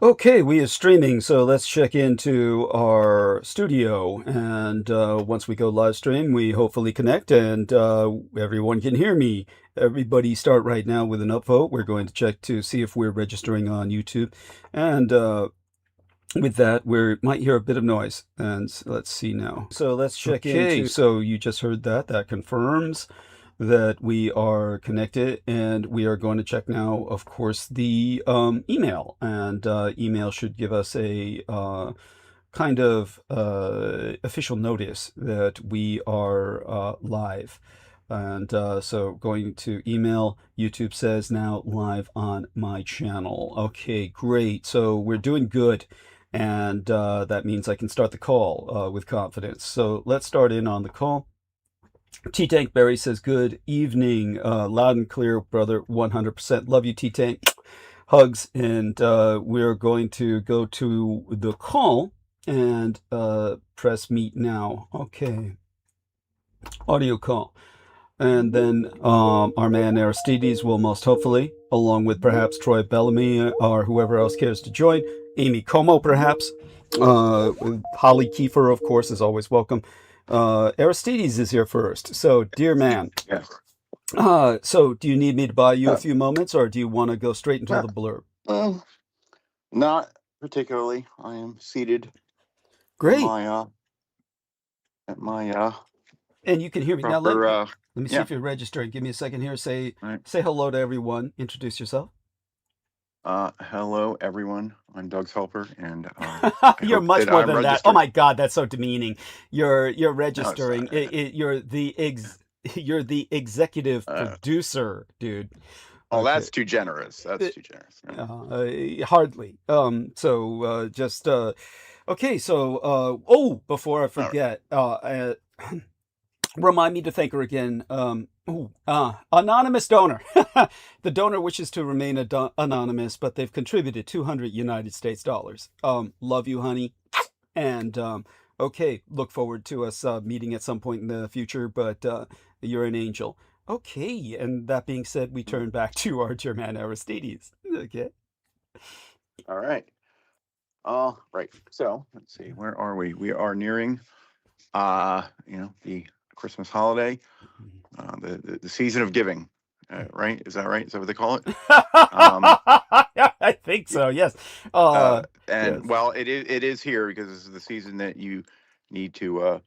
Okay, we are streaming, so let's check into our studio. And once we go live stream, we hopefully connect and everyone can hear me. Everybody start right now with an upvote. We're going to check to see if we're registering on YouTube. And with that, we might hear a bit of noise. And let's see now. So let's check into. Okay, so you just heard that. That confirms that we are connected, and we are going to check now, of course, the email. And email should give us a kind of official notice that we are live. And so going to email, YouTube says now live on my channel. Okay, great. So we're doing good. And that means I can start the call with confidence. So let's start in on the call. T-Tank Berry says, good evening. Loud and clear, brother, 100%. Love you, T-Tank. Hugs. And we're going to go to the call and press meet now. Okay. Audio call. And then our man Aristides will most hopefully, along with perhaps Troy Bellamy or whoever else cares to join. Amy Como, perhaps. Holly Kiefer, of course, is always welcome. Aristides is here first. So, dear man, so do you need me to buy you a few moments, or do you want to go straight into the blurb? Not particularly. I am seated. Great. At my and you can hear me now. proper, Let me see if you're registering. Give me a second here. Say hello to everyone. Introduce yourself. Hello, everyone. I'm Doug's helper, and you're much more than that. Oh my God, that's so demeaning. You're registering. No, you're the executive producer, dude. Oh, okay. That's too generous. That's too generous. Hardly. So just okay. So before I forget, remind me to thank her again. Anonymous donor. The donor wishes to remain anonymous, but they've contributed 200 United States dollars. Love you, honey. And okay, look forward to us meeting at some point in the future, but you're an angel. Okay, and that being said, we turn back to our German Aristides. Okay. All right. Right. So let's see. Where are we? We are nearing, the Christmas holiday, the season of giving, right? Is that right? Is that what they call it? I think so. Yes. And yes. Well, it is here because this is the season that you need to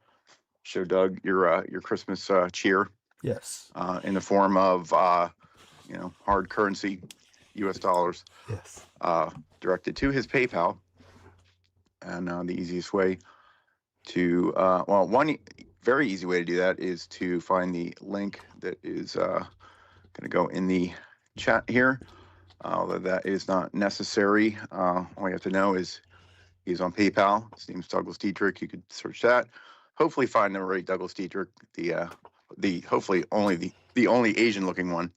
show Doug your Christmas cheer. Yes. In the form of hard currency, U.S. dollars. Yes. Directed to his PayPal. And the easiest way to one very easy way to do that is to find the link that is going to go in the chat here. Although that is not necessary. All you have to know is he's on PayPal. His name's Douglas Dietrich. You could search that. Hopefully find the right Douglas Dietrich, the hopefully the only Asian looking one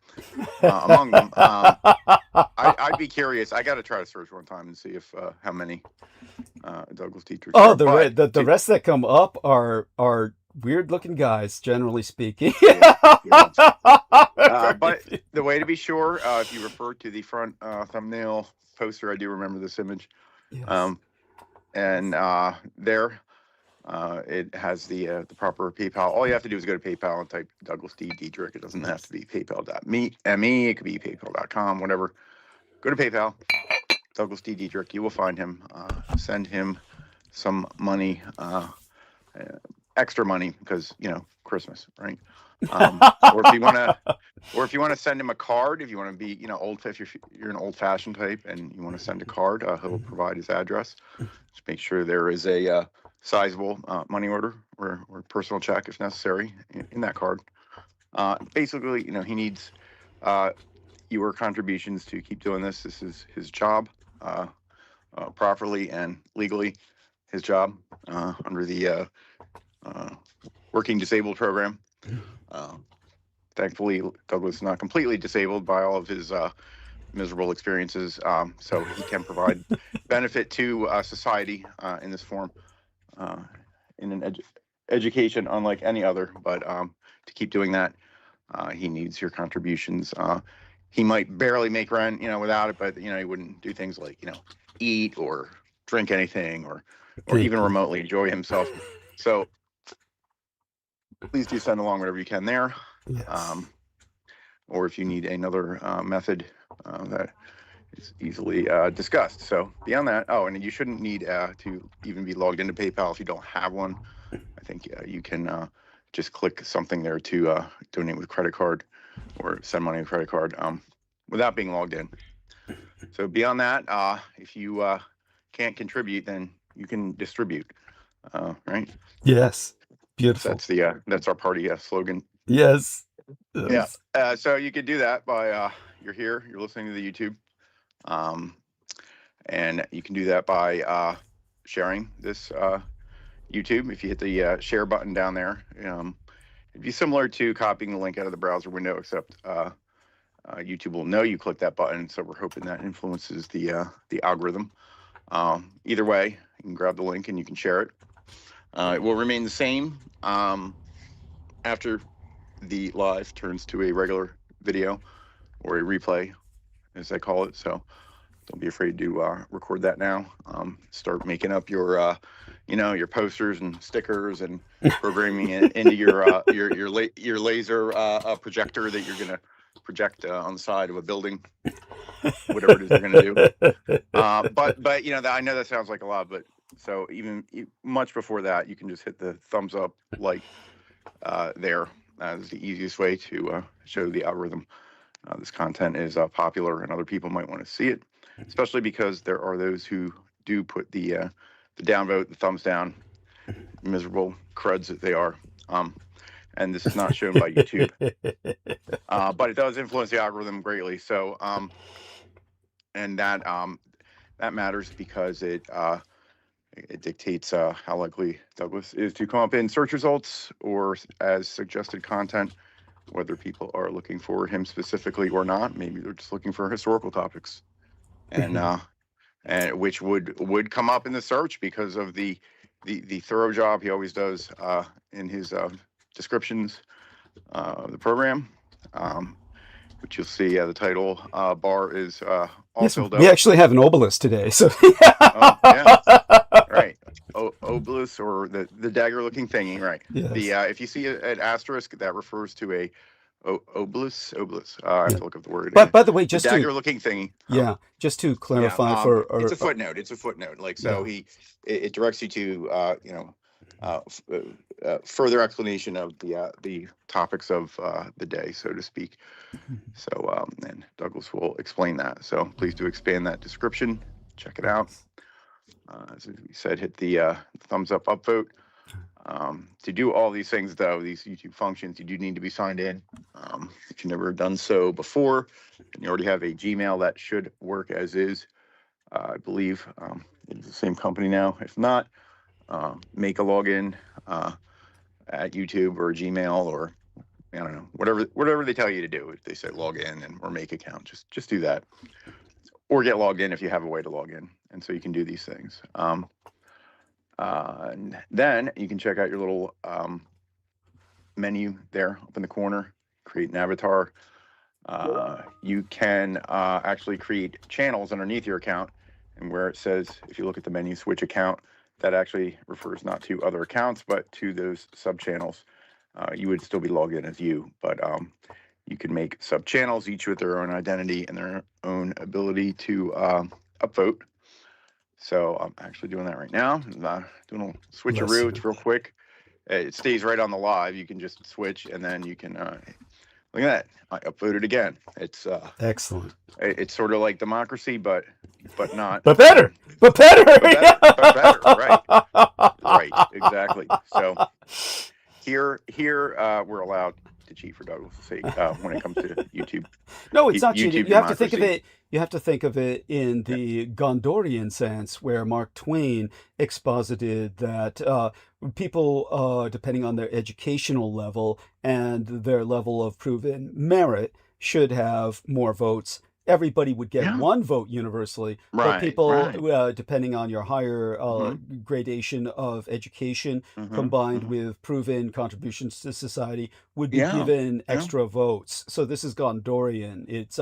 among them. I'd be curious. I got to try to search one time and see if how many Douglas Dietrich. Oh, the rest that come up are weird looking guys, generally speaking. But the way to be sure, if you refer to the front thumbnail poster, I do remember this image. Yes. And there, it has the proper PayPal. All you have to do is go to PayPal and type Douglas D. Dietrich. It doesn't have to be PayPal.me. It could be PayPal.com, whatever. Go to PayPal, Douglas D. Dietrich. You will find him. Send him some money, extra money, because Christmas, right? Or if you want to send him a card, if you want to be if you're an old-fashioned type and you want to send a card, he'll provide his address. Just make sure there is a sizable money order or personal check if necessary in that card. Basically, he needs your contributions to keep doing this. This is his job, properly and legally, his job under the Working Disabled program. Thankfully, Douglas is not completely disabled by all of his miserable experiences, so he can provide benefit to society in this form, in an education unlike any other. But to keep doing that, he needs your contributions. he might barely make rent, without it, but he wouldn't do things like eat or drink anything or Thank even you. remotely enjoy himself. So please do send along whatever you can there. Yes. Or if you need another method that is easily discussed. So beyond that, and you shouldn't need to even be logged into PayPal if you don't have one. I think you can just click something there to donate with credit card or send money with credit card without being logged in. So beyond that, if you can't contribute, then you can distribute, right? Yes. So Beautiful. that's our party slogan. Yes. Yeah. Yes. So you could do that by you're here, you're listening to the YouTube, and you can do that by sharing this YouTube. If you hit the share button down there, it'd be similar to copying the link out of the browser window, except YouTube will know you click that button. So we're hoping that influences the algorithm. Either way, you can grab the link and you can share it. It will remain the same after the live turns to a regular video or a replay, as I call it. So don't be afraid to record that now. Start making up your your posters and stickers and programming it into your laser projector that you're gonna project on the side of a building, whatever it is you're gonna do. But I know that sounds like a lot, but so even much before that, you can just hit the thumbs up there. Is the easiest way to show the algorithm this content is popular and other people might want to see it, especially because there are those who do put the downvote, the thumbs down, miserable cruds that they are. And this is not shown by YouTube, but it does influence the algorithm greatly. So, and that matters because it dictates how likely Douglas is to come up in search results or as suggested content, whether people are looking for him specifically or not. Maybe they're just looking for historical topics, and which would come up in the search because of the thorough job he always does in his descriptions of the program, which you'll see the title bar is all Yes, filled we out. actually have an obelisk today, so Oh, yeah. Right. Obelisk, or the dagger-looking thingy, right? yes. The if you see an asterisk, that refers to a obelisk. I have to look up the word. But by the way, The dagger-looking thingy. just to clarify for our, it's a footnote. It's a footnote. Like so, it directs you to further explanation of the topics of the day, so to speak. So and Douglas will explain that. So please do expand that description. Check it out. As we said, hit the thumbs up, upvote. To do all these things, though, these YouTube functions, you do need to be signed in. If you've never done so before, and you already have a Gmail, that should work as is. I believe it's the same company now. If not, make a login at YouTube or Gmail, or I don't know, whatever they tell you to do. If they say log in or make account, just do that, or get logged in if you have a way to log in, and so you can do these things. And then you can check out your little menu there up in the corner, create an avatar. You can actually create channels underneath your account, and where it says, if you look at the menu, switch account, that actually refers not to other accounts, but to those sub channels. You would still be logged in as you, but you can make sub channels, each with their own identity and their own ability to upvote. So I'm actually doing that right now. Doing a switcheroo. It's real quick. It stays right on the live. You can just switch, and then you can look at that. I upvoted again. It's excellent. It's sort of like democracy, but not. But better. But better. But better. Right. Exactly. So here we're allowed to cheat, for Douglas' sake, when it comes to YouTube. No, it's not cheating. You have to think of democracy. it. You have to think of it in the Gondorian sense, where Mark Twain exposited that people, depending on their educational level and their level of proven merit, should have more votes everybody would get Yeah. one vote universally, but Right. people, Right. depending on your higher Mm-hmm. gradation of education Mm-hmm. combined Mm-hmm. with proven contributions to society, would be Yeah. given Yeah. extra votes. So this has gone Dorian. It's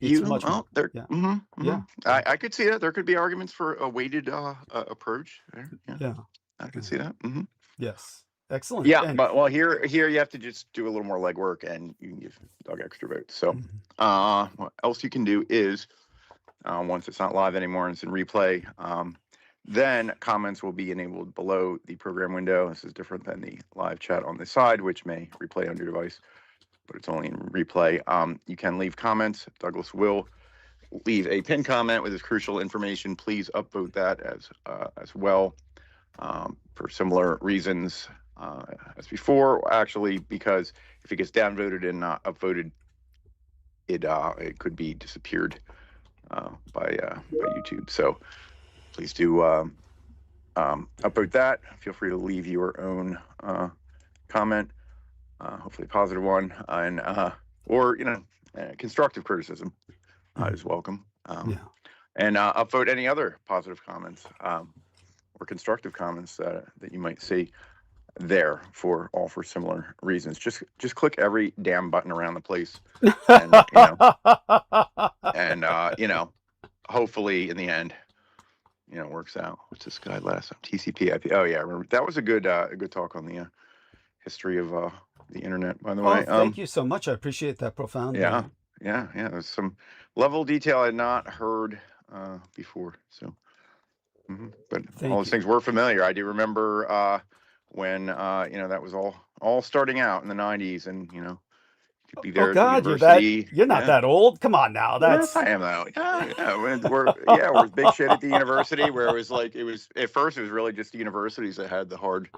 You much more. oh there. Yeah, Mm-hmm. Mm-hmm. yeah, yeah, I could see that. There could be arguments for a weighted approach there. Yeah. yeah, I could yeah. see that. Mm-hmm. Yes, excellent. Yeah, And but well, here you have to just do a little more legwork, and you can give Doug extra votes. So, mhm. what else you can do is once it's not live anymore and it's in replay, then comments will be enabled below the program window. This is different than the live chat on this side, which may replay on your device, but it's only in replay. You can leave comments. Douglas will leave a pinned comment with his crucial information. Please upvote that as well for similar reasons as before. Actually, because if it gets downvoted and not upvoted, it could be disappeared by YouTube. So please do upvote that. Feel free to leave your own comment, hopefully a positive one, and or constructive criticism is welcome. Yeah. And upvote any other positive comments or constructive comments that you might see there for similar reasons. Just click every damn button around the place, and hopefully in the end, it works out. What's this guy last? TCP IP. Oh yeah, I remember that was a good talk on the history of the internet. By the Oh, way, thank you so much. I appreciate that profoundly. yeah, there's some level of detail I had not heard before. So, but all Thank those you. things were familiar. I do remember when that was all starting out in the '90s, and you could be Oh there at the God, university. you're not Yeah. that old. Come on now. Yes, That's I am though. Yeah, we're big shit at the university where it was at first it was really just the universities that had the hard.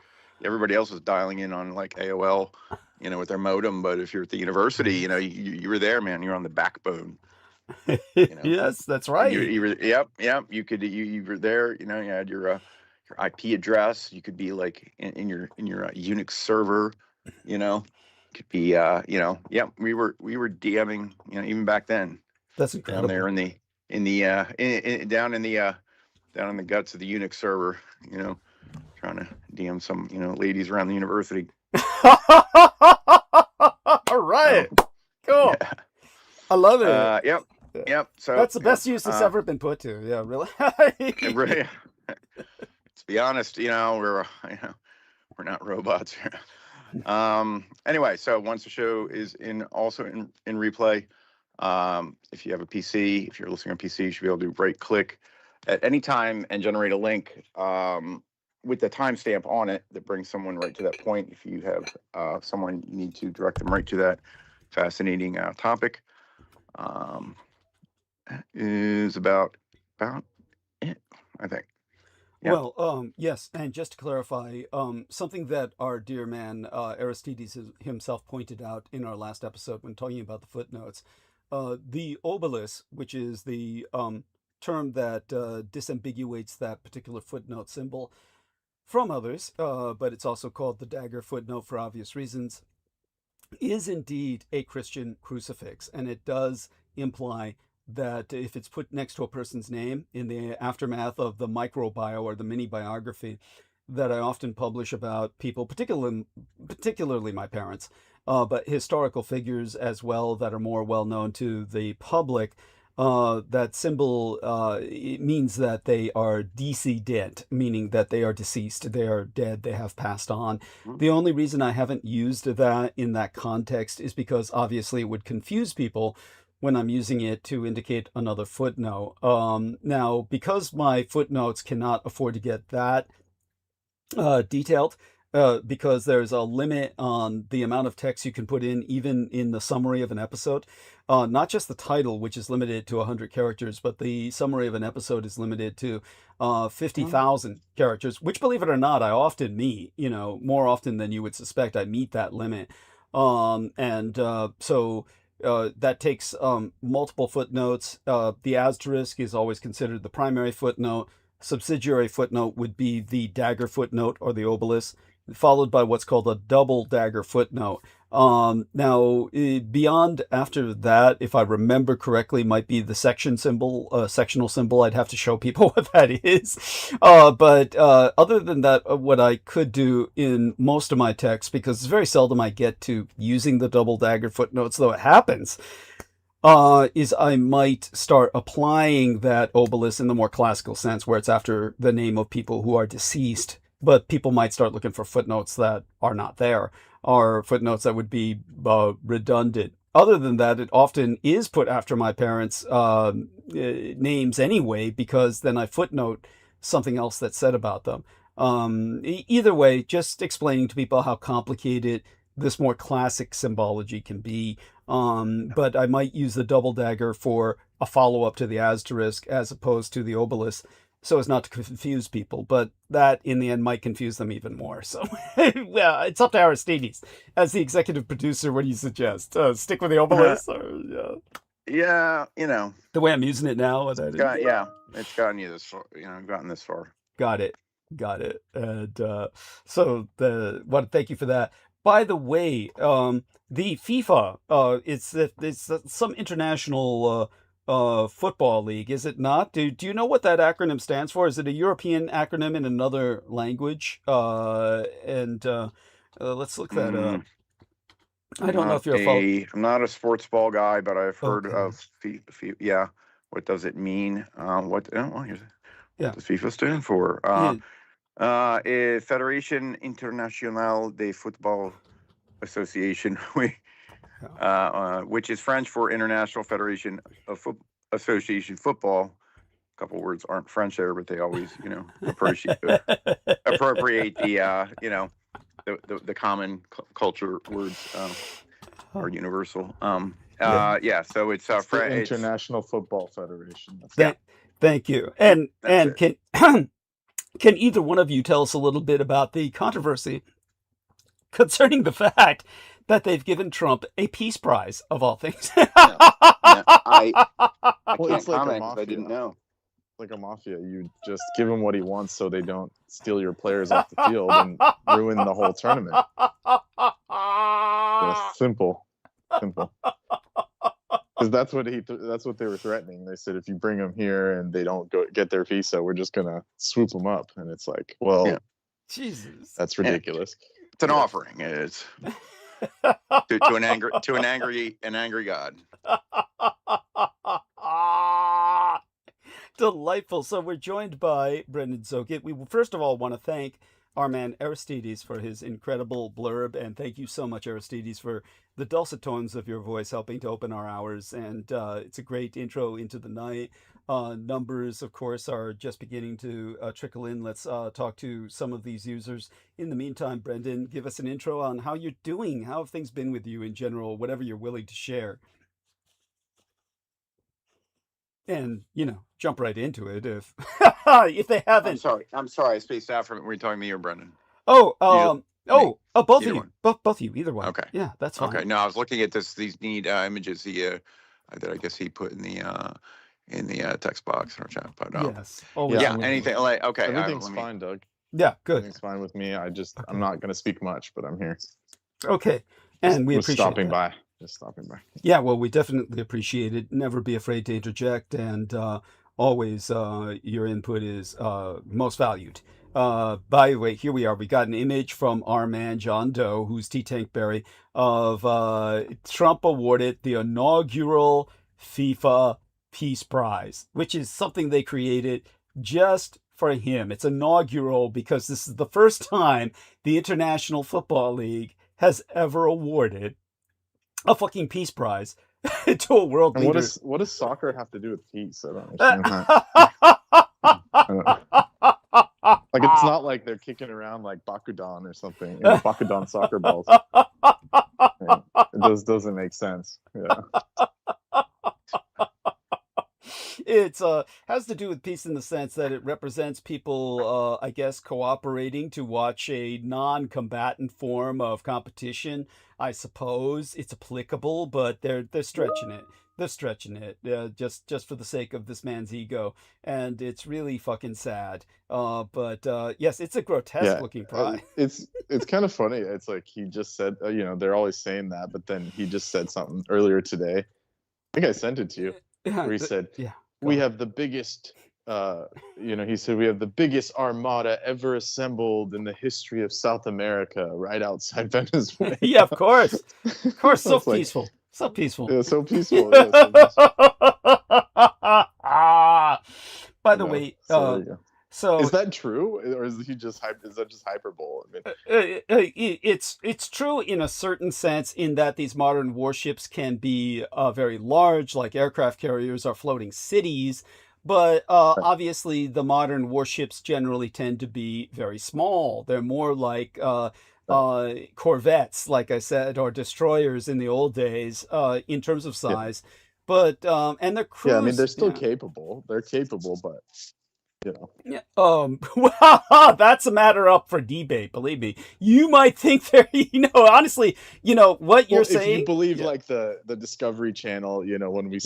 Everybody else was dialing in on like AOL, with their modem. But if you're at the university, you were there, man. You're on the backbone. yes, that's And right. you were, yep. You could you were there. You had your IP address. You could be like in your Unix server. Could be we were DMing even back then That's down there incredible. down in the guts of the Unix server, trying to DM some ladies around the university. All right. So Cool. yeah, I love it. yep. So That's the best use it's ever been put to. Yeah, really. really, to be honest, we're not robots. Anyway, so once the show is also in replay, if you have a PC, if you're listening on PC, you should be able to right click at any time and generate a link with the timestamp on it that brings someone right to that point. If you have someone, you need to direct them right to that fascinating topic. Is about it, I think. Yeah. Well, yes, and just to clarify, something that our dear man Aristides himself pointed out in our last episode when talking about the footnotes, the obelus, which is the term that disambiguates that particular footnote symbol from others, but it's also called the dagger footnote for obvious reasons, is indeed a Christian crucifix, and it does imply that if it's put next to a person's name in the aftermath of the microbio or the mini biography that I often publish about people, particularly my parents, but historical figures as well that are more well known to the public, that symbol it means that they are decedent, meaning that they are deceased, they are dead, they have passed on. The only reason I haven't used that in that context is because obviously it would confuse people when I'm using it to indicate another footnote. Now, because my footnotes cannot afford to get that detailed, because there's a limit on the amount of text you can put in, even in the summary of an episode. Not just the title, which is limited to 100 characters, but the summary of an episode is limited to 50,000 characters, which, believe it or not, I often meet, more often than you would suspect, I meet that limit. So that takes multiple footnotes. The asterisk is always considered the primary footnote. Subsidiary footnote would be the dagger footnote or the obelus, followed by what's called a double dagger footnote. Now, beyond after that, if I remember correctly, might be the section symbol, sectional symbol. I'd have to show people what that is. But other than that, what I could do in most of my texts, because it's very seldom I get to using the double dagger footnotes, though it happens, is I might start applying that obelisk in the more classical sense, where it's after the name of people who are deceased. But people might start looking for footnotes that are not there, or footnotes that would be redundant. Other than that, it often is put after my parents' names anyway, because then I footnote something else that's said about them. Either way, just explaining to people how complicated this more classic symbology can be. But I might use the double dagger for a follow-up to the asterisk as opposed to the obelisk, so as not to confuse people. But that, in the end, might confuse them even more. So, yeah, it's up to Aristides. As the executive producer, what do you suggest? Stick with the obelisk? Or, Yeah, you know. The way I'm using it now? It's gotten you this far. You know, I've gotten this far. Got it. And so thank you for that. By the way, the FIFA, it's some international football league, is it not? Do you know what that acronym stands for? Is it a European acronym in another language? And let's look that up. I don't know if you're I'm not a sports ball guy, but I've heard Okay. of FIFA. Yeah, what does it mean? What does FIFA stand for? Fédération Internationale de Football Association, which is French for International Federation of Association Football. A couple words aren't French there, but they always, appropriate the common culture words are universal. So it's the International Football Federation. Thank you. And can either one of you tell us a little bit about the controversy concerning the fact that they've given Trump a peace prize, of all things? I can't comment because I didn't know. Like a mafia, you just give him what he wants so they don't steal your players off the field and ruin the whole tournament. Simple. Because that's what they were threatening. They said if you bring them here and they don't get their visa, we're just gonna swoop them up. And it's like, well, Jesus, that's ridiculous. It's an offering. It's to an angry God. Delightful. So we're joined by Brendan Zokit. We first of all want to thank our man Aristides for his incredible blurb, and thank you so much, Aristides, for the dulcet tones of your voice helping to open our hours. And it's a great intro into the night. Numbers, of course, are just beginning to trickle in. Let's talk to some of these users. In the meantime, Brendan, give us an intro on how you're doing. How have things been with you in general, whatever you're willing to share. And, jump right into it if they haven't. I'm sorry. I spaced out from it. Were you talking to me or Brendan? Both of you. Both of you, either one. Okay. Yeah, that's fine. Okay. No, I was looking at these neat images that I guess he put in the text box in our chat. But yes. Anything like okay. Everything's fine, Doug. Yeah, good. Everything's fine with me. I'm not going to speak much, but I'm here. Okay. And we appreciate stopping by. Just stopping by. Yeah, well, we definitely appreciate it. Never be afraid to interject, and always your input is most valued. By the way, here we are. We got an image from our man John Doe, who's T-Tank Berry, of Trump awarded the inaugural FIFA Peace Prize, which is something they created just for him. It's inaugural because this is the first time the International Football League has ever awarded a fucking peace prize to a world leader. What does soccer have to do with peace? I don't understand that. Like, it's not like they're kicking around like Bakudan or something, Bakudan soccer balls. It doesn't make sense. Yeah. It has to do with peace in the sense that it represents people, I guess, cooperating to watch a non-combatant form of competition. I suppose it's applicable, but they're stretching it. they're stretching it, just for the sake of this man's ego, and it's really fucking sad. But yes, it's a grotesque Yeah, looking prize. it's kind of funny. It's like he just said, they're always saying that, but then he just said something earlier today. I think I sent it to you, Yeah, where he said, yeah. "We have the biggest." He said, "We have the biggest armada ever assembled in the history of South America, right outside Venezuela." Yeah, of course, so It's like, peaceful, so peaceful. yeah, so peaceful. Yeah, so peaceful. By I the know. way, So there you go. so Is that true, or is that just hyperbole? I mean, it's true in a certain sense, in that these modern warships can be very large, like aircraft carriers are floating cities. But right. obviously, the modern warships generally tend to be very small. They're more like corvettes, like I said, or destroyers in the old days, in terms of Yeah. size. But and their Yeah, I mean, crews, they're still capable. They're capable, but yeah, well, that's a matter up for debate. Believe me, you might think they're, honestly, what you're well, if you saying. believe Yeah, like the Discovery Channel, when we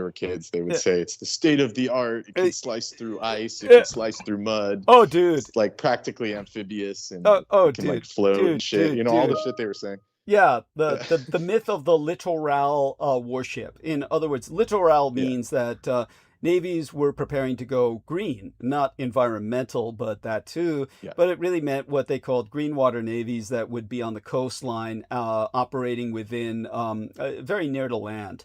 were kids, they would yeah. say it's the state of the art. It can slice through ice. It Uh, can slice through mud. oh, dude. It's like practically amphibious, and Oh, it can like dude, float and shit. All dude. the shit they were saying. Yeah, Yeah, the myth of the littoral warship. In other words, littoral yeah, means that navies were preparing to go green, not environmental, but that too. yeah. But it really meant what they called green water navies that would be on the coastline, operating within very near to land.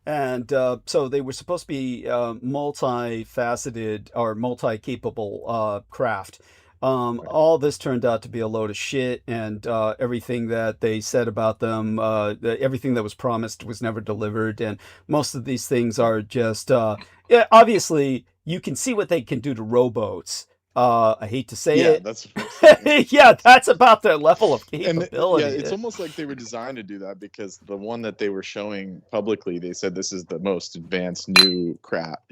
And so they were supposed to be multifaceted or multi-capable craft. Right. All this turned out to be a load of shit, and everything that they said about them, everything that was promised was never delivered, and most of these things are just, yeah, obviously, you can see what they can do to rowboats. I hate to say Yeah, it. that's what I'm saying. Yeah, that's about their level of And yeah, capability. it's almost like they were designed to do that, because the one that they were showing publicly, they said this is the most advanced new craft,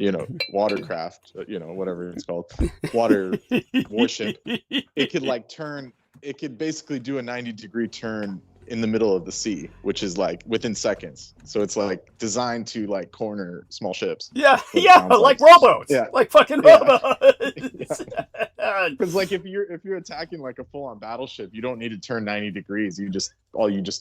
watercraft, whatever it's called, water warship. It could like turn, it could basically do a 90-degree turn in the middle of the sea, which is like within seconds. So it's like designed to like corner small ships. Yeah, What it yeah, sounds like rowboats, Yeah, like fucking yeah. rowboats. Because like if you're attacking like a full-on battleship, you don't need to turn 90 degrees. You just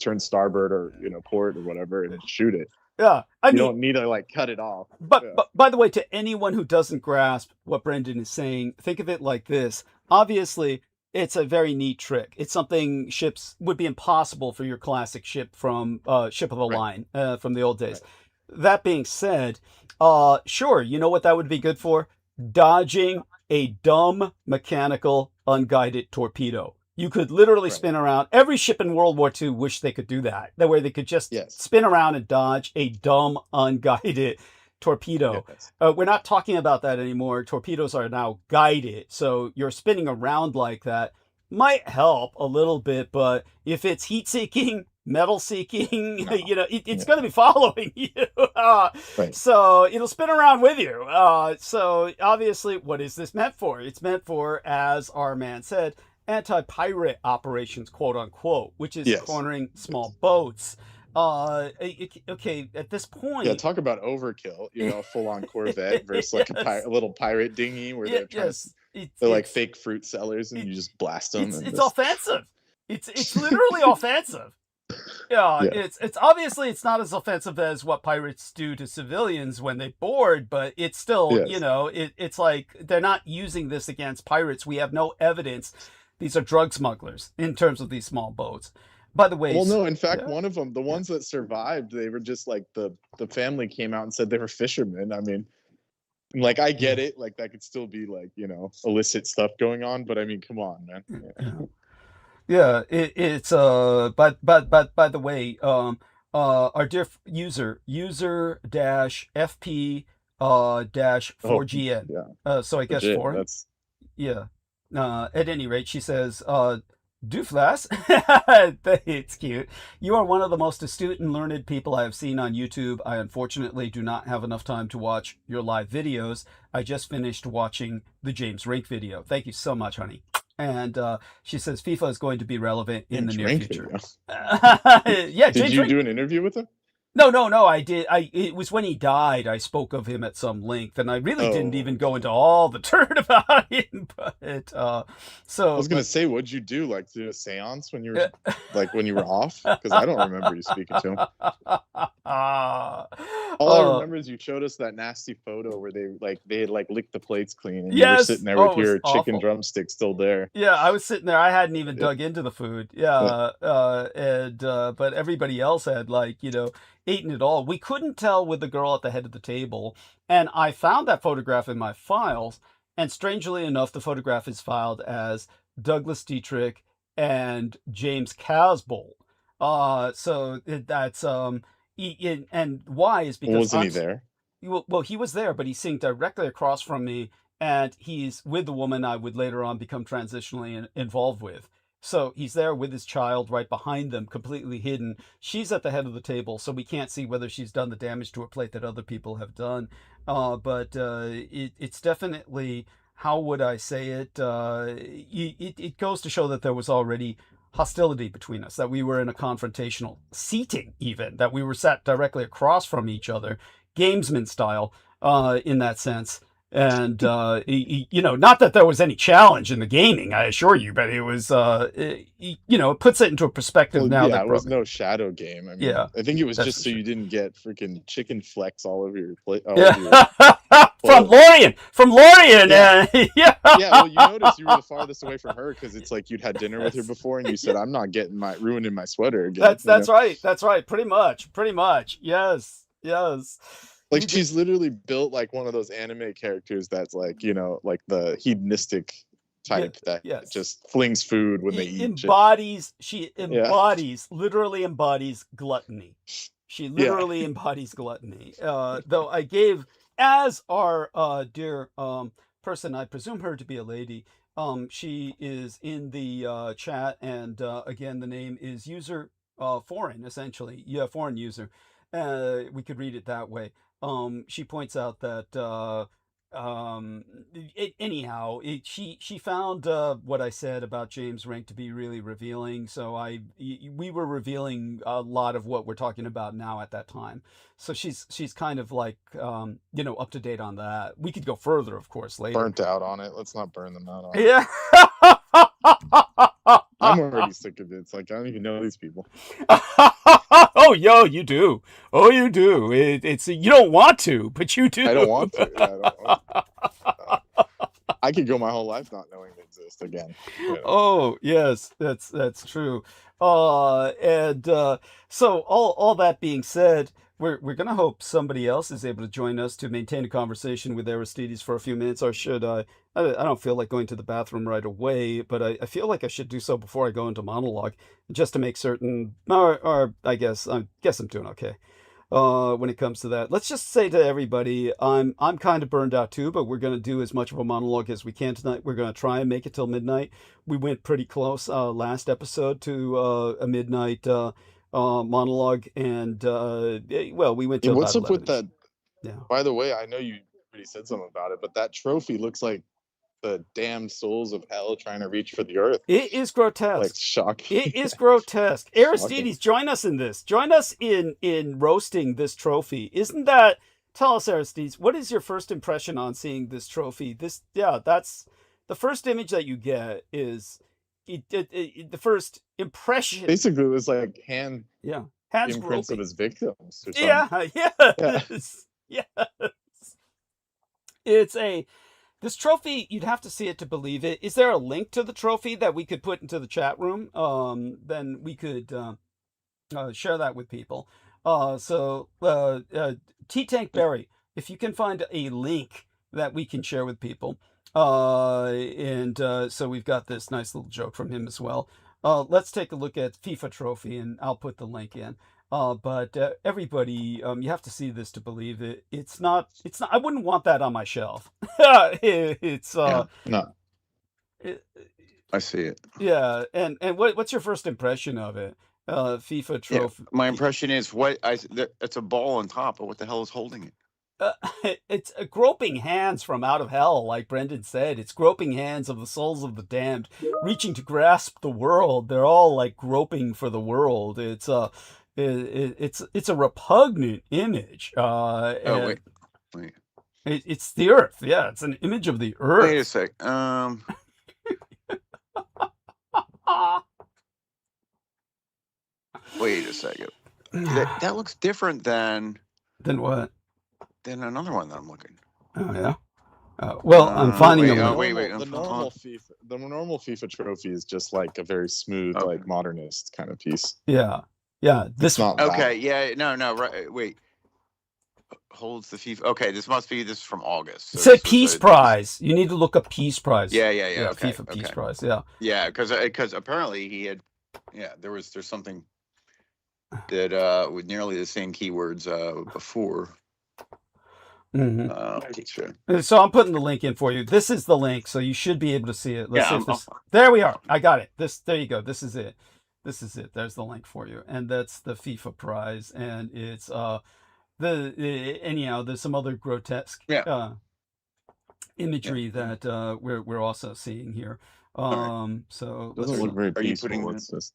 turn starboard or port or whatever and shoot it. Yeah, I You mean, don't need to like cut it off. But, Yeah, but by the way, to anyone who doesn't grasp what Brendan is saying, think of it like this. Obviously, it's a very neat trick. It's something ships would be impossible for your classic ship from ship of the right, line from the old days. right. That being said, sure, you know what that would be good for? Dodging a dumb mechanical unguided torpedo. You could literally Right. spin around. Every ship in World War II wished they could do that. That way they could just Yes. spin around and dodge a dumb unguided torpedo. Yes. We're not talking about that anymore. Torpedoes are now guided. So you're spinning around like that might help a little bit, but if it's heat seeking, metal seeking, No. it's Yeah. going to be following you. Right. So it'll spin around with you. So obviously, what is this meant for? It's meant for, as our man said, anti-pirate operations, quote unquote, which is Yes. cornering small Yes. boats. Okay, at this Yeah. point, Talk about overkill. A full-on Corvette versus like yes, a little pirate dinghy where they're trying to. yes, They're like fake fruit sellers, and it, you just blast them. And it's just, offensive. It's literally offensive. Yeah, yeah. it's obviously it's not as offensive as what pirates do to civilians when they board, but it's still, Yes. it's like they're not using this against pirates. We have no evidence. These are drug smugglers in terms of these small boats. By the way, Well, no. In fact, yeah, one of them, the yeah. ones that survived, they were just like the family came out and said they were fishermen. I mean, like I get it. Like that could still be like illicit stuff going on, but I mean, come on, man. Yeah. Yeah, it's but by the way, our dear user dash FP dash Oh, 4GN. yeah. So I guess Legit. foreign. That's Yeah. At any rate, she says, Dooflas, it's cute. You are one of the most astute and learned people I have seen on YouTube. I unfortunately do not have enough time to watch your live videos. I just finished watching the James Rink video. Thank you so much, honey. And she says FIFA is going to be relevant in the James near Rink future. video. Yeah, Did James you Rink. do an interview with him? No. I did. It was when he died. I spoke of him at some length, and I really didn't Oh, even go okay. into all the dirt about him. But I so, was gonna but say, what'd you do? Like do a seance when you were uh, like when you were off? Because I don't remember you speaking to him. All I uh, remember is you showed us that nasty photo where they had like licked the plates clean, and you were sitting yes. there Oh, with it was your chicken awful. drumstick still there. Yeah, I was sitting there. I hadn't even Yeah, dug into the food. Yeah, yeah. and but everybody else had, like, eaten it all. We couldn't tell with the girl at the head of the table, and I found that photograph in my files. And strangely enough, the photograph is filed as Douglas Dietrich and James Casbolt. That's and why is because Wasn't he there? well, he was there, but he's sitting directly across from me, and he's with the woman I would later on become transitionally involved with. So he's there with his child right behind them, completely hidden. She's at the head of the table, so we can't see whether she's done the damage to her plate that other people have done. It's definitely, how would I say it? It goes to show that there was already hostility between us, that we were in a confrontational seating, even, that we were sat directly across from each other, gamesman style, in that sense. And not that there was any challenge in the gaming, I assure you, but it was, it puts it into a perspective Well, now yeah, that it was broken. no shadow game. I mean, Yeah, I think it was that's just for so sure. you didn't get freaking chicken flecks all over your plate, all Yeah, over your clothes. From Lorian, Yeah, yeah. yeah. Well, you notice you were the farthest away from her because it's like you'd had dinner with her before, and you Yeah, said, "I'm not getting my ruining my sweater again." that's right. That's right. Pretty much. Yes, yes. Like You did. she's literally built like one of those anime characters that's like like the hedonistic Yeah, type that yes. just flings food when they eat shit. She Yeah, embodies, literally embodies gluttony. She yeah. literally embodies gluttony. Though I gave, as our dear person, I presume her to be a lady. She is in the chat, and again, the name is user foreign, essentially. Yeah, foreign user. We could read it that way. She points out that um anyhow, she found what I said about James Rank to be really revealing, so we were revealing a lot of what we're talking about now at that time. So she's kind of like, up to date on that. We could go further, of course, later. Burnt out on it. Let's not burn them out on it. Yeah. I'm already sick of it. It's like I don't even know these people. Oh, yo, you do. Oh, you do. It's, you don't want to, but you I do. don't want to. Yeah, I don't. I could go my whole life not knowing they exist again. Oh, yes, that's true. And so, all that being said, we're gonna hope somebody else is able to join us to maintain a conversation with Aristides for a few minutes. Or should I? I don't feel like going to the bathroom right away, but I feel like I should do so before I go into monologue, just to make certain. Or I guess I'm doing okay when it comes to that. Let's just say to everybody, I'm kind of burned out too, but we're going to do as much of a monologue as we can tonight. We're going to try and make it till midnight. We went pretty close last episode to a midnight monologue, and well, we went Yeah, till what's about up with 11ish. that? Yeah. By the way, I know you already said something about it, but that trophy looks like the damned souls of hell trying to reach for the earth. It is Like grotesque. shocking. It is grotesque. Shocking. Aristides, join us in this. Join us in roasting this trophy. Isn't that? Tell us, Aristides, what is your first impression on seeing this trophy? Yeah, that's the first image that you get. Is the first impression? Basically, it was like hand Yeah, hands imprints of groping. his victims or something. Yeah, Yeah. yes, yes. It's a This trophy, you'd have to see it to believe it. Is there a link to the trophy that we could put into the chat room? Then we could share that with people. T Tank Berry, if you can find a link that we can share with people. And so we've got this nice little joke from him as well. Let's take a look at FIFA trophy, and I'll put the link in. But everybody, you have to see this to believe it. It's not. It's not. I wouldn't want that on my shelf. It's Yeah. No, it, I see it. yeah. And what's your first impression of it? FIFA Yeah, trophy. my impression is it's a ball on top, but what the hell is holding it? Uh, it's groping hands from out of hell, like Brendan said. It's groping hands of the souls of the damned, reaching to grasp the world. They're all like groping for the world. It's It's a repugnant image. Oh, And wait. it's the Earth. Yeah, it's an image of the Wait a Earth. sec. Wait a second. That looks different than What? another one that I'm looking. Oh yeah. Well, I'm finding wait, a link. wait. The normal FIFA trophy is just like a very smooth, Okay. like modernist kind of piece. Yeah. This not Okay, that. yeah, no, right. Wait. Holds the FIFA. Okay, this is from August. It's a Peace Prize. You need to look up Peace Prize. Yeah. Okay, FIFA Peace Prize. Yeah. Yeah, because apparently he had. Yeah, there's something that with nearly the same keywords before. Mm-hmm. So I'm putting the link in for you. This is the link, so you should be able to see it. Let's see if this. There we are. I got it. There you go. This is it. There's the link for you, and that's the FIFA prize, and it's anyhow. There's some other grotesque imagery that we're also seeing here. So it doesn't look very peaceful. It's just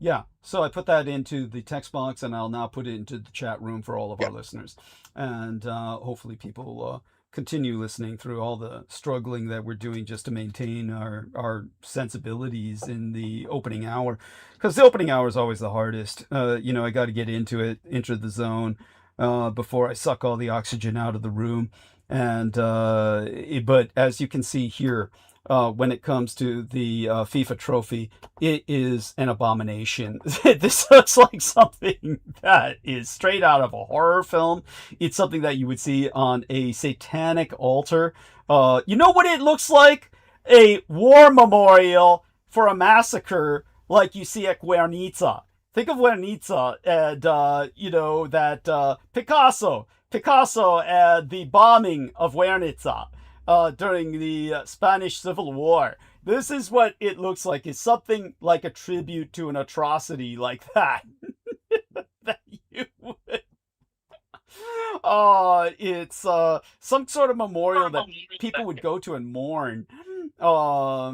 yeah. So I put that into the text box, and I'll now put it into the chat room for all of our listeners, and hopefully people continue listening through all the struggling that we're doing just to maintain our sensibilities in the opening hour, because the opening hour is always the hardest. I got to get into it, enter the zone before I suck all the oxygen out of the room, and but as you can see here. When it comes to the FIFA trophy, it is an abomination. This looks like something that is straight out of a horror film. It's something that you would see on a satanic altar. You know what it looks like? A war memorial for a massacre like you see at Guernica. Think of Guernica and, that Picasso and the bombing of Guernica. During the Spanish Civil War. This is what it looks like. It's something like a tribute to an atrocity like that. That you would... it's some sort of memorial that people would go to and mourn. By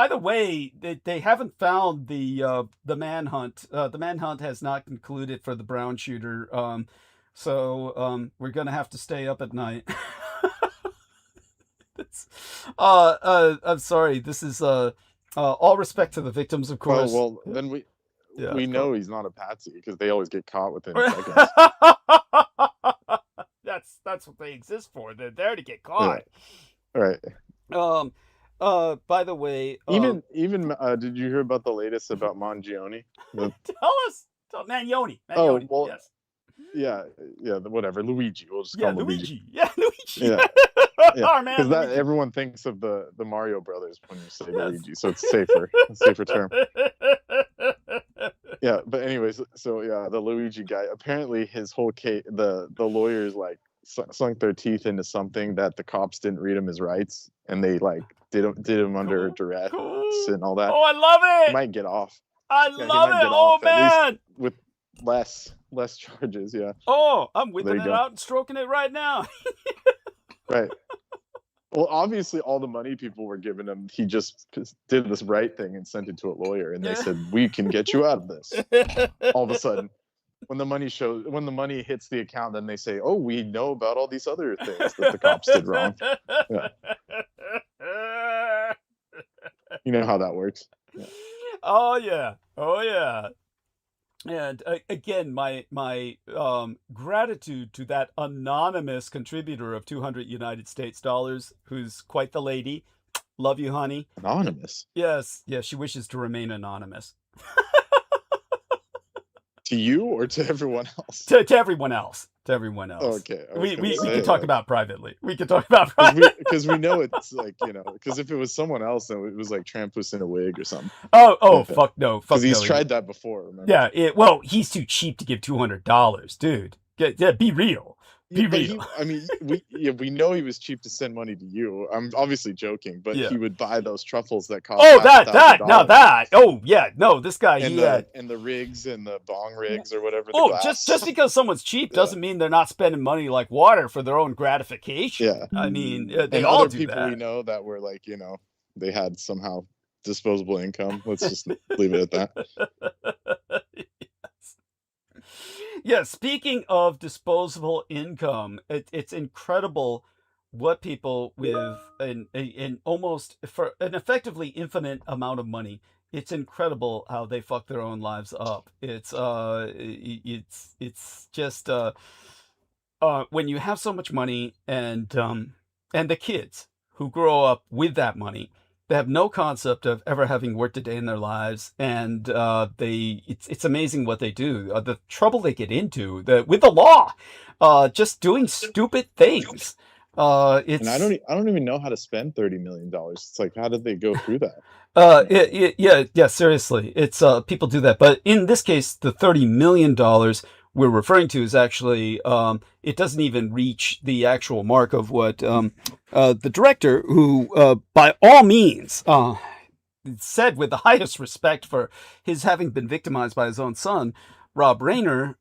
the way, they haven't found the manhunt. The manhunt has not concluded for the brown shooter. So we're gonna have to stay up at night. I'm sorry. This is all respect to the victims, of course. well, then we know he's not a patsy because they always get caught within seconds. That's what they exist for. They're there to get caught. Yeah. Right. By the way, even did you hear about the latest about Mangione? Tell us, Mangione. Well, yes. Yeah, whatever. Luigi. We'll just call him Luigi. Yeah, Luigi. Yeah. Our man, because Luigi. Everyone thinks of the Mario Brothers when you say Luigi, so it's safer. A safer term. Yeah, but anyways, so yeah, the Luigi guy. Apparently, his whole case, the lawyers like sunk their teeth into something that the cops didn't read him his rights, and they like did him under duress and all that. Oh, I love it. He might get off. I love it. Oh man, with less charges. Yeah. Oh, I'm whipping it out and stroking it right now. Right. Well, obviously, all the money people were giving him, he just did this right thing and sent it to a lawyer, and they said, "We can get you out of this." All of a sudden, when the money hits the account, then they say, "Oh, we know about all these other things that the cops did wrong." Yeah. You know how that works. Yeah. Oh yeah. And again, my gratitude to that anonymous contributor of 200 United States dollars, who's quite the lady. Love you, honey. Anonymous? Yes, she wishes to remain anonymous. To you or to everyone else? To everyone else. To everyone else. Okay. We can talk about privately. We can talk about privately. Because we know it's like, because if it was someone else, then it was like Trampus in a wig or something. Oh, fuck no. Because he's tried that before, remember? Yeah, he's too cheap to give $200, dude. Yeah, be real. Be real. We know he was cheap to send money to you. I'm obviously joking, but he would buy those truffles that cost that. Oh, yeah. No, this guy, and the rigs and the bong rigs or whatever. Just because someone's cheap doesn't mean they're not spending money like water for their own gratification. Yeah. I mean, they and all other do people that. we know that were like, they had somehow disposable income. Let's just leave it at that. Yeah, speaking of disposable income, it's incredible what people with an almost for an effectively infinite amount of money. It's incredible how they fuck their own lives up. It's just when you have so much money and the kids who grow up with that money, they have no concept of ever having worked a day in their lives, and it's amazing what they do. The trouble they get into with the law, just doing stupid things. And I don't even know how to spend $30 million. It's like, how did they go through that? Yeah. Seriously, it's people do that, but in this case, the $30 million we're referring to is actually it doesn't even reach the actual mark of what the director, who by all means said with the highest respect for his having been victimized by his own son, Rob Reiner,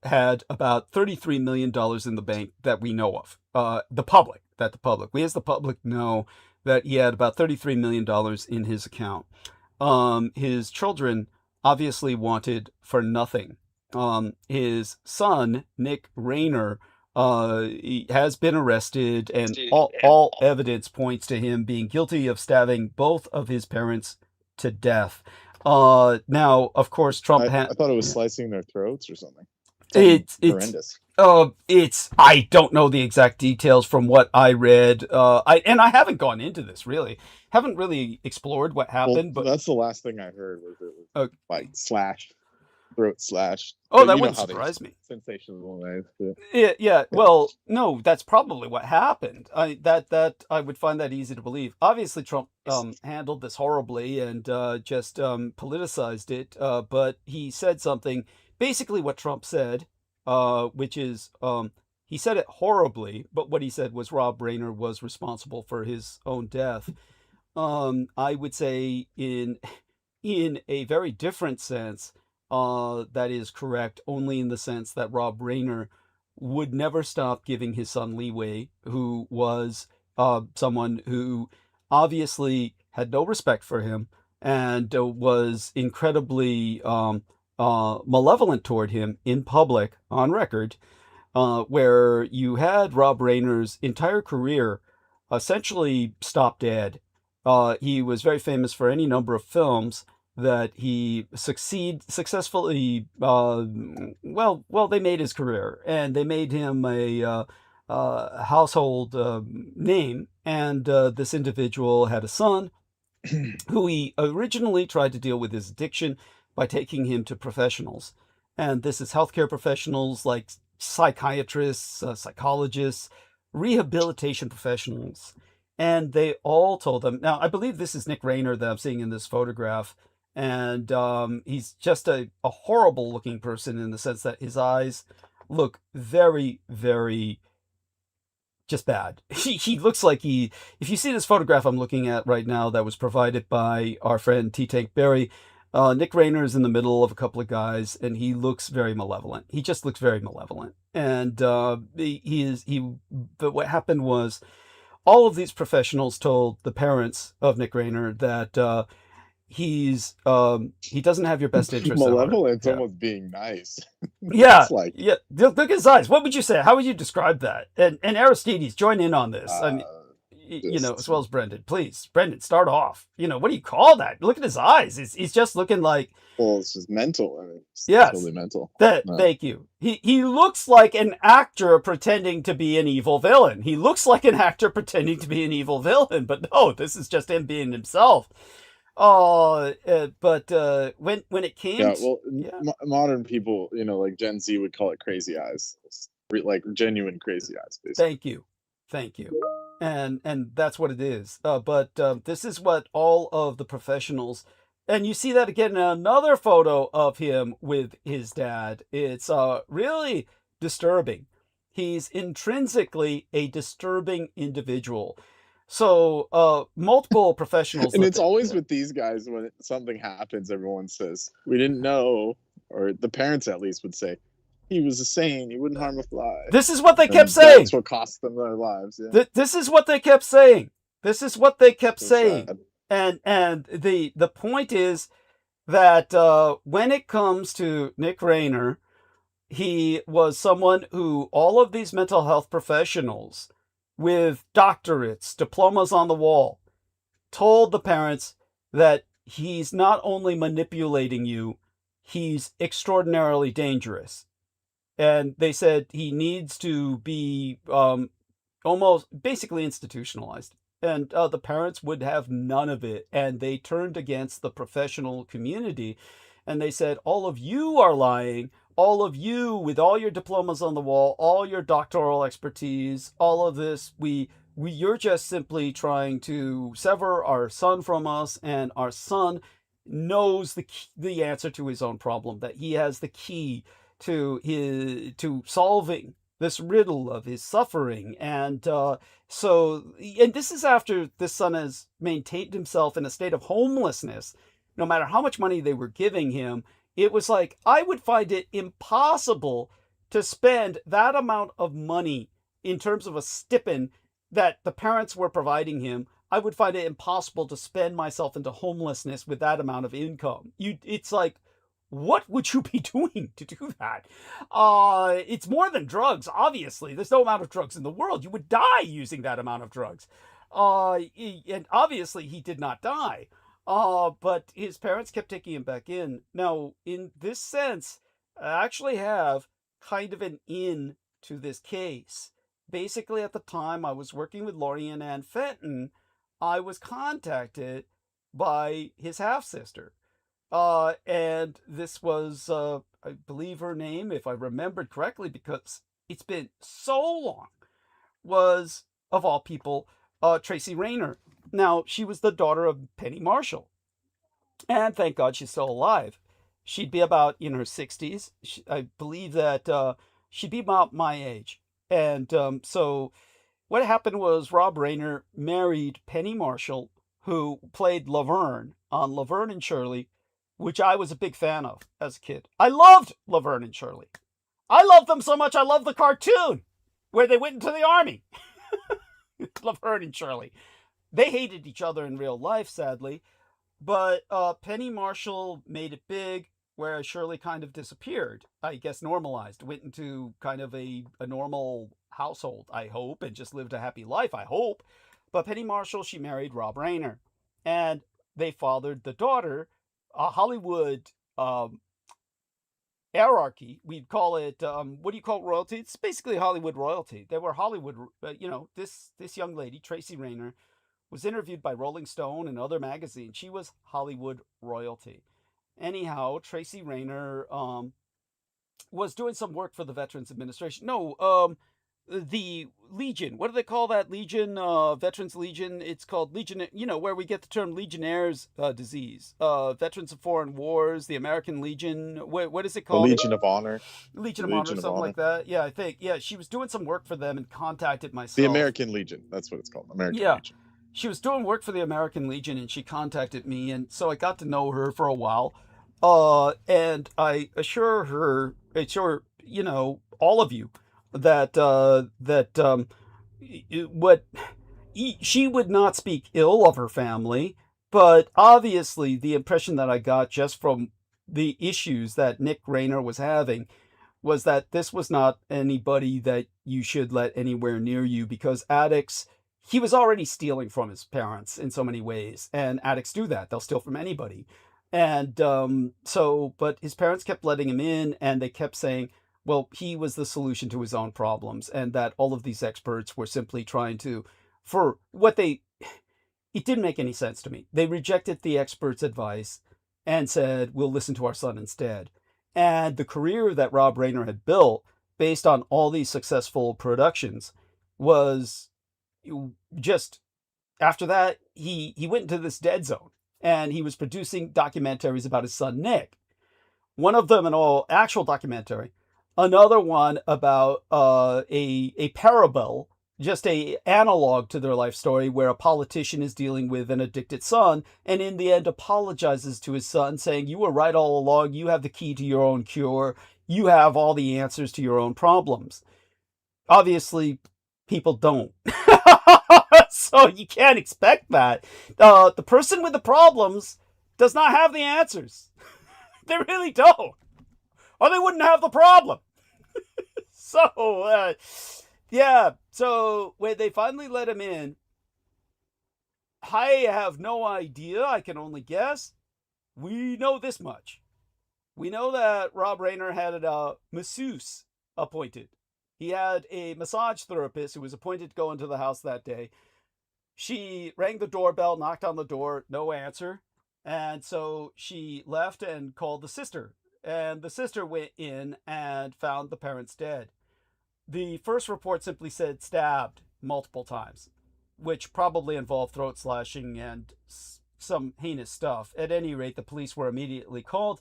had about $33 million in the bank that we know of. The public, we as the public know that he had about $33 million in his account. His children obviously wanted for nothing. His son, Nick Reiner, he has been arrested, and all evidence points to him being guilty of stabbing both of his parents to death. Now, of course, Trump I thought it was slicing their throats or something. It's horrendous. I don't know the exact details from what I read. I haven't gone into this really. Haven't really explored what happened, Well, but that's the last thing I heard was it was like throat slash. Oh, that wouldn't surprise me. Sensational ways. Yeah. Well, no, that's probably what happened. That I would find that easy to believe. Obviously, Trump handled this horribly and just politicized it. But he said something, basically what Trump said, which is he said it horribly, but what he said was Rob Reiner was responsible for his own death. I would say in a very different sense. That is correct, only in the sense that Rob Reiner would never stop giving his son leeway, who was someone who obviously had no respect for him and was incredibly malevolent toward him in public, on record, where you had Rob Reiner's entire career essentially stop dead. He was very famous for any number of films that he successfully they made his career, and they made him a household name, and this individual had a son who he originally tried to deal with his addiction by taking him to professionals, and this is healthcare professionals like psychiatrists, psychologists, rehabilitation professionals, and they all told him. Now, I believe this is Nick Reiner that I'm seeing in this photograph, and he's just a horrible looking person in the sense that his eyes look very, very just bad. He looks like if you see this photograph I'm looking at right now that was provided by our friend T-Tank Berry, Nick Reiner is in the middle of a couple of guys, and he looks very malevolent. He just looks very malevolent. And but what happened was all of these professionals told the parents of Nick Reiner that he doesn't have your best interest. Malevolent's almost being nice. Yeah, yeah. Look at his eyes. What would you say? How would you describe that? And Aristides, join in on this. I mean, as well as Brendan. Please, Brendan, start off. What do you call that? Look at his eyes. He's just looking like. Well, it's just mental. I mean, it's totally mental. Thank you. He looks like an actor pretending to be an evil villain. He looks like an actor pretending to be an evil villain, but no, this is just him being himself. But when it came, modern people, like Gen Z would call it crazy eyes, like genuine crazy eyes. Basically. Thank you, and that's what it is. But this is what all of the professionals, and you see that again in another photo of him with his dad. It's really disturbing. He's intrinsically a disturbing individual. So multiple professionals, and it's always with these guys when something happens, everyone says we didn't know, or the parents at least would say he was a saint, he wouldn't harm a fly. This is what they kept saying. That's what cost them their lives. Yeah. This is what they kept saying. This is what they kept saying. Sad. And the point is that when it comes to Nick Rayner, he was someone who all of these mental health professionals with doctorates, diplomas on the wall, told the parents that he's not only manipulating you, he's extraordinarily dangerous. And they said he needs to be almost basically institutionalized. And the parents would have none of it. And they turned against the professional community. And they said, all of you are lying. All of you, with all your diplomas on the wall, all your doctoral expertise, all of this, you're just simply trying to sever our son from us. And our son knows the answer to his own problem, that he has the key to solving this riddle of his suffering. And and this is after this son has maintained himself in a state of homelessness. No matter how much money they were giving him, it was like, I would find it impossible to spend that amount of money in terms of a stipend that the parents were providing him. I would find it impossible to spend myself into homelessness with that amount of income. It's like, what would you be doing to do that? It's more than drugs, obviously. There's no amount of drugs in the world. You would die using that amount of drugs. And obviously he did not die. But his parents kept taking him back in. Now, in this sense, I actually have kind of an in to this case. Basically, at the time I was working with Laurie and Ann Fenton, I was contacted by his half-sister. And this was, I believe her name, if I remembered correctly, because it's been so long, was, of all people, Tracy Rayner. Now, she was the daughter of Penny Marshall. And thank God she's still alive. She'd be about in her 60s. I believe that she'd be about my age. And so what happened was Rob Rayner married Penny Marshall, who played Laverne on Laverne and Shirley, which I was a big fan of as a kid. I loved Laverne and Shirley. I loved them so much I loved the cartoon where they went into the army. Laverne and Shirley. They hated each other in real life, sadly. But Penny Marshall made it big, whereas Shirley kind of disappeared. I guess normalized. Went into kind of a normal household, I hope, and just lived a happy life, I hope. But Penny Marshall, she married Rob Rayner. And they fathered the daughter, a Hollywood hierarchy. We'd call it, what do you call royalty? It's basically Hollywood royalty. They were Hollywood, this young lady, Tracy Rayner, was interviewed by Rolling Stone and other magazines. She was Hollywood royalty. Anyhow, Tracy Rayner was doing some work for the Veterans Administration. No, the Legion. What do they call that Legion? Veterans Legion. It's called Legion. Where we get the term Legionnaire's disease. Veterans of Foreign Wars. The American Legion. What is it The called? Legion of Honor. Legion of Honor, something like that. Yeah, I think. Yeah, she was doing some work for them and contacted myself. The American Legion. That's what it's called. American Legion. She was doing work for the American Legion, and she contacted me, and so I got to know her for a while. And I assure her, all of you, that she would not speak ill of her family, but obviously the impression that I got just from the issues that Nick Rayner was having was that this was not anybody that you should let anywhere near you, because addicts, he was already stealing from his parents in so many ways, and addicts do that. They'll steal from anybody. And but his parents kept letting him in, and they kept saying, well, he was the solution to his own problems, and that all of these experts were simply trying to, it didn't make any sense to me. They rejected the experts' advice and said, we'll listen to our son instead. And the career that Rob Rayner had built based on all these successful productions was just, after that, he went into this dead zone, and he was producing documentaries about his son, Nick. One of them, an all actual documentary. Another one about a parable, just a analog to their life story, where a politician is dealing with an addicted son, and in the end apologizes to his son, saying, you were right all along, you have the key to your own cure, you have all the answers to your own problems. Obviously, people don't. So you can't expect that. The person with the problems does not have the answers. They really don't. Or they wouldn't have the problem. So, yeah. So when they finally let him in, I have no idea. I can only guess. We know this much. We know that Rob Reiner had a masseuse appointed. He had a massage therapist who was appointed to go into the house that day. She rang the doorbell, knocked on the door, no answer. And so she left and called the sister. And the sister went in and found the parents dead. The first report simply said stabbed multiple times, which probably involved throat slashing and some heinous stuff. At any rate, the police were immediately called,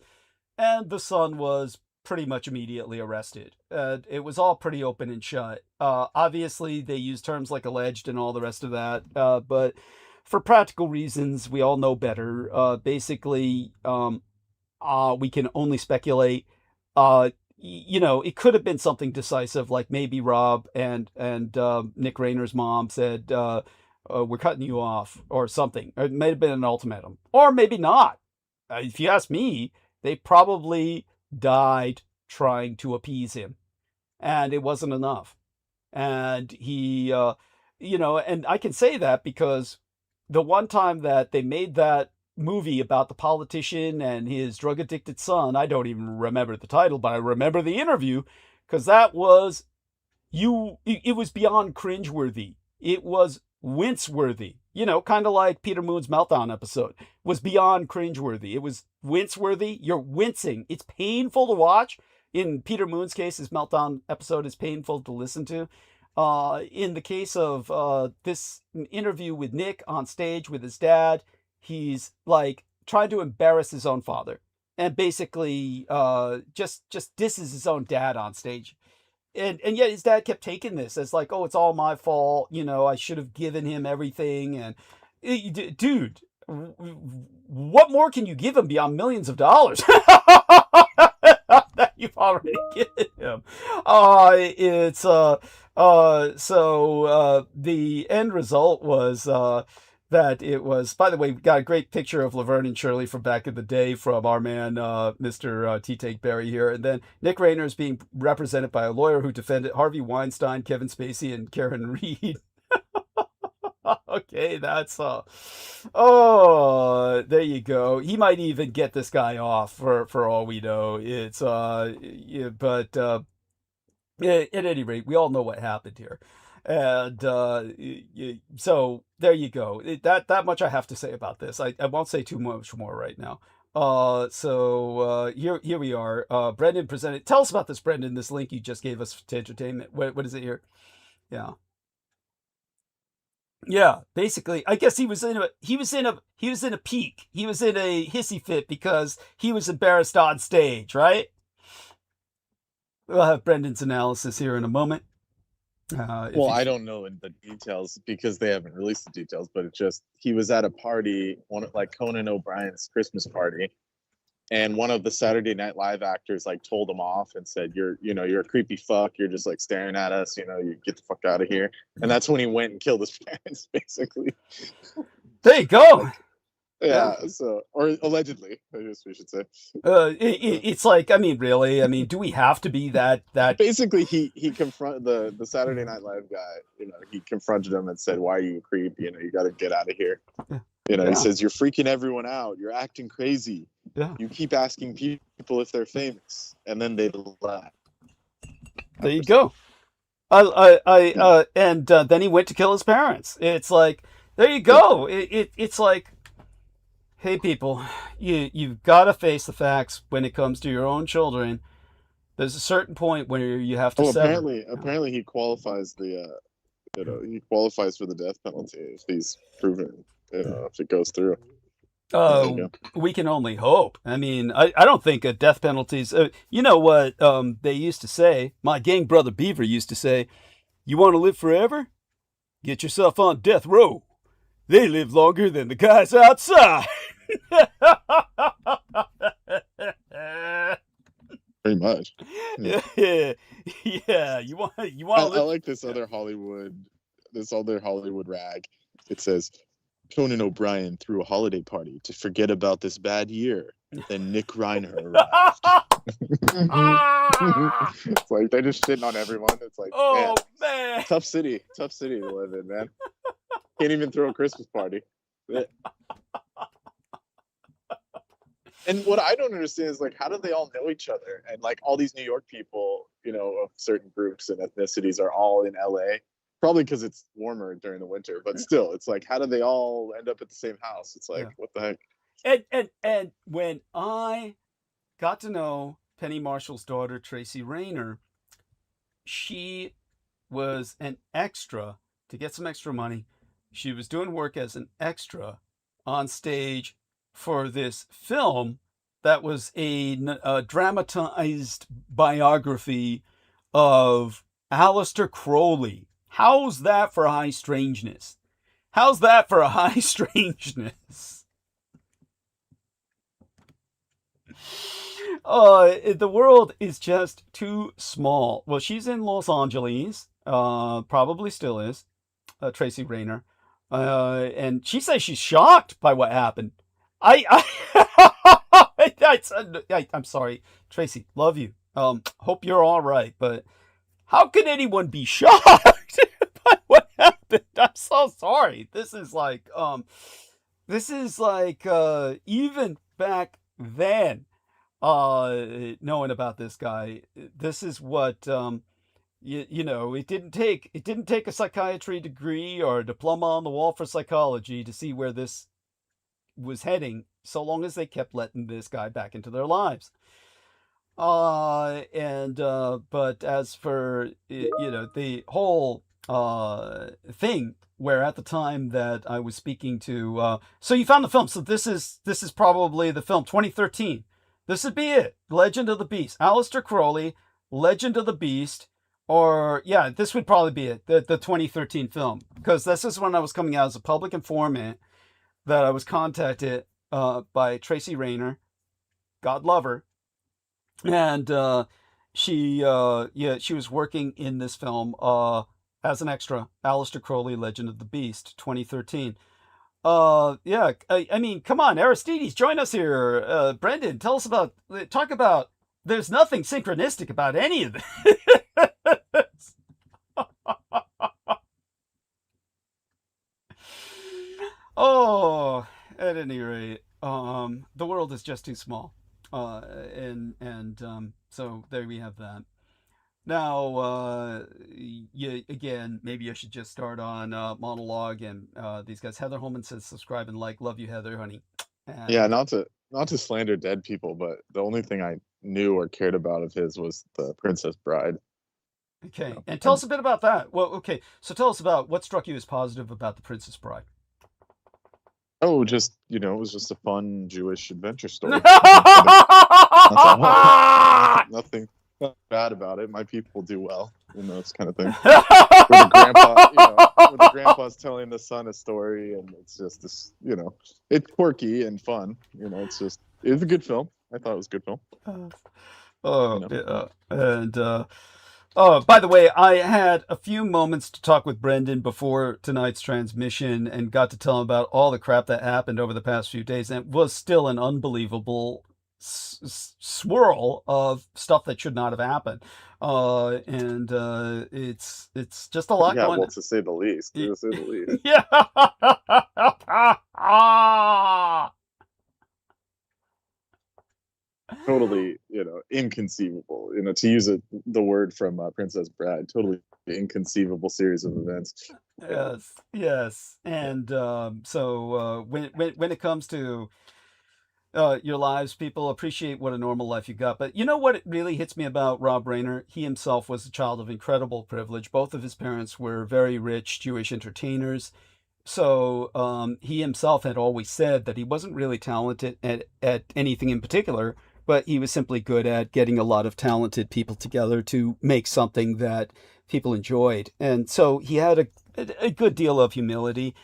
and the son was pretty much immediately arrested. It was all pretty open and shut. Obviously, they used terms like alleged and all the rest of that, but for practical reasons, we all know better. Basically, we can only speculate. It could have been something decisive, like maybe Rob and Nick Rayner's mom said, "We're cutting you off," or something. Or it may have been an ultimatum, or maybe not. If you ask me, they probably died trying to appease him, and it wasn't enough. And he, and I can say that because the one time that they made that movie about the politician and his drug addicted son, I don't even remember the title, but I remember the interview, because that was it was beyond cringeworthy. It was wince-worthy. Kind of like Peter Moon's Meltdown episode was beyond cringeworthy. It was wince-worthy. You're wincing. It's painful to watch. In Peter Moon's case, his Meltdown episode is painful to listen to. In the case of this interview with Nick on stage with his dad, he's like trying to embarrass his own father, and basically just disses his own dad on stage. And yet his dad kept taking this as like, oh, it's all my fault. I should have given him everything. And dude, what more can you give him beyond millions of dollars that you've already given him? So the end result was that it was, by the way, we got a great picture of Laverne and Shirley from back in the day from our man, Mr. T. Berry here. And then Nick Rayner is being represented by a lawyer who defended Harvey Weinstein, Kevin Spacey, and Karen Reed. Okay, that's, there you go. He might even get this guy off for all we know. It's, at any rate, we all know what happened here. And so there you go. That much I have to say about this. I won't say too much more right now. Here we are. Brendan presented. Tell us about this, Brendan. This link you just gave us to entertainment. What is it here? Yeah. Yeah, basically, I guess he was in a peak. He was in a hissy fit because he was embarrassed on stage, right? We'll have Brendan's analysis here in a moment. Well, I don't know in the details because they haven't released the details, but it's just he was at a party, like Conan O'Brien's Christmas party, and one of the Saturday Night Live actors like told him off and said, "You're a creepy fuck. You're just like staring at us. You get the fuck out of here." And that's when he went and killed his parents, basically. There you go. Yeah. So, or allegedly, I guess we should say. It's like, I mean, really, do we have to be that? Basically, he confronted the Saturday Night Live guy. He confronted him and said, "Why are you a creep? You got to get out of here." He says, "You're freaking everyone out. You're acting crazy. Yeah. You keep asking people if they're famous," and then they laugh. There you go. And then he went to kill his parents. It's like, there you go. It's like, hey people, you've got to face the facts when it comes to your own children. There's a certain point where you have to sever. Apparently he qualifies he qualifies for the death penalty if he's proven, if it goes through. We can only hope. I don't think a death penalty's, you know what they used to say, my gang brother Beaver used to say, you want to live forever? Get yourself on death row. They live longer than the guys outside. Pretty much. Yeah. You want. I like this other Hollywood this other Hollywood rag. It says Conan O'Brien threw a holiday party to forget about this bad year. Then Nick Reiner arrived. It's like they're just shitting on everyone. It's like, Oh, man, man. tough city to live in, man. Can't even throw a Christmas party. And what I don't understand is, like, how do they all know each other? And like all these New York people, you know, of certain groups and ethnicities are all in LA. Probably because it's warmer during the winter, but still, it's like, how do they all end up at the same house? It's like, Yeah. what the heck? And when I got to know Penny Marshall's daughter, Tracy Rayner, she was an extra to get some extra money. She was doing work as an extra on stage for this film that was a dramatized biography of Aleister Crowley. How's that for high strangeness? How's that for a high strangeness? The world is just too small. Well, she's in Los Angeles, probably still is, Tracy Rayner, and she says she's shocked by what happened. I'm sorry, Tracy. Love you. Hope you're all right. But how can anyone be shocked by what happened? I'm so sorry. This is like even back then, knowing about this guy, this is what you know. It didn't take a psychiatry degree or a diploma on the wall for psychology to see where this was heading, so long as they kept letting this guy back into their lives. But as for the whole thing, where at the time that I was speaking to, so you found the film. So this is probably the film, 2013. This would be it. Legend of the Beast, Aleister Crowley, Legend of the Beast, or yeah, this would probably be it. The 2013 film, because this is when I was coming out as a public informant, that I was contacted by Tracy Rayner, God love her, and she was working in this film as an extra, Aleister Crowley, Legend of the Beast, 2013. I mean, come on, Aristides, join us here. Brendan, talk about. There's nothing synchronistic about any of this. Oh, at any rate, the world is just too small, so there we have that. Now, again, maybe I should just start on monologue, and these guys. Heather Holman says, "Subscribe and like. Love you, Heather, honey." And, Yeah, not to slander dead people, but the only thing I knew or cared about of his was the Princess Bride. okay, and tell us a bit about that. Well, okay, so tell us about what struck you as positive about the Princess Bride. Oh, just, it was just a fun Jewish adventure story. Nothing bad about it. My people do well, this kind of thing. Where the grandpa's telling the son a story, and it's just this, it's quirky and fun. It's a good film. I thought it was a good film. Yeah. And by the way, I had a few moments to talk with Brendan before tonight's transmission and got to tell him about all the crap that happened over the past few days, and it was still an unbelievable swirl of stuff that should not have happened. It's just a lot going on. To say the least. To say the least. Yeah. Totally, inconceivable. To use the word from Princess Bride, totally inconceivable series of events. Yes. And so when it comes to your lives, people appreciate what a normal life you got. But you know what it really hits me about Rob Reiner? He himself was a child of incredible privilege. Both of his parents were very rich Jewish entertainers. So he himself had always said that he wasn't really talented at anything in particular, but he was simply good at getting a lot of talented people together to make something that people enjoyed. And so he had a good deal of humility.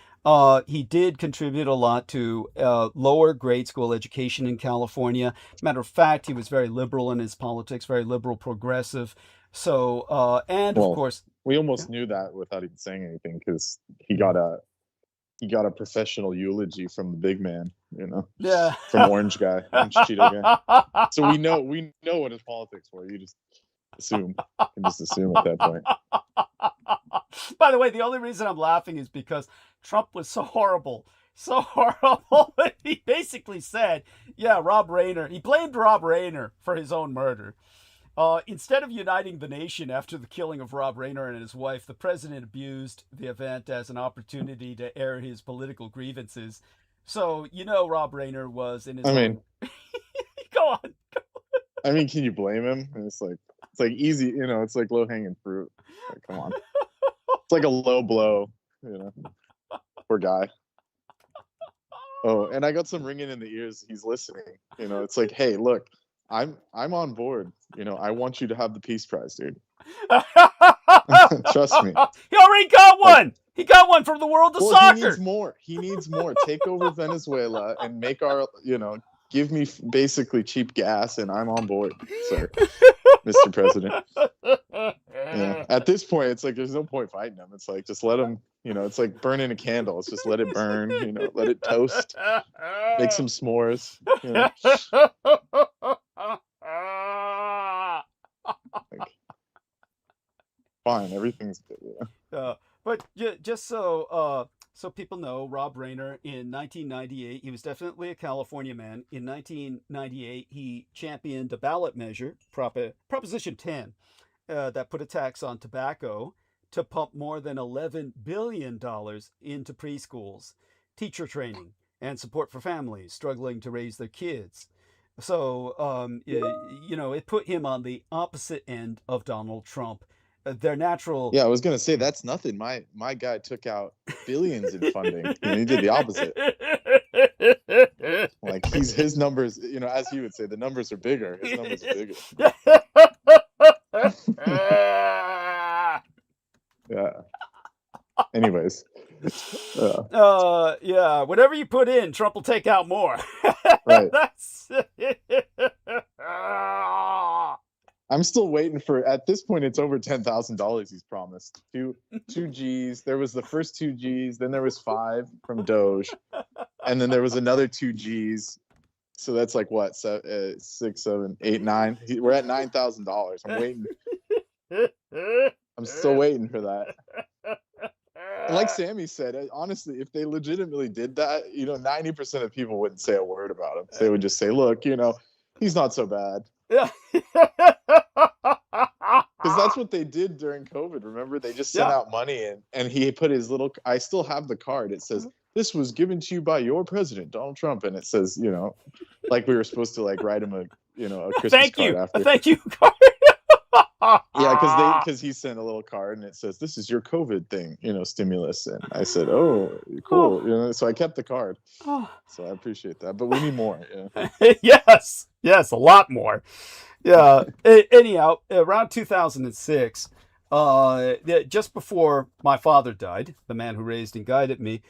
He did contribute a lot to lower grade school education in California. Matter of fact, he was very liberal in his politics, very liberal progressive. So, of course... We almost knew that without even saying anything, because he got a professional eulogy from the big man, Yeah. from Orange Cheeto guy. So we know what his politics were. You just assume, at that point. By the way, the only reason I'm laughing is because Trump was so horrible. So horrible. He basically said, yeah, Rob Rayner, he blamed Rob Rayner for his own murder. Instead of uniting the nation after the killing of Rob Rayner and his wife, the president abused the event as an opportunity to air his political grievances. So, Rob Rayner was in his own... Go on. I mean, can you blame him? And it's like easy, it's like low-hanging fruit. Like, come on. It's like a low blow, Poor guy. Oh, and I got some ringing in the ears. He's listening. It's like, hey, look, I'm on board. I want you to have the Peace Prize, dude. Trust me. He already got one. He got one from the World of Soccer. He needs more. Take over Venezuela and make our, give me basically cheap gas, and I'm on board, sir, Mr. President. Yeah. At this point, it's like there's no point fighting him. It's like just let him. It's like burning a candle. It's just let it burn. Let it toast. Make some s'mores. Like, fine, everything's good. But just so people know, Rob Rayner in 1998, he was definitely a California man. In 1998, he championed a ballot measure, Proposition 10, that put a tax on tobacco to pump more than $11 billion into preschools, teacher training, and support for families struggling to raise their kids. So, it put him on the opposite end of Donald Trump. Their natural... Yeah, I was gonna say that's nothing. My guy took out billions in funding. He did the opposite. Like his numbers, as he would say, the numbers are bigger. His numbers are bigger. Yeah. Anyways. Yeah. Whatever you put in, Trump will take out more. Right. That's... I'm still waiting for. At this point, it's over $10,000 he's promised. Two G's. There was the first 2 G's. Then there was 5 from Doge, and then there was another 2 G's. So that's like what, 6, 7, 8, 9. We're at $9,000. I'm waiting. I'm still waiting for that. And like Sammy said, honestly, if they legitimately did that, 90% of people wouldn't say a word about him. They would just say, "Look, he's not so bad." Yeah. Because that's what they did during COVID. Remember, they just sent out money and he put his little. I still have the card. It says, "This was given to you by your president, Donald Trump," and it says, like we were supposed to like write him a Christmas card after. A thank you card. Yeah, because he sent a little card and it says, "This is your COVID thing, stimulus." And I said, "Oh, cool." So I kept the card. So I appreciate that, but we need more. Yes, a lot more. Yeah. Anyhow, around 2006, just before my father died, the man who raised and guided me,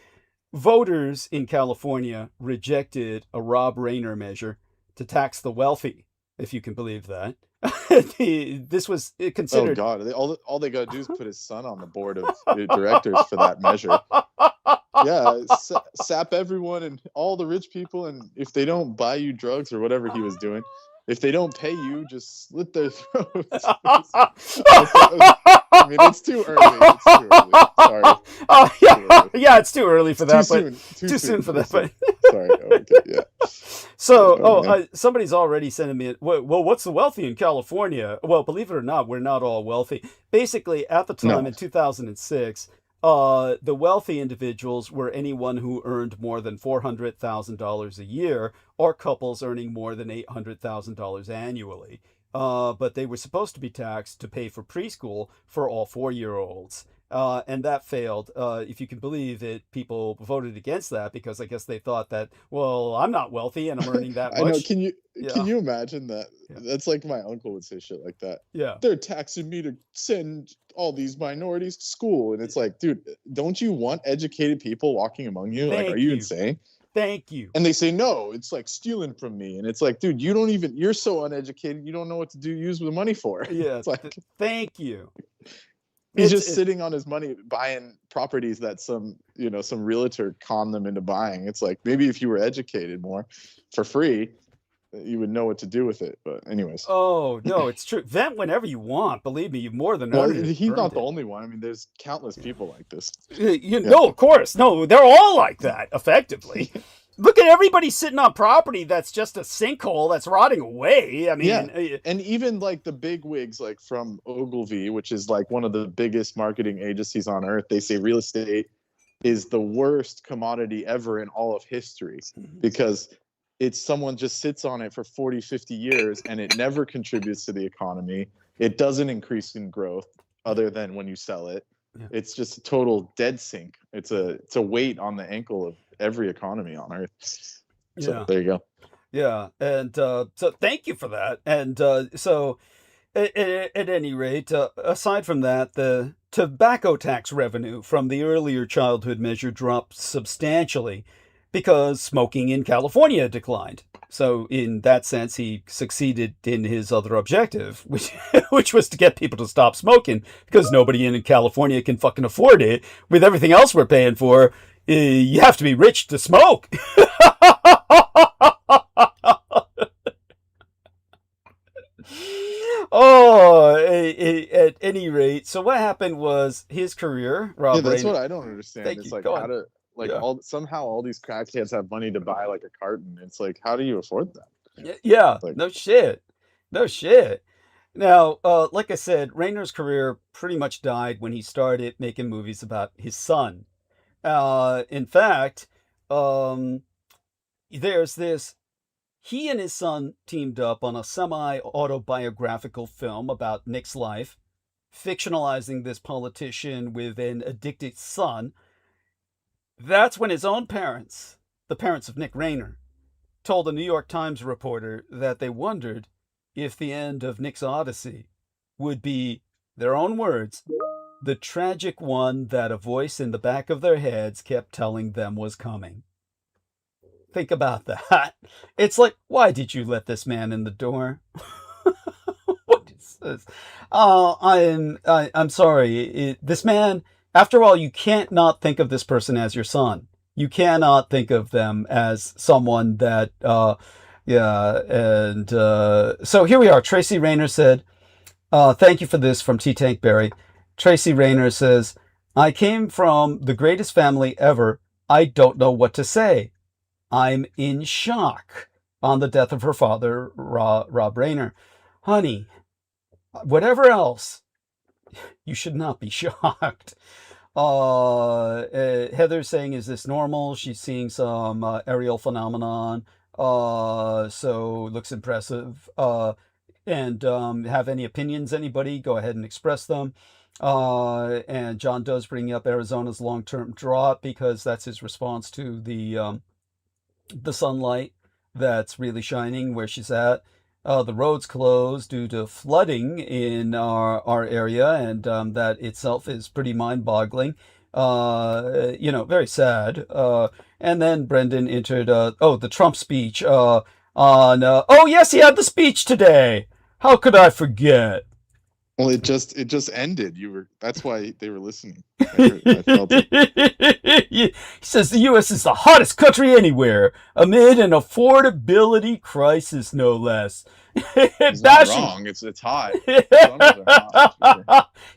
voters in California rejected a Rob Rayner measure to tax the wealthy, if you can believe that. This was considered... Oh God! All they got to do is put his son on the board of directors for that measure. Yeah, sap everyone and all the rich people, and if they don't buy you drugs or whatever he was doing, if they don't pay you, just slit their throats. I mean, it's too early. Sorry. Yeah, it's too early for that. Too soon for that. But sorry. Okay, yeah. So, somebody's already sending me, well, what's the wealthy in California? Well, believe it or not, we're not all wealthy. Basically, at the time in 2006, the wealthy individuals were anyone who earned more than $400,000 a year, or couples earning more than $800,000 annually. But they were supposed to be taxed to pay for preschool for all 4-year-olds. And that failed. If you can believe it, people voted against that because I guess they thought that, well, I'm not wealthy and I'm earning that much. I know. Can you imagine that? Yeah. That's like my uncle would say shit like that. Yeah. They're taxing me to send all these minorities to school. And it's like, dude, don't you want educated people walking among you? Like, are you insane? Thank you. And they say, no, it's like stealing from me. And it's like, dude, you're so uneducated. You don't know what to use the money for. Yeah. It's like, thank you. He's just sitting on his money buying properties that some realtor conned them into buying. It's like, maybe if you were educated more for free, you would know what to do with it. But anyways. Oh, no, it's true. Vent whenever you want. Believe me, you've more than Well, earned it. he's not the only one. I mean, there's countless people like this. No, of course. No, they're all like that, effectively. Look at everybody sitting on property that's just a sinkhole that's rotting away. I mean, and even like the big wigs, like from Ogilvy, which is like one of the biggest marketing agencies on earth, they say real estate is the worst commodity ever in all of history because someone just sits on it for 40, 50 years and it never contributes to the economy. It doesn't increase in growth other than when you sell it. Yeah. It's just a total dead sink. It's a weight on the ankle of every economy on earth. So there you go. Yeah. And so thank you for that. And so at any rate, aside from that, the tobacco tax revenue from the earlier childhood measure dropped substantially because smoking in California declined. So in that sense, he succeeded in his other objective, which was to get people to stop smoking, because nobody in California can fucking afford it. With everything else we're paying for, you have to be rich to smoke. At any rate, so what happened was his career, Rob. Yeah, that's what I don't understand. It's like somehow all these crackheads have money to buy like a carton. It's like, how do you afford that? Yeah, like, no shit. Now, like I said, Rayner's career pretty much died when he started making movies about his son. In fact, there's this. He and his son teamed up on a semi-autobiographical film about Nick's life, fictionalizing this politician with an addicted son. That's when his own parents, the parents of Nick Rayner, told a New York Times reporter that they wondered if the end of Nick's odyssey would be, their own words, the tragic one that a voice in the back of their heads kept telling them was coming. Think about that. It's like, why did you let this man in the door? What is this? I'm sorry. This man, after all, you can't not think of this person as your son. You cannot think of them as someone that, so here we are. Tracy Rayner said, thank you for this from T. Tank Berry. Tracy Rayner says, I came from the greatest family ever. I don't know what to say. I'm in shock on the death of her father, Rob Rayner. Honey, whatever else, you should not be shocked. Heather's saying, is this normal? She's seeing some aerial phenomenon. So looks impressive. And have any opinions, anybody? Go ahead and express them. And John does bring up Arizona's long-term drought because that's his response to the sunlight that's really shining where she's at. The roads closed due to flooding in our area, and that itself is pretty mind-boggling. Very sad. And then Brendan entered, the Trump speech yes, he had the speech today. How could I forget? Well, it just ended. That's why they were listening. I felt it. He says the U.S. is the hottest country anywhere amid an affordability crisis, no less. He's not wrong. It's hot.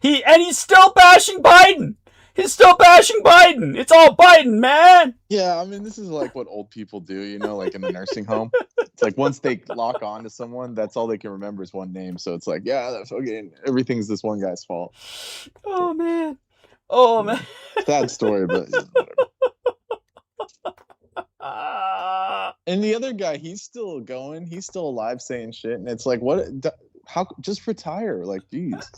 He's still bashing Biden. He's still bashing Biden. It's all Biden, man. Yeah, I mean, this is like what old people do, like in the nursing home. It's like once they lock on to someone, that's all they can remember is one name. So it's like, yeah, that's okay. Everything's this one guy's fault. Oh, man. Sad story, but whatever. And the other guy, he's still going. He's still alive saying shit. And it's like, what? How? Just retire. Like, geez.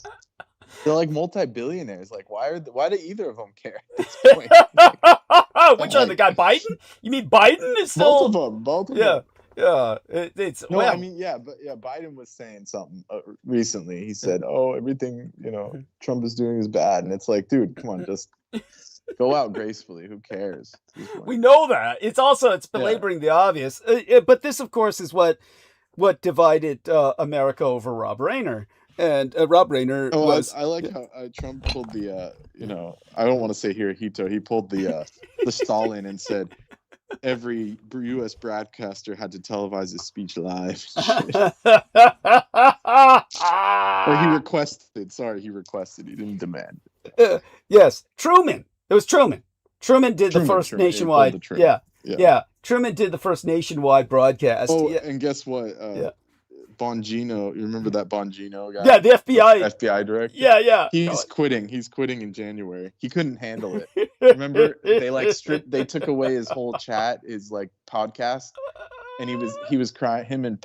They're like multi-billionaires. Like, why do either of them care at this point? Which one? The guy Biden? You mean Biden is still? Both of them. Yeah. I mean, Biden was saying something recently. He said, everything, Trump is doing is bad. And it's like, dude, come on, just go out gracefully. Who cares? We know that. It's belaboring the obvious. But this, of course, is what divided America over Rob Rayner. And Rob Rayner Oh, was I like how Trump pulled the I don't want to say Hirohito. He pulled the Stalin and said every U.S. broadcaster had to televise his speech live. Or he requested. Sorry, he requested. He didn't demand. Yes, Truman. It was Truman. Truman did the first Truman. Yeah, he pulled nationwide. the Truman. Yeah. Truman did the first nationwide broadcast. Oh, Yeah. and guess what? Yeah. Bongino, you remember that Bongino guy? Yeah, the FBI. FBI director. Yeah. He's quitting. He's quitting in January. He couldn't handle it. Remember, they took away his whole chat, his like podcast, and he was crying. Him and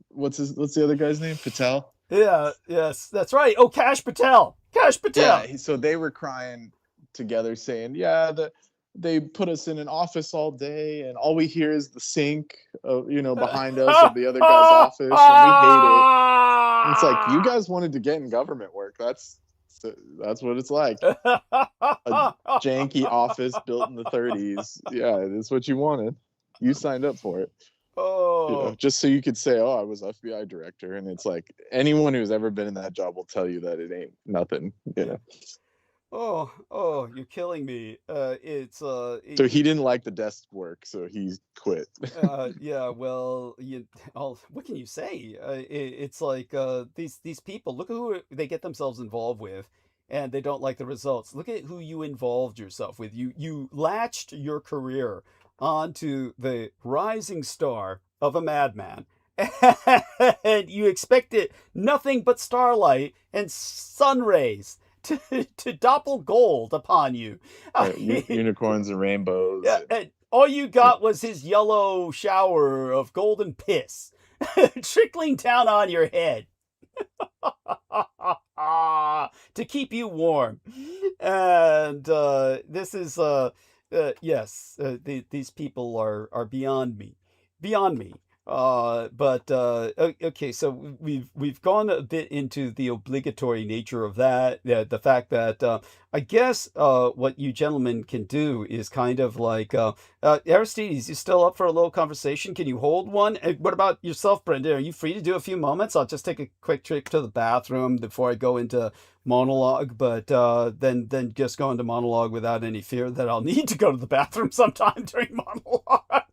what's the other guy's name? Patel. Yeah. Yes, that's right. Oh, Kash Patel. Yeah. So they were crying together, saying, "Yeah, they put us in an office all day, and all we hear is the sink, behind us of the other guy's office, and we hate it." And it's like, you guys wanted to get in government work. That's what it's like. A janky office built in the 30s. Yeah, that's what you wanted. You signed up for it. Oh. Just so you could say, "Oh, I was FBI director," and it's like anyone who's ever been in that job will tell you that it ain't nothing. Oh, you're killing me. So he didn't like the desk work, so he quit. Yeah, well, what can you say? It's like these people, look at who they get themselves involved with, and they don't like the results. Look at who you involved yourself with. You latched your career onto the rising star of a madman, and you expected nothing but starlight and sun rays to doppel gold upon you. Unicorns and rainbows. Yeah, and all you got was his yellow shower of golden piss trickling down on your head to keep you warm. And this is yes, these people are beyond me. Okay, so we've gone a bit into the obligatory nature of that. The fact that I guess what you gentlemen can do is kind of like Aristides, you still up for a little conversation? Can you hold one? And what about yourself, Brenda? Are you free to do a few moments? I'll just take a quick trip to the bathroom before I go into monologue, but then just go into monologue without any fear that I'll need to go to the bathroom sometime during monologue.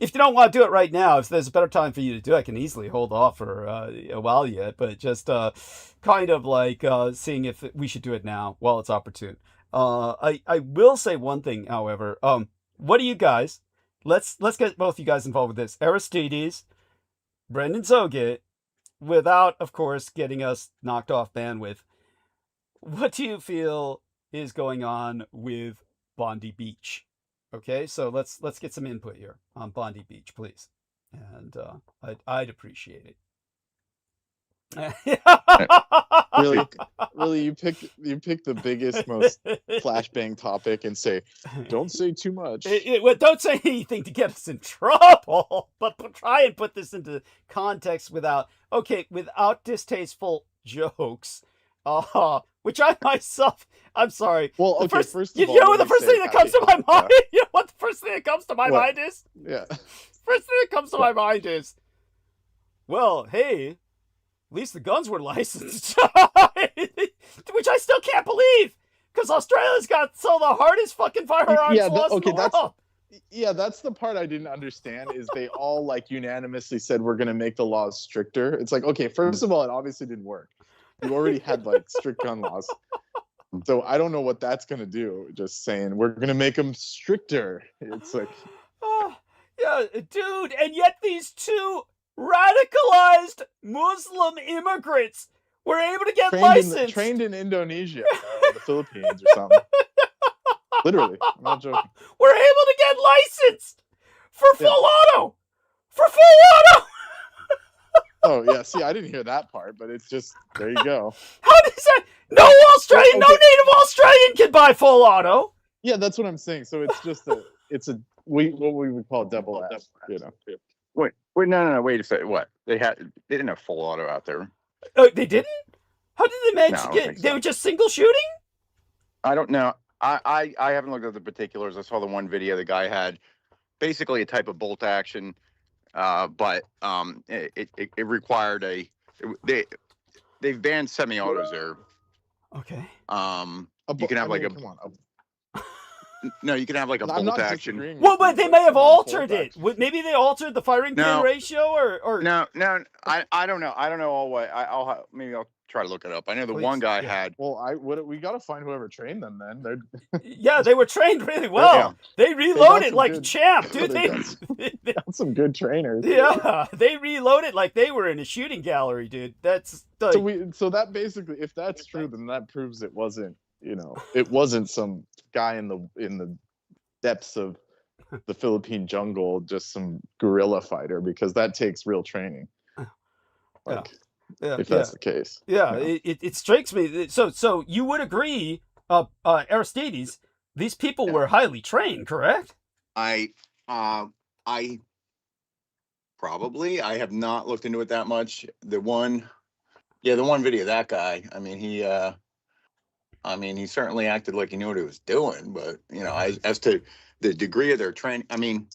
If you don't want to do it right now, if there's a better time for you to do it, I can easily hold off for a while yet, but just kind of like seeing if we should do it now while it's opportune. I will say one thing, however. What do you guys, let's get both you guys involved with this. Aristides, Brendan Zogit, without, of course, getting us knocked off bandwidth. What do you feel is going on with Bondi Beach? Okay, so let's get some input here on Bondi Beach, please, and I'd appreciate it. Really, you pick the biggest, most flashbang topic and say, "Don't say too much." Well, don't say anything to get us in trouble, but try and put this into context without distasteful jokes. Which I myself, I'm sorry. Well, okay, first of all, you know what the first thing that comes to my mind? You know what the first thing that comes to my mind is? Yeah. First thing that comes to my mind is, well, hey, at least the guns were licensed. Which I still can't believe, because Australia's got some of the hardest fucking firearms laws in the world. That's the part I didn't understand, is they all like unanimously said we're going to make the laws stricter. It's like, okay, first of all, it obviously didn't work. You already had like strict gun laws. So I don't know what that's going to do. Just saying we're going to make them stricter. It's like, yeah, dude. And yet these two radicalized Muslim immigrants were able to get licensed. Trained in Indonesia or the Philippines or something. Literally, I'm not joking. We're able to get licensed for full auto. For full auto. Oh, yeah. See, I didn't hear that part, but it's just, there you go. How does that? No Australian, no native Australian can buy full auto. Yeah, that's what I'm saying. So it's just what we would call double F, you know. Wait, no, wait a second. What? They didn't have full auto out there. Oh, they didn't? How did they manage to get, they were just single shooting? I don't know. I haven't looked at the particulars. I saw the one video the guy had basically a type of bolt action. But it required they've banned semi-autos there. Okay. You can have like come on. no, you can have like a I'm bolt not action. disagreeing with Well, you, but they but may have come on, altered bolt it. action. Maybe they altered the firing pin No. ratio, or No, I don't know. I don't know all what. Maybe I'll try to look it up. I know the one Please, guy yeah. had. Well, we got to find whoever trained them. Then they're yeah, they were trained really well. Yeah. They reloaded some like good- champ, dude. they They, got some good trainers. yeah, they reloaded like they were in a shooting gallery, dude. That's like, So that basically, if that's true, then that proves it wasn't, it wasn't some guy in the depths of the Philippine jungle, just some guerrilla fighter, because that takes real training. Like, yeah, if that's the case. yeah, it strikes me. So you would agree, Aristides, these people were highly trained, correct? I probably. I have not looked into it that much. The one video, that guy. I mean, he certainly acted like he knew what he was doing. But as to the degree of their training, I mean,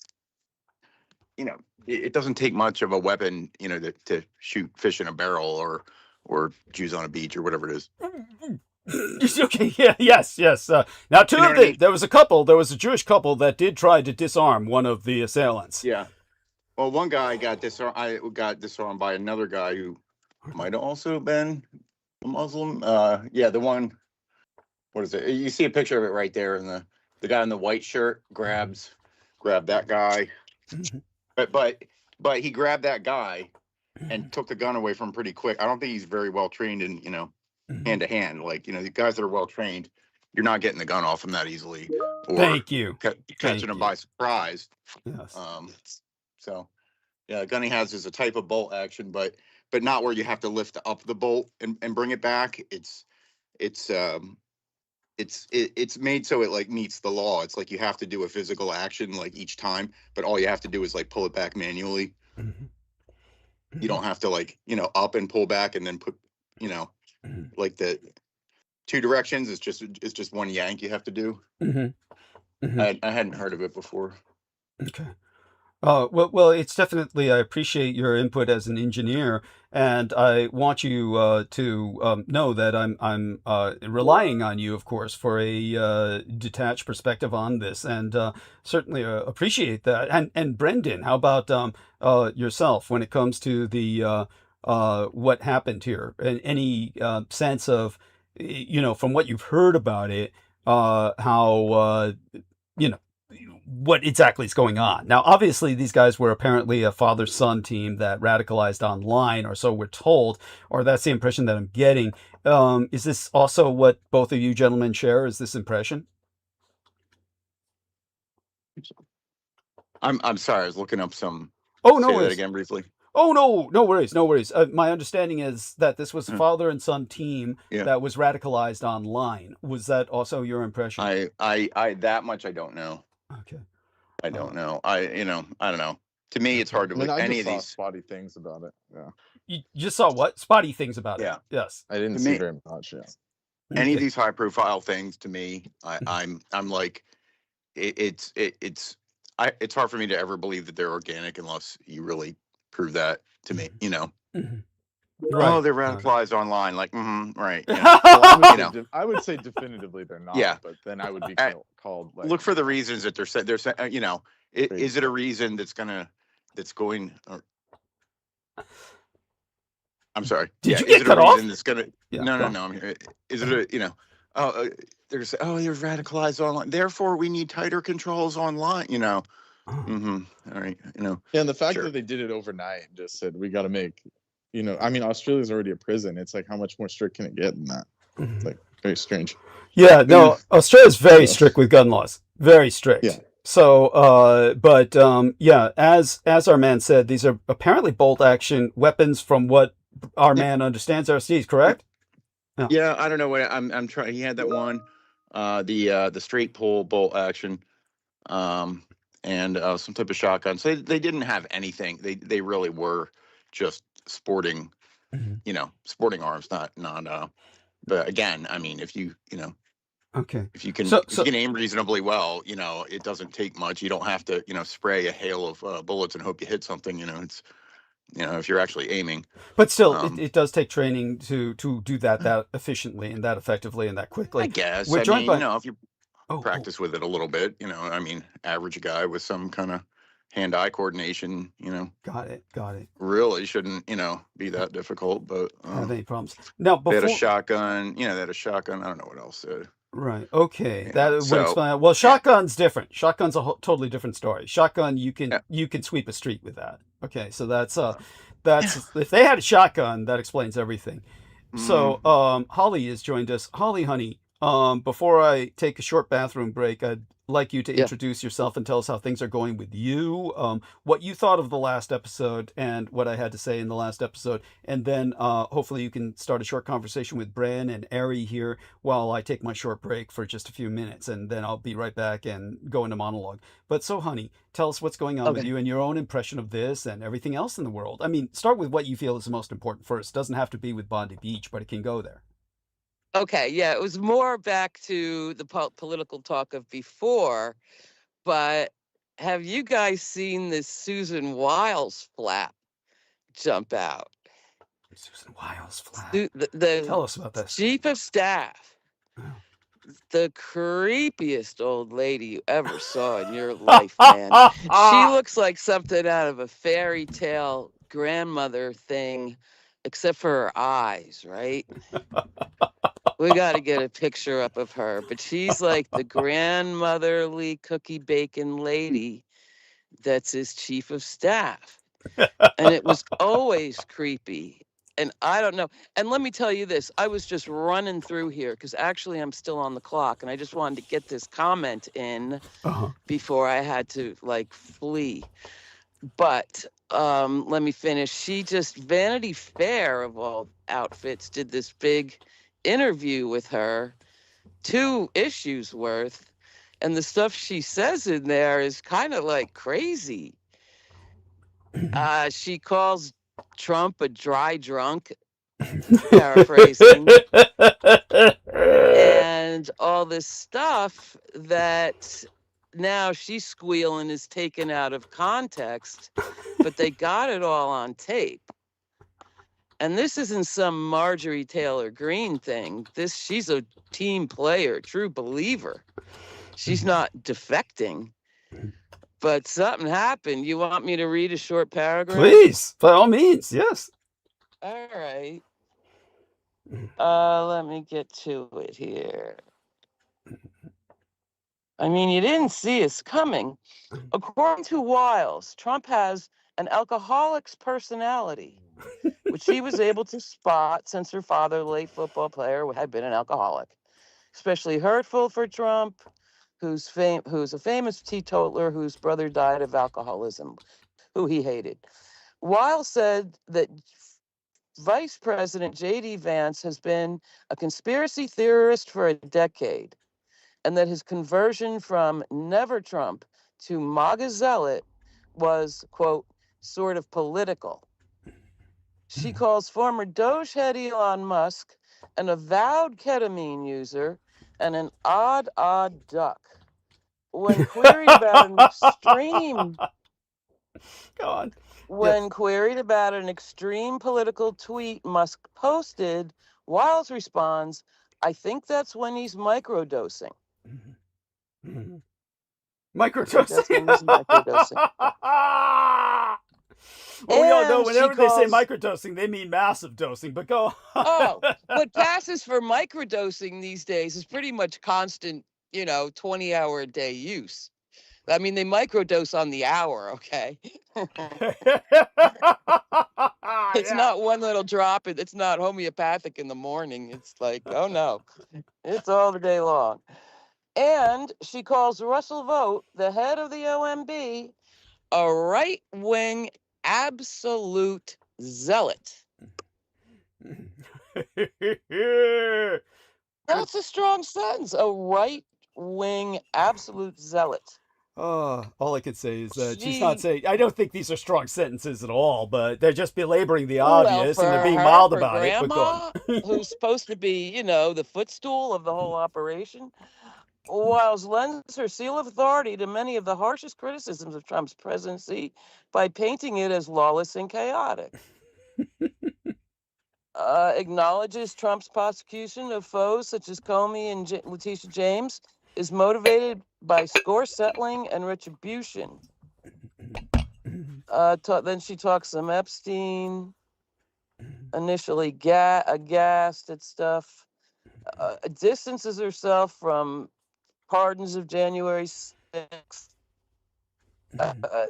it doesn't take much of a weapon, to shoot fish in a barrel or Jews on a beach or whatever it is. Okay. Yeah. Yes. Now, there was a Jewish couple that did try to disarm one of the assailants. Yeah. Well, one guy got disarmed. I got disarmed by another guy who might have also been a Muslim. Yeah, the one. What is it? You see a picture of it right there, and the guy in the white shirt grabbed that guy, but he grabbed that guy and took the gun away from him pretty quick. I don't think he's very well trained in hand to hand. Like the guys that are well trained, you're not getting the gun off him that easily. Or Thank you. Catching him by surprise. Yes. So yeah, gunning has is a type of bolt action, but not where you have to lift up the bolt and bring it back. It's made so it like meets the law. It's like you have to do a physical action like each time, but all you have to do is like pull it back manually. You don't have to like up and pull back and then put like the two directions. It's just one yank you have to do. I hadn't heard of it before. Okay. Well, it's definitely, I appreciate your input as an engineer, and I want you to know that I'm relying on you, of course, for a detached perspective on this, and certainly appreciate that. And Brendan, how about yourself when it comes to the what happened here, and any sense of from what you've heard about it, how what exactly is going on. Now, obviously, these guys were apparently a father-son team that radicalized online, or so we're told, or that's the impression that I'm getting. Is this also what both of you gentlemen share? Is this impression? I'm sorry, I was looking up some. Oh, no Say worries. that again briefly. Oh, no worries. My understanding is that this was a father and son team that was radicalized online. Was that also your impression? I that much I don't know. Okay. I don't know. I don't know. To me, it's hard to look any of these spotty things about it. Yeah. You just saw what? Spotty things about it. Yeah. Yes. I didn't see very much. Yeah. Any of these high profile things, to me, I'm like, it's hard for me to ever believe that they're organic unless you really prove that to me. Right. Oh, they're radicalized online. Like, right. Well, I would say definitively they're not. Yeah. But then I would be called. Like, look for the reasons that they're saying. Is it a reason that's going? I'm sorry. Did you get cut off? That's gonna? No. I'm here. Is it a they're radicalized online. Therefore, we need tighter controls online. All right. Yeah, and the fact that they did it overnight and just said we got to make. I mean, Australia's already a prison. It's like, how much more strict can it get than that? It's like very strange. Yeah, no, Australia's very strict with gun laws. Very strict. Yeah. So, but as our man said, these are apparently bolt action weapons, from what our man understands. Aristides, correct? Yeah, I don't know what I'm trying. He had that one, the straight pull bolt action, and some type of shotgun. So they didn't have anything. They really were just sporting, sporting arms, not. But again, I mean, if you okay, if you can aim reasonably well, it doesn't take much. You don't have to, spray a hail of bullets and hope you hit something. It's if you're actually aiming. But still, Um, it does take training to do that efficiently and that effectively and that I quickly. guess. We're I joined mean, by if you oh, practice with it a little bit, I mean, average guy with some kind of hand-eye coordination, got it. really shouldn't, be that difficult. But Have any problems now they had a before? shotgun. They had a shotgun. I don't know what else. Right. Okay. That would So explain. Well, yeah, shotgun's different. Shotgun's a totally different story. Shotgun, you can yeah. sweep a street with that. Okay. So that's if they had a shotgun, that explains everything. So, Mm, Holly has joined us. Holly, honey, before I take a short bathroom break, I'd like you to Yeah. introduce yourself and tell us how things are going with you, what you thought of the last episode and what I had to say in the last episode. And then hopefully you can start a short conversation with Bren and Ari here while I take my short break for just a few minutes. And then I'll be right back and go into monologue. But so, honey, tell us what's going on with Okay. you and your own impression of this and everything else in the world. I mean, start with what you feel is the most important first. Doesn't have to be with Bondi Beach, but it can go there. Okay. Yeah. It was more back to the political talk of before, but have you guys seen this Susan Wiles flap jump out? Susan Wiles flap. The Tell us about this. chief of staff, Oh. the creepiest old lady you ever saw in your life, man. She looks like something out of a fairy tale grandmother thing, except for her eyes, right? We got to get a picture up of her, but she's like the grandmotherly cookie bacon lady that's his chief of staff. And it was always creepy. And I don't know. And let me tell you this, I was just running through here because actually I'm still on the clock and I just wanted to get this comment in Uh-huh. before I had to like flee. But let me finish. She just, Vanity Fair of all outfits, did this big interview with her, 2 issues worth, and the stuff she says in there is kind of like crazy. She calls Trump a dry drunk, paraphrasing, and all this stuff that now she's squealing is taken out of context, but they got it all on tape. And this isn't some Marjorie Taylor Greene thing. She's a team player, true believer. She's not defecting. But something happened. You want me to read a short paragraph? Please, by all means, yes. All right. Let me get to it here. I mean, you didn't see us coming. According to Wiles, Trump has an alcoholic's personality, which she was able to spot since her father, the late football player, had been an alcoholic. Especially hurtful for Trump, who's a famous teetotaler whose brother died of alcoholism, who he hated. Wiles said that Vice President J.D. Vance has been a conspiracy theorist for a decade, and that his conversion from never Trump to MAGA zealot was, quote, sort of political. She calls former Doge head Elon Musk an avowed ketamine user and an odd duck. When queried about an extreme Go on. When queried about an extreme political tweet Musk posted, Wiles responds, I think that's when he's microdosing. Mhm. I think that's when he's microdosing. Well, we all know And whenever she they say calls- microdosing, they mean massive dosing, but go on. Oh, what passes for microdosing these days is pretty much constant, 20-hour-a-day use. I mean, they microdose on the hour, okay? It's not one little drop. It's not homeopathic in the morning. It's like, oh no, it's all the day long. And she calls Russell Vogt, the head of the OMB, a right-wing absolute zealot. That's a strong sentence. A right-wing absolute zealot. All I can say is that she's not saying. I don't think these are strong sentences at all, but they're just belaboring the obvious and they're being mild about it. But Grandma, who's supposed to be, the footstool of the whole operation. whilst lends her seal of authority to many of the harshest criticisms of Trump's presidency by painting it as lawless and chaotic. Acknowledges Trump's prosecution of foes such as Comey and Letitia James is motivated by score settling and retribution. Then she talks some Epstein, initially aghast at stuff, distances herself from pardons of January 6th.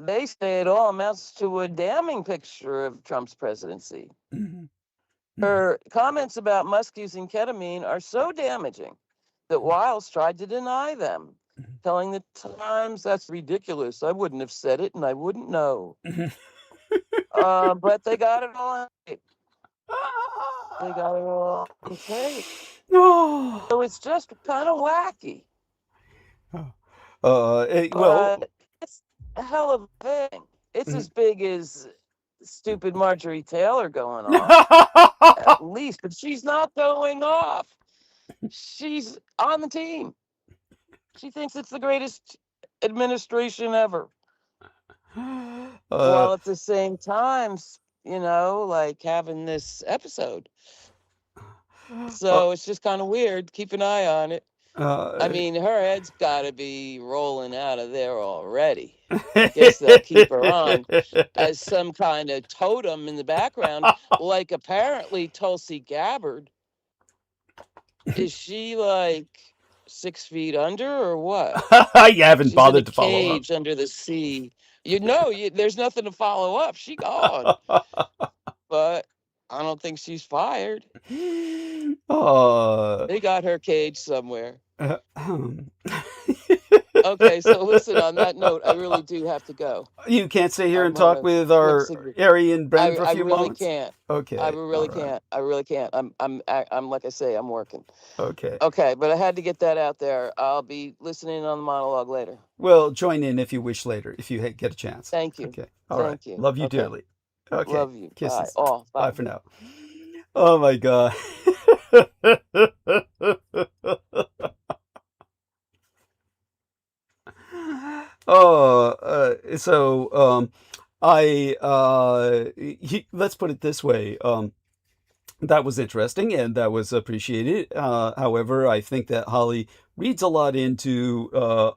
They say it all amounts to a damning picture of Trump's presidency. Her comments about Musk using ketamine are so damaging that Wiles tried to deny them, telling the Times, "That's ridiculous. I wouldn't have said it and I wouldn't know." But they got it all on tape. They got it all on tape. So it's just kind of wacky. Well, It's a hell of a thing. It's as big as stupid Marjorie Taylor going off, at least, but she's not going off. She's on the team. She thinks it's the greatest administration ever. While at the same time, like having this episode. So it's just kind of weird. Keep an eye on it. I mean, her head's got to be rolling out of there already. I guess they'll keep her on as some kind of totem in the background, like apparently Tulsi Gabbard. Is she like 6 feet under or what? You haven't bothered to follow up. Cage under the sea. There's nothing to follow up. She gone. But I don't think she's fired. They got her caged somewhere. Okay, so listen, on that note, I really do have to go. You can't stay here and talk with our Ari and Bren for a few moments? I really can't. Okay. I really can't. I really can't. I'm like I say, I'm working. Okay. Okay, but I had to get that out there. I'll be listening on the monologue later. Well, join in if you wish later, if you get a chance. Thank you. Okay. All right. Thank you. Love you dearly. Okay. Love you. Kisses. Bye. Bye for now. Oh my God. Let's put it this way. That was interesting and that was appreciated. However, I think that Holly reads a lot into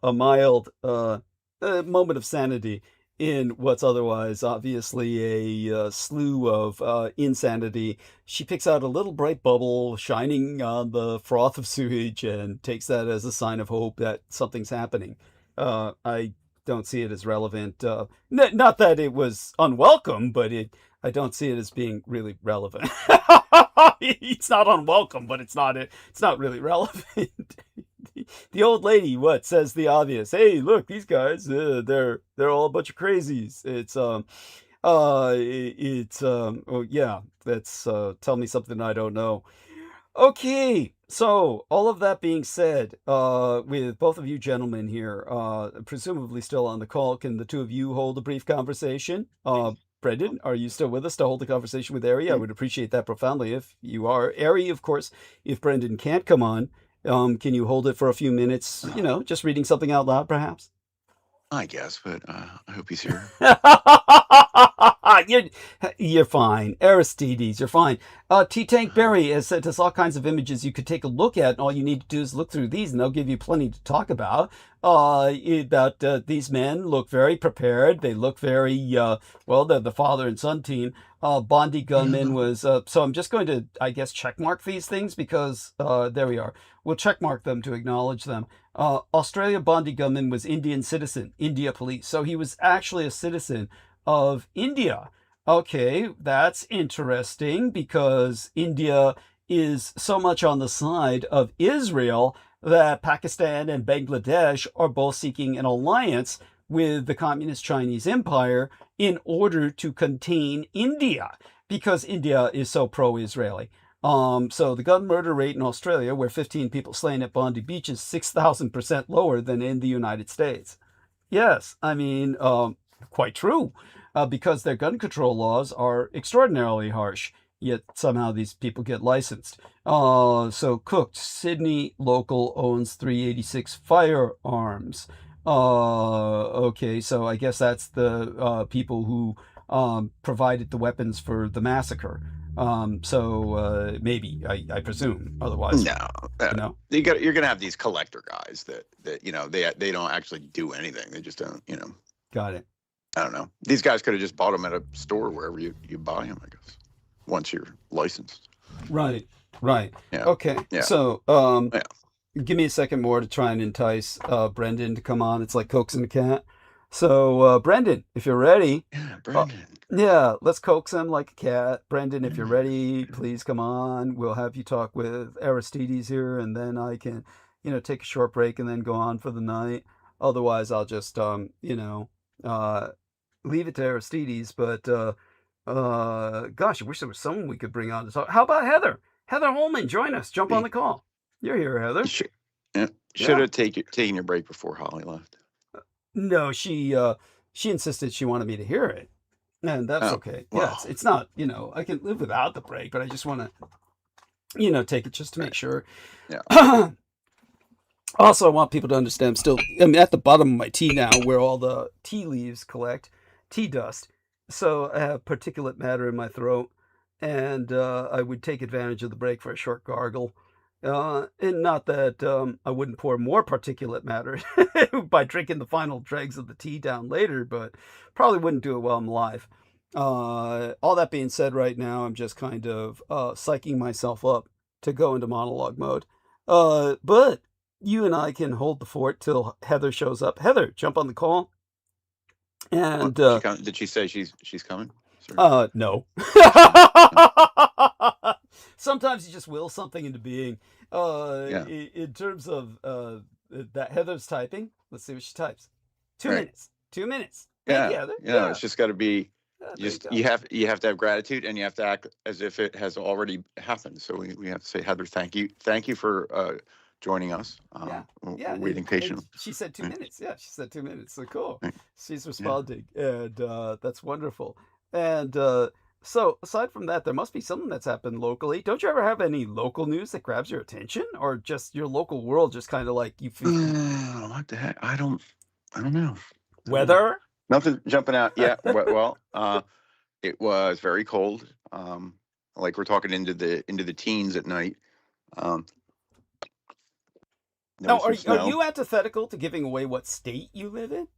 a mild moment of sanity in what's otherwise obviously a slew of insanity. She picks out a little bright bubble shining on the froth of sewage and takes that as a sign of hope that something's happening. I don't see it as relevant. Not that it was unwelcome, but I don't see it as being really relevant. It's not unwelcome, but it's not really relevant. The old lady, says the obvious. Hey, look, these guys, they're all a bunch of crazies. That's tell me something I don't know. Okay, so all of that being said, with both of you gentlemen here, presumably still on the call, can the two of you hold a brief conversation? Brendan, are you still with us to hold a conversation with Ari? I would appreciate that profoundly if you are. Ari, of course, if Brendan can't come on, can you hold it for a few minutes, just reading something out loud, perhaps? I guess, but I hope he's here. You're fine. Aristides, you're fine. T-Tank Berry has sent us all kinds of images you could take a look at, and all you need to do is look through these, and they'll give you plenty to talk about. These men look very prepared. They look very, they're the father and son team. Bondi Gunman was, so I'm just going to, I guess, checkmark these things because, there we are. We'll checkmark them to acknowledge them. Australia Bondi Gunman was Indian citizen, India police. So he was actually a citizen of India. Okay, that's interesting because India is so much on the side of Israel that Pakistan and Bangladesh are both seeking an alliance with the Communist Chinese Empire in order to contain India because India is so pro-Israeli. So the gun murder rate in Australia, where 15 people slain at Bondi Beach, is 6,000% lower than in the United States. Yes, I mean, quite true, because their gun control laws are extraordinarily harsh. yet somehow these people get licensed. So Cooked, Sydney local owns 386 firearms. Okay, so I guess that's the people who provided the weapons for the massacre. So maybe I presume. Otherwise, No, you know, you're gonna have these collector guys that they don't actually do anything. They just don't, got it. I don't know. These guys could have just bought them at a store wherever you buy them, I guess, once you're licensed. Right, right. Yeah. Okay. Yeah. So Yeah. give me a second more to try and entice Brendan to come on. It's like coaxing a cat. So Brendan, if you're ready, Yeah, Brendan. yeah, let's coax him like a cat. Brendan, if you're ready, please come on. We'll have you talk with Aristides here, and then I can, take a short break and then go on for the night. Otherwise, I'll just, leave it to Aristides. But gosh, I wish there was someone we could bring on to talk. How about Heather? Heather Holman, join us. Jump on the call. You're here, Heather. Should have taken your break before Holly left. No, she insisted she wanted me to hear it, and that's okay. Well. Yes, it's not, I can live without the break, but I just want to, take it just to make sure. Yeah. Also, I want people to understand I'm at the bottom of my tea now where all the tea leaves collect, tea dust. So I have particulate matter in my throat, and I would take advantage of the break for a short gargle. And not that I wouldn't pour more particulate matter by drinking the final dregs of the tea down later, but probably wouldn't do it while I'm live. All that being said, right now I'm just kind of psyching myself up to go into monologue mode. But you and I can hold the fort till Heather shows up. Heather, jump on the call. And did she say she's coming? No. Sometimes you just will something into being. In terms of that Heather's typing, let's see what she types. 2 minutes. 2 minutes. Yeah. Heather. Yeah. It's just got to be. You have to have gratitude, and you have to act as if it has already happened. So we have to say, Heather, thank you for joining us. Yeah. Waiting patiently. She said 2 minutes. Yeah, she said 2 minutes. So cool. She's responding, and that's wonderful. And so aside from that, there must be something that's happened locally. Don't you ever have any local news that grabs your attention, or just your local world just kind of like you feel? What the heck? I don't know. Weather? Nothing jumping out. Yeah. Well, it was very cold. Like we're talking into the teens at night. Now, are you antithetical to giving away what state you live in?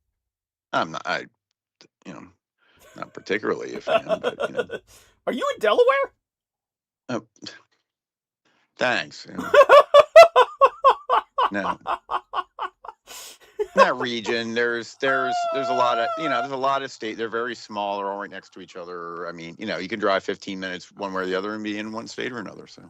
I'm not. Not particularly if I am, but Are you in Delaware? Oh, thanks. No. That region, there's a lot of there's a lot of state. They're very small. They're all right next to each other. I mean, you can drive 15 minutes one way or the other and be in one state or another. So,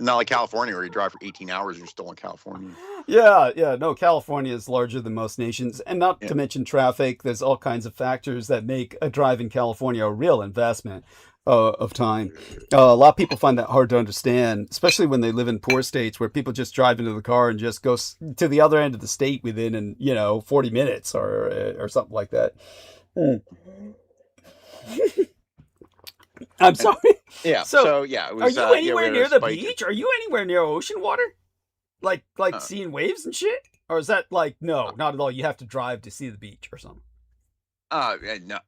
not like California where you drive for 18 hours and you're still in California. Yeah. No, California is larger than most nations, and not to mention traffic. There's all kinds of factors that make a drive in California a real investment of time. A lot of people find that hard to understand, especially when they live in poor states where people just drive into the car and just go to the other end of the state within 40 minutes or something like that. I'm sorry. Yeah. So it was, are you anywhere near the beach? Are you anywhere near ocean water? Like seeing waves and shit? Or is that like, no, not at all. You have to drive to see the beach or something. No,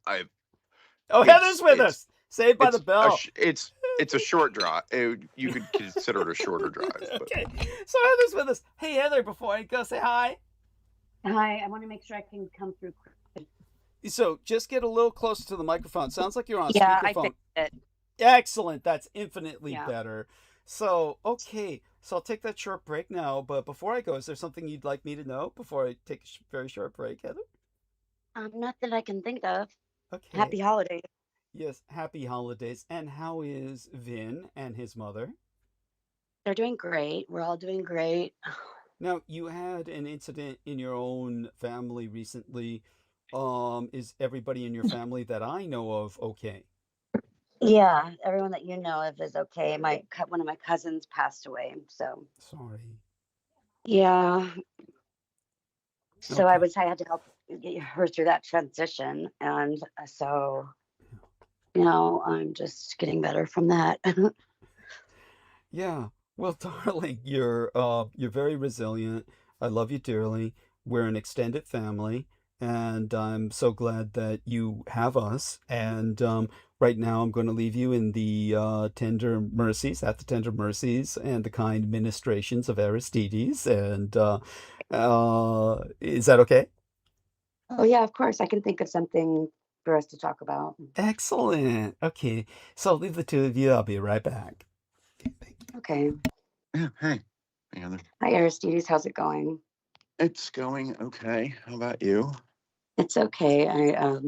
Heather's with us. Saved by the bell. It's a short drive. You could consider it a shorter drive. But. Okay. So Heather's with us. Hey, Heather, before I go, say hi. Hi. I want to make sure I can come through. So just get a little closer to the microphone. Sounds like you're on speakerphone. Yeah, I fixed it. Excellent. That's infinitely better. So, okay. So I'll take that short break now. But before I go, is there something you'd like me to know before I take a very short break, Heather? Not that I can think of. Okay. Happy holidays. Yes, happy holidays. And how is Vin and his mother? They're doing great. We're all doing great. Now, you had an incident in your own family recently. Is everybody in your family that I know of okay? Yeah, everyone that you know of is okay. One of my cousins passed away, so. Sorry. Yeah. So Okay. I had to help get her through that transition, and so I'm just getting better from that. Yeah. Well, darling, you're very resilient. I love you dearly. We're an extended family, and I'm so glad that you have us. And right now, I'm going to leave you in the tender mercies, at the tender mercies, and the kind ministrations of Aristides. And is that okay? Oh, yeah, of course. I can think of something for us to talk about. Excellent. Okay, so I'll leave the two of you. I'll be right back. Okay. Yeah. Hey. Hey, Heather. Hi, Aristides. How's it going? It's going okay. How about you? It's okay. I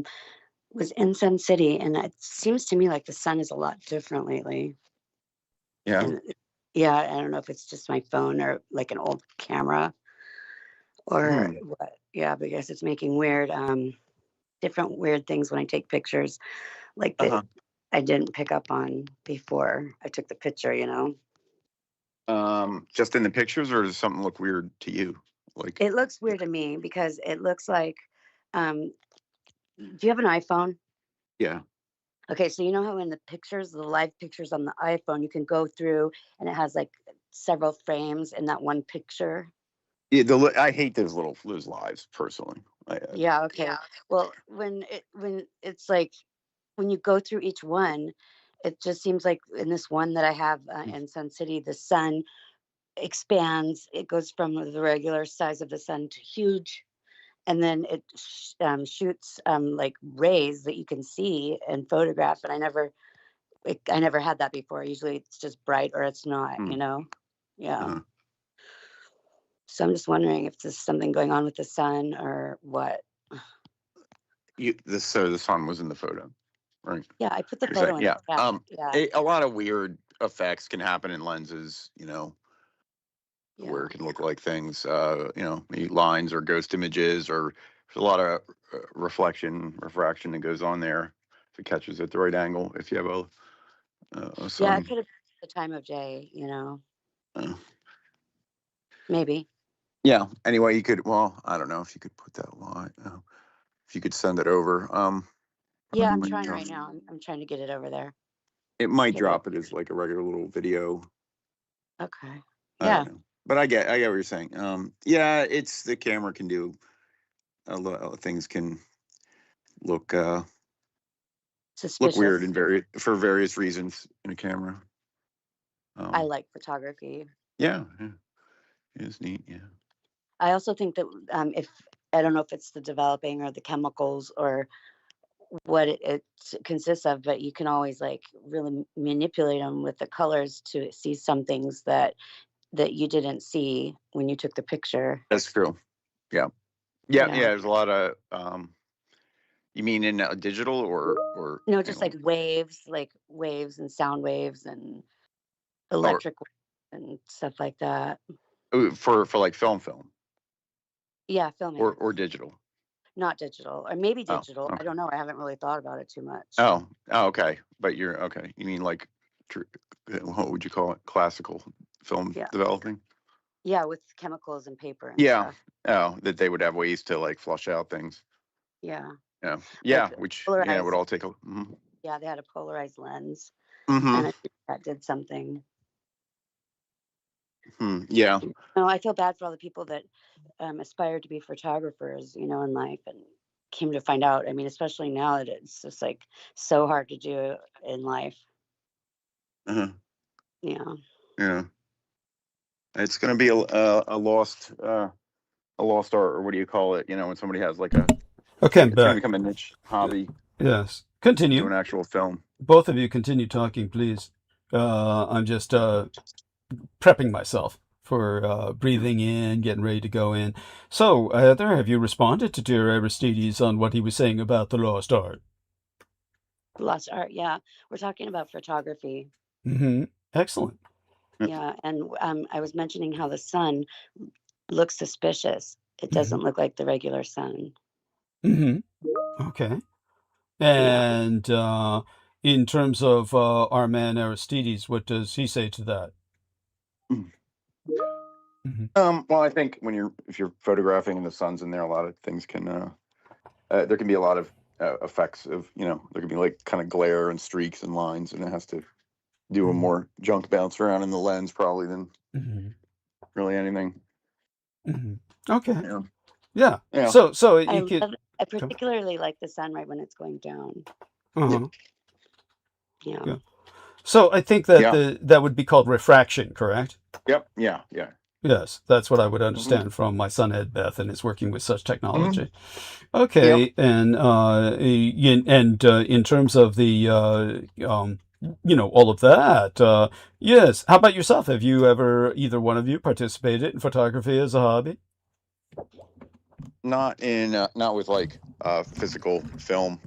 was in Sun City, and it seems to me like the sun is a lot different lately. Yeah. And yeah, I don't know if it's just my phone or like an old camera or what. Yeah, but I guess it's making different weird things when I take pictures, like that Uh-huh. I didn't pick up on before I took the picture. Just in the pictures, or does something look weird to you? Like, It looks weird to me because it looks like, do you have an iPhone? yeah. Okay, so you know how in the pictures, the live pictures on the iPhone, you can go through and it has like several frames in that one picture. Yeah, I hate those lives personally. Yeah, okay. Well, when it's like when you go through each one, it just seems like in this one that I have in Sun City, the sun expands. It goes from the regular size of the sun to huge, and then it shoots like rays that you can see and photograph. And I never had that before. Usually it's just bright or it's not. Yeah. Uh-huh. So I'm just wondering if there's something going on with the sun or what. So the sun was in the photo, right? Yeah, I put the You're photo saying, in yeah. chat. Yeah. A lot of weird effects can happen in lenses, where Yeah. it can look like things, maybe lines or ghost images, or there's a lot of refraction that goes on there if it catches at the right angle. If you have a Yeah, sun, it could have been the time of day, uh, maybe. yeah. Anyway, you could. Well, I don't know if you could put that line. If you could send it over. Yeah, I'm Might trying drop- right now. I'm trying to get it over there. It might Get it. drop it as like a regular little video. Okay. I Yeah. don't know, but I get what you're saying. Yeah, it's the camera can do a lot of things, can look Suspicious. weird for various reasons in a camera. I like photography. Yeah, it's neat. Yeah. I also think that if I don't know if it's the developing or the chemicals or what it consists of, but you can always like really manipulate them with the colors to see some things that you didn't see when you took the picture. That's true. Yeah. Yeah. There's a lot of you mean in digital or No, just like waves and sound waves and electric waves and stuff like that. for like film Yeah, filming. or digital. Not digital, or maybe Oh, digital. okay. I don't know. I haven't really thought about it too much. Oh, okay. But you're okay. You mean like what would you call it? Classical film developing? Yeah, with chemicals and paper and Yeah. stuff. Oh, that they would have ways to like flush out things. Yeah. Yeah. Like Which polarized, would all take a. Yeah, they had a polarized lens, Mm-hmm. and I think that did something. Yeah. No, I feel bad for all the people that aspired to be photographers, in life, and came to find out. I mean, especially now that it's just like so hard to do in life. Uh-huh. Yeah. Yeah. It's going to be a lost art, or what do you call it? When somebody has like a. Okay, it's going to become a niche hobby. Yes. To Continue. an actual film. Both of you continue talking, please. I'm just prepping myself for breathing in, getting ready to go in. So, Heather, have you responded to dear Aristides on what he was saying about the lost art? Lost art. Yeah. We're talking about photography. Mm-hmm. Excellent. Yeah. And I was mentioning how the sun looks suspicious. It doesn't look like the regular sun. Mm-hmm. Okay. And in terms of our man Aristides, what does he say to that? Well, I think if you're photographing and the sun's in there, a lot of things can there can be a lot of effects of, there could be like kind of glare and streaks and lines, and it has to do a Mhm. more junk bounce around in the lens probably than Mhm. really anything. Mhm. Okay. Yeah. Yeah. Yeah. So I you could. I particularly like the sun right when it's going down. Uh-huh. Yeah. Yeah. So I think that Yeah. that would be called refraction, correct? Yep. Yeah. Yeah. Yes, that's what I would hmm understand from my son Ed Beth and is working with such hmm technology. Yep. Okay, and in terms of the all of that, yes. How about yourself? Have you ever, either one of you, participated in photography as a hobby? Not with like physical film.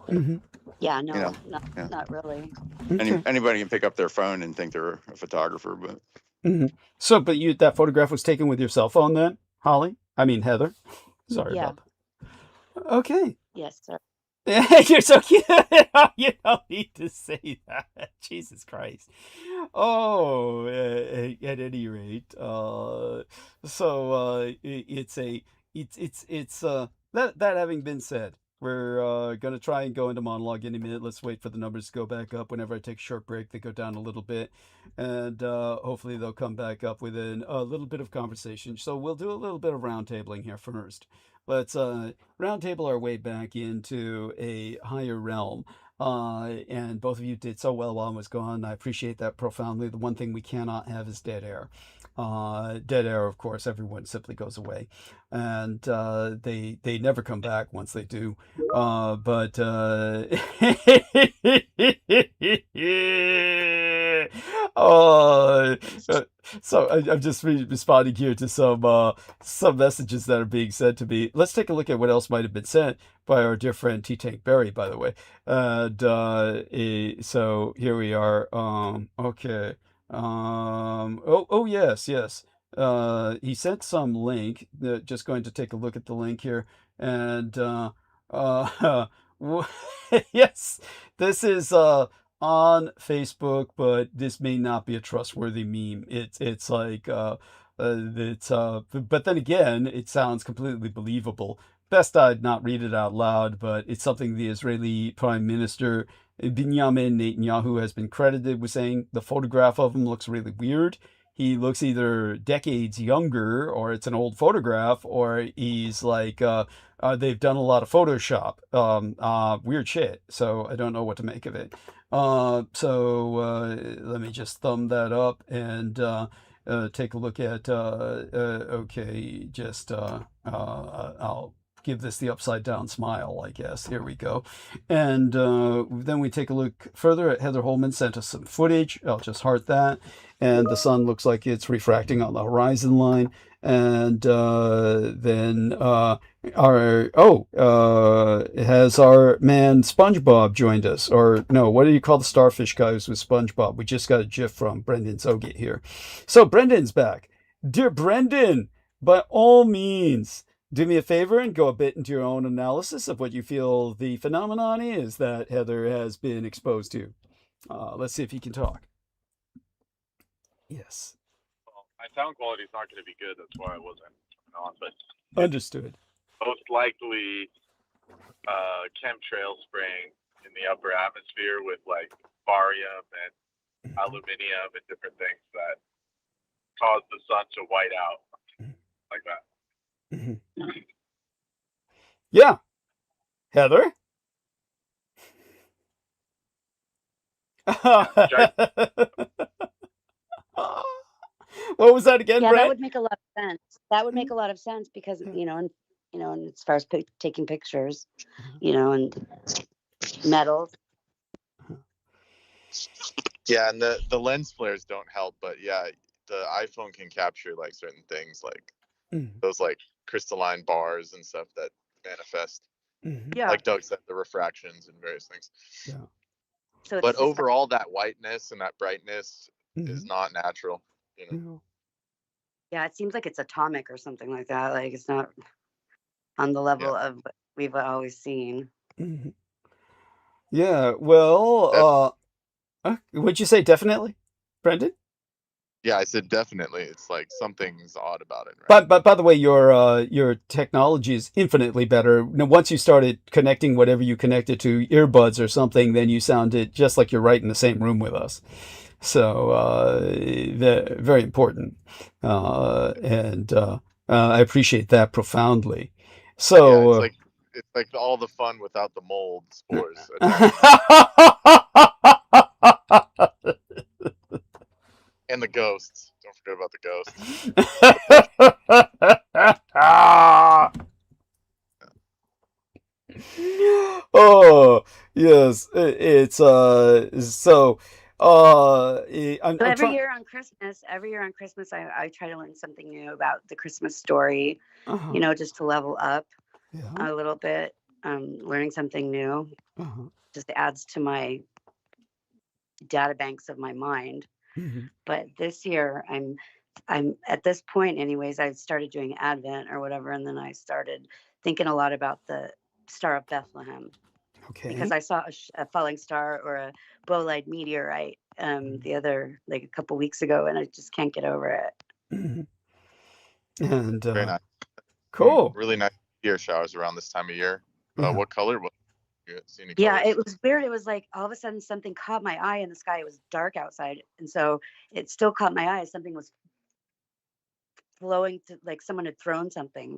Mm-hmm. Yeah, You no, know. Yeah. not really. Okay. Anybody can pick up their phone and think they're a photographer, but Mm-hmm. So, but that photograph was taken with your cell phone then, Holly? I mean, Heather. Sorry Yeah. about that. Okay. Yes, sir. You're so cute. You don't need to say that. Jesus Christ. Oh, at any rate, that having been said, we're gonna try and go into monologue in a minute. Let's wait for the numbers to go back up. Whenever I take a short break, they go down a little bit, and hopefully they'll come back up within a little bit of conversation. So we'll do a little bit of roundtabling here first. Let's roundtable our way back into a higher realm. And both of you did so well while I was gone. I appreciate that profoundly. The one thing we cannot have is dead air. Dead air, of course, everyone simply goes away, and they never come back once they do. But oh, so I'm just responding here to some messages that are being sent to me. Let's take a look at what else might have been sent by our dear friend T Tank Berry, by the way. And so here we are. Okay. Oh yes, yes. He sent some link. Just going to take a look at the link here, and uh, yes, this is on Facebook, but this may not be a trustworthy meme. It's like but then again, it sounds completely believable. Best I'd not read it out loud, but it's something the Israeli Prime Minister Benjamin Netanyahu has been credited with saying. The photograph of him looks really weird. He looks either decades younger, or it's an old photograph, or he's like they've done a lot of Photoshop. Weird shit. So I don't know what to make of it. Let me just thumb that up and take a look at. Okay, just I'll give this the upside down smile, I guess. Here we go. And then we take a look further at Heather Holman sent us some footage. I'll just heart that. And the sun looks like it's refracting on the horizon line. And then has our man SpongeBob joined us? Or no, what do you call the starfish guy who's with SpongeBob? We just got a gif from Brendan Zogit here. So Brendan's back. Dear Brendan, by all means, do me a favor and go a bit into your own analysis of what you feel the phenomenon is that Heather has been exposed to. Let's see if he can talk. Yes. Well, my sound quality is not going to be good. That's why I wasn't on. But understood. Most likely, chemtrail spraying in the upper atmosphere with like barium and aluminium and different things that cause the sun to white out like that. Yeah. Heather? What was that again, Yeah, Brett? that would make a lot of sense. That would make a lot of sense because, and as far as taking pictures, and metals. Yeah, and the lens flares don't help, but yeah, the iPhone can capture like certain things, like those like crystalline bars and stuff that manifest. Yeah. Like Doug said, the refractions and various things. Yeah. So but overall, that whiteness and that brightness is not natural. Yeah, it seems like it's atomic or something like that. Like it's not on the level of what we've always seen. Yeah, well, would you say definitely, Brendan? Yeah, I said definitely. It's like something's odd about it, right? But by the way, your technology is infinitely better. Now, once you started connecting whatever you connected to earbuds or something, then you sounded just like you're right in the same room with us. So very important, and I appreciate that profoundly. Yeah, So. it's like all the fun without the mold spores attached. And the ghosts. Don't forget about the ghosts. Oh yes, it's so I'm So trying. every year on Christmas, I try to learn something new about the Christmas story, Uh-huh. just to level up Yeah. a little bit. Learning something new Uh-huh. just adds to my data banks of my mind. Mm-hmm. But this year, I'm at this point, anyways. I started doing Advent or whatever, and then I started thinking a lot about the Star of Bethlehem because Okay. I saw a falling star or a bolide meteorite the other like a couple weeks ago, and I just can't get over it. Mm-hmm. And Very nice. cool. Really nice meteor showers around this time of year. Yeah. What color was you see any Yeah, colors? it was weird. It was like all of a sudden something caught my eye in the sky. It was dark outside, and so it still caught my eye. Something was flowing to, like someone had thrown something.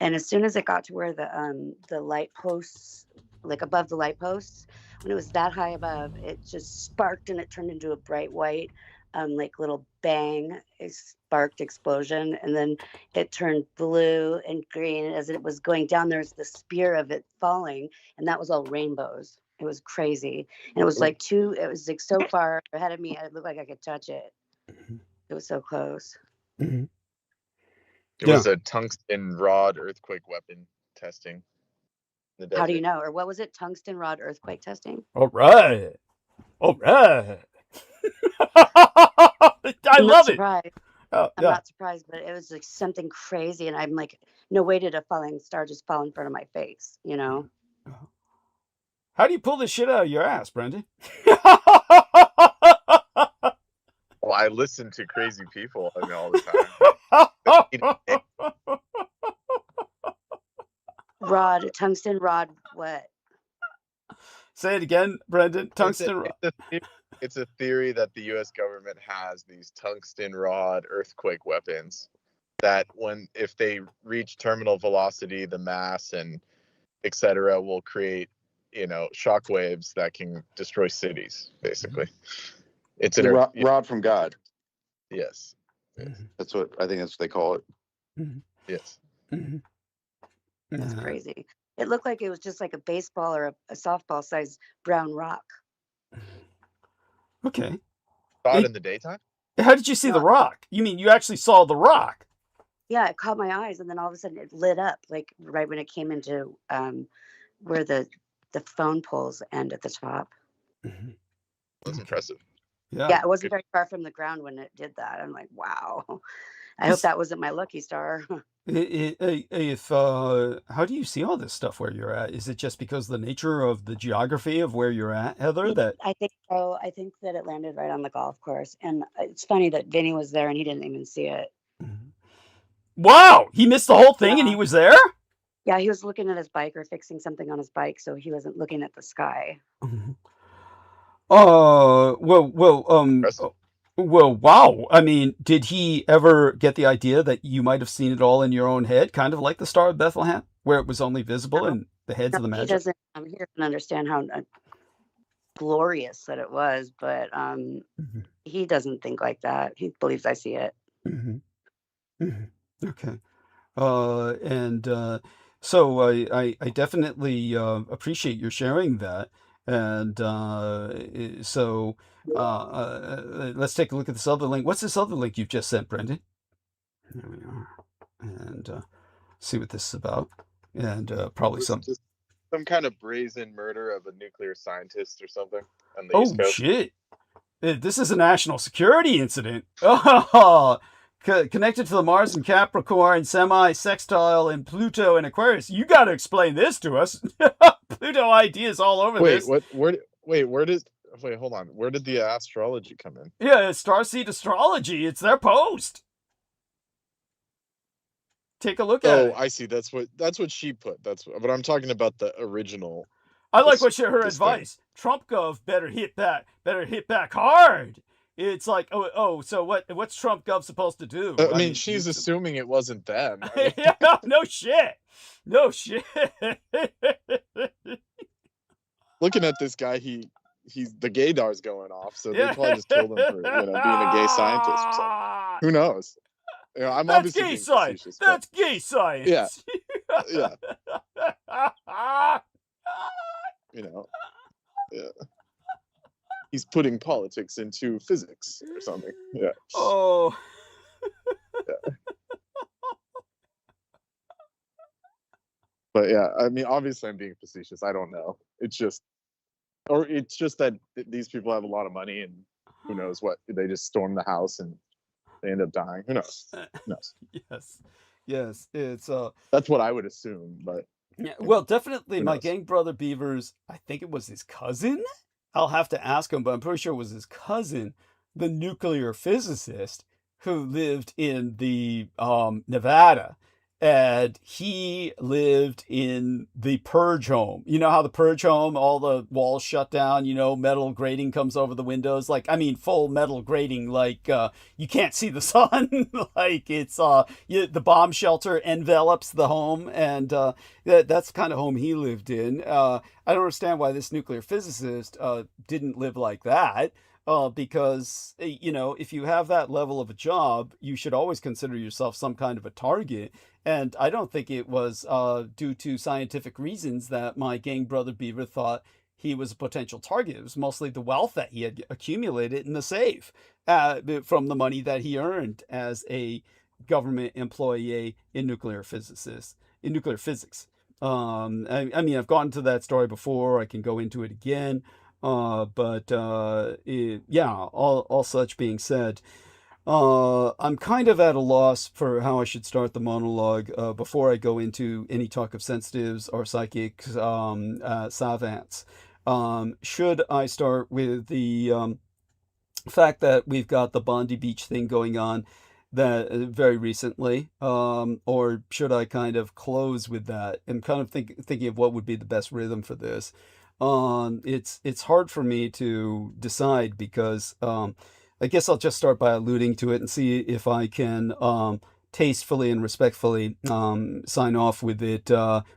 And as soon as it got to where the light posts, like above the light posts, when it was that high above, it just sparked and it turned into a bright white, like little bang, a sparked explosion, and then it turned blue and green. And as it was going down, there's the spear of it falling, and that was all rainbows. It was crazy, and it was like it was like so far ahead of me, it looked like I could touch it. It was so close. Mm-hmm. It was a tungsten rod earthquake weapon testing in the desert. How do you know? Or what was it? Tungsten rod earthquake testing? All right. All right. I I'm not love it. surprised. Oh, I'm yeah. not surprised, but it was like something crazy. And I'm like, no way did a falling star just fall in front of my face, How do you pull this shit out of your ass, Brendan? Well, I listen to crazy people all the time. Rod, tungsten rod, what? Say it again, Brendan. Tungsten rod. It's a theory that the U.S. government has these tungsten rod earthquake weapons that if they reach terminal velocity, the mass and etc. will create, shock waves that can destroy cities, basically. It's a rod from God. Yes. Mm-hmm. That's what they call it. Mm-hmm. Yes. Mm-hmm. That's crazy. It looked like it was just like a baseball or a softball sized brown rock. Okay. Saw it in the daytime? How did you see the rock? You mean you actually saw the rock? Yeah, it caught my eyes, and then all of a sudden it lit up, like right when it came into where the phone poles end at the top. Mm-hmm. That's impressive. Yeah, it wasn't very far from the ground when it did that. I'm like, wow. I hope that wasn't my lucky star. How do you see all this stuff where you're at? Is it just because the nature of the geography of where you're at, Heather? That I think so. I think that it landed right on the golf course, and it's funny that Vinny was there and he didn't even see it. Wow, he missed the whole thing and he was there? Yeah, he was looking at his bike or fixing something on his bike, so he wasn't looking at the sky. Well, wow. I mean, did he ever get the idea that you might have seen it all in your own head, kind of like the Star of Bethlehem, where it was only visible in the heads of the Magi? He doesn't understand how glorious that it was, but he doesn't think like that. He believes I see it. Okay. So I definitely appreciate your sharing that. And so let's take a look at this other link. What's this other link you've just sent, Brendan? There we are. And see what this is about. And probably some kind of brazen murder of a nuclear scientist or something on the East Coast. Shit. This is a national security incident. Oh, connected to the Mars and Capricorn, semi-sextile, and Pluto and Aquarius. You got to explain this to us. Pluto ideas all over this. Where does Wait, hold on. Where did the astrology come in? Yeah, it's Starseed Astrology. It's their post. Take a look at Oh, it. I see. That's what she put. But I'm talking about the original. I like her this thing. advice. Trump Gov better hit back hard. It's like, so what's Trump Gov supposed to do? I mean, she's assuming it wasn't them. I mean, yeah, no shit. No shit. looking at this guy, he's the gaydar's going off, so they probably just killed him for being a gay scientist or something. Who knows? I'm That's obviously gay being science. facetious, That's gay science. Yeah. Yeah. Yeah. He's putting politics into physics or something. Yeah. Oh. Yeah. But yeah, I mean, obviously I'm being facetious. I don't know. It's just that these people have a lot of money, and who knows what, they just storm the house and they end up dying. Who knows? Who knows? Yes. It's that's what I would assume, but yeah, well, definitely my gang brother Beaver's, I think it was his cousin. I'll have to ask him, but I'm pretty sure it was his cousin, the nuclear physicist who lived in the Nevada. And he lived in the Purge home. You know how the Purge home, all the walls shut down, metal grating comes over the windows. Like, I mean, full metal grating, like you can't see the sun. Like it's the bomb shelter envelops the home. And that's the kind of home he lived in. I don't understand why this nuclear physicist didn't live like that. Because, if you have that level of a job, you should always consider yourself some kind of a target. And I don't think it was due to scientific reasons that my gang brother Beaver thought he was a potential target. It was mostly the wealth that he had accumulated in the safe from the money that he earned as a government employee in nuclear physics. I mean, I've gone to that story before. I can go into it again. But all such being said, I'm kind of at a loss for how I should start the monologue before I go into any talk of sensitives or psychics, savants. Should I start with the fact that we've got the Bondi Beach thing going on that very recently, or should I kind of close with that? I'm kind of thinking of what would be the best rhythm for this. It's hard for me to decide because I guess I'll just start by alluding to it and see if I can tastefully and respectfully sign off with it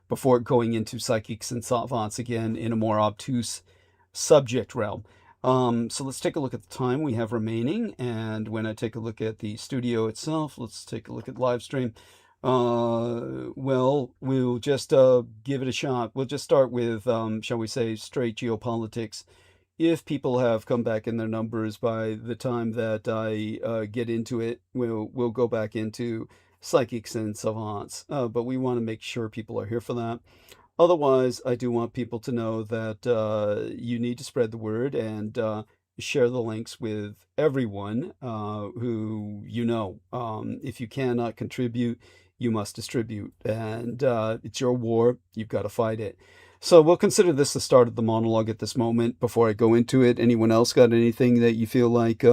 before going into psychics and savants again in a more obtuse subject realm. So let's take a look at the time we have remaining, and when I take a look at the studio itself, let's take a look at live stream. Well, we'll just give it a shot. We'll just start with, shall we say, straight geopolitics. If people have come back in their numbers by the time that I get into it, we'll go back into psychics and savants. But we want to make sure people are here for that. Otherwise, I do want people to know that you need to spread the word and share the links with everyone who you know. If you cannot contribute, you must distribute. And it's your war. You've got to fight it. So we'll consider this the start of the monologue at this moment. Before I go into it, anyone else got anything that you feel like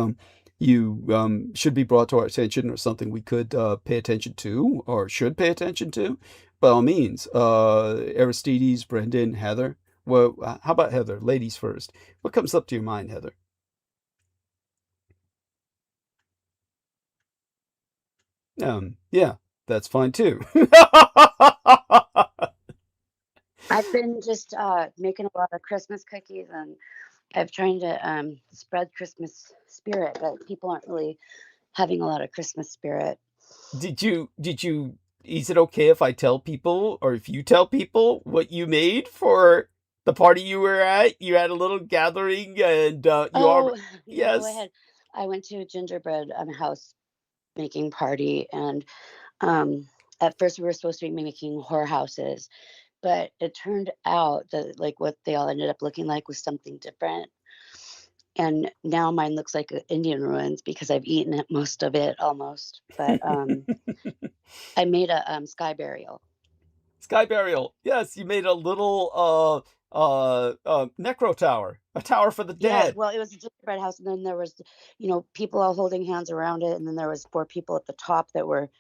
you should be brought to our attention, or something we could pay attention to or should pay attention to? By all means. Aristides, Brendan, Heather. Well, how about Heather? Ladies first. What comes up to your mind, Heather? Yeah, that's fine too. I've been just making a lot of Christmas cookies, and I've trying to spread Christmas spirit, but people aren't really having a lot of Christmas spirit. Did you, is it okay if I tell people, or if you tell people what you made for the party you were at? You had a little gathering and Yes. Go ahead. I went to a gingerbread house making party, and at first we were supposed to be making whorehouses, but it turned out that like what they all ended up looking like was something different. And now mine looks like Indian ruins because I've eaten it, most of it almost. But I made a sky burial. Sky burial. Yes, you made a little necro tower, a tower for the Yeah, dead. well, it was a gingerbread house, and then there was, people all holding hands around it, and then there was 4 people at the top that were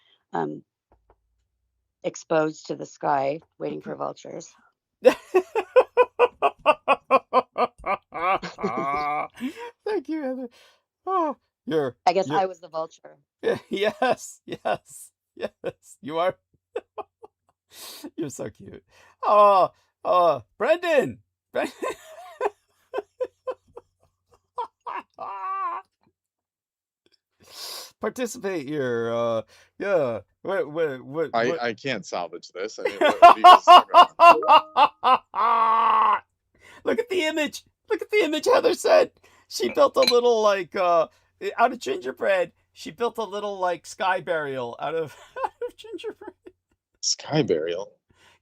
exposed to the sky, waiting for vultures. Thank you, Heather. Oh, you're I guess you're I was the vulture. yes, you are. You're so cute. Oh, Brendan. Participate here. Yeah. What? I can't salvage this. I mean, what are you guys talking about? Look at the image. Look at the image Heather said. She built a little out of gingerbread. She built a little sky burial out of gingerbread. Sky burial.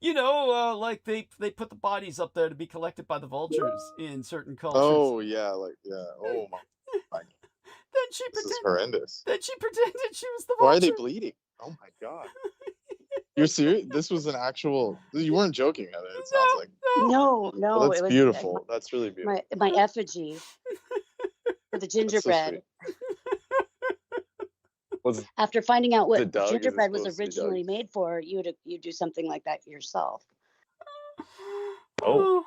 Like they put the bodies up there to be collected by the vultures in certain cultures. Oh yeah, oh my. Then she This is pretended. horrendous. Then she pretended she was the vulture. Why are they bleeding? Oh my god. You're serious? This was an actual. You weren't joking, Heather. It sounds like. No, Well, that's it was beautiful. That's really beautiful. my effigy for the That's so gingerbread. sweet. Was After finding out it what Doug? Is it gingerbread was supposed to be Doug? originally made for, you'd do something like that yourself. Oh.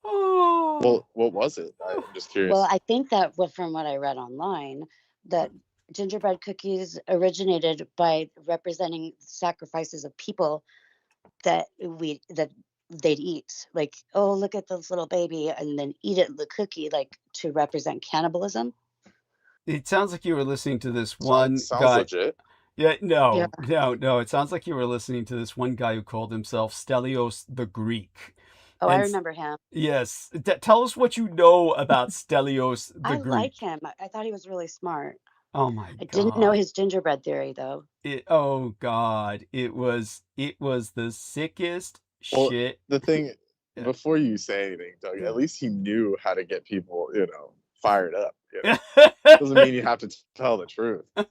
Oh. Well, what was it? I'm just curious. Well, I think that from what I read online, that gingerbread cookies originated by representing sacrifices of people that they'd eat. Like, oh, look at this little baby, and then eat it, the cookie, like to represent cannibalism. It sounds like you were listening to this one Sounds guy. legit. Yeah, Yeah. no. It sounds like you were listening to this one guy who called himself Stelios the Greek. Oh, I And remember him. yes, tell us what you know about Stelios the I Greek. like him. I thought he was really smart. Oh my I god. didn't know his gingerbread theory though. Oh god. It was the sickest Well, shit. the thing, Yeah. before you say anything, Doug, at least he knew how to get people, fired up. Doesn't mean you have to tell the truth. That's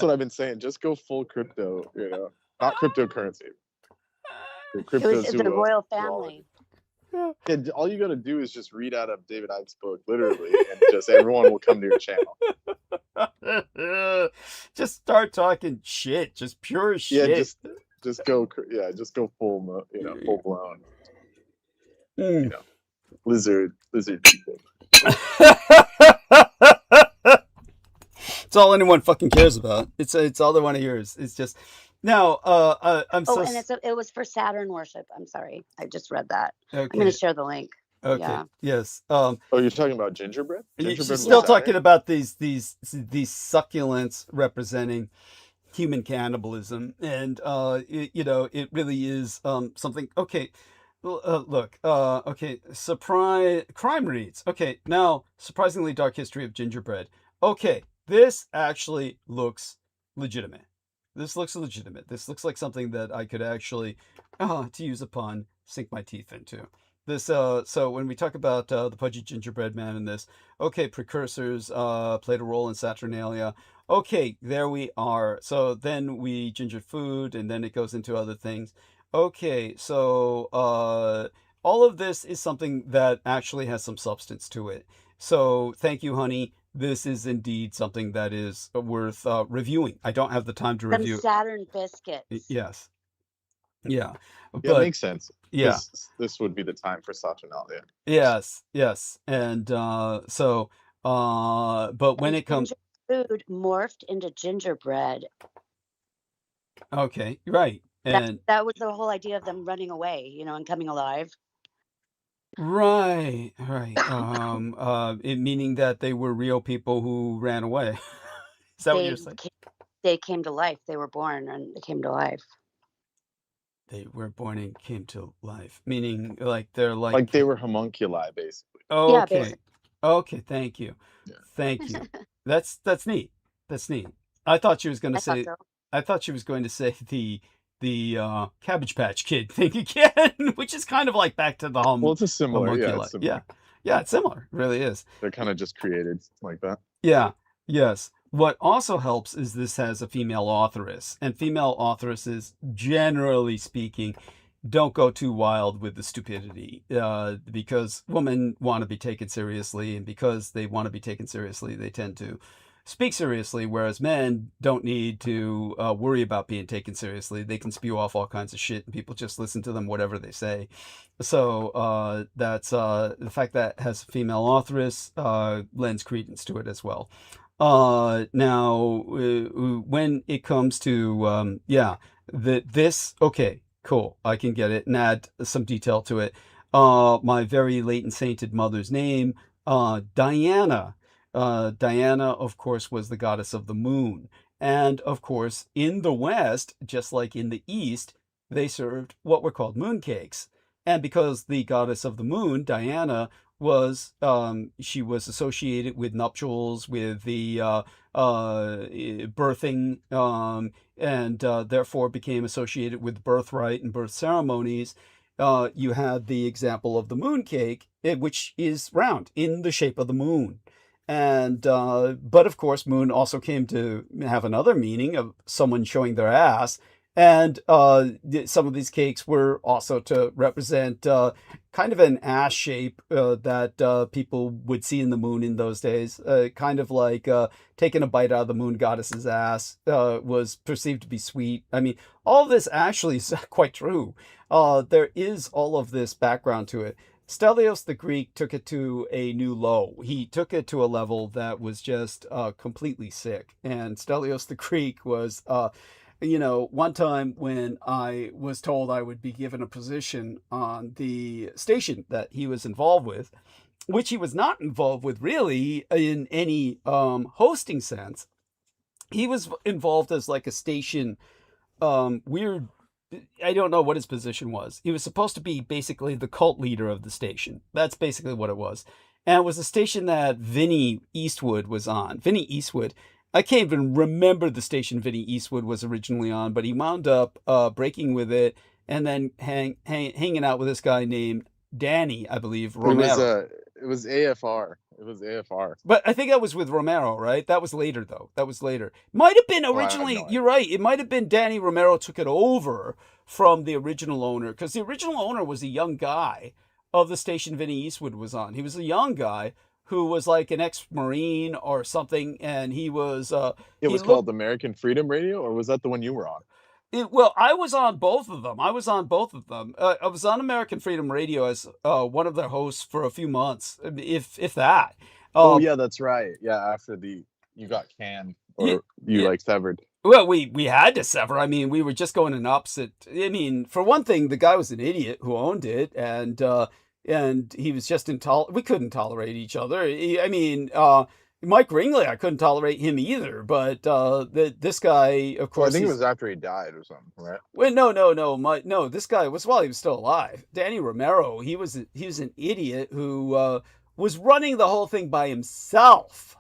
what I've been saying. Just go full crypto, not cryptocurrency. It was the royal family. Yeah, all you got to do is just read out of David Icke's book, literally, and just everyone will come to your channel. Just start talking shit, just pure shit. Yeah, just go full, full blown, lizard people. It's all anyone fucking cares about. It's all they want to hear. It's just now. I'm so. Oh, and it was for Saturn worship. I'm sorry, I just read that. Okay. I'm going to share the link. Okay. Yeah. Yes. Oh, you're talking about gingerbread? She's was still Saturn? talking about these succulents representing human cannibalism, and it really is something. Okay. Look, okay, surprise crime reads. Okay, now surprisingly dark history of gingerbread. Okay, this actually looks legitimate. This looks legitimate. This looks like something that I could actually, to use a pun, sink my teeth into. This, so when we talk about the pudgy gingerbread man in this, okay, precursors played a role in Saturnalia. Okay, there we are. So then we ginger food, and then it goes into other things. Okay, so all of this is something that actually has some substance to it. So thank you, honey. This is indeed something that is worth reviewing. I don't have the time to review. Some Saturn biscuits. Yes. Yeah. Yeah, it makes sense. Yeah. This would be the time for Saturnalia. Yes. And but when it comes, food morphed into gingerbread. Okay, right. And that was the whole idea of them running away, and coming alive. Right. It meaning that they were real people who ran away. Is that what you're saying? They came to life. They were born and they came to life. They were born and came to life, meaning like they're like they were homunculi, basically. Okay. Yeah, basically. Okay. Thank you. Yeah. Thank you. That's neat. That's neat. I thought she was going to say. So. I thought she was going to say the Cabbage Patch Kid thing again, which is kind of like back to the Well, it's a similar. homunculi. Yeah, it's similar. Yeah, it's similar. It really is. They're kind of just created like that. Yeah. Yes. What also helps is this has a female authoress, and female authoresses, generally speaking, don't go too wild with the stupidity, because women want to be taken seriously, and because they want to be taken seriously, they tend to speak seriously, whereas men don't need to worry about being taken seriously. They can spew off all kinds of shit, and people just listen to them, whatever they say. So that's the fact that it has a female authoress lends credence to it as well. Now, when it comes to this, okay, cool, I can get it and add some detail to it. My very late and sainted mother's name, Diana. Diana, of course, was the goddess of the moon. And of course, in the West, just like in the East, they served what were called mooncakes. And because the goddess of the moon, Diana, she was associated with nuptials, with the birthing, and therefore became associated with birthright and birth ceremonies. You had the example of the mooncake, which is round in the shape of the moon. And but of course, moon also came to have another meaning of someone showing their ass. And some of these cakes were also to represent kind of an ass shape that people would see in the moon in those days. Kind of like taking a bite out of the moon goddess's ass was perceived to be sweet. I mean, all of this actually is quite true. There is all of this background to it. Stelios the Greek took it to a new low. He took it to a level that was just completely sick. And Stelios the Greek was... one time when I was told I would be given a position on the station that he was involved with, which he was not involved with really in any hosting sense. He was involved as like a station weird. I don't know what his position was. He was supposed to be basically the cult leader of the station. That's basically what it was. And it was a station that Vinny Eastwood was on. Vinny Eastwood. I can't even remember the station Vinny Eastwood was originally on, but he wound up breaking with it and then hanging out with this guy named Danny, I believe, Romero. It was AFR. It was AFR. But I think that was with Romero, right? That was later, though. That was later. Might have been originally, you're right, it might have been Danny Romero took it over from the original owner, because the original owner was a young guy of the station Vinny Eastwood was on. He was a young guy who was like an ex-Marine or something, and he was... it was called American Freedom Radio, or was that the one you were on? Well, I was on both of them. I was on American Freedom Radio as one of their hosts for a few months, if that. Oh, yeah, that's right. Yeah, after you got canned, or like severed. Well, we had to sever. I mean, we were just going in opposite. I mean, for one thing, the guy was an idiot who owned it, and he was just intolerant. We couldn't tolerate each other. Mike Ringley, I couldn't tolerate him either. But this guy, of course, I think it was after he died or something, right? Well, no. This guy was while he was still alive. Danny Romero, he was an idiot who was running the whole thing by himself.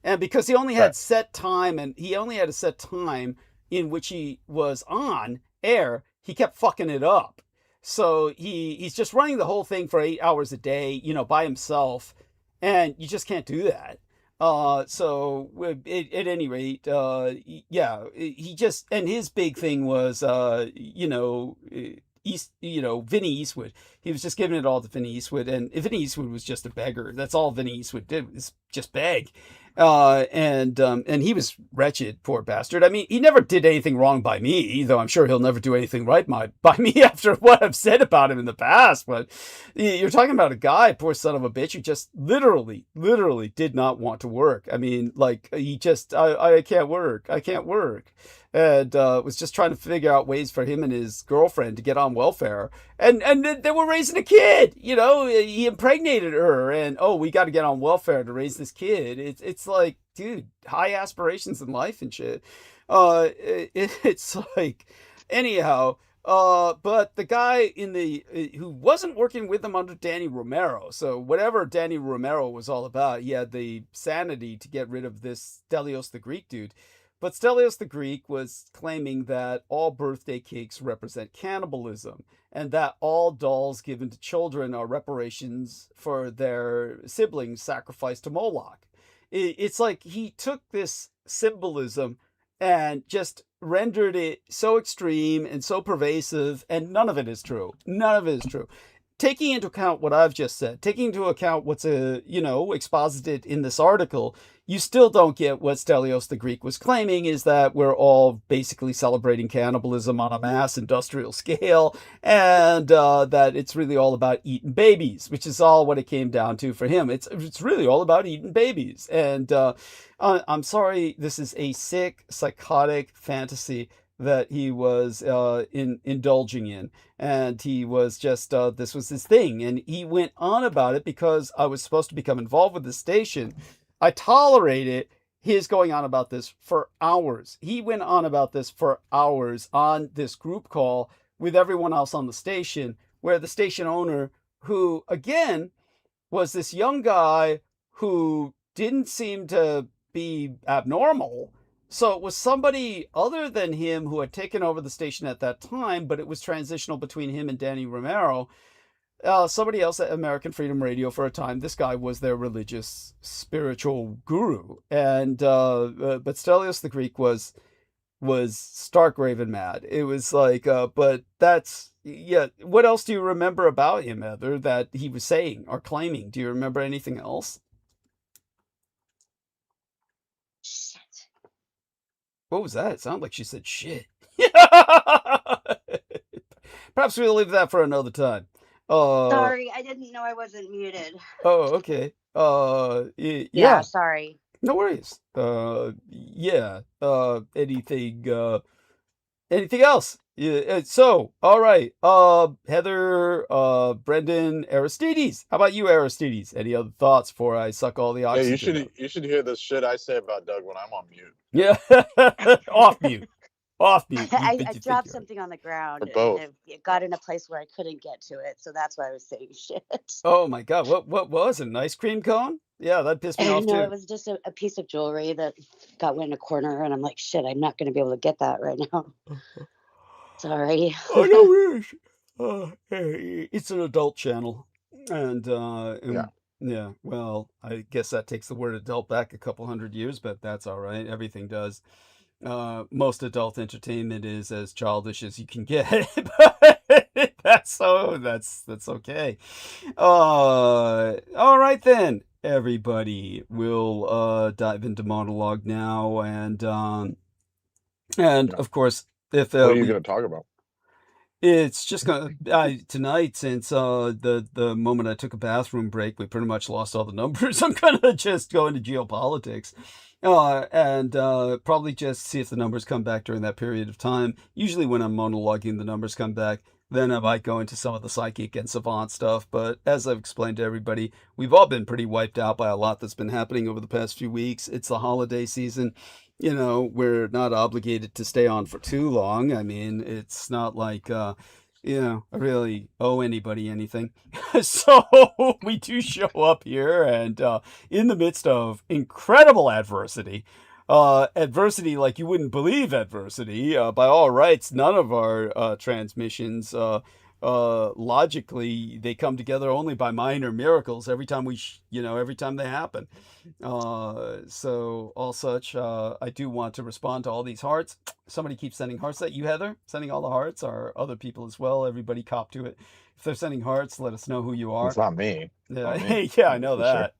And because he only had set time, and he only had a set time in which he was on air, he kept fucking it up. So he's just running the whole thing for 8 hours a day, by himself, and you just can't do that. So at any rate, he just, and his big thing was, Vinny Eastwood. He was just giving it all to Vinny Eastwood, and Vinny Eastwood was just a beggar. That's all Vinny Eastwood did, was just beg. And he was wretched, poor bastard. I mean, he never did anything wrong by me, though I'm sure he'll never do anything right by me after what I've said about him in the past. But you're talking about a guy, poor son of a bitch, who just literally did not want to work. I mean, like, he just, I can't work. And was just trying to figure out ways for him and his girlfriend to get on welfare. And they were raising a kid, he impregnated her, and, we got to get on welfare to raise this kid. It's like, dude, high aspirations in life and shit. It's like, anyhow, but the guy who wasn't working with him under Danny Romero, so whatever Danny Romero was all about, he had the sanity to get rid of this Stelios the Greek dude. But Stelios the Greek was claiming that all birthday cakes represent cannibalism, and that all dolls given to children are reparations for their siblings sacrificed to Moloch. It's like he took this symbolism and just rendered it so extreme and so pervasive, and none of it is true. None of it is true. Taking into account what I've just said, taking into account what's exposited in this article, you still don't get what Stelios the Greek was claiming, is that we're all basically celebrating cannibalism on a mass industrial scale, and that it's really all about eating babies, which is all what it came down to for him. It's really all about eating babies. And I'm sorry, this is a sick, psychotic fantasy that he was indulging in, and he was just this was his thing, and he went on about it because I was supposed to become involved with the station. I tolerated his going on about this for hours. He went on about this for hours on this group call with everyone else on the station, where the station owner, who again was this young guy who didn't seem to be abnormal. So it was somebody other than him who had taken over the station at that time, but it was transitional between him and Danny Romero. Somebody else at American Freedom Radio for a time. This guy was their religious, spiritual guru. And but Stelios the Greek was stark raving mad. It was like, but that's, yeah. What else do you remember about him, Heather, that he was saying or claiming? Do you remember anything else? Shit. What was that? It sounded like she said shit. Perhaps we'll leave that for another time. Sorry, I didn't know I wasn't muted. Oh, okay. Yeah, Yeah. sorry. No worries. Yeah. Anything else? Yeah. So, all right. Heather, Brendan, Aristides. How about you, Aristides? Any other thoughts before I suck all the Yeah, oxygen out? you should hear the shit I say about Doug when I'm on mute. Yeah. Off mute. Off mute. I dropped something on the ground, Or and both. it got in a place where I couldn't get to it, so that's why I was saying shit. Oh my God. What was it? An ice cream cone? Yeah, that pissed me off No, it too. was just a piece of jewelry that got wet in a corner, and I'm like, shit, I'm not going to be able to get that right now. Sorry. Oh, no worries. Hey, it's an adult channel, and Yeah. yeah. Well, I guess that takes the word adult back a couple hundred years, but that's all right. Everything does. Most adult entertainment is as childish as you can get, but that's okay. All right then, everybody. We'll dive into monologue now, and Yeah. of course, if What are you going to talk about? it's just gonna tonight, since the moment I took a bathroom break, we pretty much lost all the numbers. I'm gonna just go into geopolitics, and probably just see if the numbers come back during that period of time. Usually, when I'm monologuing, the numbers come back. Then I might go into some of the psychic and savant stuff. But as I've explained to everybody, we've all been pretty wiped out by a lot that's been happening over the past few weeks. It's the holiday season. We're not obligated to stay on for too long. I mean, it's not like, I really owe anybody anything. So we do show up here, and in the midst of incredible adversity, adversity like you wouldn't believe adversity. By all rights, none of our transmissions, logically, they come together only by minor miracles every time every time they happen. So all such, I do want to respond to all these hearts. Somebody keeps sending hearts at you, Heather, sending all the hearts, or other people as well. Everybody cop to it. If they're sending hearts, let us know who you are. It's not me. Yeah, Not me. yeah, I know For sure. that.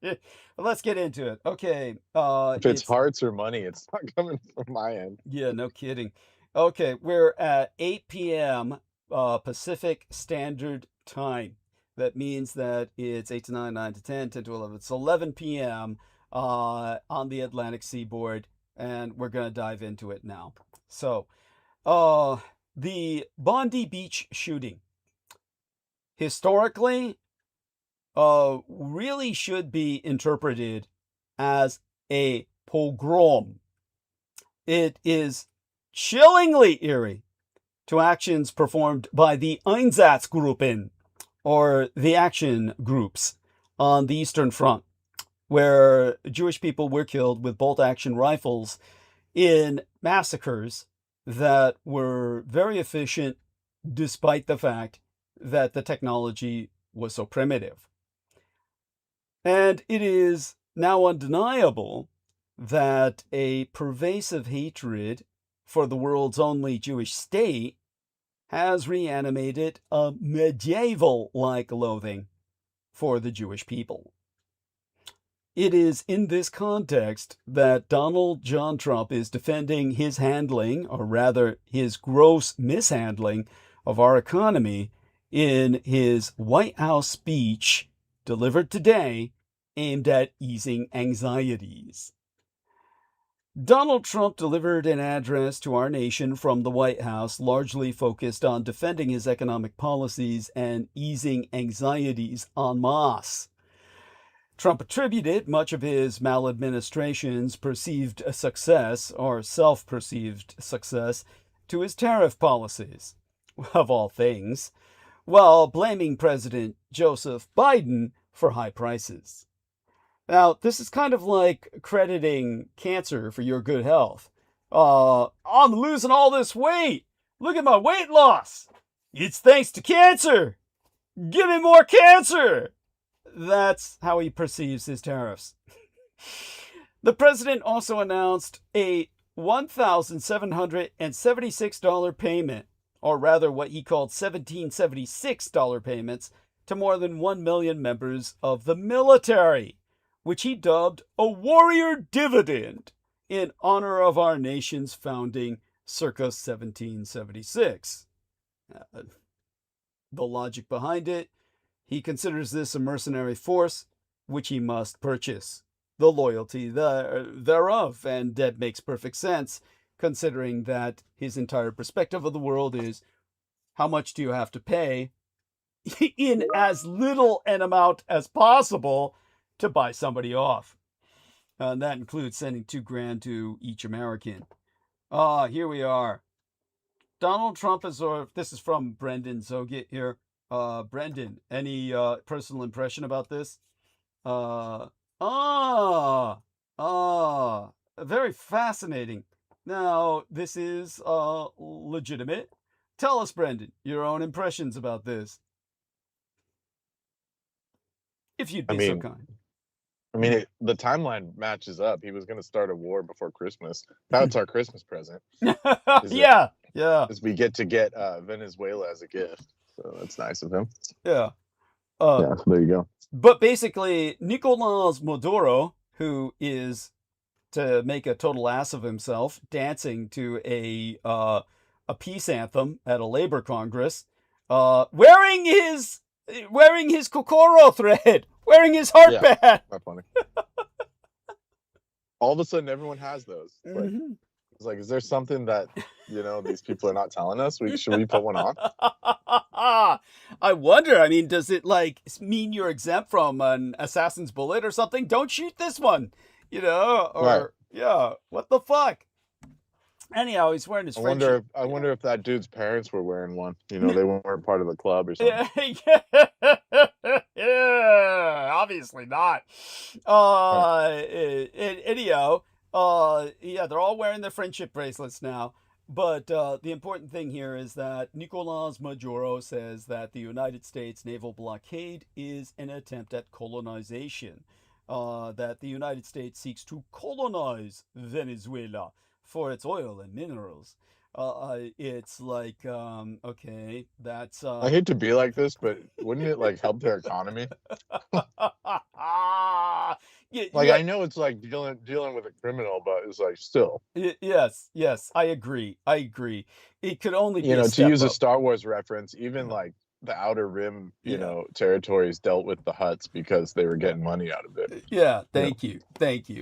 Yeah. Let's get into it. Okay. If it's hearts or money, it's not coming from my end. Yeah, no kidding. Okay, we're at 8 p.m. Pacific Standard Time. That means that it's 8 to 9, 9 to 10, 10 to 11. It's 11 p.m. On the Atlantic seaboard, and we're going to dive into it now. So, the Bondi Beach shooting, historically, really should be interpreted as a pogrom. It is chillingly eerie to actions performed by the Einsatzgruppen, or the action groups, on the Eastern Front, where Jewish people were killed with bolt-action rifles in massacres that were very efficient, despite the fact that the technology was so primitive. And it is now undeniable that a pervasive hatred for the world's only Jewish state has reanimated a medieval-like loathing for the Jewish people. It is in this context that Donald John Trump is defending his handling, or rather his gross mishandling, of our economy in his White House speech delivered today aimed at easing anxieties. Donald Trump delivered an address to our nation from the White House largely focused on defending his economic policies and easing anxieties en masse. Trump attributed much of his maladministration's perceived success, or self-perceived success, to his tariff policies, of all things, while blaming President Joseph Biden for high prices. Now, this is kind of like crediting cancer for your good health. I'm losing all this weight. Look at my weight loss. It's thanks to cancer. Give me more cancer. That's how he perceives his tariffs. The president also announced a $1,776 payment, or rather what he called $1,776 payments, to more than 1 million members of the military, which he dubbed a warrior dividend in honor of our nation's founding circa 1776. The logic behind it: he considers this a mercenary force which he must purchase the loyalty thereof, and that makes perfect sense considering that his entire perspective of the world is, how much do you have to pay in as little an amount as possible to buy somebody off? And that includes sending $2,000 to each American. Here we are. Donald Trump is, or this is from Brendan Zoget here. Brendan, any personal impression about this? Very fascinating. Now, this is legitimate. Tell us, Brendan, your own impressions about this, if you'd be so kind. The timeline matches up. He was going to start a war before Christmas. That's our Christmas present. Yeah. Is we get Venezuela as a gift. So that's nice of him. Yeah. So there you go. But basically, Nicolás Maduro, who is, to make a total ass of himself, dancing to a peace anthem at a labor congress, wearing his kokoro thread, wearing his heart band. Not funny. All of a sudden, everyone has those. It's like, is there something that these people are not telling us? Should we put one on? I wonder. Does it mean you're exempt from an assassin's bullet or something? Don't shoot this one, Right. Yeah. What the fuck? Anyhow, he's wearing his friendship. I wonder if that dude's parents were wearing one. They weren't part of the club or something. Yeah, obviously not. Anyhow, they're all wearing their friendship bracelets now. But the important thing here is that Nicolás Maduro says that the United States naval blockade is an attempt at colonization, that the United States seeks to colonize Venezuela for its oil and minerals. It's like, okay, that's... I hate to be like this, but wouldn't it help their economy? I know it's dealing with a criminal, but it's still. Yes, I agree. It could only be a to use up. a Star Wars reference, even the Outer Rim, territories dealt with the Hutts because they were getting money out of it. Yeah, thank you.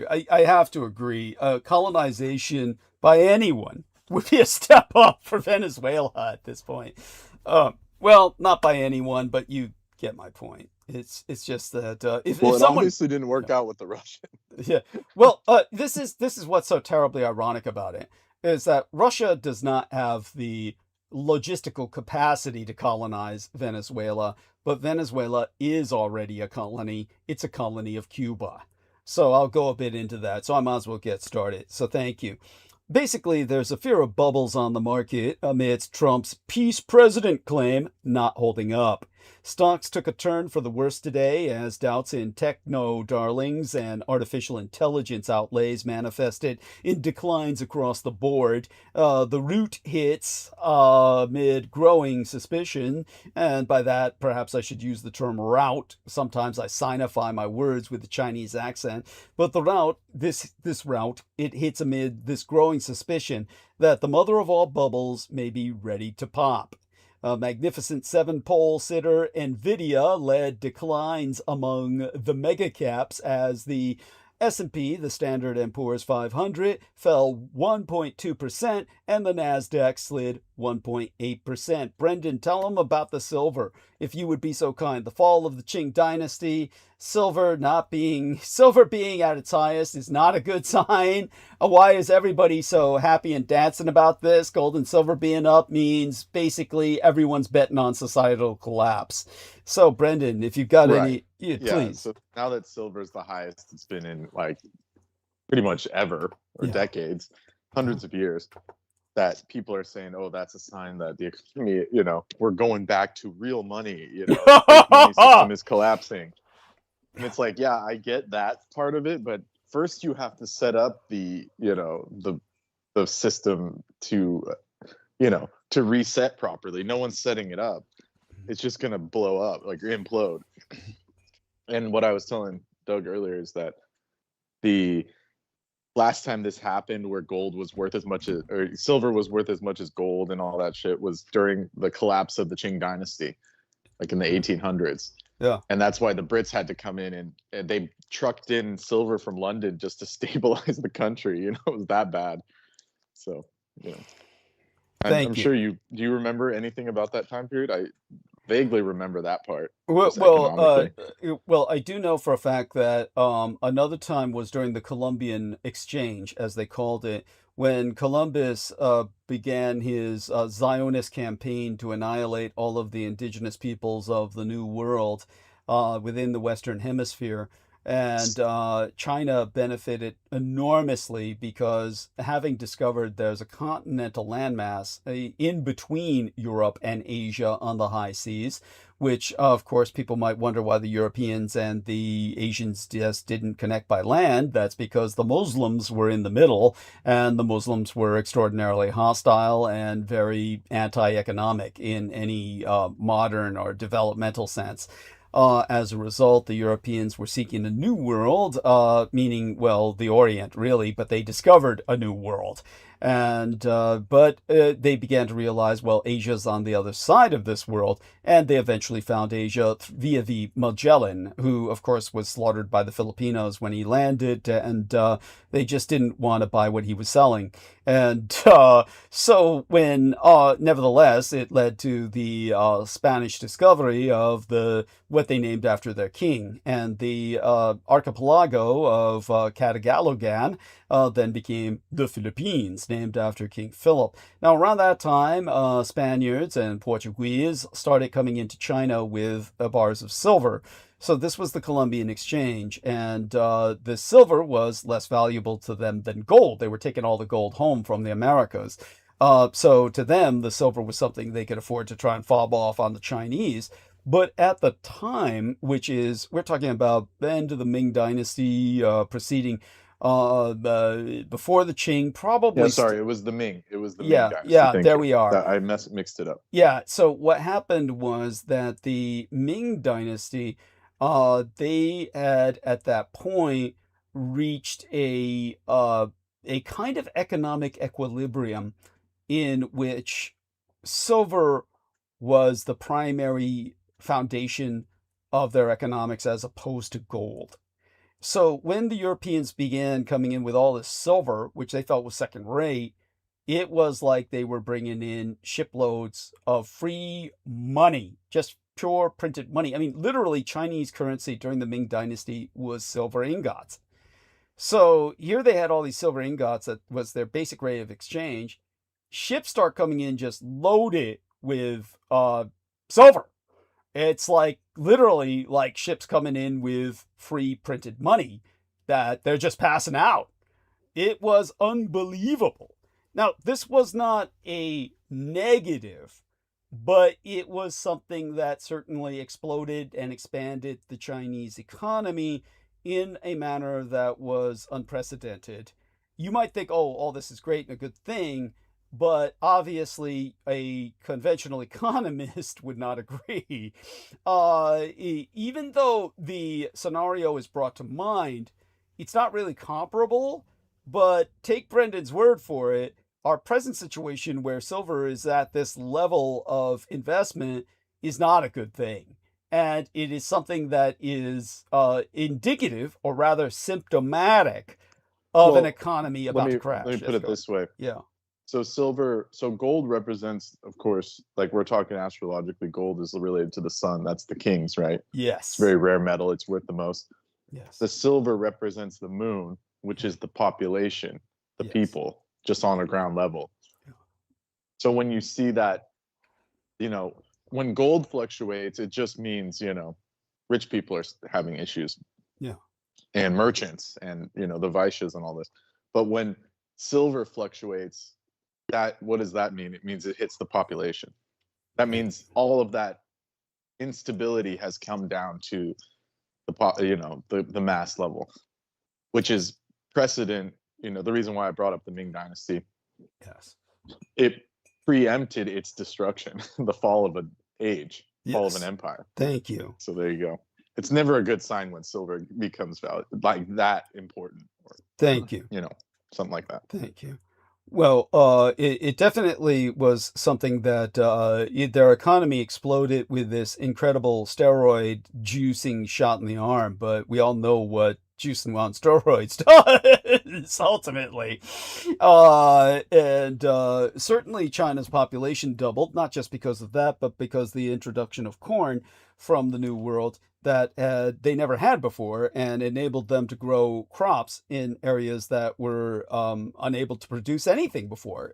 I have to agree. Colonization by anyone would be a step up for Venezuela at this point. Well, not by anyone, but you get my point. It's just that if someone obviously didn't work out with the Russians. Yeah. Well, this is what's so terribly ironic about it, is that Russia does not have the logistical capacity to colonize Venezuela, but Venezuela is already a colony. It's a colony of Cuba. So I'll go a bit into that. So I might as well get started. So thank you. Basically, there's a fear of bubbles on the market amidst Trump's peace president claim not holding up. Stocks took a turn for the worse today as doubts in techno darlings and artificial intelligence outlays manifested in declines across the board. The root hits amid growing suspicion, and by that perhaps I should use the term rout. Sometimes I signify my words with the Chinese accent, but the rout, this rout, it hits amid this growing suspicion that the mother of all bubbles may be ready to pop. A magnificent seven-pole sitter NVIDIA led declines among the mega caps as the S&P, the Standard & Poor's 500, fell 1.2% and the Nasdaq slid 1.8%. Brendan, tell them about the silver, if you would be so kind. The fall of the Qing dynasty, silver being at its highest is not a good sign. Why is everybody so happy and dancing about this? Gold and silver being up means basically everyone's betting on societal collapse. So, Brendan, if you've got any, Yeah, please. so now that silver is the highest it's been in like pretty much ever, or decades, hundreds of years, that people are saying, oh, that's a sign that the economy, we're going back to real money, the fake money system is collapsing. And it's like, yeah, I get that part of it, but first you have to set up the system to reset properly. No one's setting it up. It's just going to blow up, like implode. And what I was telling Doug earlier is that the last time this happened where gold was worth as much as, or silver was worth as much as gold and all that shit, was during the collapse of the Qing dynasty, like in the 1800s. Yeah. And that's why the Brits had to come in and they trucked in silver from London just to stabilize the country. It was that bad. So, I'm sure do you remember anything about that time period? I vaguely remember that part. Well, I do know for a fact that another time was during the Columbian Exchange, as they called it, when Columbus began his Zionist campaign to annihilate all of the indigenous peoples of the New World within the Western Hemisphere. And China benefited enormously because having discovered there's a continental landmass in between Europe and Asia on the high seas, which, of course, people might wonder why the Europeans and the Asians just didn't connect by land. That's because the Muslims were in the middle, and the Muslims were extraordinarily hostile and very anti-economic in any modern or developmental sense. As a result, the Europeans were seeking a new world, meaning, well, the Orient, really, but they discovered a new world. And but they began to realize, well, Asia's on the other side of this world, and they eventually found Asia via the Magellan, who, of course, was slaughtered by the Filipinos when he landed, and they just didn't want to buy what he was selling. And so when, nevertheless, it led to the Spanish discovery of what they named after their king, and the archipelago of Catagalogan then became the Philippines, named after King Philip. Now, around that time, Spaniards and Portuguese started coming into China with bars of silver. So this was the Columbian Exchange, and the silver was less valuable to them than gold. They were taking all the gold home from the Americas. So to them, the silver was something they could afford to try and fob off on the Chinese. But at the time, which is, we're talking about the end of the Ming Dynasty, preceding, before the Qing, probably. Yeah, sorry, it was the Ming. It was the Ming Dynasty. Yeah, there we are. I mixed it up. Yeah, so what happened was that the Ming Dynasty, they had at that point reached a kind of economic equilibrium in which silver was the primary foundation of their economics as opposed to gold. So when the Europeans began coming in with all this silver, which they felt was second rate, it was like they were bringing in shiploads of free money, just pure printed money. I mean, literally, Chinese currency during the Ming Dynasty was silver ingots. So here they had all these silver ingots that was their basic rate of exchange. Ships start coming in just loaded with silver. It's like literally like ships coming in with free printed money that they're just passing out. It was unbelievable. Now, this was not a negative but it was something that certainly exploded and expanded the Chinese economy in a manner that was unprecedented. You might think, oh, all this is great and a good thing, but obviously a conventional economist would not agree. Even though the scenario is brought to mind, it's not really comparable, but take Brendan's word for it. Our present situation where silver is at this level of investment is not a good thing. And it is something that is indicative, or rather symptomatic, of an Well, economy let about to me crash. put Yes, it go. this way. Yeah. So gold represents, of course, like we're talking astrologically, gold is related to the sun. That's the kings, right? It's Yes. very rare metal. It's worth the most. Yes. The silver represents the moon, which is the population, the Yes. people, just on a ground level. Yeah. So when you see that, when gold fluctuates, it just means, rich people are having issues. Yeah. And merchants and, the Vaishyas and all this. But when silver fluctuates, what does that mean? It means it hits the population. That means all of that instability has come down to the mass level, which is precedent. The reason why I brought up the Ming Dynasty, Yes. it preempted its destruction, the fall of an age, fall of an Yes. empire. Thank you. So there you go. It's never a good sign when silver becomes like that important, or Thank you. something like that. Thank you. Well, it definitely was something that their economy exploded with this incredible steroid juicing shot in the arm, but we all know what juicing on steroids does ultimately. And certainly China's population doubled, not just because of that, but because the introduction of corn from the New World that they never had before, and enabled them to grow crops in areas that were unable to produce anything before.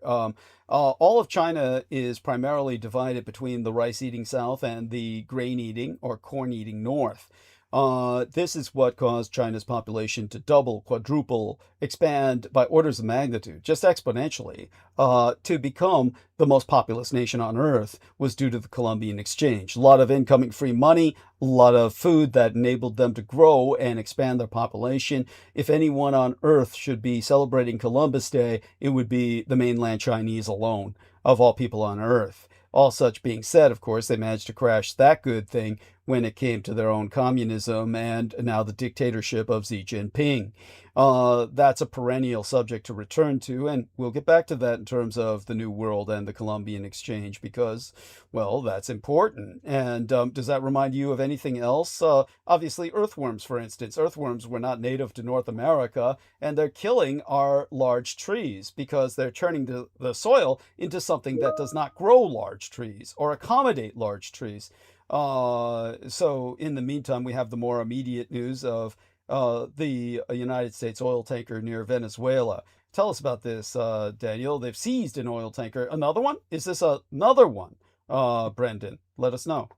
All of China is primarily divided between the rice-eating south and the grain-eating or corn-eating north. This is what caused China's population to double, quadruple, expand by orders of magnitude, just exponentially, to become the most populous nation on earth was due to the Columbian Exchange. A lot of incoming free money, a lot of food that enabled them to grow and expand their population. If anyone on earth should be celebrating Columbus Day, it would be the mainland Chinese alone, of all people on earth. All such being said, of course, they managed to crash that good thing when it came to their own communism and now the dictatorship of Xi Jinping. That's a perennial subject to return to, and we'll get back to that in terms of the New World and the Columbian Exchange because, well, that's important. And does that remind you of anything else? Obviously, earthworms, for instance. Earthworms were not native to North America, and they're killing our large trees because they're turning the soil into something that does not grow large trees or accommodate large trees. So in the meantime, we have the more immediate news of the United States oil tanker near Venezuela. Tell us about this, Daniel. They've seized an oil tanker. Another one? Is this another one? Brendan, let us know.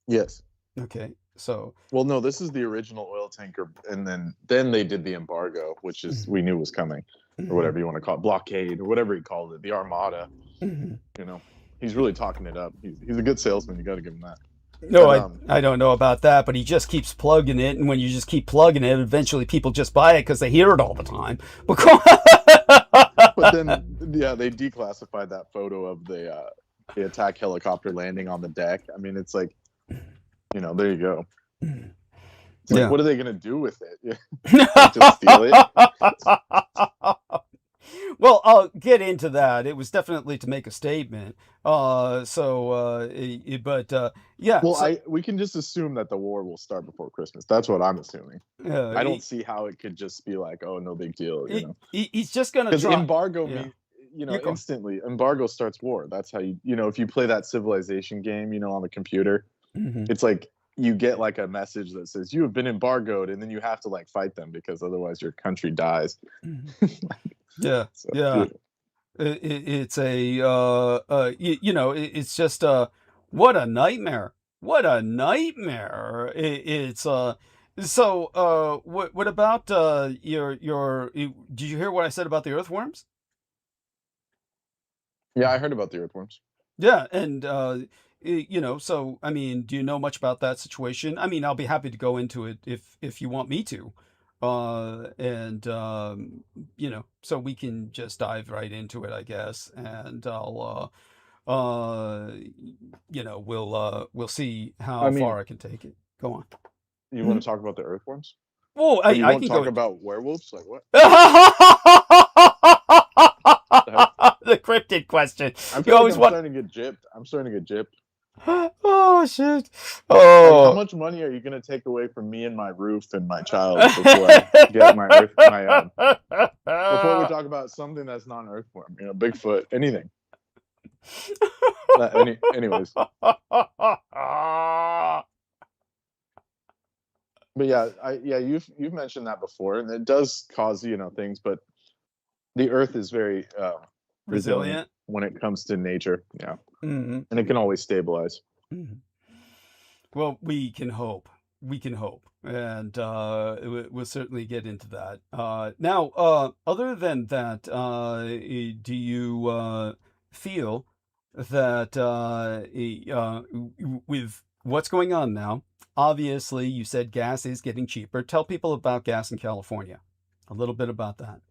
Yes. Okay. So. Well, no, this is the original oil tanker, and then they did the embargo, which is we knew was coming, or whatever you want to call it, blockade, or whatever he called it, the Armada. He's really talking it up. He's a good salesman. You got to give him that. No, but, I don't know about that, but he just keeps plugging it, and when you just keep plugging it, eventually people just buy it because they hear it all the time. But then, yeah, they declassified that photo of the attack helicopter landing on the deck. I mean, it's like, there you go. It's like, what are they going to do with it? Just steal it? Well, I'll get into that. It was definitely to make a statement. Yeah. Well, we can just assume that the war will start before Christmas. That's what I'm assuming. I don't see how it could just be like, oh, no big deal. He's just going to because embargo means, instantly embargo starts war. That's how if you play that civilization game, on the computer, it's like you get like a message that says you have been embargoed, and then you have to like fight them because otherwise your country dies. Yeah. So, yeah. It's it's just what a nightmare. What a nightmare. What about did you hear what I said about the earthworms? Yeah, I heard about the earthworms. Yeah, and so I mean, do you know much about that situation? I mean, I'll be happy to go into it if you want me to, and so we can just dive right into it, I guess, and we'll see I how mean, far I can take it. Go on. you want to talk about the earthworms? Oh, But you I won't can go talk into. about werewolves? Like what? The cryptid question. I You feel like always I'm want. starting to get gypped. I'm starting to get gypped. Oh shit. Like, how Oh. much money are you gonna take away from me and my roof and my child before I get before we talk about something that's not an earthworm, Bigfoot, anything. Anyways, but you've mentioned that before, and it does cause things, but the Earth is very resilient Resilient. when it comes to nature, Hmm. and it can always stabilize. Hmm. Well, we can hope. We can hope, and we'll certainly get into that. Now, other than that, do you feel that with what's going on now, obviously you said gas is getting cheaper. Tell people about gas in California. A little bit about that.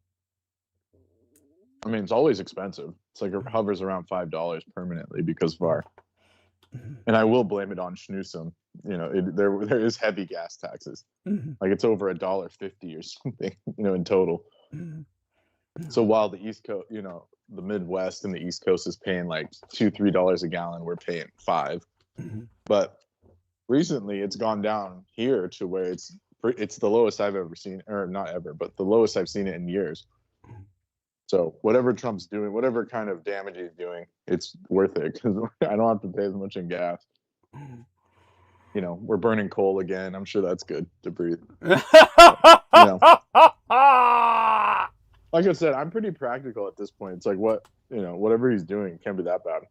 I mean, it's always expensive. It's like it hovers around $5 permanently because of our. And I will blame it on Schnoosum. There is heavy gas taxes. Mhm. Like it's over $1.50 or something, in total. Mhm. So while the East Coast, the Midwest and the East Coast is paying like $2-3 a gallon, we're paying $5. Mhm. But recently, it's gone down here to where it's the lowest I've ever seen, or not ever, but the lowest I've seen it in years. So whatever Trump's doing, whatever kind of damage he's doing, it's worth it because I don't have to pay as much in gas. We're burning coal again. I'm sure that's good to breathe. Like I said, I'm pretty practical at this point. It's like whatever he's doing can't be that bad.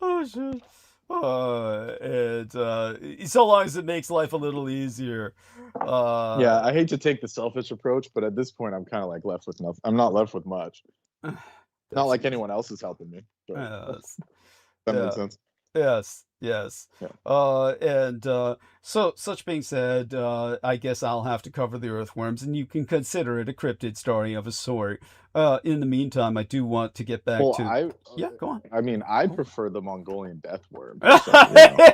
Oh shit. And so long as it makes life a little easier. Yeah, I hate to take the selfish approach, but at this point, I'm kind of like left with nothing. I'm not left with much. Not like anyone else is helping me. Yes. That makes sense. Yes. Yeah. So such being said, I guess I'll have to cover the earthworms, and you can consider it a cryptid story of a sort. In the meantime, I do want to get back to. Yeah, go on. I mean, I prefer the Mongolian death worm.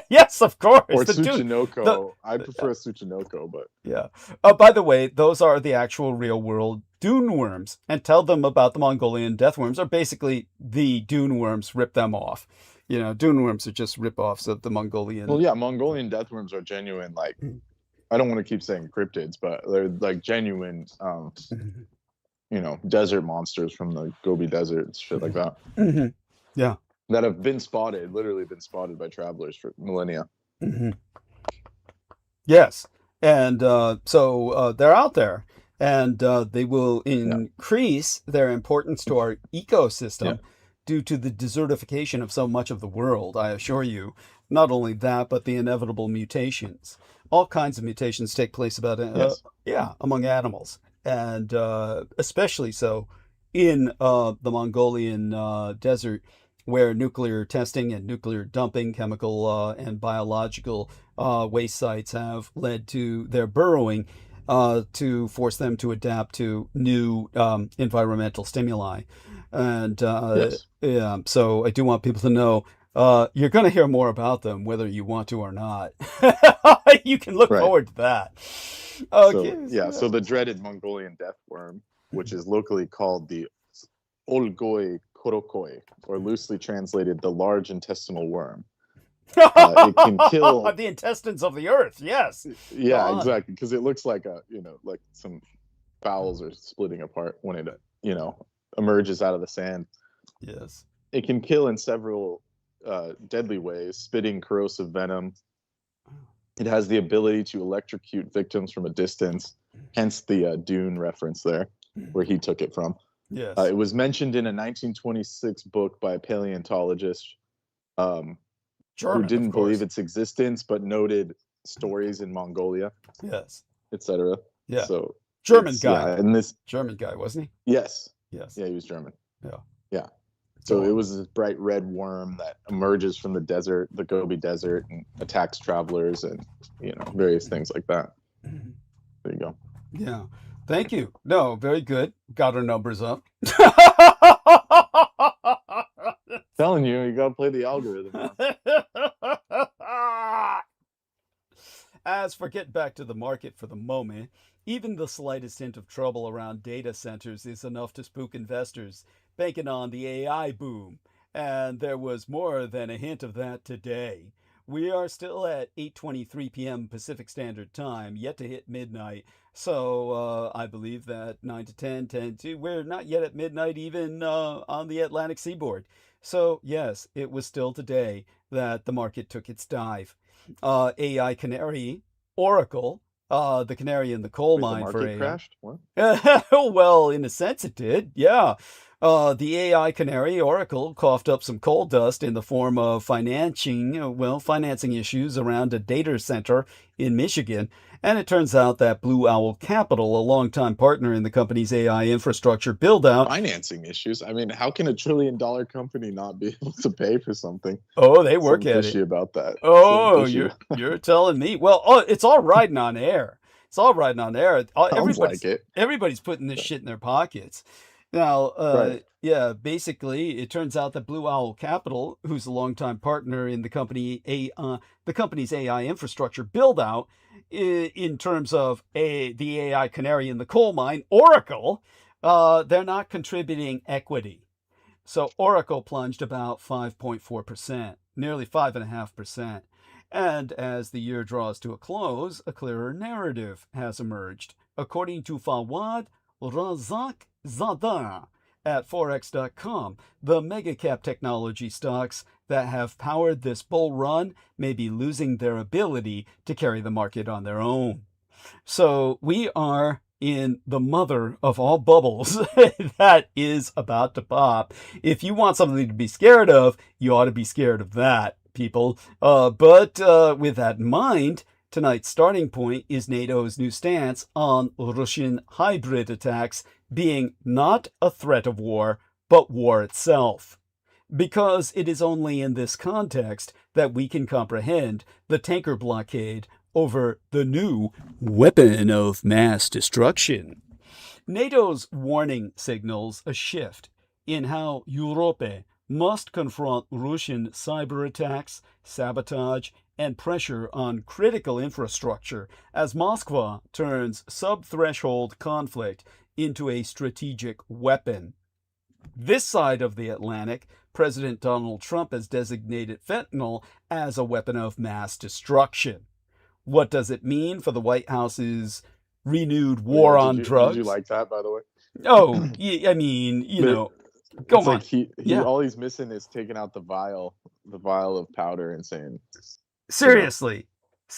Yes, of course. Or the Tsuchinoko. I prefer Tsuchinoko, but yeah. By the way, those are the actual real world dune worms. And tell them about the Mongolian death worms, are basically the dune worms. Rip them off. Dune worms are just rip-offs of the Mongolian. Well, yeah, Mongolian death worms are genuine. Like, I don't want to keep saying cryptids, but they're like genuine. Desert monsters from the Gobi Desert, shit like that. Mm-hmm. Yeah. That have literally been spotted by travelers for millennia. Mm-hmm. Yes. And so they're out there, and they will increase their importance to our ecosystem due to the desertification of so much of the world, I assure you. Not only that, but the inevitable mutations. All kinds of mutations take place among animals. And especially so in the Mongolian desert, where nuclear testing and nuclear dumping, chemical and biological waste sites have led to their burrowing to force them to adapt to new environmental stimuli. And so I do want people to know you're going to hear more about them, whether you want to or not. You can look forward to that. Okay. So the dreaded Mongolian death worm, which is locally called the Olgoi korokoi, or loosely translated, the large intestinal worm. It can kill the intestines of the earth. Yes. Yeah, exactly. Because it looks like like some bowels are splitting apart when it emerges out of the sand. Yes. It can kill in several deadly ways, spitting corrosive venom. It has the ability to electrocute victims from a distance, hence the Dune reference there, where he took it from. Yes. It was mentioned in a 1926 book by a paleontologist German, who didn't believe its existence, but noted stories in Mongolia. Yes. Etc. Yeah. So German guy. Yeah, and this German guy, wasn't he? Yes. Yes. Yeah, he was German. Yeah. Yeah. So it was this bright red worm that emerges from the desert, the Gobi Desert, and attacks travelers and, various things like that. There you go. Yeah. Thank you. No, very good. Got our numbers up. Telling you gotta play the algorithm. As for getting back to the market for the moment, even the slightest hint of trouble around data centers is enough to spook investors, banking on the AI boom. And there was more than a hint of that today. We are still at 8:23 p.m. Pacific Standard Time, yet to hit midnight. So I believe that 9 to 10, 10 to, we're not yet at midnight even on the Atlantic seaboard. So yes, it was still today that the market took its dive. AI canary, Oracle, the canary in the coal Wait, the mine for market AI. crashed? What? Well, in a sense it did, yeah. The AI canary, Oracle, coughed up some coal dust in the form of financing issues around a data center in Michigan. And it turns out that Blue Owl Capital, a longtime partner in the company's AI infrastructure build-out. Financing issues? I mean, how can $1 trillion company not be able to pay for something? Oh, they work Something at fishy it. about that. Oh, Something fishy. you're telling me. Well, it's all riding on air. It's all riding on air. Sounds like it. Everybody's putting this shit in their pockets. Now, Right. yeah, basically, it turns out that Blue Owl Capital, who's a longtime partner in the company's AI infrastructure build out, in terms of the AI canary in the coal mine, Oracle, they're not contributing equity. So Oracle plunged about 5.4%, nearly 5.5%. And as the year draws to a close, a clearer narrative has emerged. According to Fawad Razak-Zadeh at Forex.com, the mega-cap technology stocks that have powered this bull run may be losing their ability to carry the market on their own. So we are in the mother of all bubbles that is about to pop. If you want something to be scared of, you ought to be scared of that, people. But with that in mind, tonight's starting point is NATO's new stance on Russian hybrid attacks being not a threat of war, but war itself. Because it is only in this context that we can comprehend the tanker blockade over the new weapon of mass destruction. NATO's warning signals a shift in how Europe must confront Russian cyber attacks, sabotage, and pressure on critical infrastructure as Moscow turns sub-threshold conflict into a strategic weapon. This side of the Atlantic, President Donald Trump has designated fentanyl as a weapon of mass destruction. What does it mean for the White House's renewed war on drugs? Did you like that, by the way? Oh, I mean, go on. Like he all he's missing is taking out the vial of powder and saying, seriously.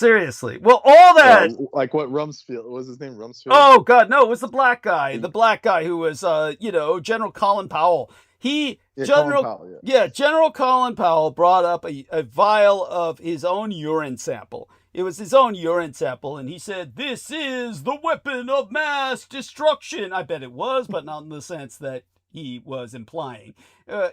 Well, all that, like what Rumsfeld was his name? Rumsfeld. Oh God, no, it was the black guy who was, General Colin Powell. General Colin Powell brought up a vial of his own urine sample. It was his own urine sample, and he said, "This is the weapon of mass destruction." I bet it was, but not in the sense that he was implying.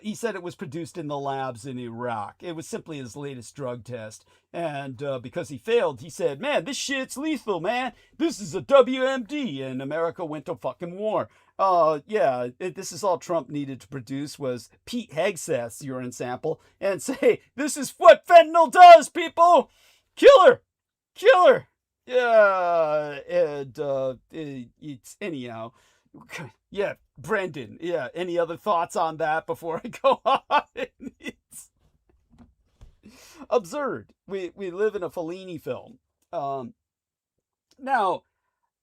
He said it was produced in the labs in Iraq. It was simply his latest drug test. And because he failed, he said, "Man, this shit's lethal, man. This is a WMD." And America went to fucking war. This is all Trump needed to produce was Pete Hegseth's urine sample and say, "This is what fentanyl does, people. Killer. Yeah, and it's anyhow. Yeah, Brendan. Yeah, any other thoughts on that before I go on? It's absurd. We live in a Fellini film. Now,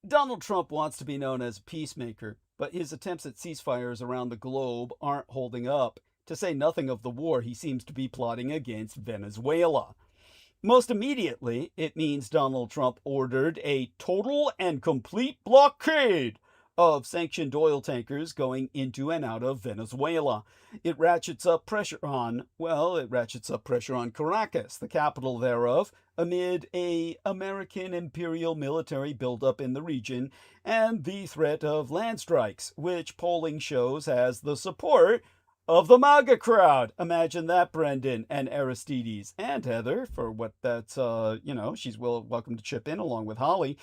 Donald Trump wants to be known as a peacemaker, but his attempts at ceasefires around the globe aren't holding up, to say nothing of the war he seems to be plotting against Venezuela. Most immediately, it means Donald Trump ordered a total and complete blockade of sanctioned oil tankers going into and out of Venezuela. It ratchets up pressure on Caracas, the capital thereof, amid an American imperial military buildup in the region and the threat of land strikes, which polling shows has the support of the MAGA crowd. Imagine that, Brendan and Aristides and Heather, for what that's, she's welcome to chip in along with Holly.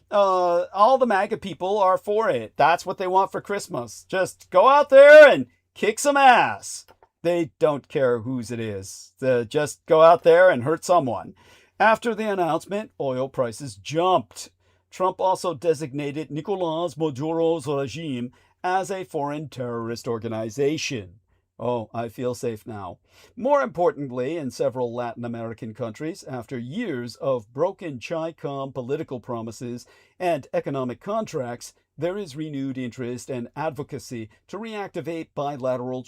All the MAGA people are for it. That's what they want for Christmas. Just go out there and kick some ass. They don't care whose it is. Just go out there and hurt someone. After the announcement, oil prices jumped. Trump also designated Nicolás Maduro's regime as a foreign terrorist organization. Oh, I feel safe now. More importantly, in several Latin American countries, after years of broken Chi-Com political promises and economic contracts, there is renewed interest and advocacy to reactivate bilateral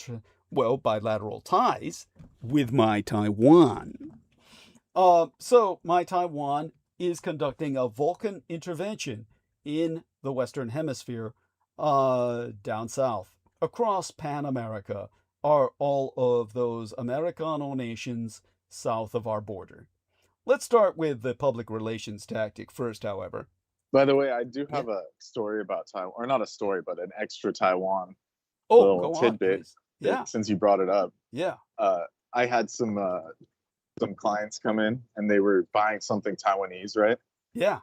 ties with My Taiwan. So My Taiwan is conducting a Vulcan intervention in the Western Hemisphere, down south. Across Pan America are all of those Americano nations south of our border. Let's start with the public relations tactic first, however. By the way, I do have a story about Taiwan, or not a story, but an extra Taiwan Oh, little go on, tidbit. please. Yeah, Since you brought it up, yeah, I had some clients come in and they were buying something Taiwanese, right? yeah.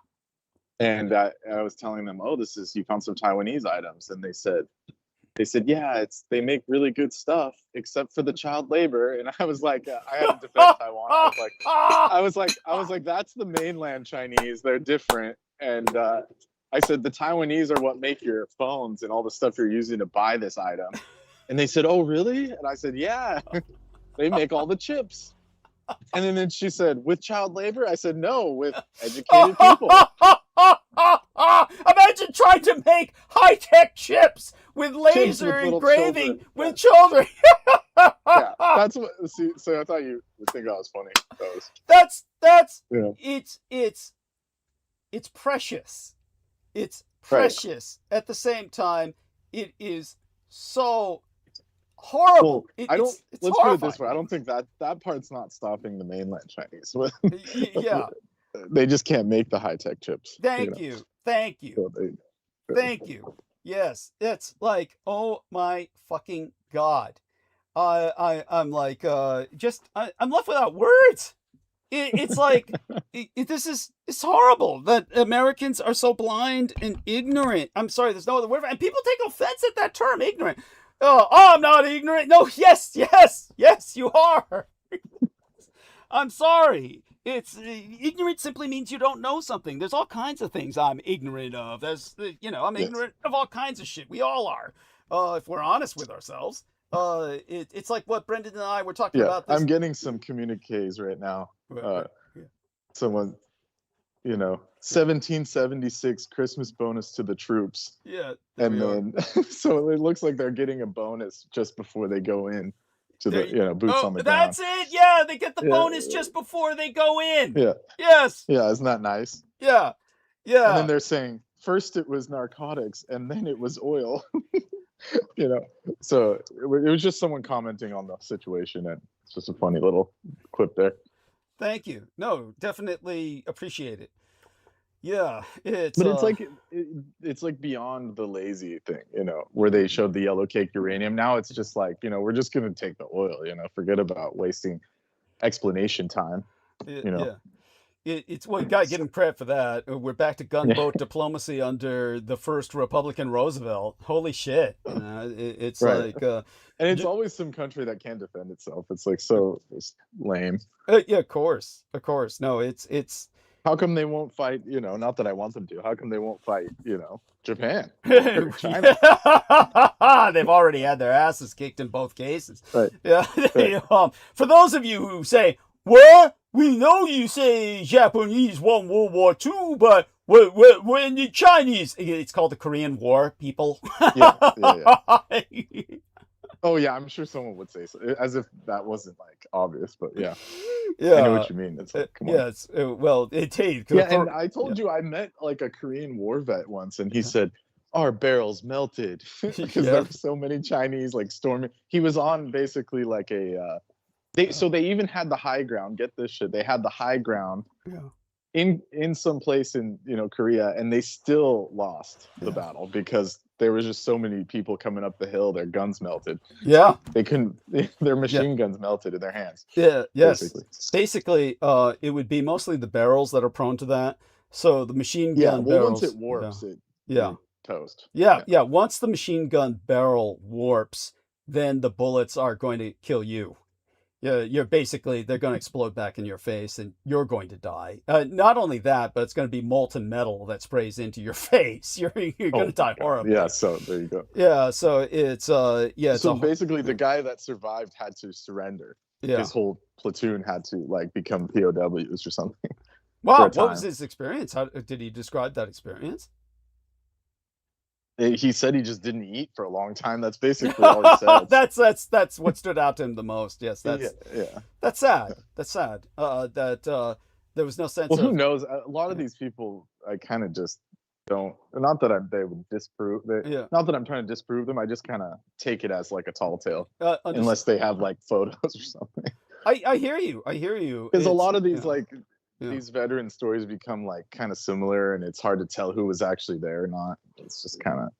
And I was telling them, "Oh, you found some Taiwanese items," and they said, "Yeah, they make really good stuff, except for the child labor." And I was like, I had to defend Taiwan. I was like, that's the mainland Chinese. They're different. And I said, the Taiwanese are what make your phones and all the stuff you're using to buy this item. And they said, "Oh, really?" And I said, "Yeah, they make all the chips." And then she said, "With child labor?" I said, "No, with educated people." Imagine trying to make high-tech chips with laser engraving with children. Yeah, that's what. See, so I thought you would think I was funny. That's yeah. It's precious. It's precious. Right. At the same time, it is so horrible. Well, let's horrifying. put it this way. I don't think that part's not stopping the mainland Chinese. Yeah. They just can't make the high-tech chips. Thank you. Thank you. Yes, it's like, oh my fucking God. I'm like, I'm left without words. It's like, it's horrible that Americans are so blind and ignorant. I'm sorry, there's no other word. And people take offense at that term, ignorant. Oh, I'm not ignorant. No, yes, you are. I'm sorry. Ignorant simply means you don't know something. There's all kinds of things I'm ignorant of. I'm ignorant of all kinds of shit. We all are, if we're honest with ourselves. It's like what Brendan and I were talking about. I'm getting some communiques right now. Someone, 1776 Christmas bonus to the troops. Yeah. And then, so it looks like they're getting a bonus just before they go in. To the boots on the ground. That's it. Yeah, they get the bonus just before they go in. Yeah. Yes. Yeah, isn't that nice? Yeah. And then they're saying first it was narcotics and then it was oil. So it was just someone commenting on the situation, and it's just a funny little clip there. Thank you. No, definitely appreciate it. Yeah, it's like beyond the lazy thing, where they showed the yellow cake uranium. Now it's just like, we're just gonna take the oil, forget about wasting explanation time. Yeah, it's well, you gotta give them credit for that. We're back to gunboat diplomacy under the first Republican Roosevelt. Holy shit! It's right. Like, and it's always some country that can't defend itself. It's like it's lame. Yeah, of course. No, it's. How come they won't fight, not that I want them to, how come they won't fight, Japan? China? They've already had their asses kicked in both cases. Right. Yeah. Right. For those of you who say, well, we know you say Japanese won World War II, but when the Chinese, it's called the Korean War, people. Yeah. Oh yeah, I'm sure someone would say so, as if that wasn't like obvious, but yeah. I know what you mean. It's like, come on. Yes, and I told you I met like a Korean war vet once, and he said our barrels melted because there were so many Chinese like storming. He was on basically like a. They even had the high ground. Get this shit. They had the high ground in some place in Korea, and they still lost the battle because there was just so many people coming up the hill. Their guns melted. Yeah. They couldn't. Their machine guns melted in their hands. Yeah. Yes. Basically, it would be mostly the barrels that are prone to that. So the machine yeah. gun Well, barrels. once it warps, Yeah. toast. Yeah. Once the machine gun barrel warps, then the bullets are going to kill you. Yeah, you're basically, they're going to explode back in your face and you're going to die. Not only that, but it's going to be molten metal that sprays into your face. You're going to die horribly. Yeah, so there you go. Yeah, so it's so basically the guy that survived had to surrender. Yeah. His whole platoon had to like become POWs or something. Wow, what was his experience? How did he describe that experience? He said he just didn't eat for a long time. That's basically all he said. That's what stood out to him the most. Yes, that's sad. That's sad. That there was no sense. Well, who knows? A lot of these people, I kind of just don't. Not that they would disprove. Not that I'm trying to disprove them. I just kind of take it as like a tall tale, unless they have like photos or something. I hear you. I hear you. Because a lot of these these veteran stories become like kind of similar, and it's hard to tell who was actually there or not. It's just kind of,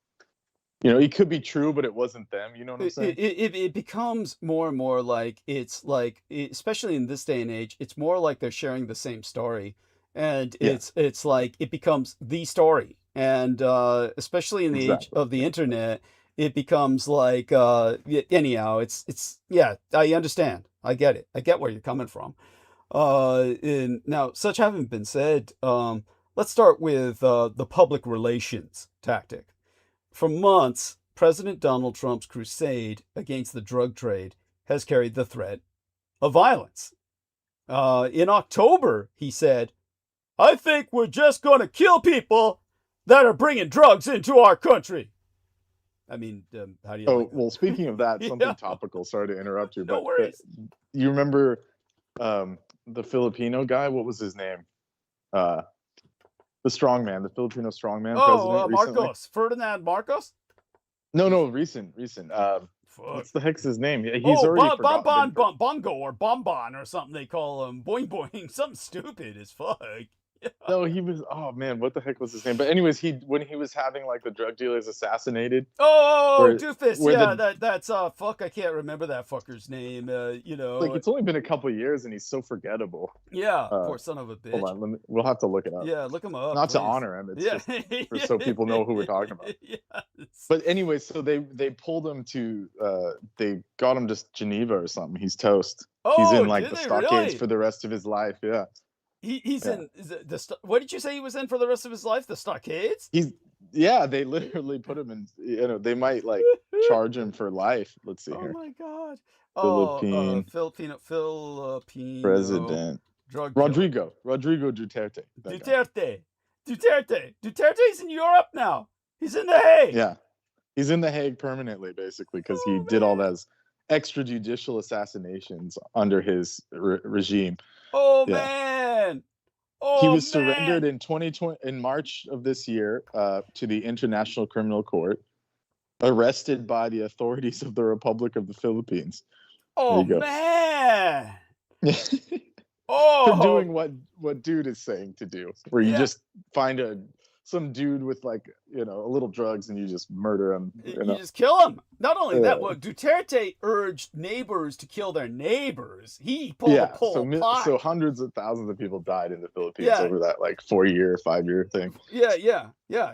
it could be true, but it wasn't them. You know what I'm saying? It becomes more and more like, it's like, especially in this day and age, it's more like they're sharing the same story, and it's like it becomes the story, and especially in the age of the internet, it becomes like anyhow. It's I understand. I get it. I get where you're coming from. Now, such having been said, let's start with the public relations tactic. For months, President Donald Trump's crusade against the drug trade has carried the threat of violence. In October, he said, "I think we're just going to kill people that are bringing drugs into our country." I mean, how do you like that? Well, speaking of that, something topical. Sorry to interrupt you, No worries. You remember the Filipino guy? What was his name? The strongman, the Filipino strongman president. Marcos. Ferdinand Marcos? No, recent. What's the heck's his name? He's already forgotten. Bongo or Bonbon or something they call him. Boing Boing. Something stupid as fuck. No, he was. Oh man, what the heck was his name? But anyways, when he was having like the drug dealers assassinated. Doofus. That's fuck. I can't remember that fucker's name. Like it's only been a couple of years and he's so forgettable. Yeah, poor son of a bitch. Hold on, we'll have to look it up. Yeah, look him up. Not to honor him. It's just so people know who we're talking about. Yes. But anyway, so they pulled him to. They got him to Geneva or something. He's toast. He's in like the stockades for the rest of his life. Yeah. He's in what did you say he was in for the rest of his life? The stockades? They literally put him in, they might like charge him for life. Let's see here. Oh my god. Filipino president. Drug Rodrigo Duterte. Duterte's in Europe now. He's in The Hague. Yeah. He's in The Hague permanently, basically, because he did all those extrajudicial assassinations under his regime. Oh man! He was surrendered in 2020 in March of this year to the International Criminal Court, arrested by the authorities of the Republic of the Philippines. Oh man! For doing what dude is saying to do, where you just find some dude with like a little drugs and you just murder him. You just kill him. Not only that, Duterte urged neighbors to kill their neighbors. He pulled a Pol Pot. So hundreds of thousands of people died in the Philippines over that like 5-year thing. Yeah.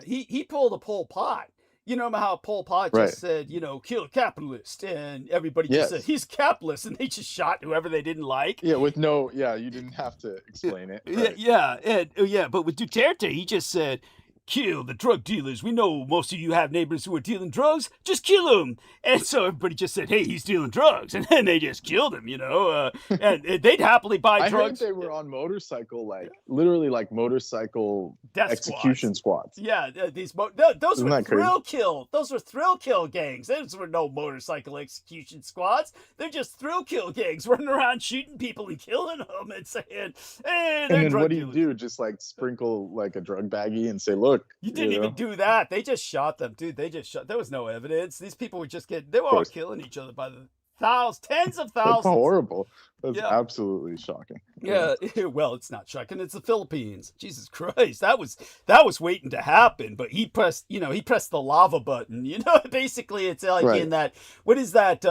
He pulled a Pol Pot. You know how Pol Pot just said, kill a capitalist, and everybody just said he's capitalist, and they just shot whoever they didn't like. Yeah, you didn't have to explain it. Right? But with Duterte, he just said, kill the drug dealers. We know most of you have neighbors who are dealing drugs. Just kill them. And so everybody just said, hey, he's dealing drugs. And then they just killed him, and they'd happily buy drugs. I heard they were on motorcycle, literally motorcycle death execution squads. Yeah, those were thrill kill. Those were thrill kill gangs. Those were no motorcycle execution squads. They're just thrill kill gangs running around shooting people and killing them and saying, hey, they're and then drug what dealers. Do you do? Just sprinkle a drug baggie and say, look. You didn't even do that. They just shot them, dude. They just shot. There was no evidence. These people were just they were all killing each other by the tens of That's thousands. horrible. That's Yeah. absolutely shocking. Yeah, well, it's not shocking. It's the Philippines. Jesus Christ, that was waiting to happen. But he pressed the lava button. Basically, it's like Right. in that, what is that?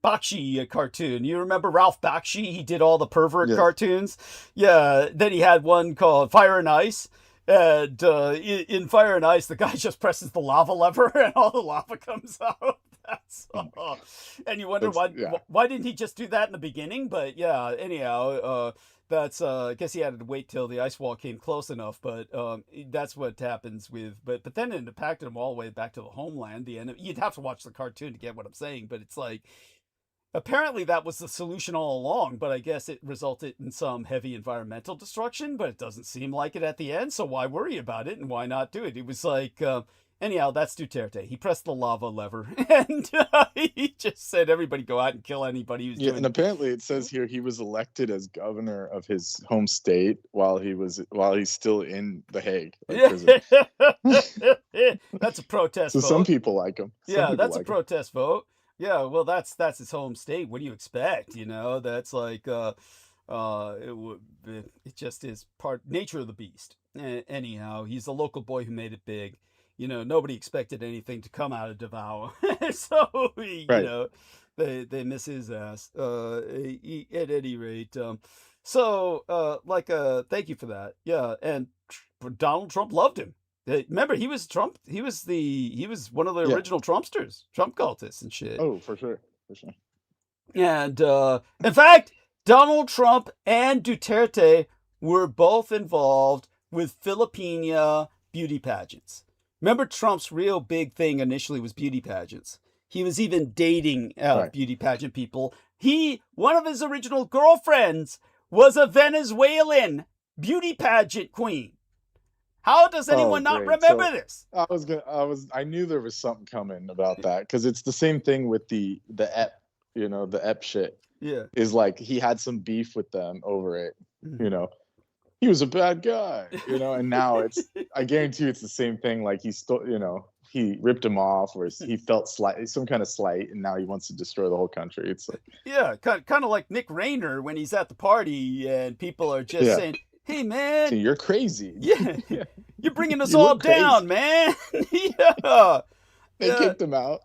Bakshi cartoon. You remember Ralph Bakshi? He did all the pervert Yes. cartoons. Yeah. Then he had one called Fire and Ice. And in Fire and Ice, the guy just presses the lava lever and all the lava comes out. That's and you wonder why didn't he just do that in the beginning? But yeah, anyhow, that's I guess he had to wait till the ice wall came close enough. But that's what happens with. But then it impacted him all the way back to the homeland. The end. You'd have to watch the cartoon to get what I'm saying. But it's like, apparently that was the solution all along, but I guess it resulted in some heavy environmental destruction, but it doesn't seem like it at the end, so why worry about it and why not do it? It was like, anyhow, that's Duterte. He pressed the lava lever, and he just said everybody go out and kill anybody who's doing and apparently it says here he was elected as governor of his home state while he's still in The Hague. Prison. That's a protest so vote. some people like him. That's a protest vote. Yeah, well, that's his home state. What do you expect? That's like it just is nature of the beast. Anyhow, he's the local boy who made it big. Nobody expected anything to come out of Davao, so they miss his ass. At any rate, thank you for that. Yeah, and Donald Trump loved him. Remember, he was Trump. He was one of the original Trumpsters, Trump cultists and shit. Oh, for sure. And in fact, Donald Trump and Duterte were both involved with Filipina beauty pageants. Remember, Trump's real big thing initially was beauty pageants. He was even dating beauty pageant people. One of his original girlfriends was a Venezuelan beauty pageant queen. How does anyone not remember this? I knew there was something coming about that, because it's the same thing with the EP, the EP shit. Yeah. Is like he had some beef with them over it. He was a bad guy, and now I guarantee you it's the same thing. Like he he ripped him off, or he felt some kind of slight, and now he wants to destroy the whole country. It's like, kind of like Nick Rayner when he's at the party and people are just saying, "Hey man, you're crazy." Yeah. You're bringing us all down, man. Yeah. They kicked him out.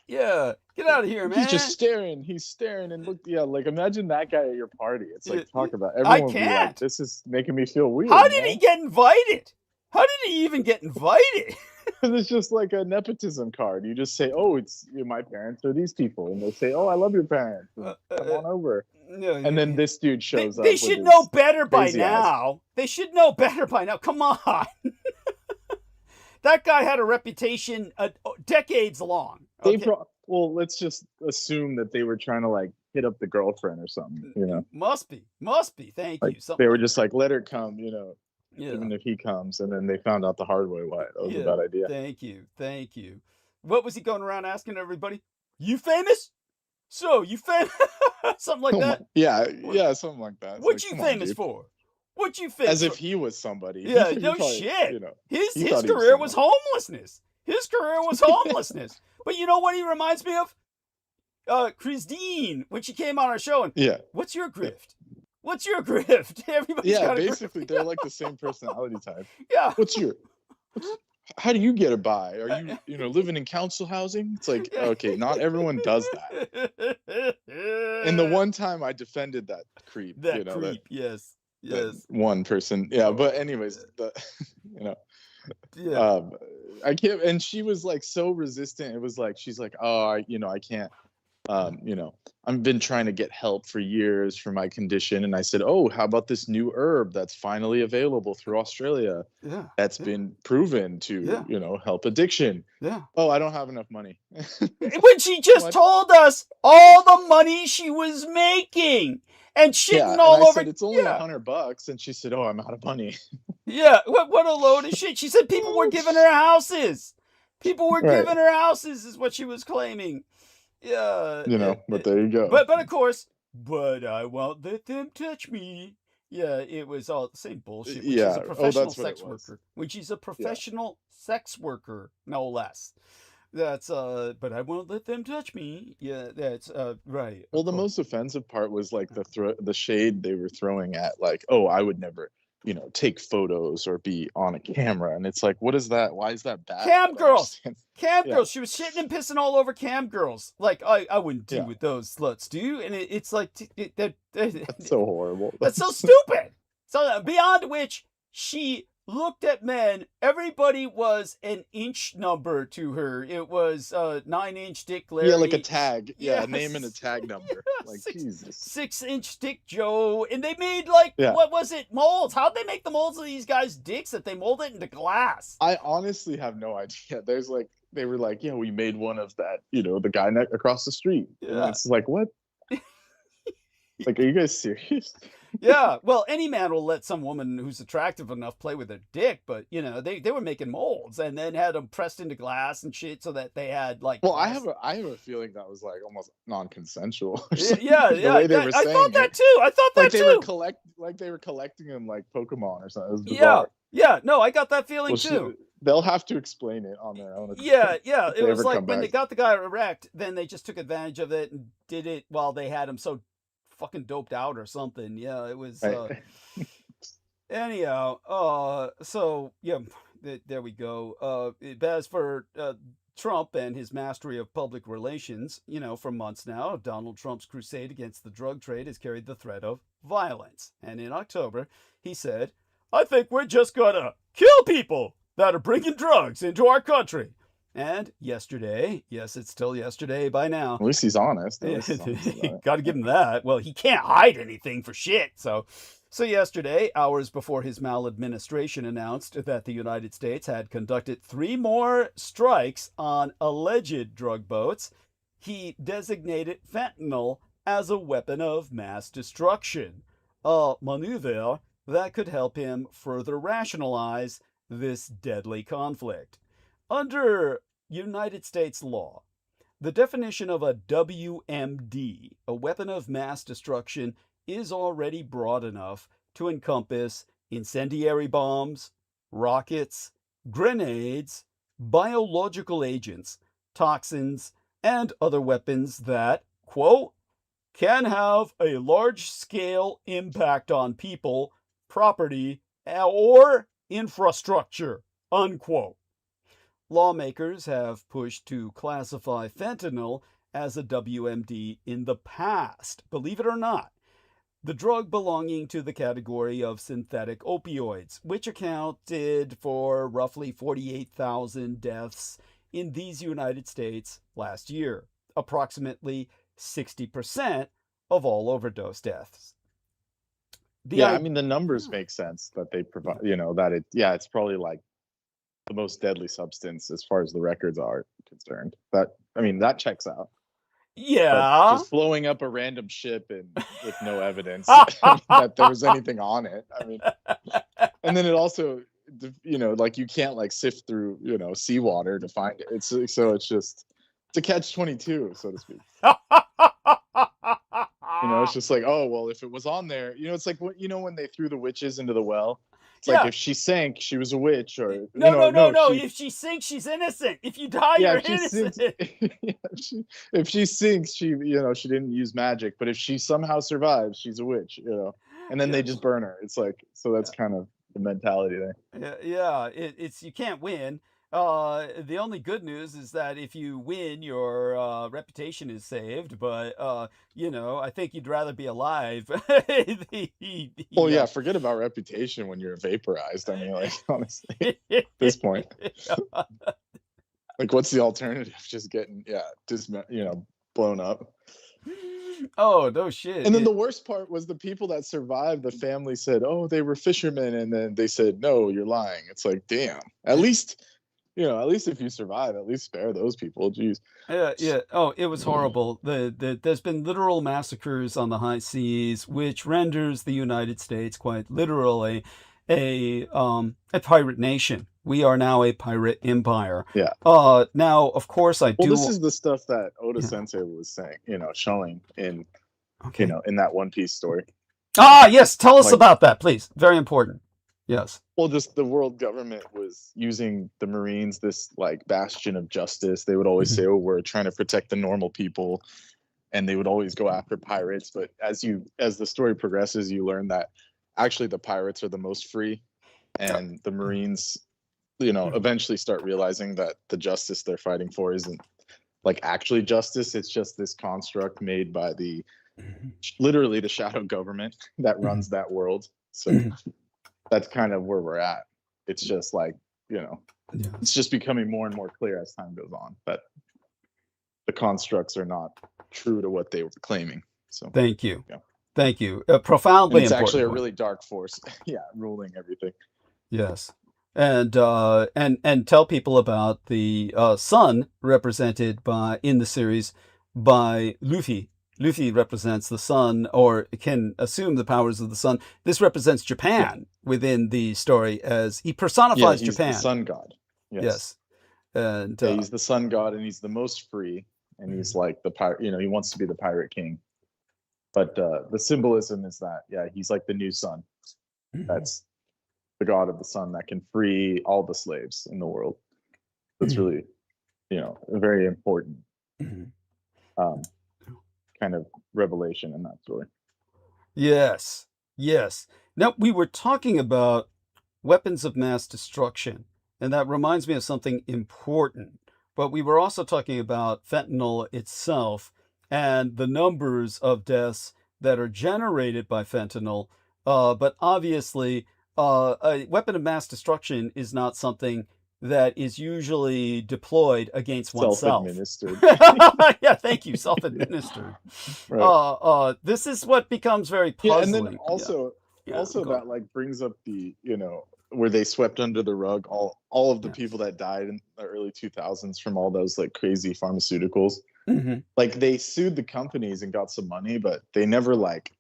Get out of here, man. He's just staring. He's staring and look. Yeah, like imagine that guy at your party. It's like talk about everyone. Will be like, this is making me feel weird. How did he get invited? How did he even get invited? It's just like a nepotism card. You just say, "Oh, it's my parents or these people," and they say, "Oh, I love your parents. Come on over." And then this dude shows up. They should know better by now. They should know better by now. Come on. That guy had a reputation decades long. Okay? Well, let's just assume that they were trying to like hit up the girlfriend or something. Must be. Thank you. They were just like, let her come. Even if he comes, and then they found out the hard way why that was a bad idea. Thank you. What was he going around asking everybody? You famous? So you famous? Something like that. Yeah, something like that. What you famous for? What you famous? As if he was somebody. Yeah, no shit. His career was homelessness. But you know what he reminds me of? Christine, when she came on our show, and what's your grift? What's your grift? Everybody's got basically they're like the same personality type. Yeah. How do you get by? Are you living in council housing? It's like, okay, not everyone does that. And the one time I defended that creep, yes. One person. Yeah, but anyways, I can't, and she was like so resistant. It was like she's like, "Oh, I can't I've been trying to get help for years for my condition." And I said, "Oh, how about this new herb that's finally available through Australia? That's been proven to, help addiction." Yeah. "Oh, I don't have enough money." When she just told us all the money she was making and shitting all over. Said, it's only $100, and she said, "Oh, I'm out of money." Yeah. What a load of shit. She said people were giving her houses. People were giving her houses, is what she was claiming. Yeah. But there you go. But of course, but I won't let them touch me. Yeah, it was all the same bullshit. She's a professional sex worker. When she's a professional sex worker, no less. That's but I won't let them touch me. Yeah, that's right. Well, Of the course. most offensive part was like the shade they were throwing at, like, oh, I would never, take photos or be on a camera. And it's like, what is that? Why is that bad? I Cam don't girls. understand. Cam Yeah, girls. She was shitting and pissing all over cam girls. Like I wouldn't do yeah. what those sluts do. And it's like That's so horrible. that's so stupid. So beyond which she looked at men. Everybody was an inch number to her. It was 9-inch Dick Larry. Yeah, like a tag. Yeah, a name and a Yes. tag number. Yeah, Like, six, Jesus. 6-inch Dick Joe, and they made like Yeah. what was it, molds? How'd they make the molds of these guys' dicks that they mold it into glass? I honestly have no idea. There's like, they were like, yeah, we made one of that, the guy across the street. And Yeah. it's like, what? Like, are you guys serious? Yeah, well, any man will let some woman who's attractive enough play with their dick, but they were making molds and then had them pressed into glass and shit so that they had like. Well, I glass. have a feeling that was like almost non-consensual. Or Yeah, something, yeah, the yeah. way they were I saying thought that it. too. I thought that Like they too. were collecting them like Pokemon or something. It was Yeah, bizarre. yeah. No, I got that feeling Well, too. they'll have to explain it on their own. Yeah, yeah. If It they was ever like come when they back. got the guy erect, then they just took advantage of it and did it while they had him so fucking doped out or something. Yeah, it was. Right. Anyhow, so yeah, there we go. As for Trump and his mastery of public relations, for months now, Donald Trump's crusade against the drug trade has carried the threat of violence. And in October, he said, "I think we're just gonna kill people that are bringing drugs into our country." And yesterday, yes, it's still yesterday by now. At least he's honest. At least he's honest about it. Got to give him that. Well, he can't hide anything for shit. So yesterday, hours before his maladministration announced that the United States had conducted 3 more strikes on alleged drug boats, he designated fentanyl as a weapon of mass destruction, a maneuver that could help him further rationalize this deadly conflict. Under United States law, the definition of a WMD, a weapon of mass destruction, is already broad enough to encompass incendiary bombs, rockets, grenades, biological agents, toxins, and other weapons that, quote, can have a large-scale impact on people, property, or infrastructure, unquote. Lawmakers have pushed to classify fentanyl as a WMD in the past, believe it or not. The drug belonging to the category of synthetic opioids, which accounted for roughly 48,000 deaths in these United States last year, approximately 60% of all overdose deaths. I mean, the numbers make sense that they provide, it's probably like the most deadly substance as far as the records are concerned. That checks out. Yeah. But just blowing up a random ship and with no evidence that there was anything on it. I mean, and then it also, like you can't like sift through, seawater to find it. It's just a catch-22, so to speak. It's just like, oh, well, if it was on there, it's like, when they threw the witches into the well. It's like if she sank, she was a witch, or no. If she sinks, she's innocent. If you die, you're innocent. If she sinks, she didn't use magic. But if she somehow survives, she's a witch, And then they just burn her. It's like, so that's kind of the mentality there. Yeah. It's you can't win. The only good news is that if you win, your reputation is saved. But I think you'd rather be alive. Well, yeah, forget about reputation when you're vaporized. I mean, like, honestly, at this point, like, what's the alternative? Just getting, blown up. Oh, no shit. And then the worst part was the people that survived. The family said, "Oh, they were fishermen," and then they said, "No, you're lying." It's like, damn. At least if you survive, at least spare those people. Jeez. Yeah. Oh, it was horrible. There's been literal massacres on the high seas, which renders the United States quite literally a pirate nation. We are now a pirate empire. Yeah. Now, of course, Well, this is the stuff that Oda Sensei was saying, showing in, in that One Piece story. Ah, yes. Tell us about that, please. Very important. Yes. Well, just the world government was using the Marines, this like bastion of justice. They would always say, "Oh, we're trying to protect the normal people," and they would always go after pirates. But as the story progresses, you learn that actually the pirates are the most free, and the Marines, eventually start realizing that the justice they're fighting for isn't like actually justice. It's just this construct made by literally the shadow government that runs that world. So that's kind of where we're at. It's just like, it's just becoming more and more clear as time goes on that the constructs are not true to what they were claiming. So Thank you. yeah. Thank you. And Profoundly it's important actually a point. really dark force, ruling everything. Yes. And tell people about the sun represented in the series by Luffy. Luffy represents the sun, or can assume the powers of the sun. This represents Japan within the story, as he personifies he's Japan. the sun god. Yes. And he's the sun god, and he's the most free, and he's like the pirate. He wants to be the pirate king. But the symbolism is that he's like the new sun. That's the god of the sun that can free all the slaves in the world. That's really, a very important kind of revelation in that story. Yes. Yes. Now, we were talking about weapons of mass destruction, and that reminds me of something important. But we were also talking about fentanyl itself and the numbers of deaths that are generated by fentanyl. But obviously, a weapon of mass destruction is not something that is usually deployed against oneself. Self-administered. Yeah, thank you. Self-administered. Right. This is what becomes very puzzling. And then also that like brings up the, where they swept under the rug all of the people that died in the early 2000s from all those like crazy pharmaceuticals. Like they sued the companies and got some money, but they never like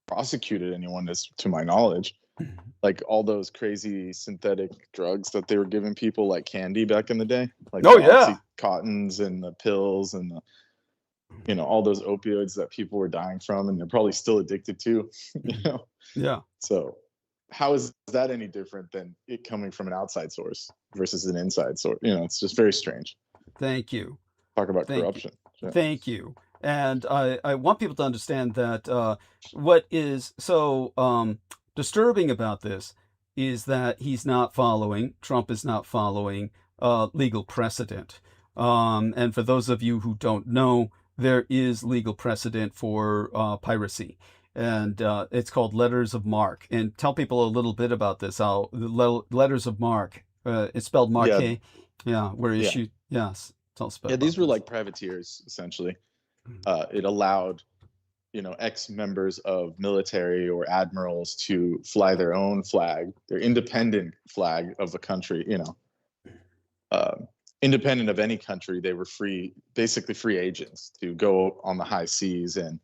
prosecuted anyone, to my knowledge. Like all those crazy synthetic drugs that they were giving people, like candy back in the day, like Oxycontins and the pills and the, all those opioids that people were dying from, and they're probably still addicted to. Yeah. So how is that any different than it coming from an outside source versus an inside source? It's just very strange. Thank you. Talk about corruption. Thank you. And I want people to understand that what is so disturbing about this is that Trump is not following legal precedent. And for those of you who don't know, there is legal precedent for piracy. And it's called letters of marque. And tell people a little bit about this. Letters of marque. It's spelled marque. Were issued. Yes. Tell us about these were like privateers, essentially. It allowed, ex-members of military or admirals to fly their own flag, their independent flag of a country, independent of any country. They were basically free agents to go on the high seas and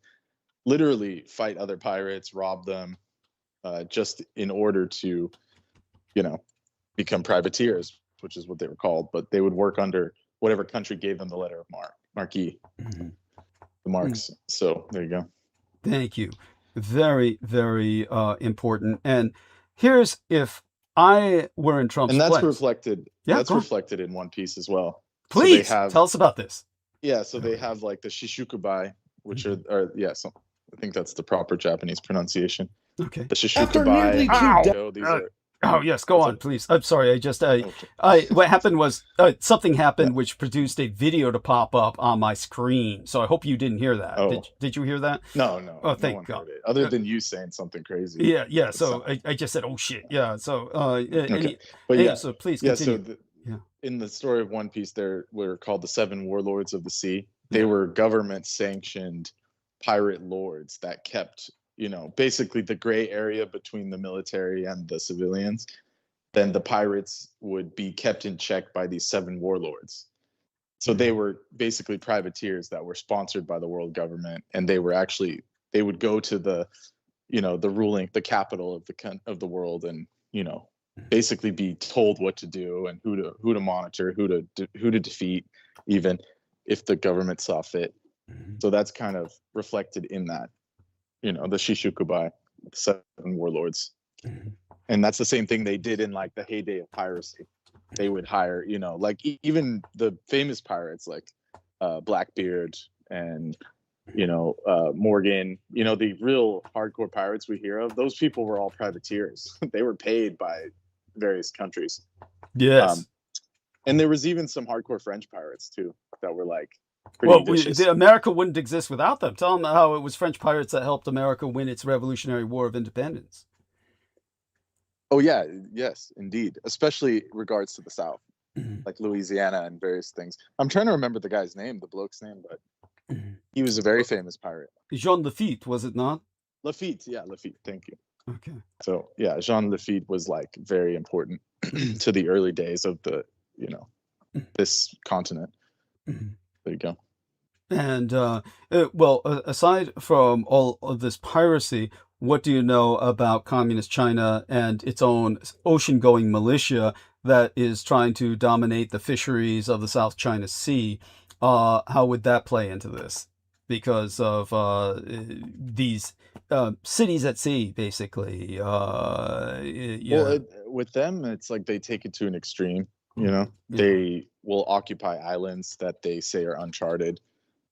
literally fight other pirates, rob them, just in order to, become privateers, which is what they were called. But they would work under whatever country gave them the letter of marque, the marks. So there you go. Thank you. Very, very important. And here's, if I were in Trump's place. And that's reflected. That's reflected in One Piece as well. Please tell us about this. Yeah, so they have like the Shishukubai, which are so I think that's the proper Japanese pronunciation. Okay. The Shishukubai. These are. Oh yes, go on, please. I'm sorry. What happened was something happened which produced a video to pop up on my screen. So I hope you didn't hear that. Did you hear that? No. Oh, thank God. Other than you saying something crazy. Yeah. So I just said, oh shit. Yeah. So so please continue. In the story of One Piece, there were called the Seven Warlords of the Sea. They were government-sanctioned pirate lords that kept, basically the gray area between the military and the civilians. Then the pirates would be kept in check by these seven warlords. So they were basically privateers that were sponsored by the world government, and they would go to the, the capital of the world, and basically be told what to do and who to monitor, who to defeat, even if the government saw fit. So that's kind of reflected in that, the Shishukubai, the seven warlords. And that's the same thing they did in like the heyday of piracy. They would hire, you know, like even the famous pirates like Blackbeard and, you know, Morgan, you know, the real hardcore pirates we hear of, those people were all privateers. They were paid by various countries. Yes. And there was even some hardcore French pirates too that were like pretty Well, vicious. America wouldn't exist without them. Tell them how it was French pirates that helped America win its Revolutionary War of Independence. Oh yeah, yes, indeed. Especially regards to the South, like Louisiana and various things. I'm trying to remember the guy's name, the bloke's name, but he was a very famous pirate. Jean Lafitte, was it not? Lafitte, yeah, Lafitte. Thank you. Okay. So yeah, Jean Lafitte was like very important to the early days of the, you know, this continent. There you go. And well, aside from all of this piracy, what do you know about communist China and its own ocean-going militia that is trying to dominate the fisheries of the South China Sea? How would that play into this? Because of these cities at sea, basically. Yeah. Well, with them, it's like they take it to an extreme. You know, they will occupy islands that they say are uncharted,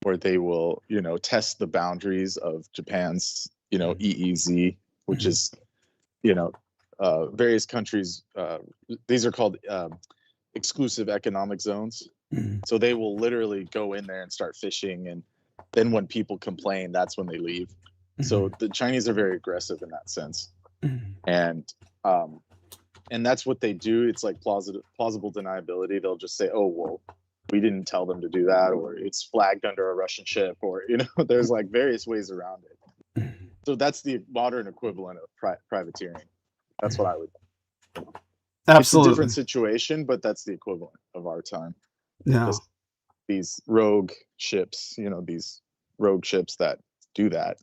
or they will, you know, test the boundaries of Japan's, you know, EEZ, which is, you know, various countries. These are called exclusive economic zones. So they will literally go in there and start fishing, and then when people complain, that's when they leave. So the Chinese are very aggressive in that sense, and that's what they do. It's like plausible deniability. They'll just say, "Oh, well, we didn't tell them to do that," or it's flagged under a Russian ship, or, you know, there's like various ways around it. So that's the modern equivalent of privateering. That's what I would. Absolutely. It's a different situation, but that's the equivalent of our time. Yeah. Just these rogue ships, you know, these rogue ships that do that.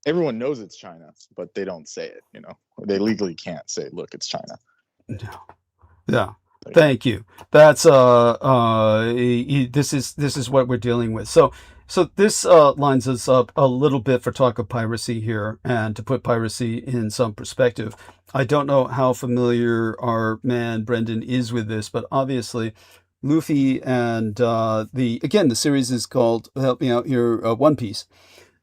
Everyone knows it's China, but they don't say it, you know. They legally can't say, "Look, it's China." Yeah. Thank you. That's this is what we're dealing with. So this lines us up a little bit for talk of piracy here, and to put piracy in some perspective. I don't know how familiar our man Brendan is with this, but obviously Luffy and the series is called, help me out here, One Piece.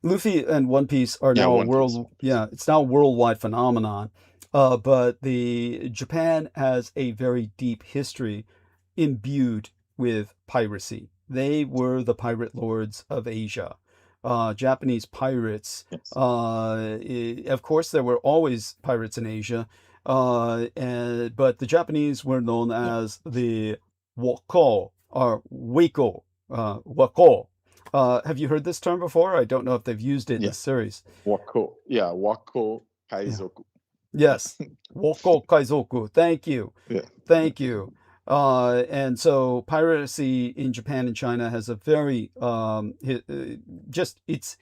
Luffy and One Piece are now it's now a worldwide phenomenon. But Japan has a very deep history imbued with piracy. They were the pirate lords of Asia. Japanese pirates, of course, there were always pirates in Asia, but the Japanese were known as the Wako, or Wako, Wako. Have you heard this term before? I don't know if they've used it in the series. Wako, Wako Kaizoku. Yes, Woko Kaizoku. Thank you. Thank you. And so piracy in Japan and China has a very it's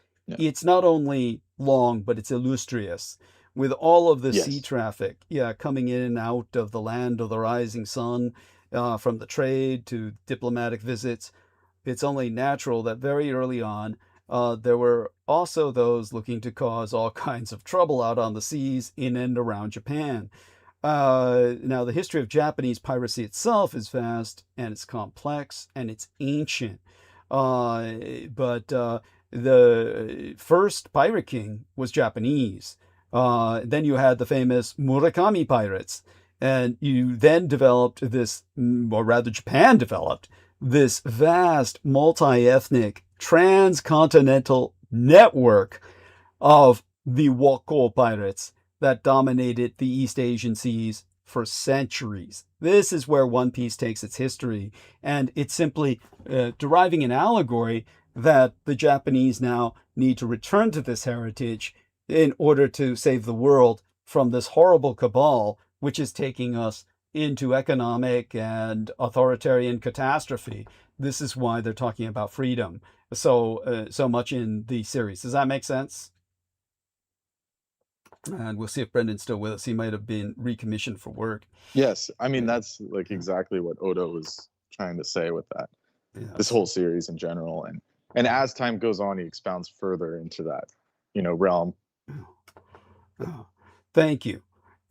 not only long, but it's illustrious, with all of the sea traffic, coming in and out of the land of the rising sun, from the trade to diplomatic visits. It's only natural that very early on, there were also those looking to cause all kinds of trouble out on the seas in and around Japan. Now, the history of Japanese piracy itself is vast, and it's complex, and it's ancient. But the first pirate king was Japanese. Then you had the famous Murakami pirates. And you then developed this, or rather Japan developed this vast multi-ethnic transcontinental network of the Wako pirates that dominated the East Asian seas for centuries. This is where One Piece takes its history, and it's simply deriving an allegory that the Japanese now need to return to this heritage in order to save the world from this horrible cabal, which is taking us into economic and authoritarian catastrophe. This is why they're talking about freedom so much in the series. Does that make sense? And we'll see if Brendan's still with us. He might have been recommissioned for work. Yes, I mean, that's like exactly what Oda was trying to say with that. This whole series in general, and as time goes on, he expounds further into that, realm. Thank you.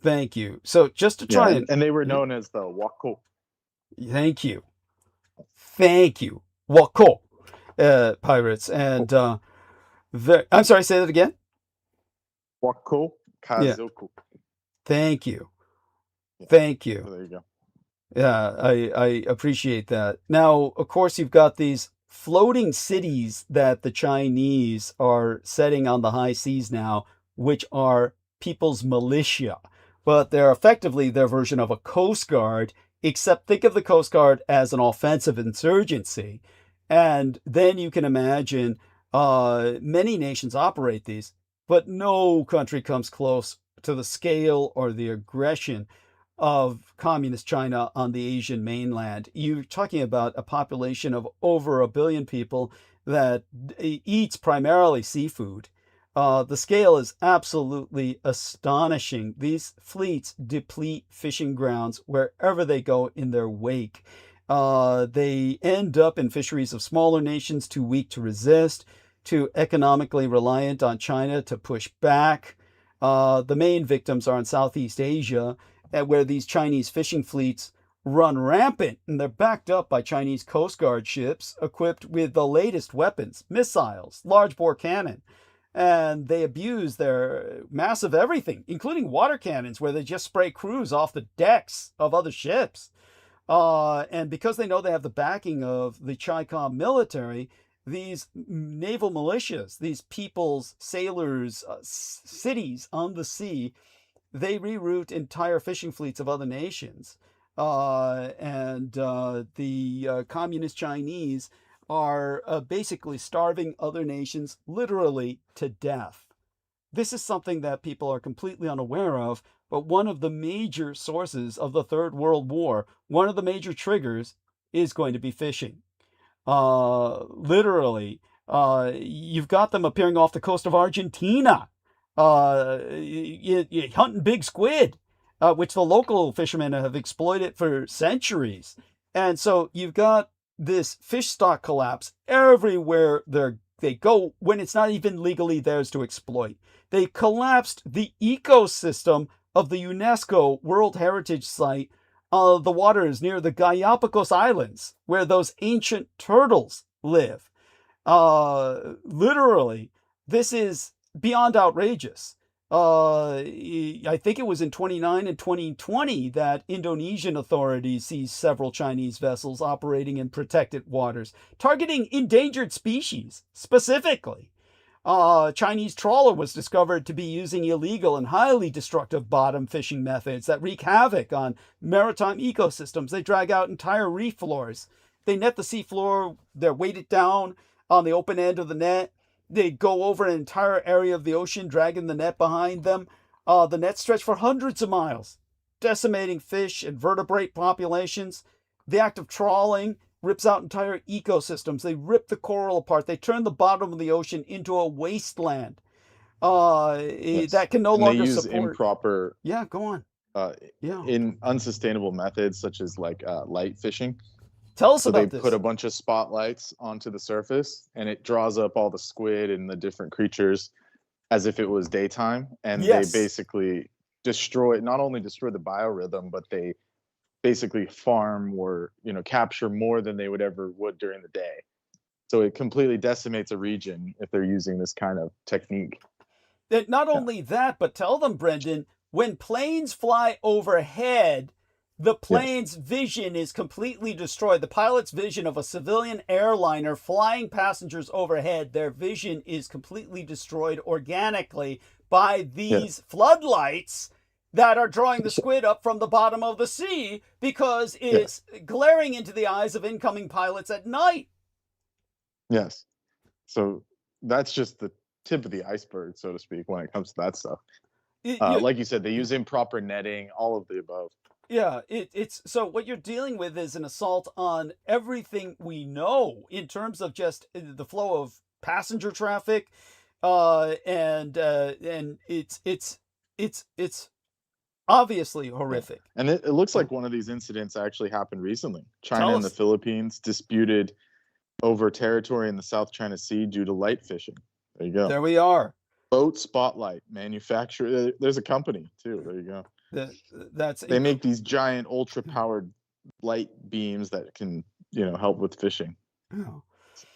Thank you. So just to Yeah, try and they were yeah, known as the wako. thank you. Thank you. Wako pirates. And Wako, I'm sorry, say that again? wako Yeah. kazoku. Thank you. Yeah, Thank you. so there you go. Yeah, I appreciate that. Now, of course, you've got these floating cities that the Chinese are setting on the high seas now, which are people's militia. But they're effectively their version of a coast guard, except think of the coast guard as an offensive insurgency. And then you can imagine many nations operate these, but no country comes close to the scale or the aggression of communist China on the Asian mainland. You're talking about a population of over 1 billion people that eats primarily seafood. The scale is absolutely astonishing. These fleets deplete fishing grounds wherever they go in their wake. They end up in fisheries of smaller nations too weak to resist, too economically reliant on China to push back. The main victims are in Southeast Asia, where these Chinese fishing fleets run rampant, and they're backed up by Chinese Coast Guard ships equipped with the latest weapons, missiles, large bore cannon. And they abuse their massive everything, including water cannons, where they just spray crews off the decks of other ships. And because they know they have the backing of the Chi-Com military, these naval militias, these people's sailors, cities on the sea, they reroute entire fishing fleets of other nations. The communist Chinese are basically starving other nations literally to death. This is something that people are completely unaware of, but one of the major sources of the Third World War, one of the major triggers, is going to be fishing. Literally, you've got them appearing off the coast of Argentina, hunting big squid, which the local fishermen have exploited for centuries. And so you've got this fish stock collapse everywhere they go when it's not even legally theirs to exploit. They collapsed the ecosystem of the UNESCO World Heritage Site, the waters near the Galapagos Islands, where those ancient turtles live. Literally, this is beyond outrageous. I think it was in 29 and 2020 that Indonesian authorities seized several Chinese vessels operating in protected waters, targeting endangered species specifically. Chinese trawler was discovered to be using illegal and highly destructive bottom fishing methods that wreak havoc on maritime ecosystems. They drag out entire reef floors. They net the seafloor, they're weighted down on the open end of the net. They go over an entire area of the ocean, dragging the net behind them. The nets stretch for hundreds of miles, decimating fish and vertebrate populations. The act of trawling rips out entire ecosystems. They rip the coral apart. They turn the bottom of the ocean into a wasteland Yes, that can no and they longer use support. improper, Yeah, go on. Yeah. in unsustainable methods such as like light fishing. Tell us So they about put this. a bunch of spotlights onto the surface, and it draws up all the squid and the different creatures as if it was daytime, and they Yes. basically not only destroy the biorhythm, but they basically farm or capture more than they would during the day. So it completely decimates a region if they're using this kind of technique. Not only that, but tell them, Brendan, when planes fly overhead, the Yes. plane's vision is completely destroyed. The pilot's vision of a civilian airliner flying passengers overhead, their vision is completely destroyed organically by these floodlights that are drawing the squid up from the bottom of the sea because it's glaring into the eyes of incoming pilots at night. Yes. So that's just the tip of the iceberg, so to speak, when it comes to that stuff. Like you said, they use improper netting, all of the above. Yeah, it's so what you're dealing with is an assault on everything we know in terms of just the flow of passenger traffic, and it's obviously horrific. And it looks like one of these incidents actually happened recently. China Tell and the us. Philippines disputed over territory in the South China Sea due to light fishing. There you go. There we are. Boat Spotlight manufacturer. There's a company too. There you go. They make these giant ultra powered light beams that can, help with fishing. Oh.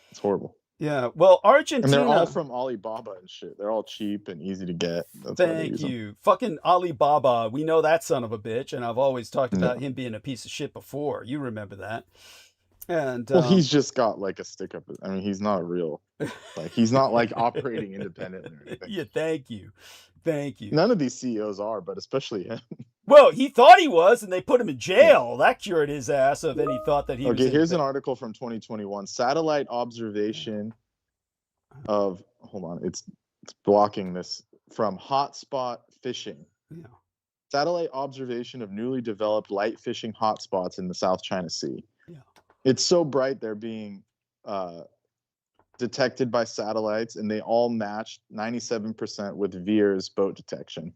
It's horrible. Yeah. Well, Argentina. And they're all from Alibaba and shit. They're all cheap and easy to get. That's why they Thank use them. you. Fucking Alibaba. We know that son of a bitch, and I've always talked about him being a piece of shit before. You remember that. And well, he's just got like a stick up. I mean, he's not real. Like, he's not like operating independently or anything. Yeah, thank you. Thank you. None of these CEOs are, but especially him. Well, he thought he was, and they put him in jail. That cured his ass of any thought that he was. Okay, here's an article from 2021. Satellite observation of, hold on, it's blocking this, from hotspot fishing. Yeah. Satellite observation of newly developed light fishing hotspots in the South China Sea. Yeah. It's so bright they're being detected by satellites, and they all matched 97% with VIIR's boat detection,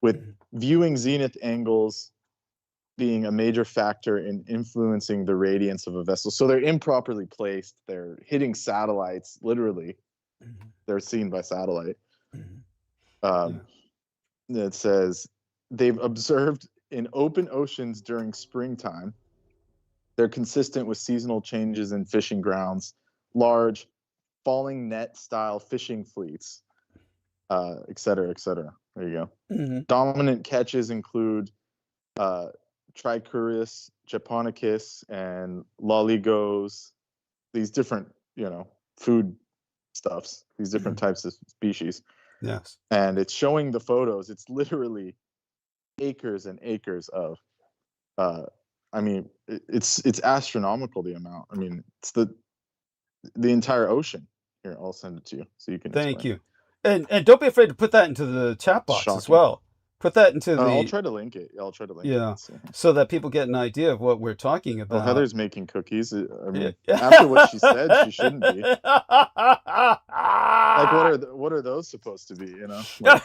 with viewing zenith angles being a major factor in influencing the radiance of a vessel. So they're improperly placed. They're hitting satellites, literally. Mm-hmm. They're seen by satellite. Mm-hmm. It says they've observed in open oceans during springtime. They're consistent with seasonal changes in fishing grounds, large falling net style fishing fleets, et cetera, et cetera. There you go. Mm-hmm. Dominant catches include Trichuris japonicus and lolligos, these different, food stuffs, these different types of species. Yes. And it's showing the photos. It's literally acres and acres of, I mean, it's astronomical, the amount. I mean, it's the entire ocean. Here, I'll send it to you so you can Thank explain. you. And don't be afraid to put that into the chat box as well. Put that into the... I'll try to link it. I'll try to link it. Yeah, so that people get an idea of what we're talking about. Well, Heather's making cookies. I mean, after what she said, she shouldn't be. Like, what are those supposed to be, Like...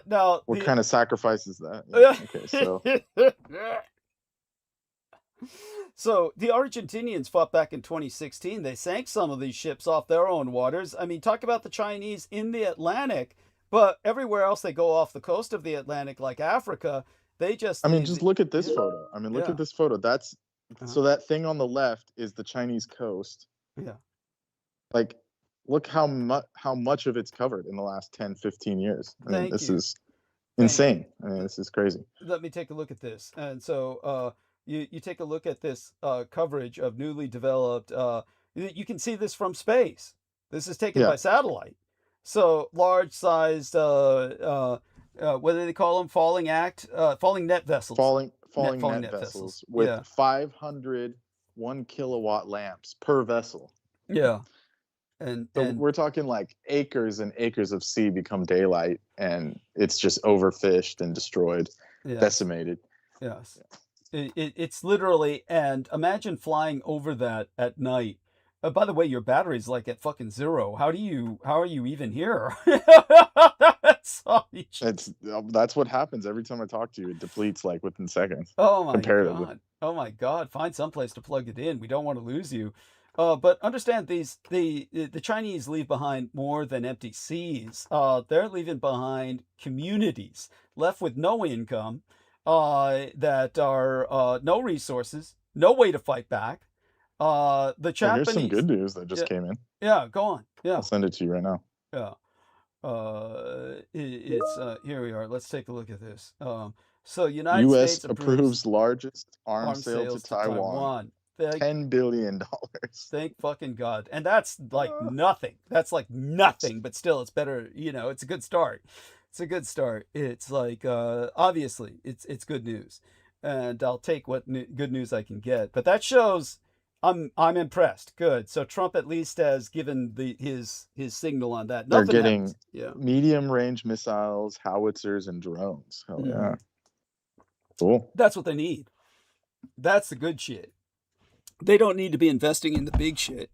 Now, what kind of sacrifice is that? Yeah. Okay, so... So the Argentinians fought back in 2016. They sank some of these ships off their own waters. I mean, talk about the Chinese in the Atlantic, but everywhere else they go off the coast of the Atlantic, like Africa, they just... I mean, just look at this photo. I mean, look at this photo. That's... So that thing on the left is the Chinese coast. Yeah. Like, look how much of it's covered in the last 10, 15 years. I mean, this is insane. I mean, this is crazy. Let me take a look at this. And so... You take a look at this coverage of newly developed. You can see this from space. This is taken by satellite. So large-sized, what do they call them? Falling net vessels. Falling net vessels with 500 1-kilowatt lamps per vessel. Yeah, and we're talking like acres and acres of sea become daylight, and it's just overfished and destroyed, decimated. Yes. It's literally, and imagine flying over that at night. By the way, your battery's like at fucking zero. How are you even here? That's what happens every time I talk to you. It depletes like within seconds. Oh my god. Oh my god. Find someplace to plug it in. We don't want to lose you. But understand the Chinese leave behind more than empty seas. They're leaving behind communities left with no income. That are no resources, no way to fight back. The Japanese... here's some good news that just came in. Yeah, go on. Yeah, I'll send it to you right now. Yeah, it's here we are. Let's take a look at this. So United U.S. States approves largest arms sale to Taiwan. $10 billion. Thank fucking God. And that's like nothing. That's like nothing, but still it's better. It's a good start. It's a good start. It's like, obviously, it's good news, and I'll take what good news I can get. But that shows I'm impressed. Good. So Trump at least has given his signal on that. They're getting medium range missiles, howitzers, and drones. Hell yeah. Cool. That's what they need. That's the good shit. They don't need to be investing in the big shit.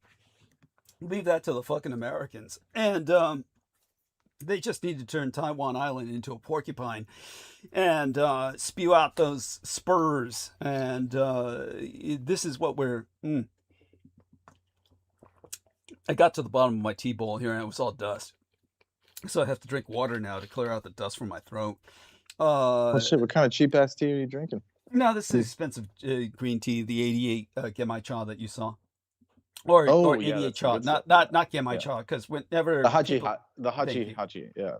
Leave that to the fucking Americans. And They just need to turn Taiwan Island into a porcupine and spew out those spurs. And this is what we're. I got to the bottom of my tea bowl here and it was all dust. So I have to drink water now to clear out the dust from my throat. Oh shit! What kind of cheap ass tea are you drinking? No, this is expensive green tea, the 88 Genmai cha that you saw. Or Oh, 88 that's cha, good not stuff. Genmai Yeah. cha, because whenever The hachi, people, the thank hachi, you, hachi. Yeah,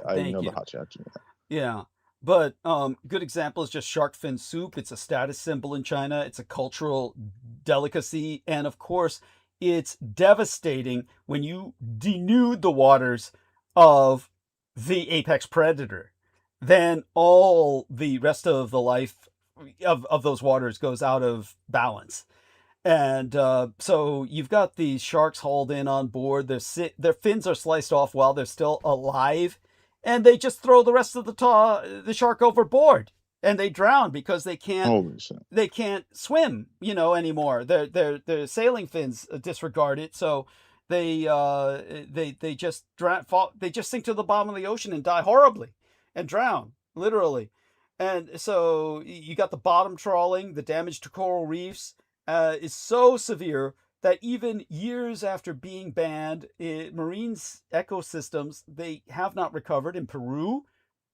I thank know you. the hachi, hachi. Yeah, but good example is just shark fin soup. It's a status symbol in China. It's a cultural delicacy, and of course, it's devastating when you denude the waters of the apex predator. Then all the rest of the life of those waters goes out of balance. And so you've got these sharks hauled in on board. Their fins are sliced off while they're still alive, and they just throw the rest of the shark overboard, and they drown because Holy shit! they can't swim, anymore. Their sailing fins disregard it, so they just they just sink to the bottom of the ocean and die horribly, and drown literally. And so you got the bottom trawling, the damage to coral reefs is so severe that even years after being banned, marine ecosystems, they have not recovered. In Peru,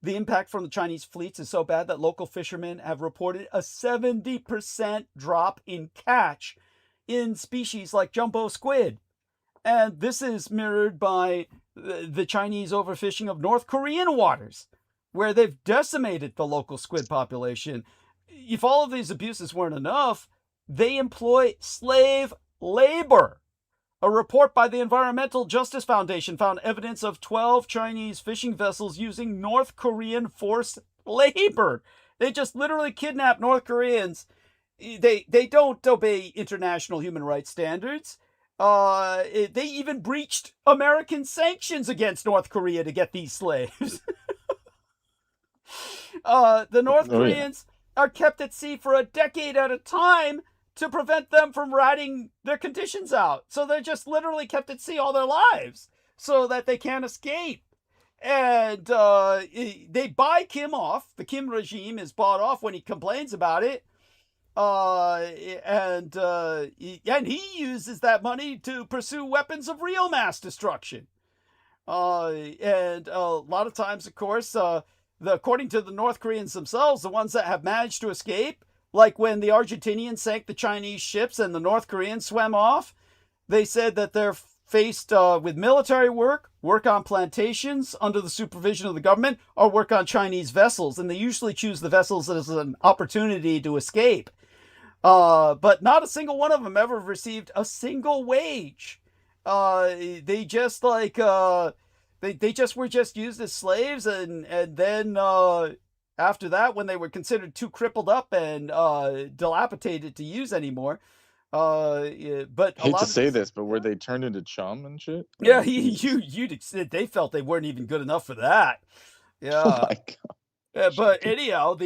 the impact from the Chinese fleets is so bad that local fishermen have reported a 70% drop in catch in species like jumbo squid. And this is mirrored by the Chinese overfishing of North Korean waters, where they've decimated the local squid population. If all of these abuses weren't enough, they employ slave labor. A report by the Environmental Justice Foundation found evidence of 12 Chinese fishing vessels using North Korean forced labor. They just literally kidnap North Koreans. They don't obey international human rights standards. They even breached American sanctions against North Korea to get these slaves. The North Koreans are kept at sea for a decade at a time to prevent them from ratting their conditions out. So they're just literally kept at sea all their lives so that they can't escape. And they buy Kim off. The Kim regime is bought off when he complains about it. And he uses that money to pursue weapons of real mass destruction. And a lot of times, of course, according to the North Koreans themselves, the ones that have managed to escape, like when the Argentinians sank the Chinese ships and the North Koreans swam off, they said that they're faced with military work on plantations under the supervision of the government, or work on Chinese vessels. And they usually choose the vessels as an opportunity to escape. But not a single one of them ever received a single wage. They just they just were just used as slaves, and then after that, when they were considered too crippled up and dilapidated to use anymore, but I hate to say this, but were they turned into chum and shit? Yeah, they felt they weren't even good enough for that. Yeah. Oh my god. But anyhow,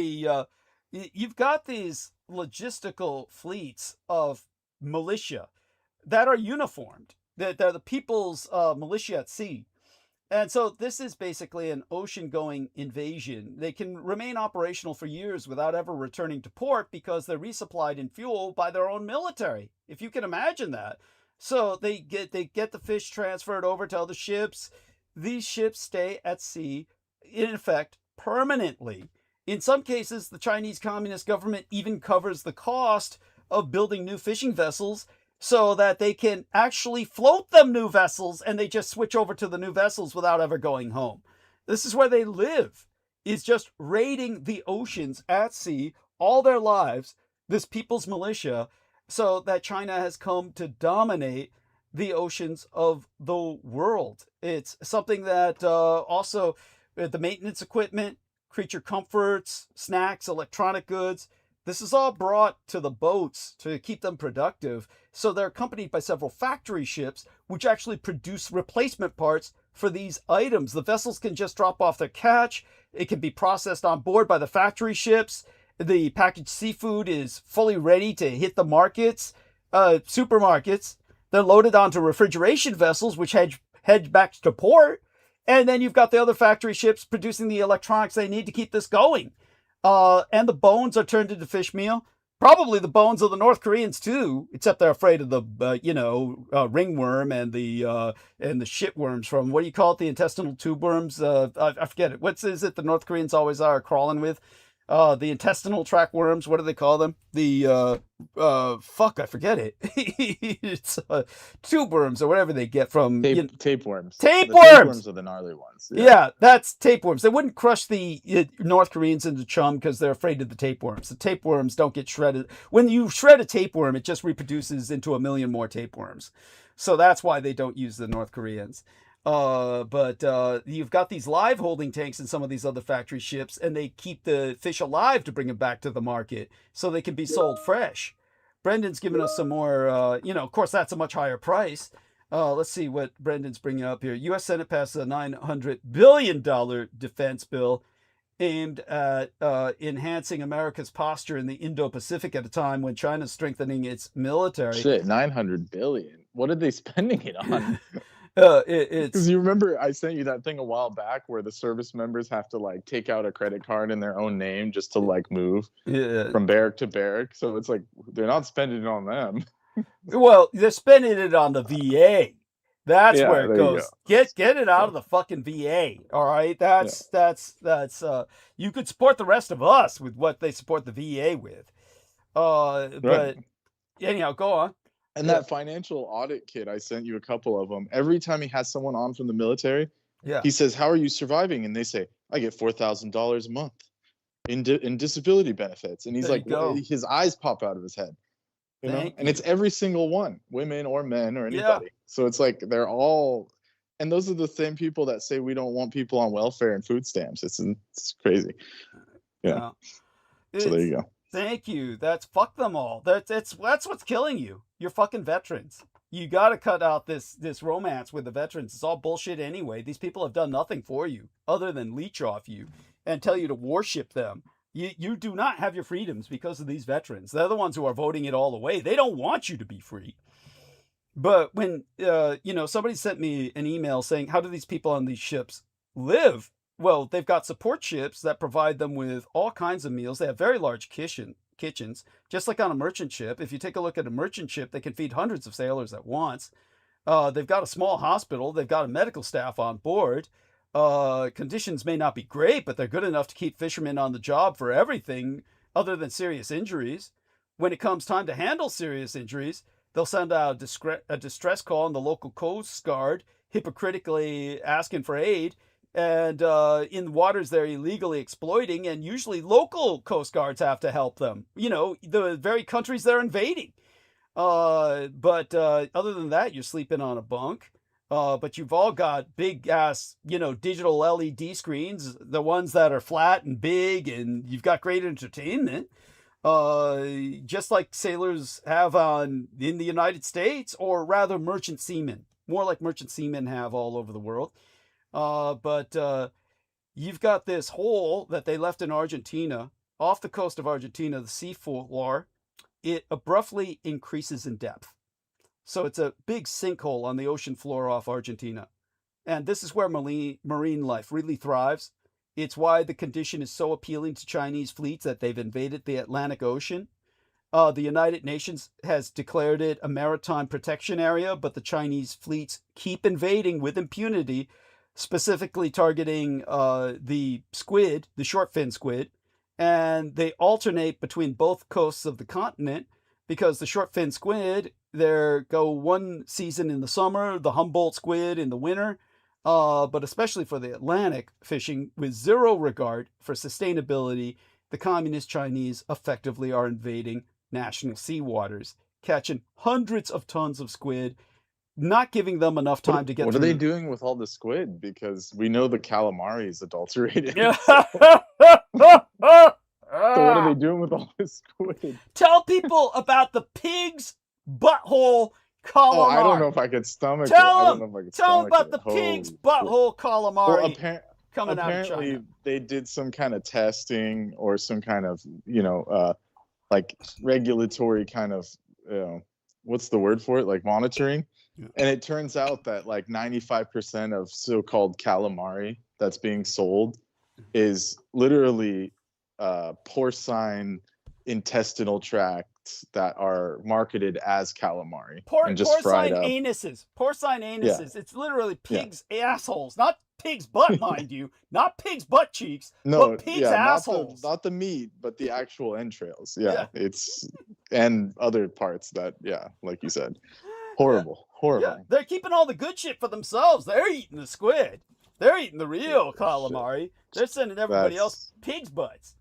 you've got these logistical fleets of militia that are uniformed. They're the people's militia at sea. And so this is basically an ocean-going invasion. They can remain operational for years without ever returning to port because they're resupplied in fuel by their own military, if you can imagine that. So they get the fish transferred over to other ships. These ships stay at sea, in effect, permanently. In some cases, the Chinese Communist government even covers the cost of building new fishing vessels so that they can actually float them new vessels, and they just switch over to the new vessels without ever going home. This is where they live, is just raiding the oceans at sea all their lives, this people's militia, so that China has come to dominate the oceans of the world. It's something that also the maintenance equipment, creature comforts, snacks, electronic goods, this is all brought to the boats to keep them productive. So they're accompanied by several factory ships, which actually produce replacement parts for these items. The vessels can just drop off their catch. It can be processed on board by the factory ships. The packaged seafood is fully ready to hit the markets, supermarkets. They're loaded onto refrigeration vessels, which head back to port. And then you've got the other factory ships producing the electronics they need to keep this going. And the bones are turned into fish meal. Probably the bones of the North Koreans too, except they're afraid of the ringworm and the shitworms from, what do you call it, the intestinal tube worms? I forget it. What is it the North Koreans always are crawling with? The intestinal tract worms. What do they call them? The fuck, I forget it. It's tube worms or whatever they get from tapeworms. Tapeworms. Tapeworms are the gnarly ones. Yeah, that's tapeworms. They wouldn't crush the North Koreans into chum because they're afraid of the tapeworms. The tapeworms don't get shredded. When you shred a tapeworm, it just reproduces into a million more tapeworms. So that's why they don't use the North Koreans. But you've got these live holding tanks in some of these other factory ships, and they keep the fish alive to bring them back to the market so they can be sold fresh. Brendan's given us some more, of course, that's a much higher price. Let's see what Brendan's bringing up here. U.S. Senate passed a $900 billion defense bill aimed at enhancing America's posture in the Indo-Pacific at a time when China's strengthening its military. Shit, $900 billion. What are they spending it on? It's because you remember I sent you that thing a while back where the service members have to like take out a credit card in their own name just to like move from barrack to barrack. So it's like they're not spending it on them. Well, they're spending it on the VA. That's where it goes. Get it out of the fucking VA. All right. That's you could support the rest of us with what they support the VA with. But anyhow, go on. And that financial audit kit, I sent you a couple of them. Every time he has someone on from the military, he says, "How are you surviving?" And they say, "I get $4,000 a month in disability benefits." And he's his eyes pop out of his head. You know, and it's every single one, women or men or anybody. So it's like they're all, and those are the same people that say we don't want people on welfare and food stamps. It's crazy. Yeah. So there you go. Thank you. That's fuck them all. That's what's killing you. You're fucking veterans. You got to cut out this romance with the veterans. It's all bullshit anyway. These people have done nothing for you other than leech off you and tell you to worship them. You do not have your freedoms because of these veterans. They're the ones who are voting it all away. They don't want you to be free. But when somebody sent me an email saying, how do these people on these ships live? Well, they've got support ships that provide them with all kinds of meals. They have very large kitchens, just like on a merchant ship. If you take a look at a merchant ship, they can feed hundreds of sailors at once. They've got a small hospital. They've got a medical staff on board. Conditions may not be great, but they're good enough to keep fishermen on the job for everything other than serious injuries. When it comes time to handle serious injuries, they'll send out a distress call on the local Coast Guard, hypocritically asking for aid. And in the waters they're illegally exploiting, and usually local Coast Guards have to help them. The very countries they're invading. But other than that, you're sleeping on a bunk. But you've all got big ass, digital LED screens, the ones that are flat and big, and you've got great entertainment. Just like sailors have in the United States, or rather merchant seamen, more like merchant seamen have all over the world. But you've got this hole that they left in Argentina, off the coast of Argentina, the sea floor. It abruptly increases in depth. So it's a big sinkhole on the ocean floor off Argentina. And this is where marine life really thrives. It's why the condition is so appealing to Chinese fleets that they've invaded the Atlantic Ocean. The United Nations has declared it a maritime protection area, but the Chinese fleets keep invading with impunity, specifically targeting the squid, the short fin squid, and they alternate between both coasts of the continent because the short fin squid, they go one season in the summer, the Humboldt squid in the winter, but especially for the Atlantic fishing, with zero regard for sustainability, the communist Chinese effectively are invading national seawaters, catching hundreds of tons of squid, not giving them enough time to get What through. are they doing with all the squid? Because we know the calamari is adulterated. Yeah. So what are they doing with all this squid? Tell people about the pig's butthole calamari. Oh, I don't know if I could stomach Tell it. them about the pig's butthole calamari coming out of China. Apparently, they did some kind of testing or some kind of, like regulatory kind of, what's the word for it? Like monitoring. And it turns out that like 95% of so-called calamari that's being sold is literally porcine intestinal tracts that are marketed as calamari and just fried up. Porcine Yeah. anuses. It's literally Yeah. pigs' assholes, not pigs' butt, mind you, not pigs' butt cheeks, No, but pigs' yeah, assholes. not the meat, but the actual entrails. Yeah. Yeah, it's and other parts that, yeah, like you said, horrible, Yeah, horrifying. they're keeping all the good shit for themselves. They're eating the squid. They're eating the real calamari. They're sending everybody else pigs' butts.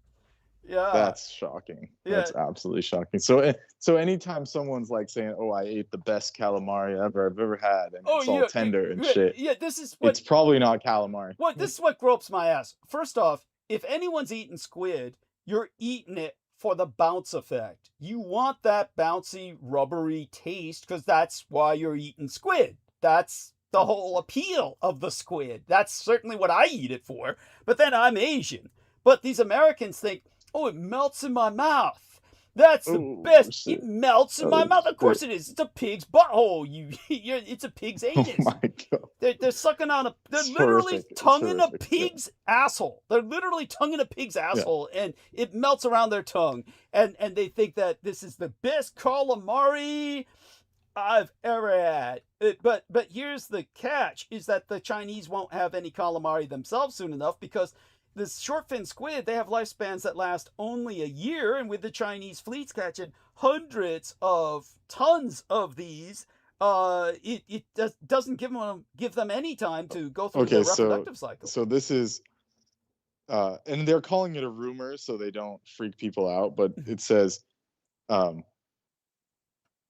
Yeah. That's shocking. Yeah. That's absolutely shocking. So anytime someone's like saying, "Oh, I ate the best calamari I've ever had," and it's all tender and shit, Yeah, this is what, it's probably not calamari. This is what gropes my ass. First off, if anyone's eating squid, you're eating it for the bounce effect. You want that bouncy, rubbery taste because that's why you're eating squid. That's the whole appeal of the squid. That's certainly what I eat it for. But then I'm Asian. But these Americans think, oh, it melts in my mouth. That's the best. Shit. It melts in my mouth. Of course it is. It's a pig's butthole. It's a pig's anus. Oh my God. They're sucking on they're literally tonguing a pig's asshole. They're literally tonguing a pig's asshole, and it melts around their tongue. And they think that this is the best calamari I've ever had. But here's the catch, is that the Chinese won't have any calamari themselves soon enough, because this short fin squid, they have lifespans that last only a year, and with the Chinese fleets catching hundreds of tons of these, it doesn't give them any time to go through their reproductive cycle. So this is, and they're calling it a rumor so they don't freak people out, but it says, I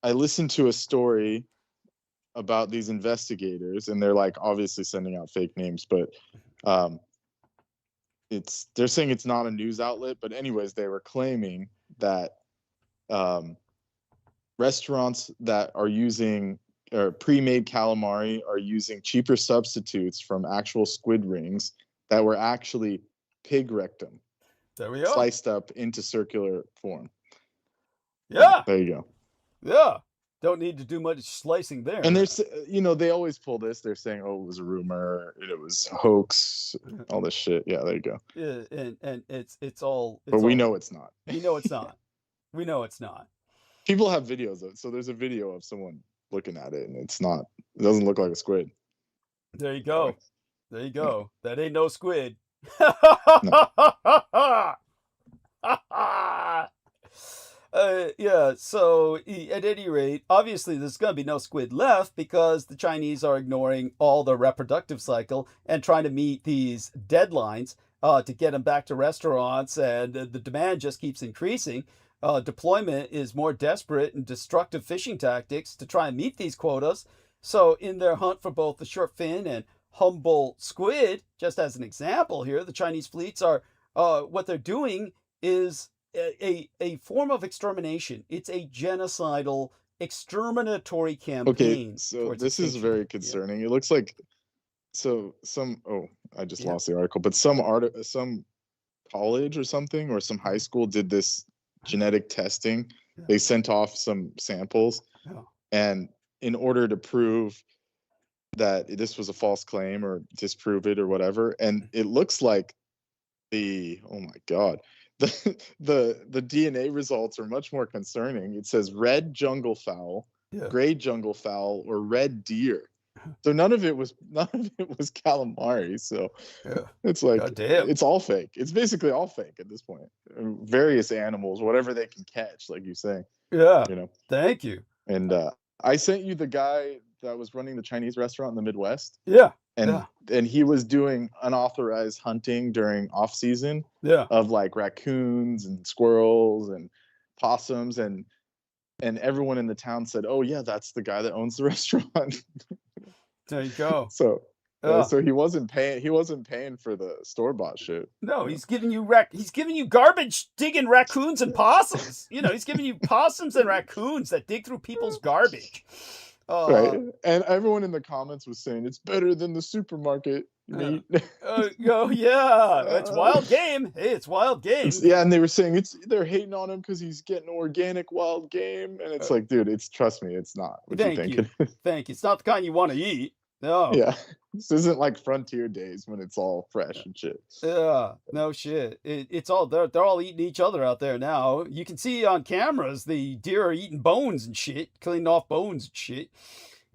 listened to a story about these investigators, and they're like obviously sending out fake names, but they're saying it's not a news outlet, but anyways, they were claiming that restaurants that are using pre-made calamari are using cheaper substitutes from actual squid rings that were actually pig rectum. There we go. Sliced up into circular form. Yeah. There you go. Yeah. Don't need to do much slicing there. And there's, they always pull this. They're saying, "Oh, it was a rumor. It was hoax. All this shit." Yeah, there you go. Yeah, and it's all. But we know it's not. We know it's not. We know it's not. People have videos of it. So there's a video of someone looking at it, and it's not. It doesn't look like a squid. There you go. There you go. That ain't no squid. Yeah, so at any rate, obviously there's going to be no squid left because the Chinese are ignoring all the reproductive cycle and trying to meet these deadlines to get them back to restaurants, and the demand just keeps increasing. Deployment is more desperate and destructive fishing tactics to try and meet these quotas. So in their hunt for both the short fin and humble squid, just as an example here, the Chinese fleets are, what they're doing is a form of extermination. It's a genocidal, exterminatory campaign. Okay, so this is very concerning. Yeah. It looks like I just lost the article, but some college or something, or some high school did this genetic testing. Yeah. They sent off some samples, and in order to prove that this was a false claim or disprove it or whatever, and it looks like oh my God. The DNA results are much more concerning. It says red jungle fowl, gray jungle fowl, or red deer. So none of it was calamari. So it's like it's all fake. It's basically all fake at this point. Various animals, whatever they can catch, like you say. Yeah. Thank you. And I sent you the guy that was running the Chinese restaurant in the Midwest. Yeah. And he was doing unauthorized hunting during off season of like raccoons and squirrels and possums, and everyone in the town said, "Oh yeah, that's the guy that owns the restaurant." There you go. So he wasn't paying for the store-bought shit. No, he's giving you garbage digging raccoons and possums. He's giving you possums and raccoons that dig through people's garbage. Right. Uh, And everyone in the comments was saying it's better than the supermarket meat. oh yeah, it's Uh, wild game. Hey, it's wild game. yeah, and they were saying they're hating on him because he's getting organic wild game, and it's like, dude, trust me, it's not what you Thank think you, it is. thank you. It's not the kind you want to eat. No. Yeah, this isn't like frontier days when it's all fresh and shit. Yeah, no shit. It's all they're all eating each other out there now. You can see on cameras the deer are eating bones and shit, cleaning off bones and shit.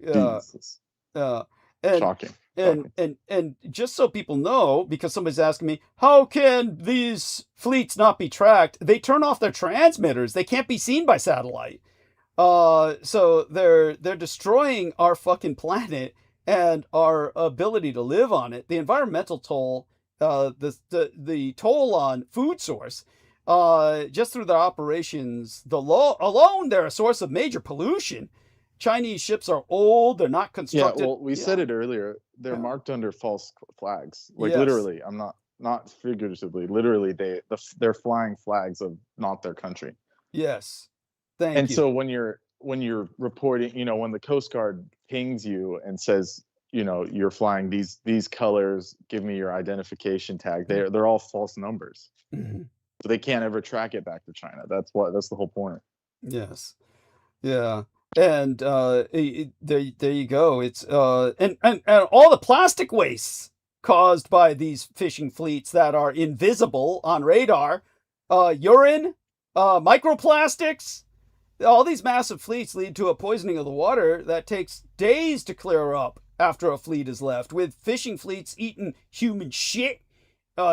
Jesus, Uh, and shocking, shocking. and just so people know, because somebody's asking me, how can these fleets not be tracked? They turn off their transmitters. They can't be seen by satellite. So they're destroying our fucking planet and our ability to live on it. The environmental toll, the toll on food source, just through their operations, alone they're a source of major pollution. Chinese ships are old. They're not Yeah, constructed. well, we said it earlier. They're Yeah. marked under false flags. Like Yes. literally, I'm not figuratively. Literally, they're flying flags of not their country. Yes. Thank And you. so when you're reporting, when the Coast Guard pings you and says, you're flying these colors, give me your identification tag, they're all false numbers. Mhm. So they can't ever track it back to China. That's the whole point. Yes. Yeah. And there you go. It's and all the plastic wastes caused by these fishing fleets that are invisible on radar, urine, microplastics, all these massive fleets lead to a poisoning of the water that takes days to clear up after a fleet is left, with fishing fleets eating human shit,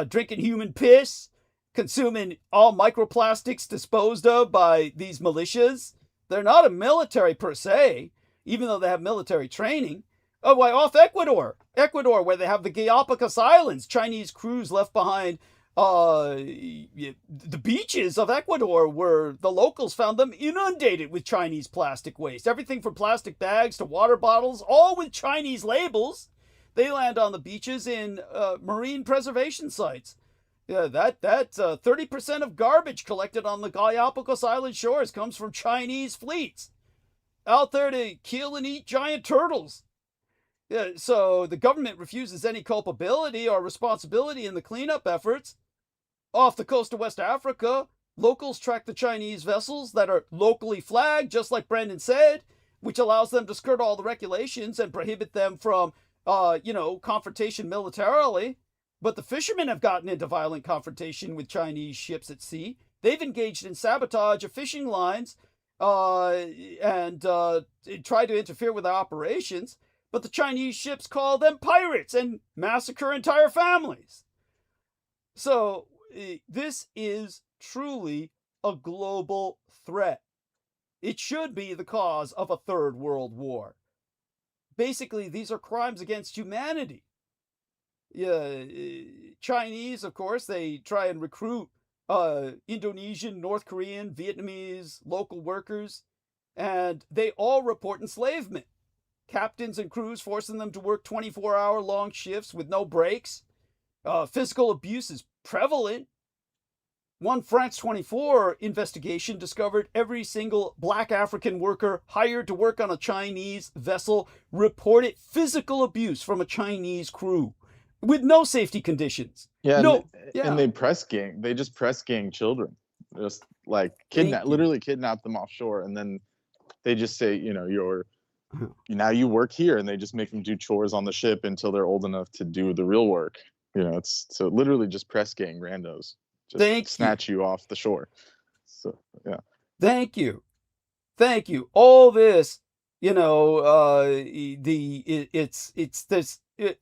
drinking human piss, consuming all microplastics disposed of by these militias. They're not a military per se, even though they have military training. Oh, why, off Ecuador, where they have the Galapagos Islands, Chinese crews left behind the beaches of Ecuador, where the locals found them inundated with Chinese plastic waste. Everything from plastic bags to water bottles, all with Chinese labels. They land on the beaches in marine preservation sites. Yeah, that 30% of garbage collected on the Galapagos Island shores comes from Chinese fleets out there to kill and eat giant turtles. Yeah, so the government refuses any culpability or responsibility in the cleanup efforts. Off the coast of West Africa, locals track the Chinese vessels that are locally flagged, just like Brendan said, which allows them to skirt all the regulations and prohibit them from, confrontation militarily. But the fishermen have gotten into violent confrontation with Chinese ships at sea. They've engaged in sabotage of fishing lines and tried to interfere with their operations. But the Chinese ships call them pirates and massacre entire families. So this is truly a global threat. It should be the cause of a third world war. Basically, these are crimes against humanity. Yeah, Chinese, of course, they try and recruit Indonesian, North Korean, Vietnamese local workers, and they all report enslavement. Captains and crews forcing them to work 24-hour long shifts with no breaks. Physical abuse is prevalent. One France 24 investigation discovered every single black African worker hired to work on a Chinese vessel reported physical abuse from a Chinese crew with no safety conditions. Yeah, No, and they just press gang children, just like literally kidnap them offshore, and then they just say, now you work here, and they just make them do chores on the ship until they're old enough to do the real work. It's so literally just press gang randos, just snatch you off the shore. So yeah. Thank you. All this,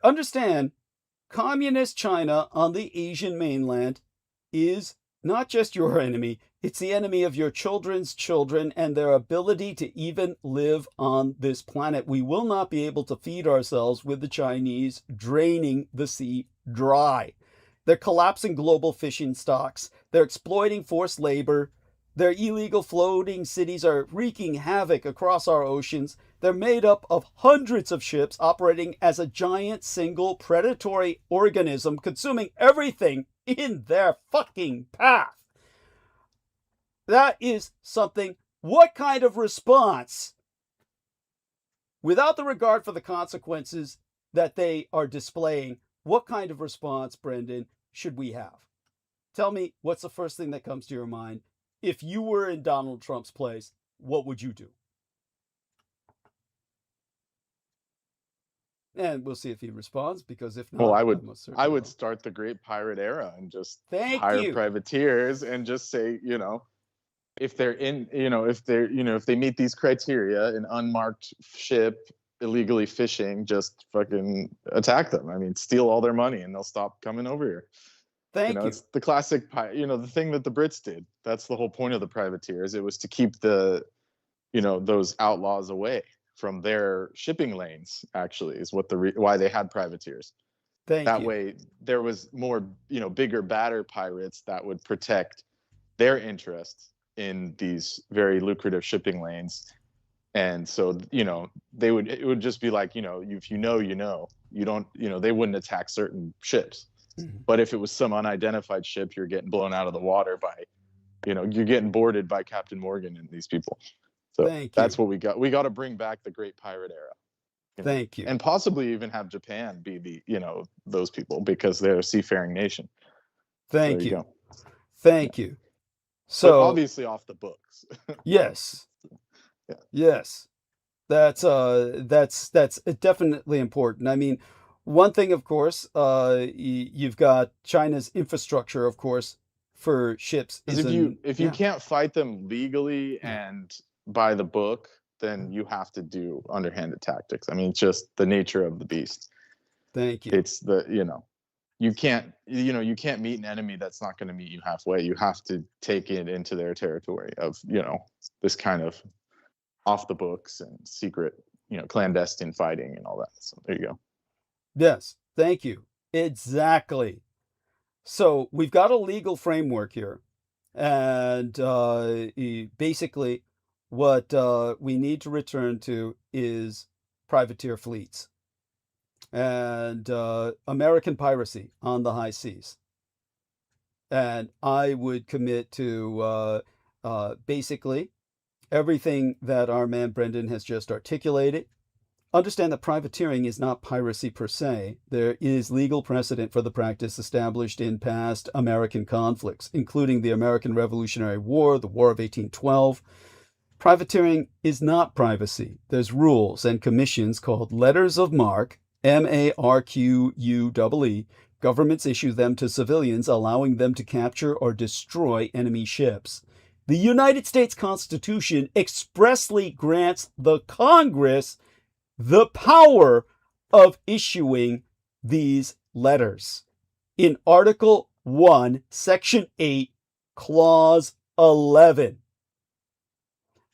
understand, communist China on the Asian mainland is not just your enemy, it's the enemy of your children's children and their ability to even live on this planet. We will not be able to feed ourselves with the Chinese draining the sea dry. They're collapsing global fishing stocks. They're exploiting forced labor. Their illegal floating cities are wreaking havoc across our oceans. They're made up of hundreds of ships operating as a giant single predatory organism, consuming everything in their fucking path. That is something. What kind of response without the regard for the consequences that they are displaying, what kind of response, Brendan, should we have? Tell me, what's the first thing that comes to your mind? If you were in Donald Trump's place, what would you do? And we'll see if he responds, because if not, Well, I most certainly would will. start the Great Pirate Era and just Thank hire you. privateers and just say, if they're in, if they meet these criteria, an unmarked ship illegally fishing, just fucking attack them. I mean, steal all their money and they'll stop coming over here. Thank you. It's the classic, the thing that the Brits did. That's the whole point of the privateers. It was to keep the, those outlaws away from their shipping lanes, actually, is what why they had privateers. That way there was more, bigger, badder pirates that would protect their interests in these very lucrative shipping lanes. And so, it would just be like, if you don't, they wouldn't attack certain ships. Mm-hmm. But if it was some unidentified ship, you're getting blown out of the water by, you're getting boarded by Captain Morgan and these people. So that's what we got. We got to bring back the Great Pirate Era. Thank you. And possibly even have Japan be the, those people, because they're a seafaring nation. Thank you. Go. Thank you. So but obviously off the books. Yes. Yeah. Yes. That's definitely important. I mean, one thing, of course, you've got China's infrastructure, of course, for ships. If you can't fight them legally and by the book, then you have to do underhanded tactics. I mean, it's just the nature of the beast. Thank you. It's the, you can't meet an enemy that's not going to meet you halfway. You have to take it into their territory of, this kind of off the books and secret, clandestine fighting and all that. So there you go. Yes. Thank you. Exactly. So we've got a legal framework here. And basically what we need to return to is privateer fleets and American piracy on the high seas. And I would commit to basically everything that our man Brendan has just articulated. Understand that privateering is not piracy per se. There is legal precedent for the practice established in past American conflicts, including the American Revolutionary War, the War of 1812. Privateering is not privacy. There's rules and commissions called letters of marque, MARQUEE. Governments issue them to civilians, allowing them to capture or destroy enemy ships. The United States Constitution expressly grants the Congress the power of issuing these letters. In Article 1, Section 8, Clause 11.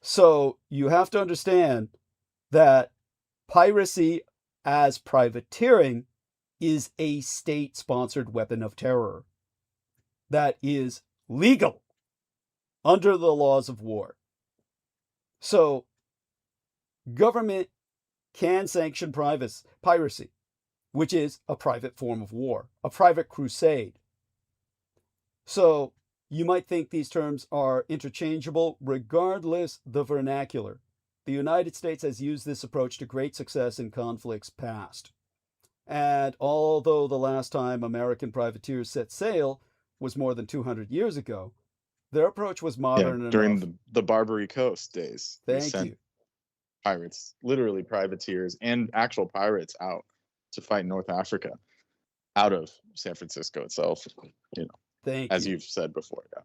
So you have to understand that piracy as privateering is a state-sponsored weapon of terror that is legal under the laws of war. So government can sanction piracy, which is a private form of war, a private crusade. So you might think these terms are interchangeable. Regardless the vernacular, the United States has used this approach to great success in conflicts past. And although the last time American privateers set sail was more than 200 years ago, their approach was modern enough. During the Barbary Coast days. Thank you. Pirates, literally privateers and actual pirates out to fight North Africa out of San Francisco itself, as you've said before. Yeah.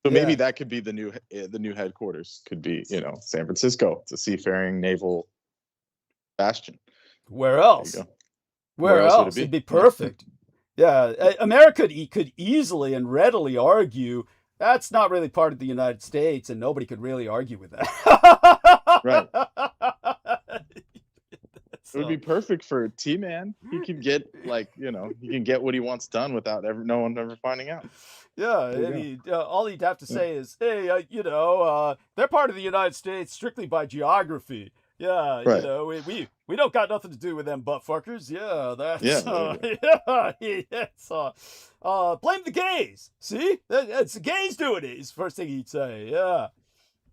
So maybe that could be the new headquarters could be, San Francisco. It's a seafaring naval bastion. Where else? Where else? Would it be? It'd be perfect. Yeah. America could easily and readily argue that's not really part of the United States, and nobody could really argue with that. Right. It would be perfect for T-Man. He could get he can get what he wants done without no one ever finding out. Yeah, all he'd have to say is, hey, they're part of the United States strictly by geography. Yeah, right. We don't got nothing to do with them butt fuckers. Yeah, that's blame the gays. See, it's the gays doing it. Is the first thing he'd say.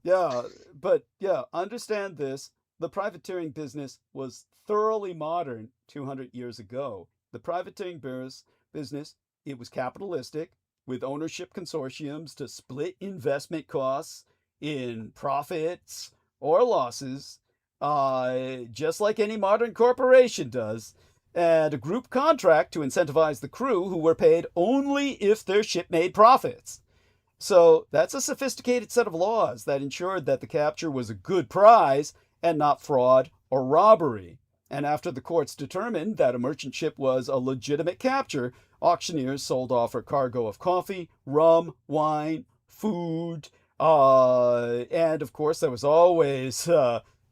Yeah, but understand this. the privateering business was thoroughly modern 200 years ago. The privateering business, it was capitalistic with ownership consortiums to split investment costs in profits or losses, just like any modern corporation does, and a group contract to incentivize the crew who were paid only if their ship made profits. So that's a sophisticated set of laws that ensured that the capture was a good prize and not fraud or robbery. And after the courts determined that a merchant ship was a legitimate capture, auctioneers sold off a cargo of coffee, rum, wine, food, and of course there was always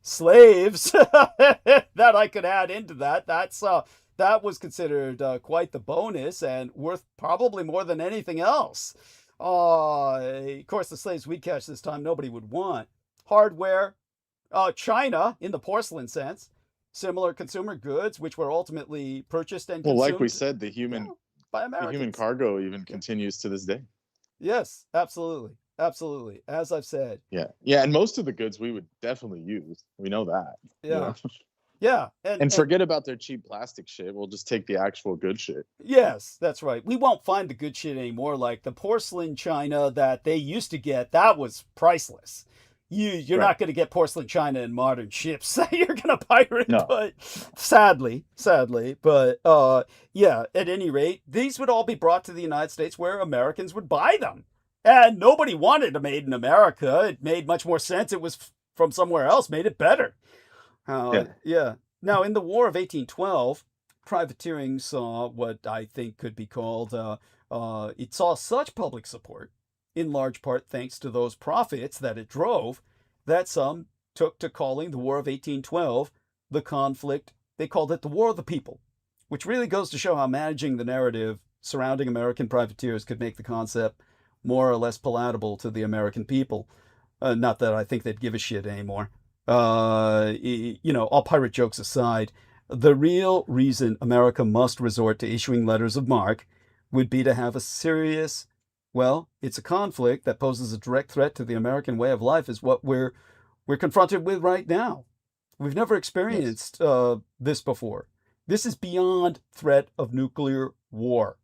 slaves that I could add into that. That was considered quite the bonus and worth probably more than anything else. Of course, the slaves we'd catch this time nobody would want. Hardware, China in the porcelain sense, similar consumer goods which were ultimately purchased and Well, consumed, like we said, the human by the human Americans. cargo even continues to this day. Yes, absolutely, absolutely. As I've said, Yeah, and most of the goods we would definitely use. We know that. you yeah, know? yeah, And forget about their cheap plastic shit. We'll just take the actual good shit. yes, that's right. We won't find the good shit anymore. Like the porcelain china that they used to get, that was priceless. You're Right. not going to get porcelain china in modern ships that you're going to pirate, No. but sadly, but yeah, at any rate, these would all be brought to the United States where Americans would buy them. And nobody wanted a made in America. It made much more sense. It was from somewhere else, made it better. Yeah. Now, in the War of 1812, privateering saw what I think could be called, it saw such public support, in large part thanks to those profits that it drove, that some took to calling the War of 1812 the conflict, they called it the War of the People, which really goes to show how managing the narrative surrounding American privateers could make the concept more or less palatable to the American people. Not that I think they'd give a shit anymore. All pirate jokes aside, the real reason America must resort to issuing letters of marque would be to have a serious, well, it's a conflict that poses a direct threat to the American way of life, is what we're confronted with right now. We've never experienced this before. This is beyond threat of nuclear war.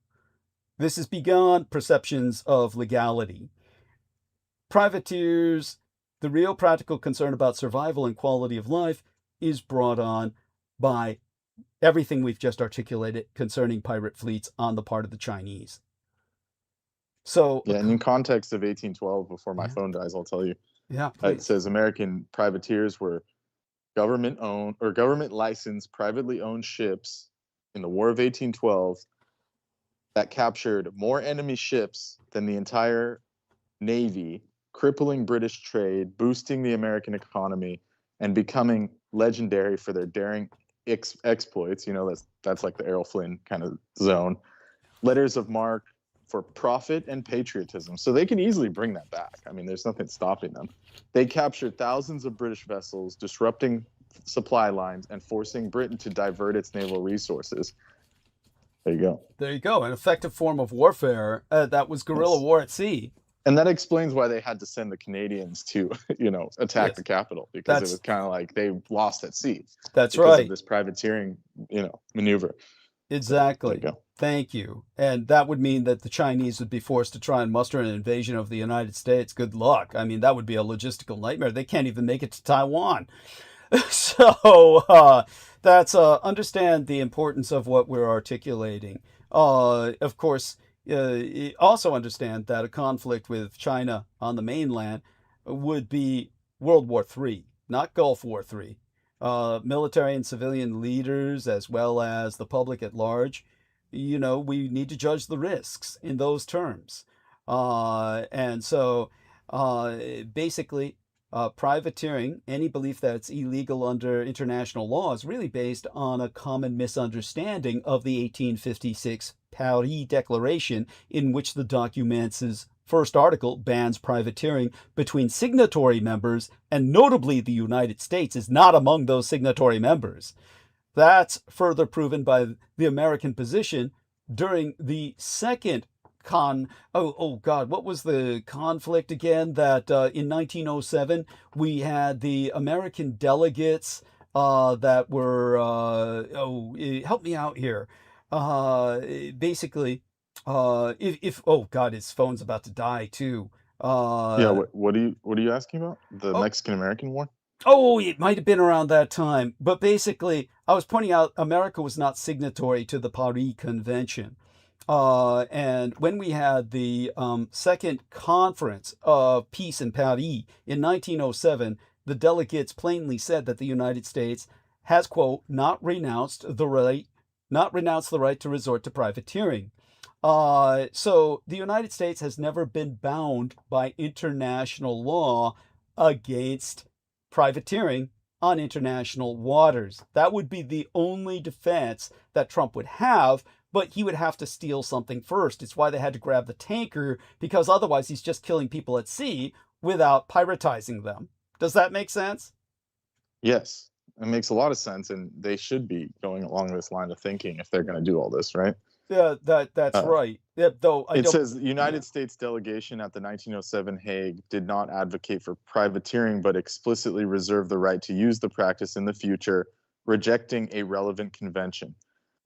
This is beyond perceptions of legality. Privateers, the real practical concern about survival and quality of life is brought on by everything we've just articulated concerning pirate fleets on the part of the Chinese. So, and in context of 1812, before my phone dies, I'll tell you. Yeah, It please. says American privateers were government-owned or government-licensed, privately owned ships in the War of 1812 that captured more enemy ships than the entire Navy, crippling British trade, boosting the American economy, and becoming legendary for their daring exploits. That's like the Errol Flynn kind of zone. Letters of marque for profit and patriotism. So they can easily bring that back. I mean, there's nothing stopping them. They captured thousands of British vessels, disrupting supply lines and forcing Britain to divert its naval resources. There you go. There you go. An effective form of warfare that was guerrilla war at sea. And that explains why they had to send the Canadians to, attack the capital, because it was kind of like they lost at sea. That's because right. of this privateering, maneuver. Exactly. So, there you go. Thank you. And that would mean that the Chinese would be forced to try and muster an invasion of the United States. Good luck. I mean, that would be a logistical nightmare. They can't even make it to Taiwan. So that's understand the importance of what we're articulating. Of course, also understand that a conflict with China on the mainland would be World War III, not Gulf War III. Military and civilian leaders, as well as the public at large, we need to judge the risks in those terms. And so basically, privateering, any belief that it's illegal under international law, is really based on a common misunderstanding of the 1856 Paris Declaration, in which the document's first article bans privateering between signatory members, and notably the United States is not among those signatory members. That's further proven by the American position during the second oh God, what was the conflict again? That in 1907 we had the American delegates that were help me out here. Basically, if oh God, his phone's about to die too. Yeah, Uh, what are you asking about? The oh, Mexican American War? Oh, it might have been around that time. But basically, I was pointing out America was not signatory to the Paris Convention. And when we had the Second Conference of Peace in Paris in 1907, the delegates plainly said that the United States has, quote, not renounced the right to resort to privateering. So the United States has never been bound by international law against privateering on international waters. That would be the only defense that Trump would have, but he would have to steal something first. It's why they had to grab the tanker, because otherwise he's just killing people at sea without piratizing them. Does that make sense? Yes, it makes a lot of sense, and they should be going along this line of thinking if they're going to do all this, right? Yeah, that's Uh, right. Yeah, though I it don't. says the United States delegation at the 1907 Hague did not advocate for privateering, but explicitly reserved the right to use the practice in the future, rejecting a relevant convention.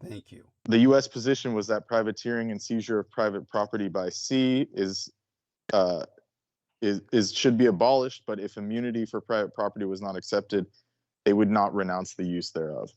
Thank you. The U.S. position was that privateering and seizure of private property by sea uh, should be abolished, but if immunity for private property was not accepted, they would not renounce the use thereof,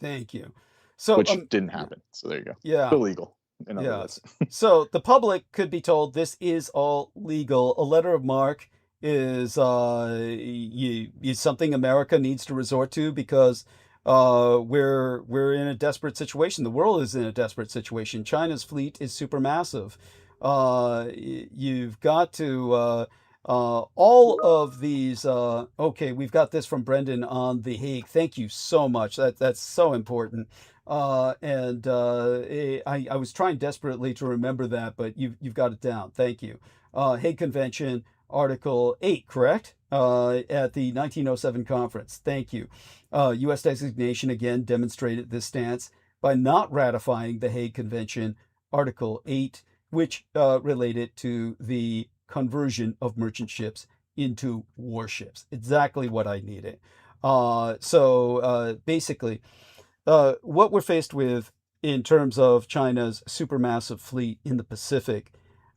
Thank you. So, which didn't happen. So there you go. yeah, Illegal, in other yes. words. So the public could be told this is all legal. A letter of marque is is something America needs to resort to because we're in a desperate situation. The world is in a desperate situation. China's fleet is supermassive. You've got to all of these. Okay, we've got this from Brendan on The Hague. Thank you so much. That's so important. And I was trying desperately to remember that, but you've got it down. Thank you. Hague Convention, Article 8, correct? At the 1907 conference. Thank you. U.S. designation again demonstrated this stance by not ratifying the Hague Convention, Article 8, which related to the conversion of merchant ships into warships. Exactly what I needed. Basically, what we're faced with in terms of China's supermassive fleet in the Pacific,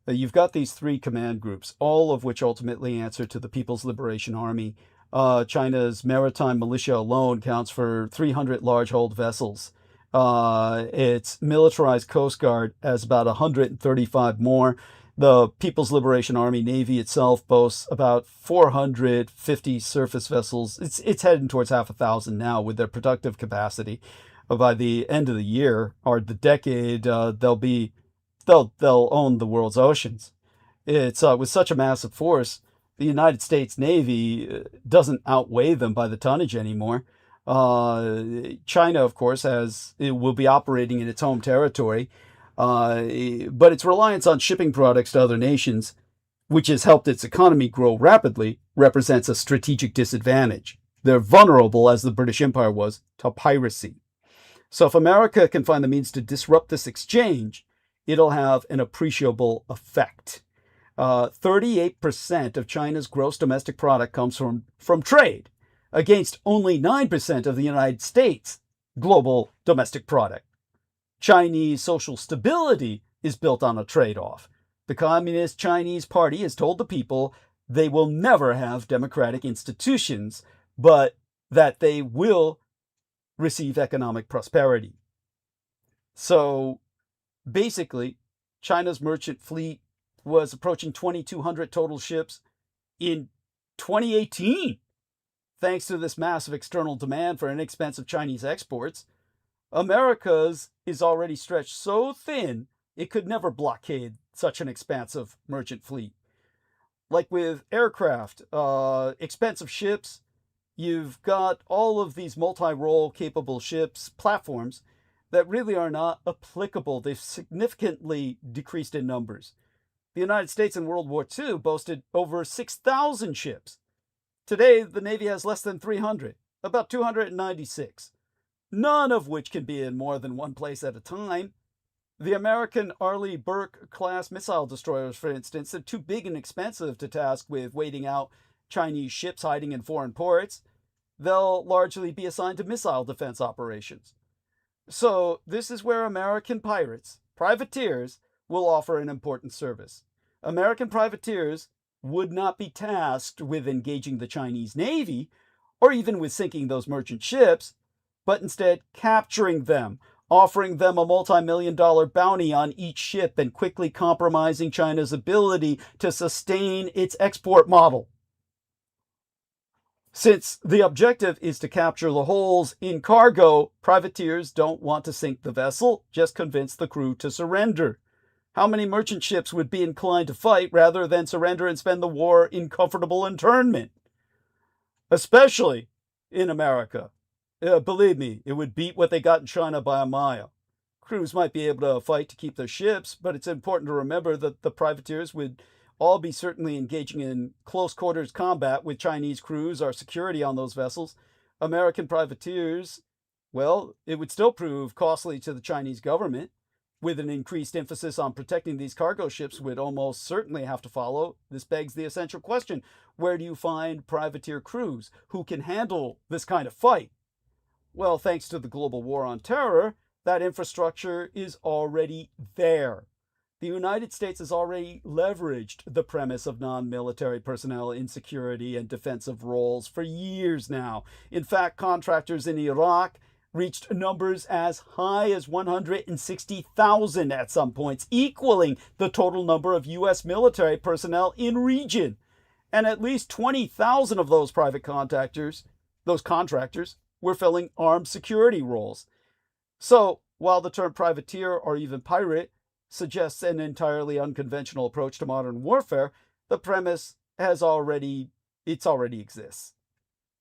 you've got these three command groups, all of which ultimately answer to the People's Liberation Army. China's maritime militia alone counts for 300 large hulled vessels. Its militarized Coast Guard has about 135 more. The People's Liberation Army Navy itself boasts about 450 surface vessels. It's heading towards half a thousand now with their productive capacity. By the end of the year or the decade, they'll own the world's oceans. It's with such a massive force, the United States Navy doesn't outweigh them by the tonnage anymore. China, of course, will be operating in its home territory, but its reliance on shipping products to other nations, which has helped its economy grow rapidly, represents a strategic disadvantage. They're vulnerable, as the British Empire was, to piracy. So if America can find the means to disrupt this exchange, it'll have an appreciable effect. 38% of China's gross domestic product comes from trade, against only 9% of the United States' global domestic product. Chinese social stability is built on a trade-off. The Communist Chinese Party has told the people they will never have democratic institutions, but that they will receive economic prosperity. So basically, China's merchant fleet was approaching 2,200 total ships in 2018. Thanks to this massive external demand for inexpensive Chinese exports, America's is already stretched so thin it could never blockade such an expansive merchant fleet. Like with aircraft, expensive ships, you've got all of these multi-role capable ships, platforms, that really are not applicable. They've significantly decreased in numbers. The United States in World War II boasted over 6,000 ships. Today, the Navy has less than 300, about 296, none of which can be in more than one place at a time. The American Arleigh Burke-class missile destroyers, for instance, are too big and expensive to task with waiting out Chinese ships hiding in foreign ports. They'll largely be assigned to missile defense operations. So this is where American pirates, privateers, will offer an important service. American privateers would not be tasked with engaging the Chinese Navy or even with sinking those merchant ships, but instead capturing them, offering them a multi-million-dollar bounty on each ship and quickly compromising China's ability to sustain its export model. Since the objective is to capture the holes in cargo, privateers don't want to sink the vessel, just convince the crew to surrender. How many merchant ships would be inclined to fight rather than surrender and spend the war in comfortable internment? Especially in America. Believe me, it would beat what they got in China by a mile. Crews might be able to fight to keep their ships, but it's important to remember that the privateers would all be certainly engaging in close quarters combat with Chinese crews or security on those vessels. American privateers, well, it would still prove costly to the Chinese government, with an increased emphasis on protecting these cargo ships would almost certainly have to follow. This begs the essential question: where do you find privateer crews who can handle this kind of fight? Well, thanks to the global war on terror, that infrastructure is already there. The United States has already leveraged the premise of non-military personnel in security and defensive roles for years now. In fact, contractors in Iraq reached numbers as high as 160,000 at some points, equaling the total number of U.S. military personnel in region. And at least 20,000 of those those contractors, were filling armed security roles. So, while the term privateer or even pirate suggests an entirely unconventional approach to modern warfare, the premise already exists.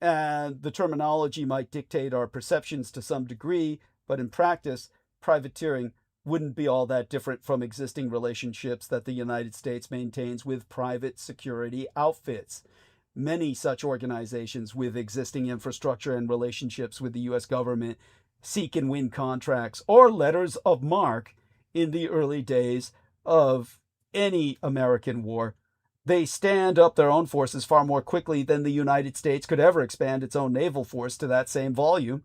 And the terminology might dictate our perceptions to some degree, but in practice, privateering wouldn't be all that different from existing relationships that the United States maintains with private security outfits. Many such organizations with existing infrastructure and relationships with the U.S. government seek and win contracts or letters of marque in the early days of any American war. They stand up their own forces far more quickly than the United States could ever expand its own naval force to that same volume.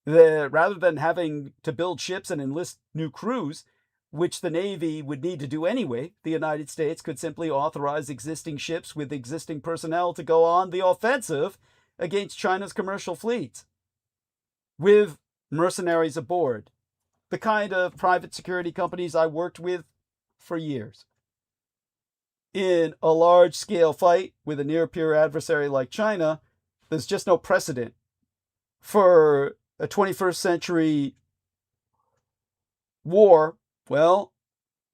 Rather than having to build ships and enlist new crews, which the Navy would need to do anyway, the United States could simply authorize existing ships with existing personnel to go on the offensive against China's commercial fleets, with mercenaries aboard, the kind of private security companies I worked with for years. In a large-scale fight with a near-peer adversary like China, there's just no precedent for a 21st century war. Well,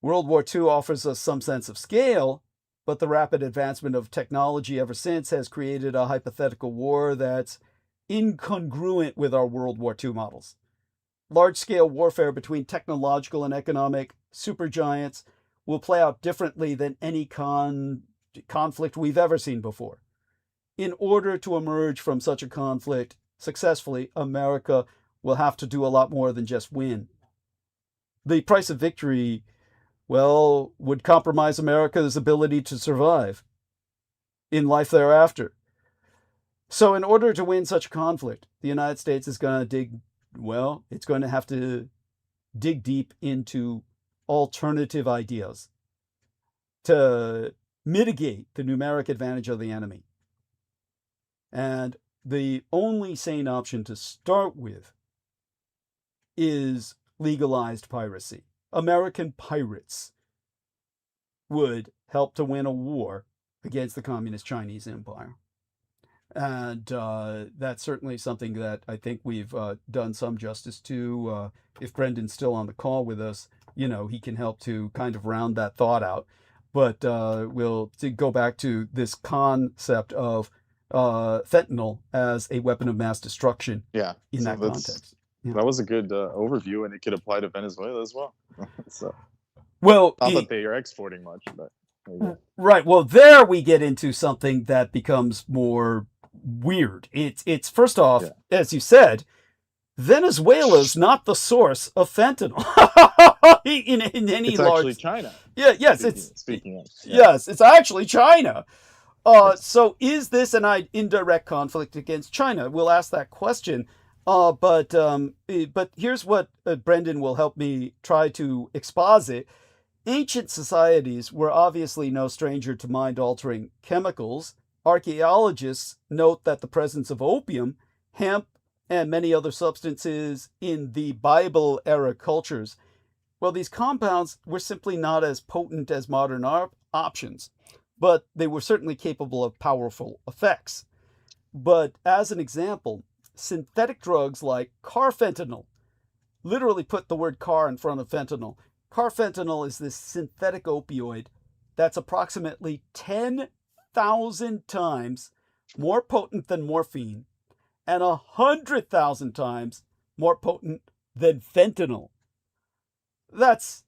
World War II offers us some sense of scale, but the rapid advancement of technology ever since has created a hypothetical war that's incongruent with our World War II models. Large-scale warfare between technological and economic supergiants will play out differently than any conflict we've ever seen before. In order to emerge from such a conflict successfully, America will have to do a lot more than just win. The price of victory, well, would compromise America's ability to survive in life thereafter. So in order to win such a conflict, the United States is going to have to dig deep into alternative ideas to mitigate the numeric advantage of the enemy. And the only sane option to start with is legalized piracy. American pirates would help to win a war against the Communist Chinese Empire. And that's certainly something that I think we've done some justice to. If Brendan's still on the call with us, he can help to kind of round that thought out. But we'll go back to this concept of fentanyl as a weapon of mass destruction in that context. Yeah. That was a good overview, and it could apply to Venezuela as well. So, well, not that they are exporting much, but right. Well, there we get into something that becomes more weird. It's first off, as you said, Venezuela's not the source of fentanyl. in any It's actually large. China. Yeah. Yes. Speaking of. Yeah. Yes. It's actually China. Yes. So is this an indirect conflict against China? We'll ask that question. But here's what Brendan will help me try to exposit. Ancient societies were obviously no stranger to mind-altering chemicals. Archaeologists note that the presence of opium, hemp, and many other substances in the Bible-era cultures, well, these compounds were simply not as potent as modern options, but they were certainly capable of powerful effects. But as an example, synthetic drugs like carfentanil, literally put the word car in front of fentanyl. Carfentanil is this synthetic opioid that's approximately 10,000 times more potent than morphine and 100,000 times more potent than fentanyl. It's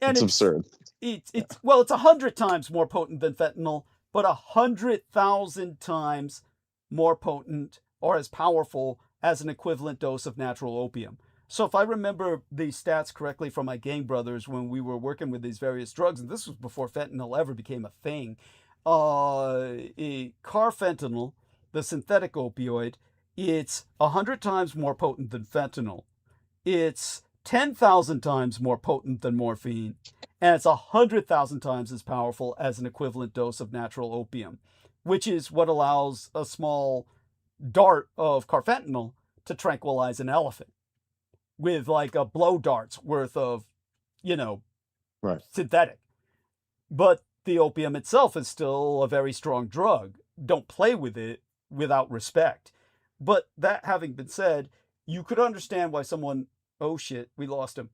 absurd. It's 100 times more potent than fentanyl, but 100,000 times more potent or as powerful as an equivalent dose of natural opium. So if I remember the stats correctly from my gang brothers when we were working with these various drugs, and this was before fentanyl ever became a thing, carfentanil, the synthetic opioid, it's 100 times more potent than fentanyl. It's 10,000 times more potent than morphine, and it's 100,000 times as powerful as an equivalent dose of natural opium, which is what allows a small dart of carfentanil to tranquilize an elephant with like a blow dart's worth of, Right. synthetic. But the opium itself is still a very strong drug. Don't play with it without respect. But that having been said, you could understand why someone, oh shit, we lost him.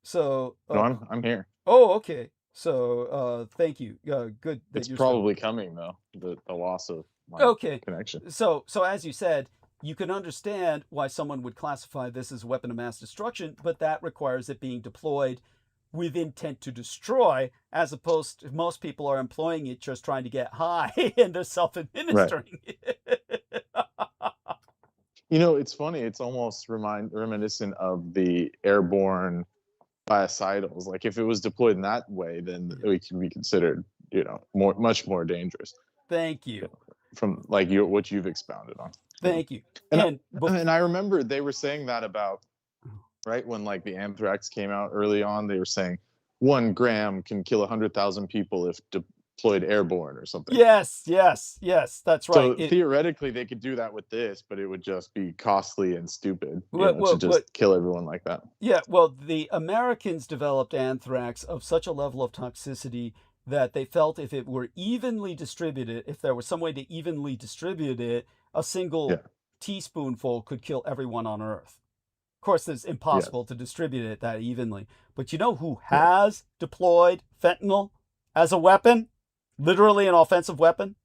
So No, I'm here. Oh, okay. So thank you. Good that It's you're probably coming though. The loss of my okay. connection. So as you said, you can understand why someone would classify this as a weapon of mass destruction, but that requires it being deployed with intent to destroy, as opposed to most people are employing it just trying to get high and they're self-administering it. It's funny. It's almost reminiscent of the airborne biocidals. Like if it was deployed in that way, then it can be considered, much more dangerous. Thank you. From like what you've expounded on. Thank you. And I remember they were saying that about, right, when like the anthrax came out early on, they were saying 1 gram can kill 100,000 people if deployed airborne or something. Yes, that's right. So theoretically, they could do that with this, but it would just be costly and stupid to just kill everyone like that. Yeah, well, the Americans developed anthrax of such a level of toxicity that they felt if it were evenly distributed, if there was some way to evenly distribute it, a single teaspoonful could kill everyone on Earth. Of course, it's impossible to distribute it that evenly. But you know who has deployed fentanyl as a weapon? Literally an offensive weapon?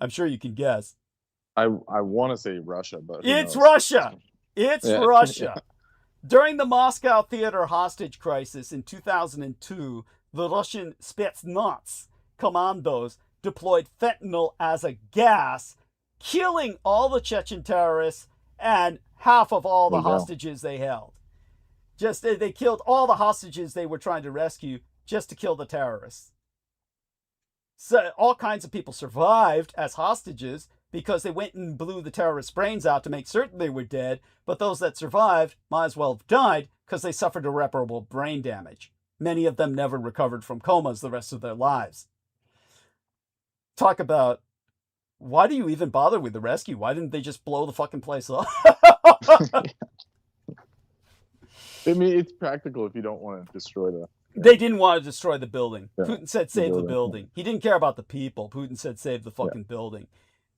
I'm sure you can guess. I want to say Russia, but it's Russia. It's Russia. During the Moscow theater hostage crisis in 2002, the Russian Spetsnaz commandos deployed fentanyl as a gas, killing all the Chechen terrorists and half of all the hostages they held. They killed all the hostages they were trying to rescue just to kill the terrorists. So all kinds of people survived as hostages because they went and blew the terrorists' brains out to make certain they were dead, but those that survived might as well have died because they suffered irreparable brain damage. Many of them never recovered from comas the rest of their lives. Talk about, why do you even bother with the rescue? Why didn't they just blow the fucking place up? I mean, it's practical if you don't want to destroy the... They didn't want to destroy the building. Yeah, Putin said save the building. He didn't care about the people. Putin said save the fucking building.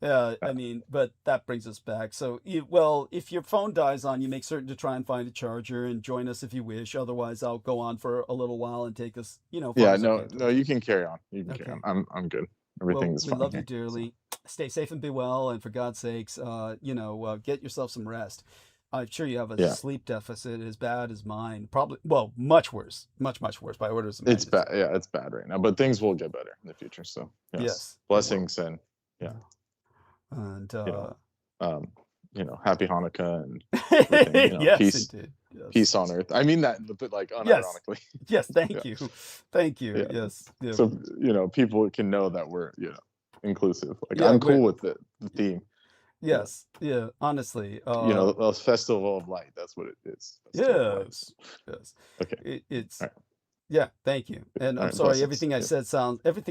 I mean, but that brings us back. So, if your phone dies on you, make certain to try and find a charger and join us if you wish. Otherwise, I'll go on for a little while and take us, no, you can carry on. You can carry on. I'm good. Everything's fine. We love you dearly. Stay safe and be well. And for God's sakes, get yourself some rest. I'm sure you have a sleep deficit as bad as mine. Probably, much worse. Much worse by orders of magnitude. It's bad. Yeah, it's bad right now. But things will get better in the future. So, yes. Blessings and, And happy Hanukkah and everything, yes, peace. indeed. peace on earth. I mean that, but like Yes. unironically. Yes. Thank Yeah. you. Thank you. Yeah. Yes. Yeah. So people can know that we're inclusive. Like Yeah, I'm cool with the theme. Yes. Yeah. Honestly. A festival of light. That's what it is. Festival of light. Yes. Yes. Okay. It's All right. Yeah, thank you. And All I'm right. sorry, Blessings. everything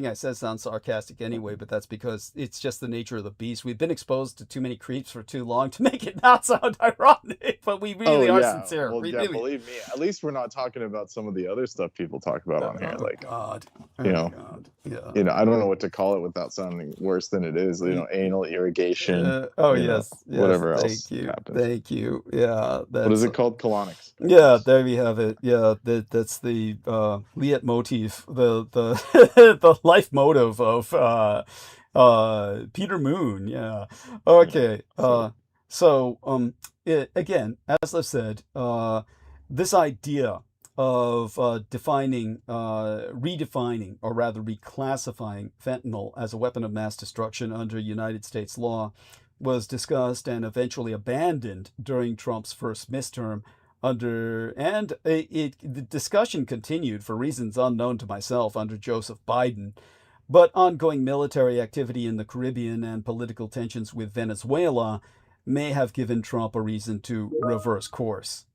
I said sounds sarcastic anyway, but that's because it's just the nature of the beast. We've been exposed to too many creeps for too long to make it not sound ironic, but we really are sincere. Well, We yeah, really. believe me. At least we're not talking about some of the other stuff people talk about on here. Oh Like, God. Oh you know, God. Yeah. I don't know what to call it without sounding worse than it is. Anal irrigation. Yes. Whatever Thank else you. happens. Thank you. Yeah. What is it called? Colonics. Yeah, there we have it. Yeah, that's the leitmotif, the the life motive of Peter Moon. Yeah. Okay. Again, as I've said, this idea of redefining, or rather reclassifying fentanyl as a weapon of mass destruction under United States law was discussed and eventually abandoned during Trump's first midterm the discussion continued for reasons unknown to myself under Joseph Biden, but ongoing military activity in the Caribbean and political tensions with Venezuela may have given Trump a reason to reverse course.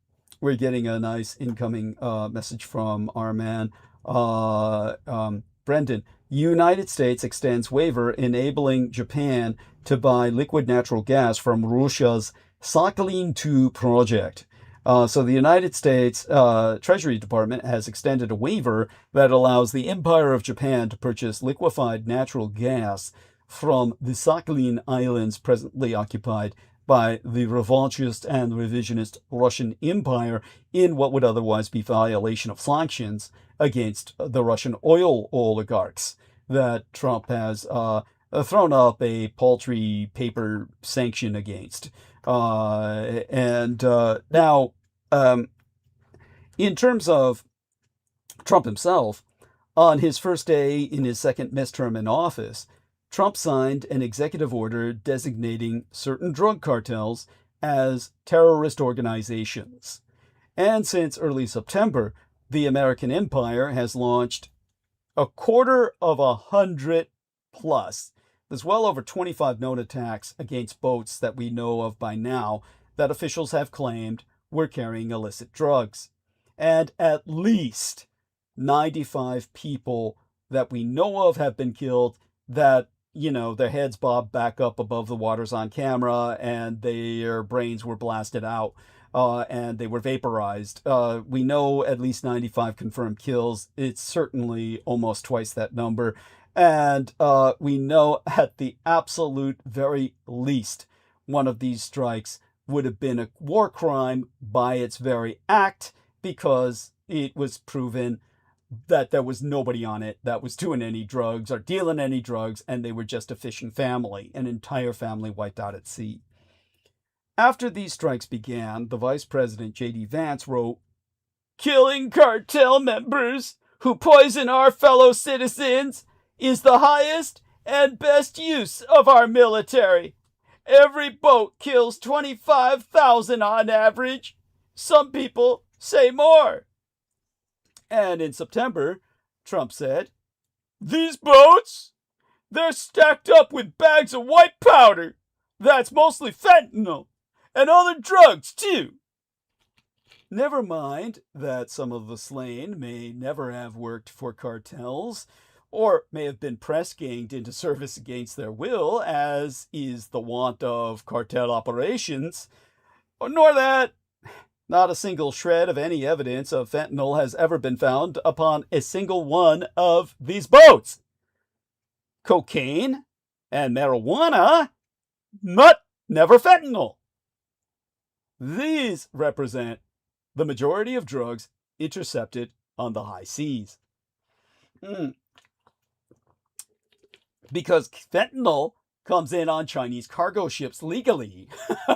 We're getting a nice incoming message from our man, Brendan. United States extends waiver enabling Japan to buy liquid natural gas from Russia's Sakhalin-2 project. So the United States Treasury Department has extended a waiver that allows the Empire of Japan to purchase liquefied natural gas from the Sakhalin Islands presently occupied by the revanchist and revisionist Russian Empire in what would otherwise be violation of sanctions against the Russian oil oligarchs that Trump has thrown up a paltry paper sanction against. Now, in terms of Trump himself, on his first day in his second midterm in office, Trump signed an executive order designating certain drug cartels as terrorist organizations. And since early September, the American empire has launched 250 plus. There's well over 25 known attacks against boats that we know of by now that officials have claimed were carrying illicit drugs. And at least 95 people that we know of have been killed that, their heads bobbed back up above the waters on camera and their brains were blasted out and they were vaporized. We know at least 95 confirmed kills. It's certainly almost twice that number. And we know at the absolute very least, one of these strikes would have been a war crime by its very act, because it was proven that there was nobody on it that was doing any drugs or dealing any drugs, and they were just a fishing family, an entire family wiped out at sea. After these strikes began, the Vice President J.D. Vance wrote, "Killing cartel members who poison our fellow citizens is the highest and best use of our military. Every boat kills 25,000 on average. Some people say more." And in September, Trump said, "These boats, they're stacked up with bags of white powder. That's mostly fentanyl and other drugs too." Never mind that some of the slain may never have worked for cartels, or may have been press-ganged into service against their will, as is the wont of cartel operations, nor that not a single shred of any evidence of fentanyl has ever been found upon a single one of these boats. Cocaine and marijuana, but never fentanyl. These represent the majority of drugs intercepted on the high seas. Because fentanyl comes in on Chinese cargo ships legally,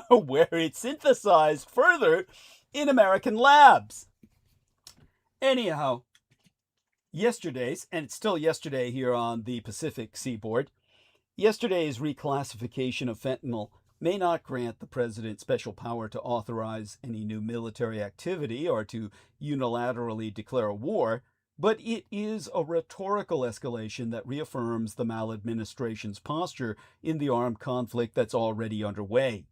where it's synthesized further in American labs. Anyhow, yesterday's, and it's still yesterday here on the Pacific seaboard, yesterday's reclassification of fentanyl may not grant the president special power to authorize any new military activity or to unilaterally declare a war, but it is a rhetorical escalation that reaffirms the maladministration's posture in the armed conflict that's already underway.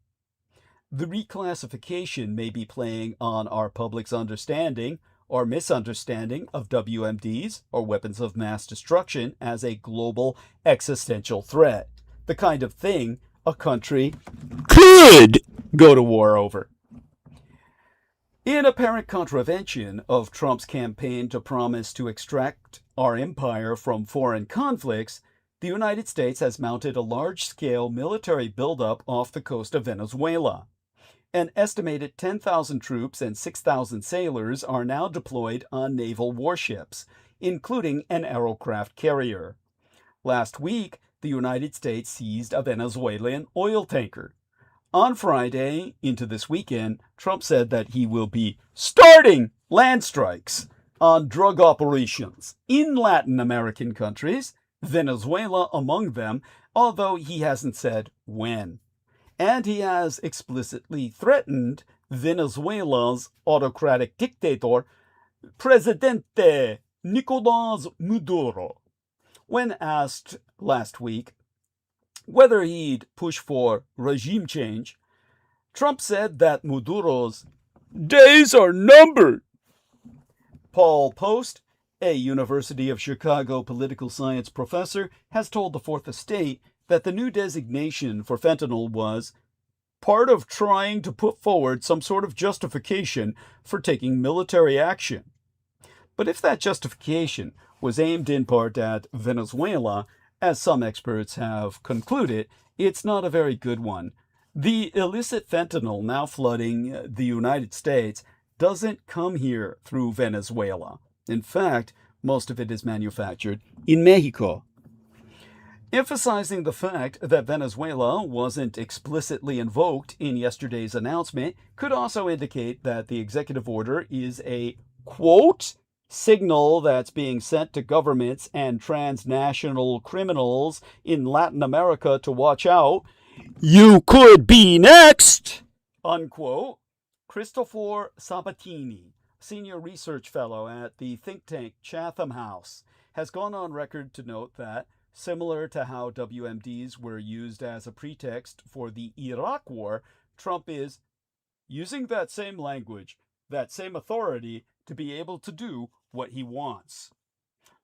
The reclassification may be playing on our public's understanding or misunderstanding of WMDs, or weapons of mass destruction, as a global existential threat, the kind of thing a country could go to war over. In apparent contravention of Trump's campaign to promise to extract our empire from foreign conflicts, the United States has mounted a large-scale military buildup off the coast of Venezuela. An estimated 10,000 troops and 6,000 sailors are now deployed on naval warships, including an aircraft carrier. Last week, the United States seized a Venezuelan oil tanker. On Friday, into this weekend, Trump said that he will be starting land strikes on drug operations in Latin American countries, Venezuela among them, although he hasn't said when. And he has explicitly threatened Venezuela's autocratic dictator, Presidente Nicolás Maduro. When asked last week whether he'd push for regime change, Trump said that Maduro's days are numbered. Paul Post, a University of Chicago political science professor, has told the Fourth Estate that the new designation for fentanyl was part of trying to put forward some sort of justification for taking military action. But if that justification was aimed in part at Venezuela, as some experts have concluded, it's not a very good one. The illicit fentanyl now flooding the United States doesn't come here through Venezuela. In fact, most of it is manufactured in Mexico. Emphasizing the fact that Venezuela wasn't explicitly invoked in yesterday's announcement could also indicate that the executive order is a, quote, signal that's being sent to governments and transnational criminals in Latin America to watch out. You could be next, unquote. Christopher Sabatini, senior research fellow at the think tank Chatham House, has gone on record to note that, similar to how WMDs were used as a pretext for the Iraq War, Trump is using that same language, that same authority, to be able to do what he wants.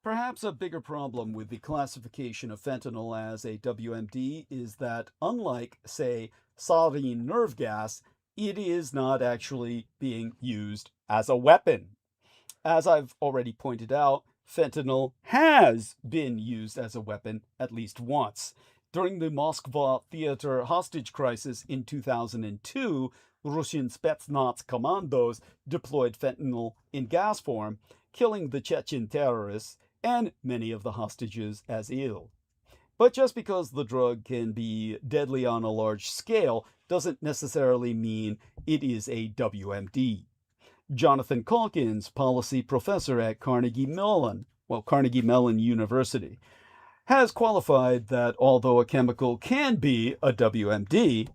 Perhaps a bigger problem with the classification of fentanyl as a WMD is that, unlike, say, sarin nerve gas, it is not actually being used as a weapon. As I've already pointed out, fentanyl has been used as a weapon at least once. During the Moskva theater hostage crisis in 2002, Russian Spetsnaz commandos deployed fentanyl in gas form, killing the Chechen terrorists and many of the hostages as ill. But just because the drug can be deadly on a large scale doesn't necessarily mean it is a WMD. Jonathan Calkins, policy professor at Carnegie Mellon University, has qualified that although a chemical can be a WMD,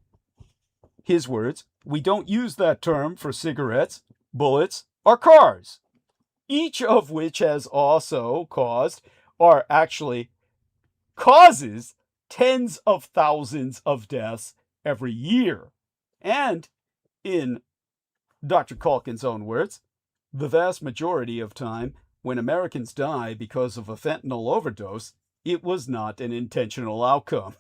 his words, we don't use that term for cigarettes, bullets, or cars, each of which has also caused, or actually causes, tens of thousands of deaths every year. And in Dr. Calkin's own words, the vast majority of time when Americans die because of a fentanyl overdose, it was not an intentional outcome.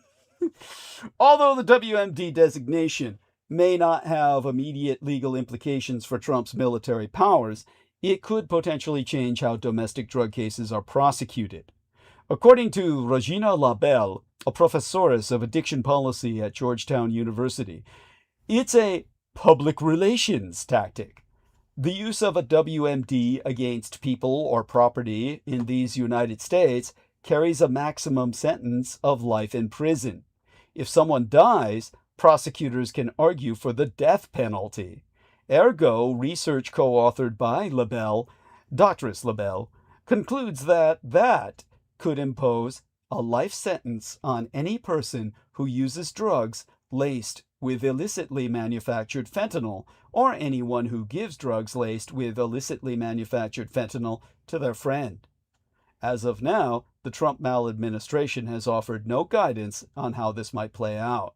Although the WMD designation may not have immediate legal implications for Trump's military powers, it could potentially change how domestic drug cases are prosecuted. According to Regina Labelle, a professoress of addiction policy at Georgetown University, it's a public relations tactic. The use of a WMD against people or property in these United States carries a maximum sentence of life in prison. If someone dies, prosecutors can argue for the death penalty. Ergo, research co-authored by Labelle, Doctress Labelle, concludes that could impose a life sentence on any person who uses drugs laced with illicitly manufactured fentanyl, or anyone who gives drugs laced with illicitly manufactured fentanyl to their friend. As of now, the Trump maladministration has offered no guidance on how this might play out.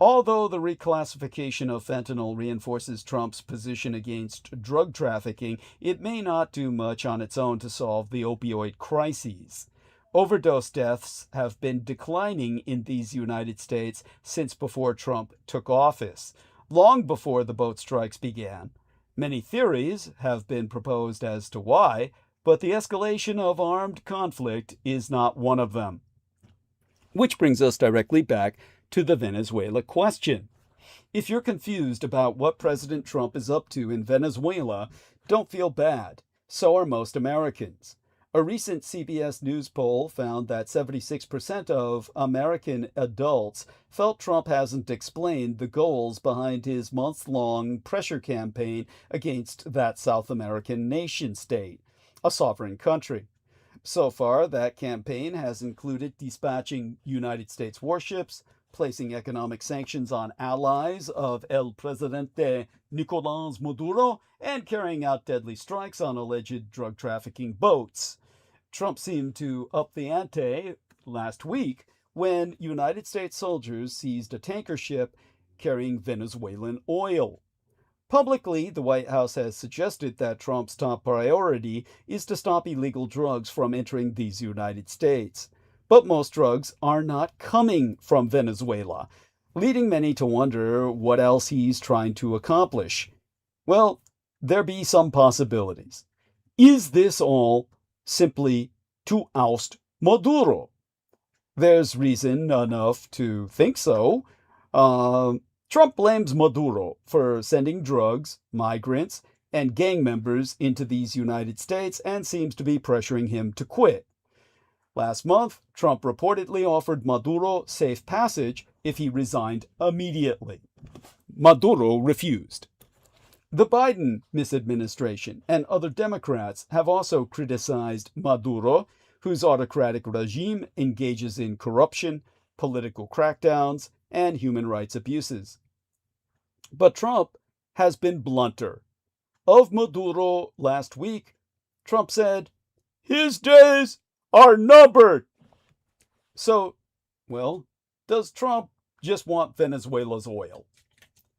Although the reclassification of fentanyl reinforces Trump's position against drug trafficking, it may not do much on its own to solve the opioid crises. Overdose deaths have been declining in these United States since before Trump took office, long before the boat strikes began. Many theories have been proposed as to why, but the escalation of armed conflict is not one of them. Which brings us directly back to the Venezuela question. If you're confused about what President Trump is up to in Venezuela, don't feel bad. So are most Americans. A recent CBS News poll found that 76% of American adults felt Trump hasn't explained the goals behind his months-long pressure campaign against that South American nation-state, a sovereign country. So far, that campaign has included dispatching United States warships, placing economic sanctions on allies of El Presidente Nicolás Maduro, and carrying out deadly strikes on alleged drug trafficking boats. Trump seemed to up the ante last week when United States soldiers seized a tanker ship carrying Venezuelan oil. Publicly, the White House has suggested that Trump's top priority is to stop illegal drugs from entering these United States. But most drugs are not coming from Venezuela, leading many to wonder what else he's trying to accomplish. Well, there be some possibilities. Is this all simply to oust Maduro? There's reason enough to think so. Trump blames Maduro for sending drugs, migrants, and gang members into these United States and seems to be pressuring him to quit. Last month, Trump reportedly offered Maduro safe passage if he resigned immediately. Maduro refused. The Biden misadministration and other Democrats have also criticized Maduro, whose autocratic regime engages in corruption, political crackdowns, and human rights abuses. But Trump has been blunter. Of Maduro last week, Trump said, "His days are numbered." So, well, does Trump just want Venezuela's oil?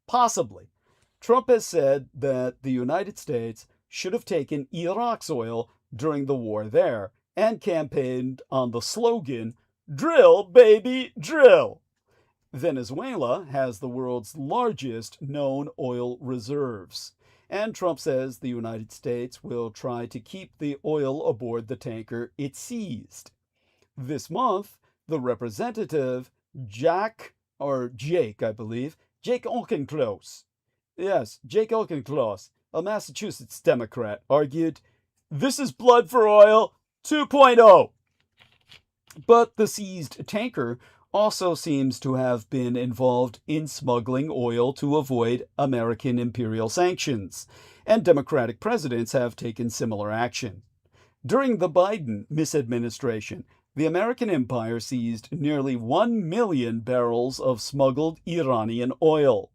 Possibly. Trump has said that the United States should have taken Iraq's oil during the war there and campaigned on the slogan, "Drill, baby, drill." Venezuela has the world's largest known oil reserves, and Trump says the United States will try to keep the oil aboard the tanker it seized. This month, the representative Jake, I believe, Jake Auchincloss, Jake Auchincloss, a Massachusetts Democrat, argued, "This is blood for oil 2.0." But the seized tanker also seems to have been involved in smuggling oil to avoid American imperial sanctions, and Democratic presidents have taken similar action. During the Biden misadministration, the American empire seized nearly 1 million barrels of smuggled Iranian oil.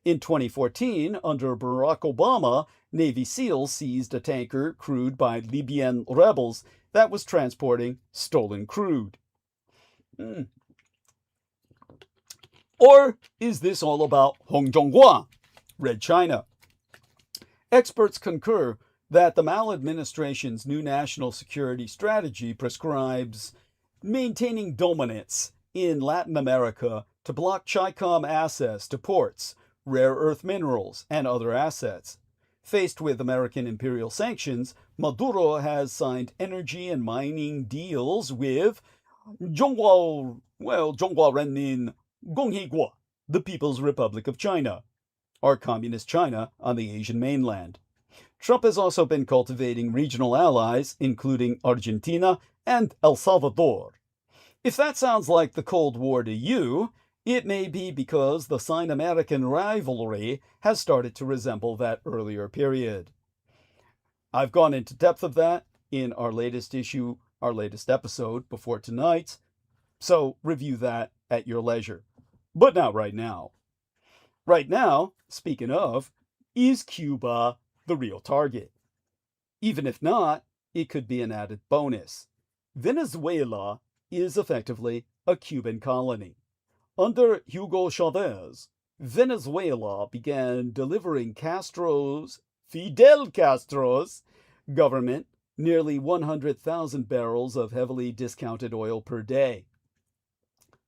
In 2014, under Barack Obama, Navy SEALs seized a tanker crewed by Libyan rebels that was transporting stolen crude. Or is this all about Hong Zhonghua, Red China? Experts concur that the maladministration's new national security strategy prescribes maintaining dominance in Latin America to block Chicom access to ports, rare earth minerals, and other assets. Faced with American imperial sanctions, Maduro has signed energy and mining deals with Zhonghua Renmin Gongheguo, the People's Republic of China, or Communist China on the Asian mainland. Trump has also been cultivating regional allies, including Argentina and El Salvador. If that sounds like the Cold War to you, it may be because the Sino-American rivalry has started to resemble that earlier period. I've gone into depth of that in our latest episode before tonight's, so review that at your leisure. But not right now. Right now, speaking of, is Cuba the real target? Even if not, it could be an added bonus. Venezuela is effectively a Cuban colony. Under Hugo Chavez, Venezuela began delivering Fidel Castro's government nearly 100,000 barrels of heavily discounted oil per day.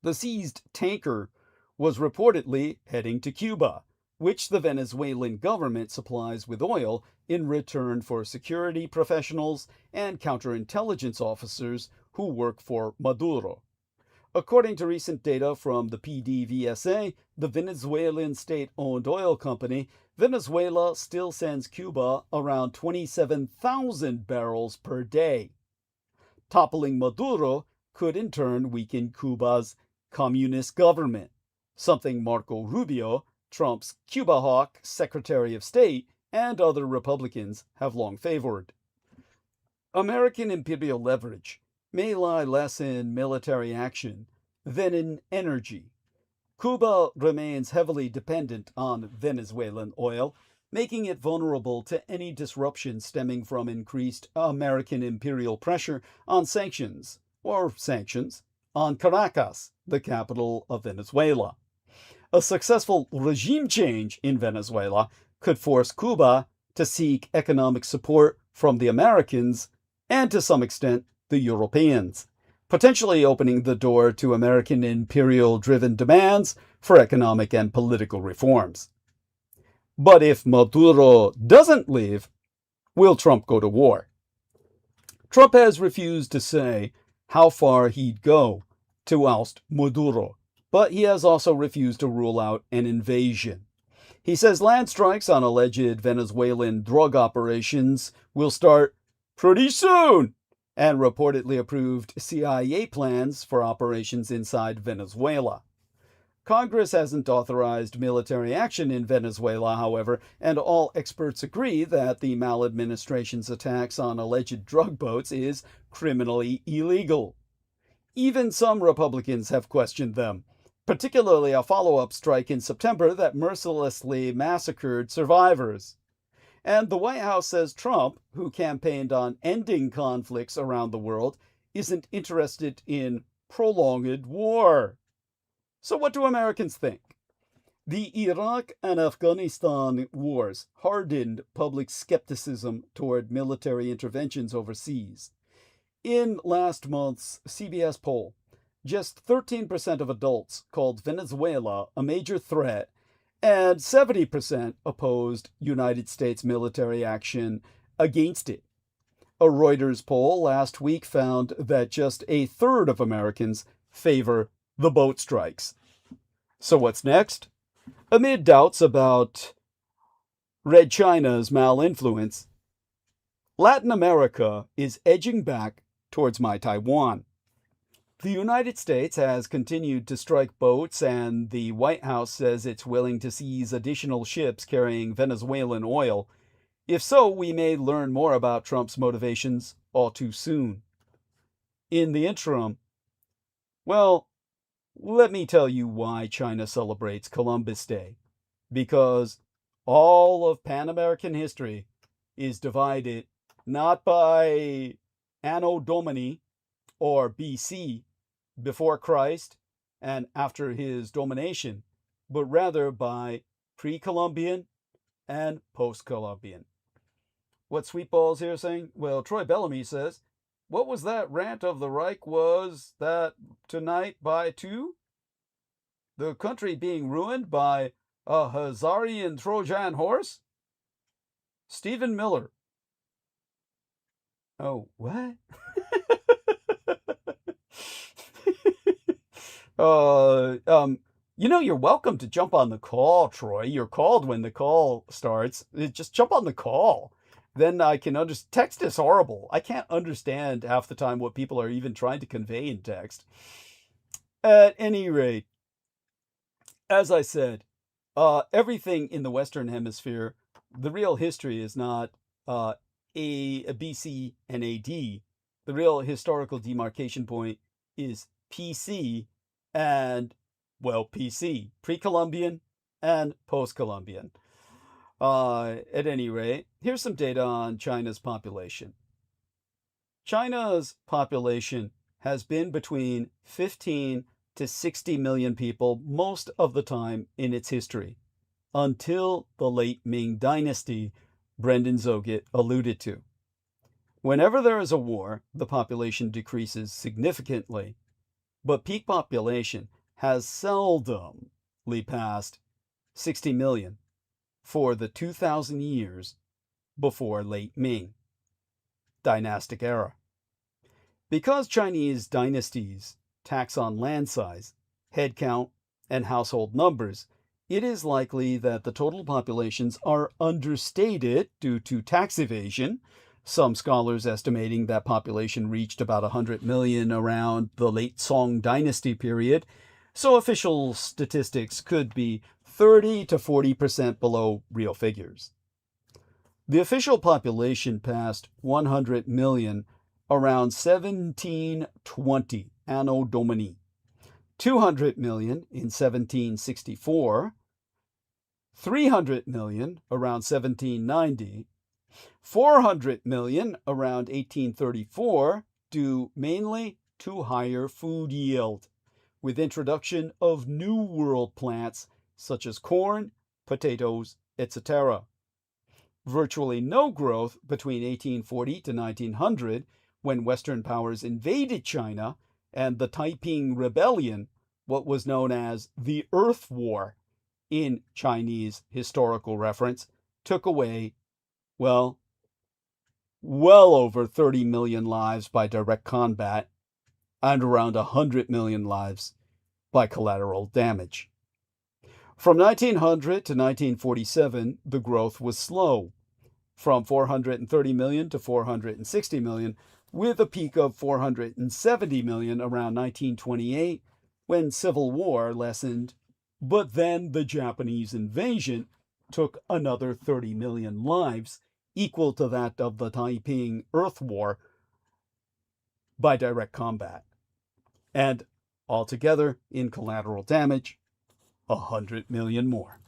The seized tanker was reportedly heading to Cuba, which the Venezuelan government supplies with oil in return for security professionals and counterintelligence officers who work for Maduro. According to recent data from the PDVSA, the Venezuelan state-owned oil company, Venezuela still sends Cuba around 27,000 barrels per day. Toppling Maduro could in turn weaken Cuba's communist government, something Marco Rubio, Trump's Cuba hawk Secretary of State, and other Republicans have long favored. American imperial leverage may lie less in military action than in energy. Cuba remains heavily dependent on Venezuelan oil, making it vulnerable to any disruption stemming from increased American imperial pressure on sanctions on Caracas, the capital of Venezuela. A successful regime change in Venezuela could force Cuba to seek economic support from the Americans and to some extent the Europeans, potentially opening the door to American imperial-driven demands for economic and political reforms. But if Maduro doesn't leave, will Trump go to war? Trump has refused to say how far he'd go to oust Maduro, but he has also refused to rule out an invasion. He says land strikes on alleged Venezuelan drug operations will start pretty soon, and reportedly approved CIA plans for operations inside Venezuela. Congress hasn't authorized military action in Venezuela, however, and all experts agree that the maladministration's attacks on alleged drug boats is criminally illegal. Even some Republicans have questioned them, particularly a follow-up strike in September that mercilessly massacred survivors. And the White House says Trump, who campaigned on ending conflicts around the world, isn't interested in prolonged war. So what do Americans think? The Iraq and Afghanistan wars hardened public skepticism toward military interventions overseas. In last month's CBS poll, just 13% of adults called Venezuela a major threat, and 70% opposed United States military action against it. A Reuters poll last week found that just a third of Americans favor the boat strikes. So what's next? Amid doubts about Red China's malinfluence, Latin America is edging back towards my Taiwan. The United States has continued to strike boats, and the White House says it's willing to seize additional ships carrying Venezuelan oil. If so, we may learn more about Trump's motivations all too soon. In the interim, well, let me tell you why China celebrates Columbus Day. Because all of Pan-American history is divided not by Anno Domini or BC, before Christ and after his domination, but rather by pre-Columbian and post-Columbian. What Sweetballs here saying? Well, Troy Bellamy says, what was that rant of the Reich was that tonight by two? The country being ruined by a Hazarian Trojan horse? Stephen Miller. Oh, what? You're welcome to jump on the call, Troy. You're called when the call starts. Just jump on the call. Then I can understand. Text is horrible. I can't understand half the time what people are even trying to convey in text. At any rate, as I said, everything in the Western Hemisphere, the real history is not BC and AD. The real historical demarcation point is PC and, well, PC, pre-Columbian and post-Columbian. At any rate, here's some data on China's population. China's population has been between 15 to 60 million people most of the time in its history, until the late Ming Dynasty Brendan Zoget alluded to. Whenever there is a war, the population decreases significantly, but peak population has seldomly passed 60 million for the 2,000 years before late Ming dynastic era. Because Chinese dynasties tax on land size, head count, and household numbers, it is likely that the total populations are understated due to tax evasion, some scholars estimating that population reached about 100 million around the late Song dynasty period, so official statistics could be 30 to 40% below real figures. The official population passed 100 million around 1720 Anno Domini, 200 million in 1764, 300 million around 1790, 400 million around 1834, due mainly to higher food yield, with introduction of New World plants such as corn, potatoes, etc. Virtually no growth between 1840 to 1900, when Western powers invaded China, and the Taiping Rebellion, what was known as the Earth War in Chinese historical reference, took away, well over 30 million lives by direct combat and around 100 million lives by collateral damage. From 1900 to 1947, the growth was slow, from 430 million to 460 million, with a peak of 470 million around 1928, when civil war lessened, but then the Japanese invasion took another 30 million lives, equal to that of the Taiping Earth War, by direct combat. And altogether, in collateral damage, 100 million more.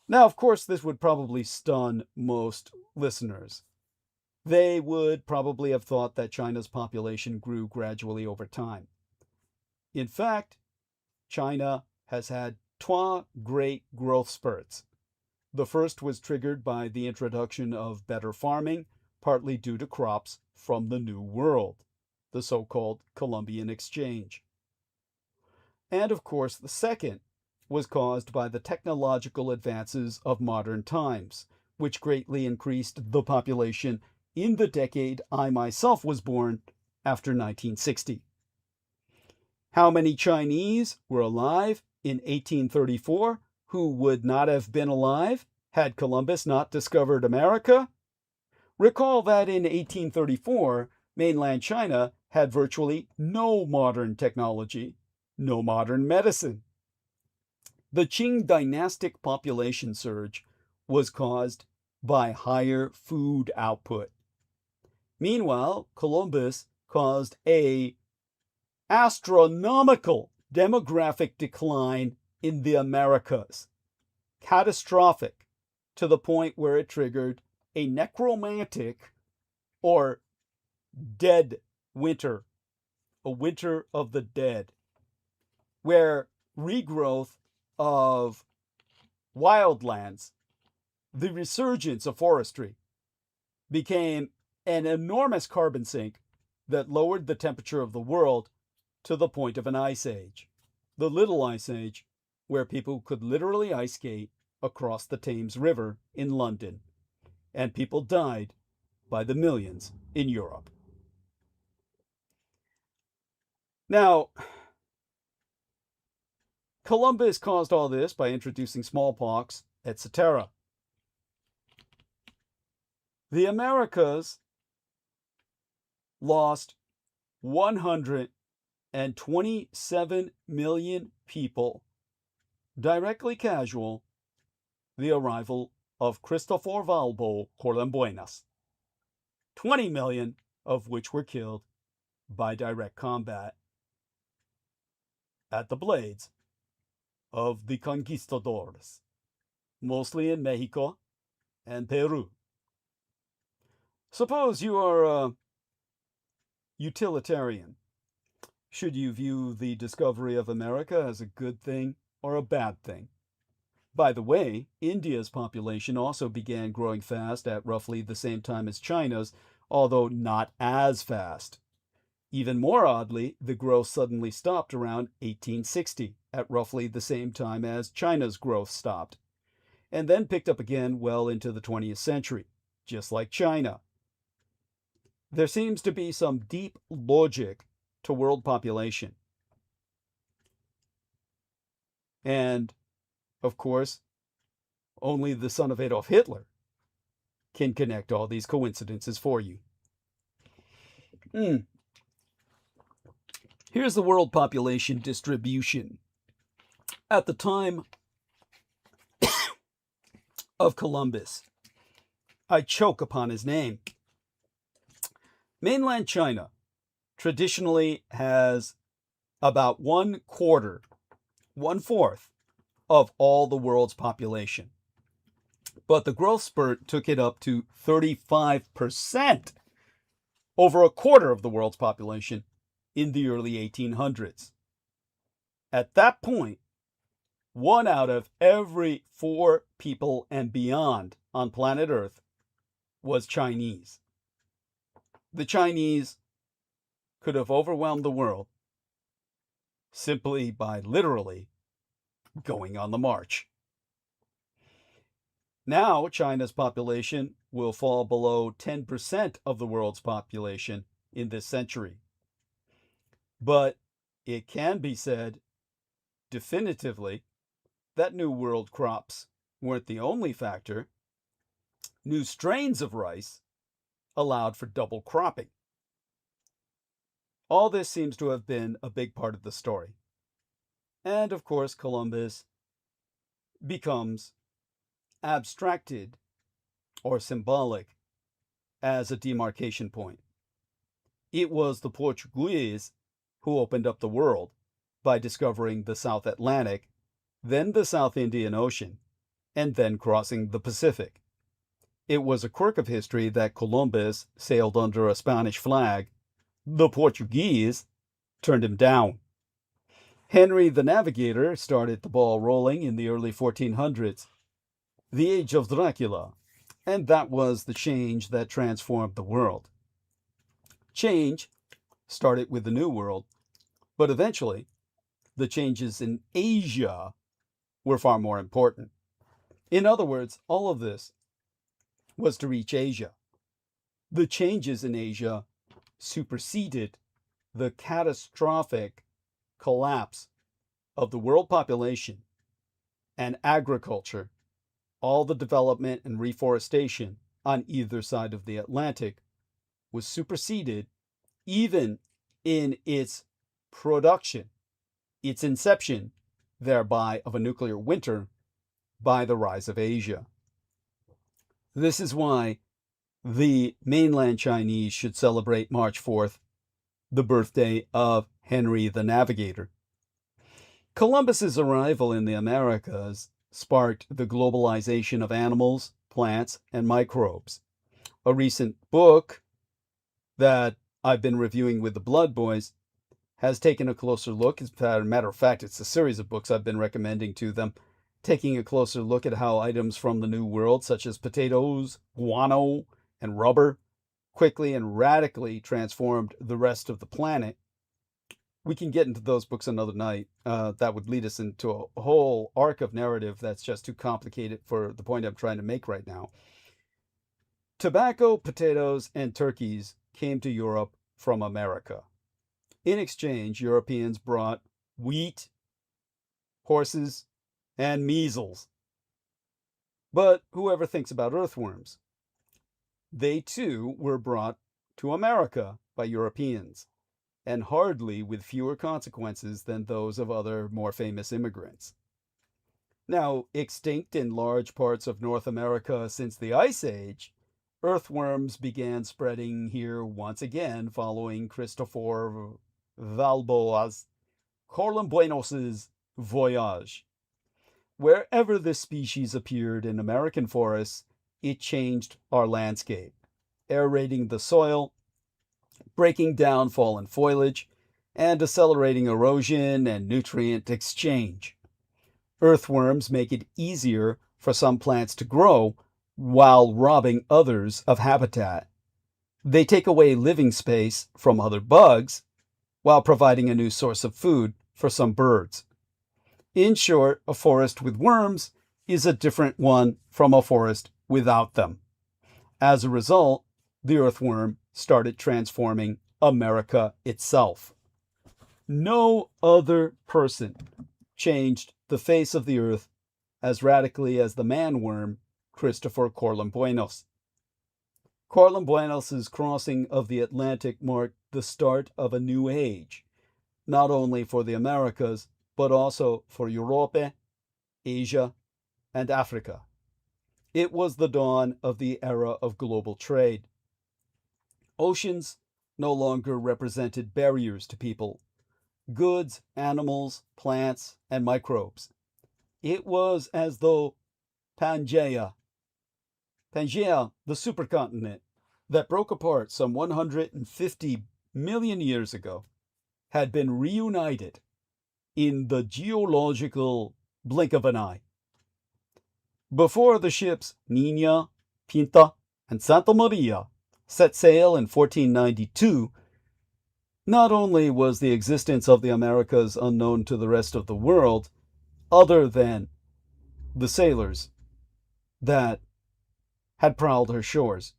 Now, of course, this would probably stun most listeners. They would probably have thought that China's population grew gradually over time. In fact, China has had two great growth spurts. The first was triggered by the introduction of better farming, partly due to crops from the New World, the so-called Columbian Exchange. And of course, the second was caused by the technological advances of modern times, which greatly increased the population in the decade I myself was born, after 1960. How many Chinese were alive in 1834 who would not have been alive had Columbus not discovered America? Recall that in 1834, mainland China had virtually no modern technology, no modern medicine. The Qing dynastic population surge was caused by higher food output. Meanwhile, Columbus caused an astronomical demographic decline in the Americas, catastrophic, to the point where it triggered a necromantic or dead winter, a winter of the dead, where regrowth of wildlands, the resurgence of forestry, became an enormous carbon sink that lowered the temperature of the world to the point of an ice age, the Little Ice Age, where people could literally ice skate across the Thames River in London, and people died by the millions in Europe. Now, Columbus caused all this by introducing smallpox, etc. The Americas lost 127 million people, directly casual, the arrival of Cristobal Balbo Corlambuenas, 20 million of which were killed by direct combat at the blades of the conquistadors, mostly in Mexico and Peru. Suppose you are a utilitarian. Should you view the discovery of America as a good thing or a bad thing? By the way, India's population also began growing fast at roughly the same time as China's, although not as fast. Even more oddly, the growth suddenly stopped around 1860, at roughly the same time as China's growth stopped, and then picked up again well into the 20th century, just like China. There seems to be some deep logic to world population. And, of course, only the son of Adolf Hitler can connect all these coincidences for you. Here's the world population distribution. At the time of Columbus, I choke upon his name. Mainland China traditionally has about 1/4, 1/4 of all the world's population. But the growth spurt took it up to 35%, over a quarter of the world's population, in the early 1800s. At that point, 1 out of every 4 people and beyond on planet Earth was Chinese. The Chinese could have overwhelmed the world simply by literally going on the march. Now, China's population will fall below 10% of the world's population in this century. But it can be said definitively that new world crops weren't the only factor. New strains of rice allowed for double cropping. All this seems to have been a big part of the story. And of course, Columbus becomes abstracted or symbolic as a demarcation point. It was the Portuguese who opened up the world by discovering the South Atlantic, then the South Indian Ocean, and then crossing the Pacific. It was a quirk of history that Columbus sailed under a Spanish flag. The Portuguese turned him down. Henry the Navigator started the ball rolling in the early 1400s, the age of Dracula, and that was the change that transformed the world. Change started with the New World, but eventually the changes in Asia were far more important. In other words, all of this was to reach Asia. The changes in Asia superseded the catastrophic collapse of the world population and agriculture, all the development and reforestation on either side of the Atlantic was superseded even in its production, its inception, thereby of a nuclear winter, by the rise of Asia. This is why the mainland Chinese should celebrate March 4th, the birthday of Henry the Navigator. Columbus's arrival in the Americas sparked the globalization of animals, plants, and microbes. A recent book that I've been reviewing with the Blood Boys has taken a closer look. As a matter of fact, it's a series of books I've been recommending to them, taking a closer look at how items from the New World, such as potatoes, guano, and rubber, quickly and radically transformed the rest of the planet. We can get into those books another night. That would lead us into a whole arc of narrative that's just too complicated for the point I'm trying to make right now. Tobacco, potatoes, and turkeys came to Europe from America. In exchange, Europeans brought wheat, horses, and measles. But whoever thinks about earthworms? They too were brought to America by Europeans, and hardly with fewer consequences than those of other more famous immigrants. Now, extinct in large parts of North America since the Ice Age, earthworms began spreading here once again following Christopher Valboa's Columbuenos' voyage Wherever this species appeared in American forests, it changed our landscape, aerating the soil, breaking down fallen foliage, and accelerating erosion and nutrient exchange. Earthworms make it easier for some plants to grow while robbing others of habitat. They take away living space from other bugs while providing a new source of food for some birds. In short, a forest with worms is a different one from a forest without them. As a result, the earthworm started transforming America itself. No other person changed the face of the earth as radically as the man-worm, Christopher Corlambuenos. Corlambuenos' crossing of the Atlantic marked the start of a new age, not only for the Americas, but also for Europe, Asia, and Africa. It was the dawn of the era of global trade. Oceans no longer represented barriers to people, goods, animals, plants, and microbes. It was as though Pangea, the supercontinent that broke apart some 150 million years ago, had been reunited in the geological blink of an eye. Before the ships Nina, Pinta, and Santa Maria set sail in 1492, not only was the existence of the Americas unknown to the rest of the world, other than the sailors that had prowled her shores,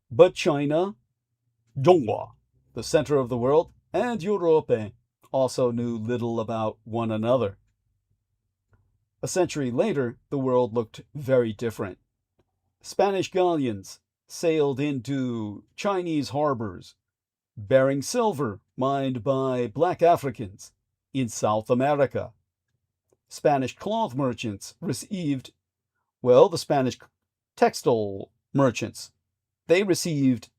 but China, Zhonghua, the center of the world, and Europe also knew little about one another. A century later, the world looked very different. Spanish galleons sailed into Chinese harbors, bearing silver mined by black Africans in South America. Spanish cloth merchants received, the Spanish textile merchants, they received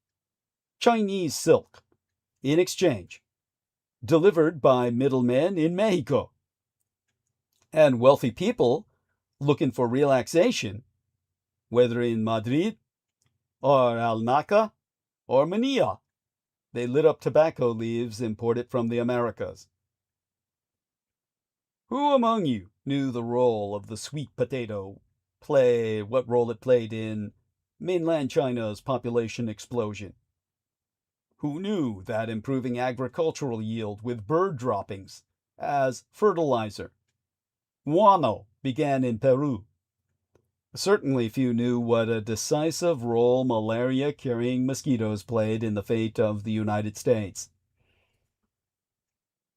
Chinese silk in exchange, delivered by middlemen in Mexico. And wealthy people looking for relaxation, whether in Madrid or Alnaca or Manila, they lit up tobacco leaves imported from the Americas. Who among you knew the role of the sweet potato what role it played in mainland China's population explosion? Who knew that improving agricultural yield with bird droppings as fertilizer, guano, began in Peru? Certainly few knew what a decisive role malaria-carrying mosquitoes played in the fate of the United States.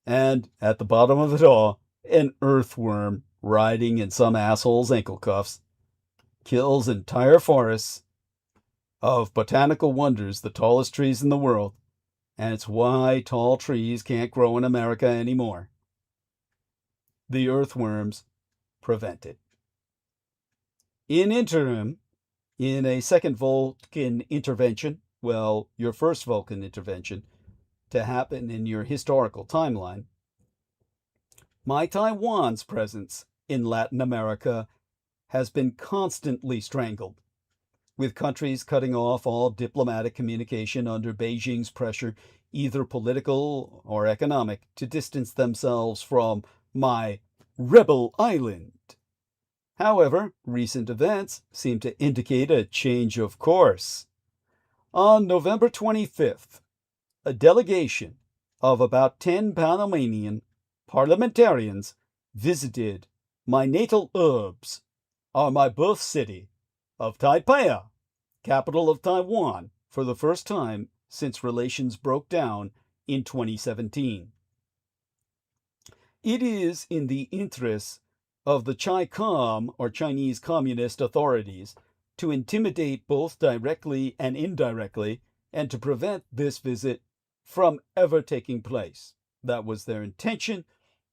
And at the bottom of it all, an earthworm riding in some asshole's ankle cuffs kills entire forests of botanical wonders, the tallest trees in the world, and it's why tall trees can't grow in America anymore. The earthworms prevented. In interim, in a second Vulcan intervention, your first Vulcan intervention to happen in your historical timeline, my Taiwan's presence in Latin America has been constantly strangled, with countries cutting off all diplomatic communication under Beijing's pressure, either political or economic, to distance themselves from my rebel island. However, recent events seem to indicate a change of course. On November 25th, a delegation of about 10 Panamanian parliamentarians visited my natal urbs, or my birth city of Taipei, capital of Taiwan, for the first time since relations broke down in 2017. It is in the interests of the Chi-Com, or Chinese Communist authorities, to intimidate both directly and indirectly, and to prevent this visit from ever taking place. That was their intention,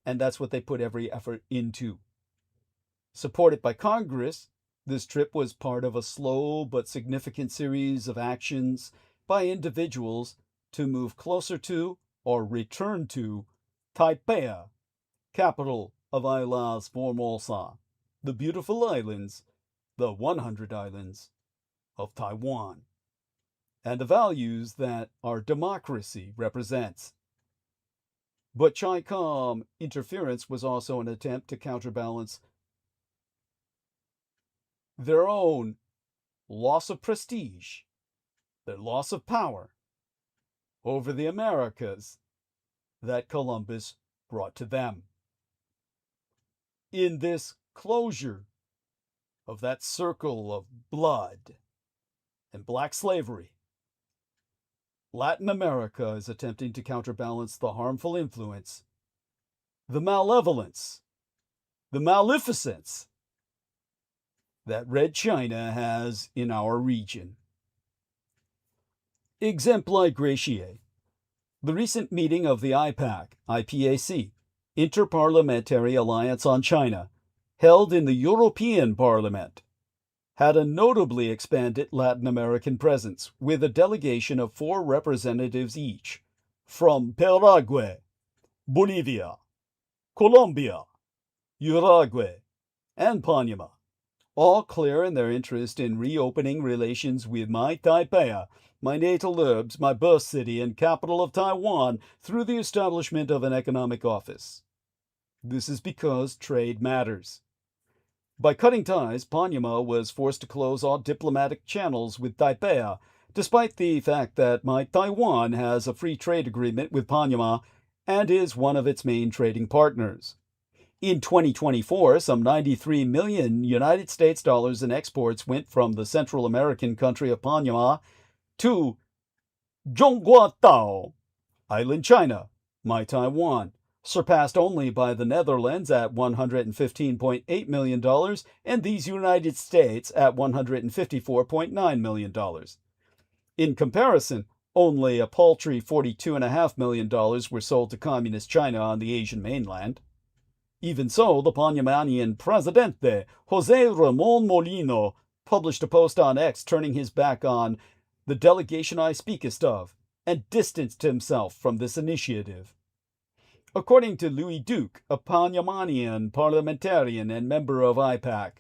and that's what they put every effort into. Supported by Congress, this trip was part of a slow but significant series of actions by individuals to move closer to, or return to, Taipei, capital of aliã's Formosa, the beautiful islands, the 100 islands of Taiwan, and the values that our democracy represents. But Chi-Com interference was also an attempt to counterbalance their own loss of prestige, their loss of power over the Americas that Columbus brought to them. In this closure of that circle of blood and black slavery, Latin America is attempting to counterbalance the harmful influence, the malevolence, the maleficence that Red China has in our region. Exempli gratiae. The recent meeting of the IPAC, Interparliamentary Alliance on China, held in the European Parliament, had a notably expanded Latin American presence, with a delegation of 4 representatives each, from Paraguay, Bolivia, Colombia, Uruguay, and Panama, all clear in their interest in reopening relations with my Taipei, my natal herbs, my birth city and capital of Taiwan, through the establishment of an economic office. This is because trade matters. By cutting ties, Panama was forced to close all diplomatic channels with Taipei, despite the fact that my Taiwan has a free trade agreement with Panama and is one of its main trading partners. In 2024, some 93 million United States dollars in exports went from the Central American country of Panama to Zhongguo Island China, my Taiwan, surpassed only by the Netherlands at $115.8 million and these United States at $154.9 million. In comparison, only a paltry $42.5 million were sold to Communist China on the Asian mainland. Even so, the Panamanian Presidente, José Ramón Molino, published a post on X turning his back on the delegation I speakest of, and distanced himself from this initiative. According to Louis Duke, a Panamanian parliamentarian and member of IPAC,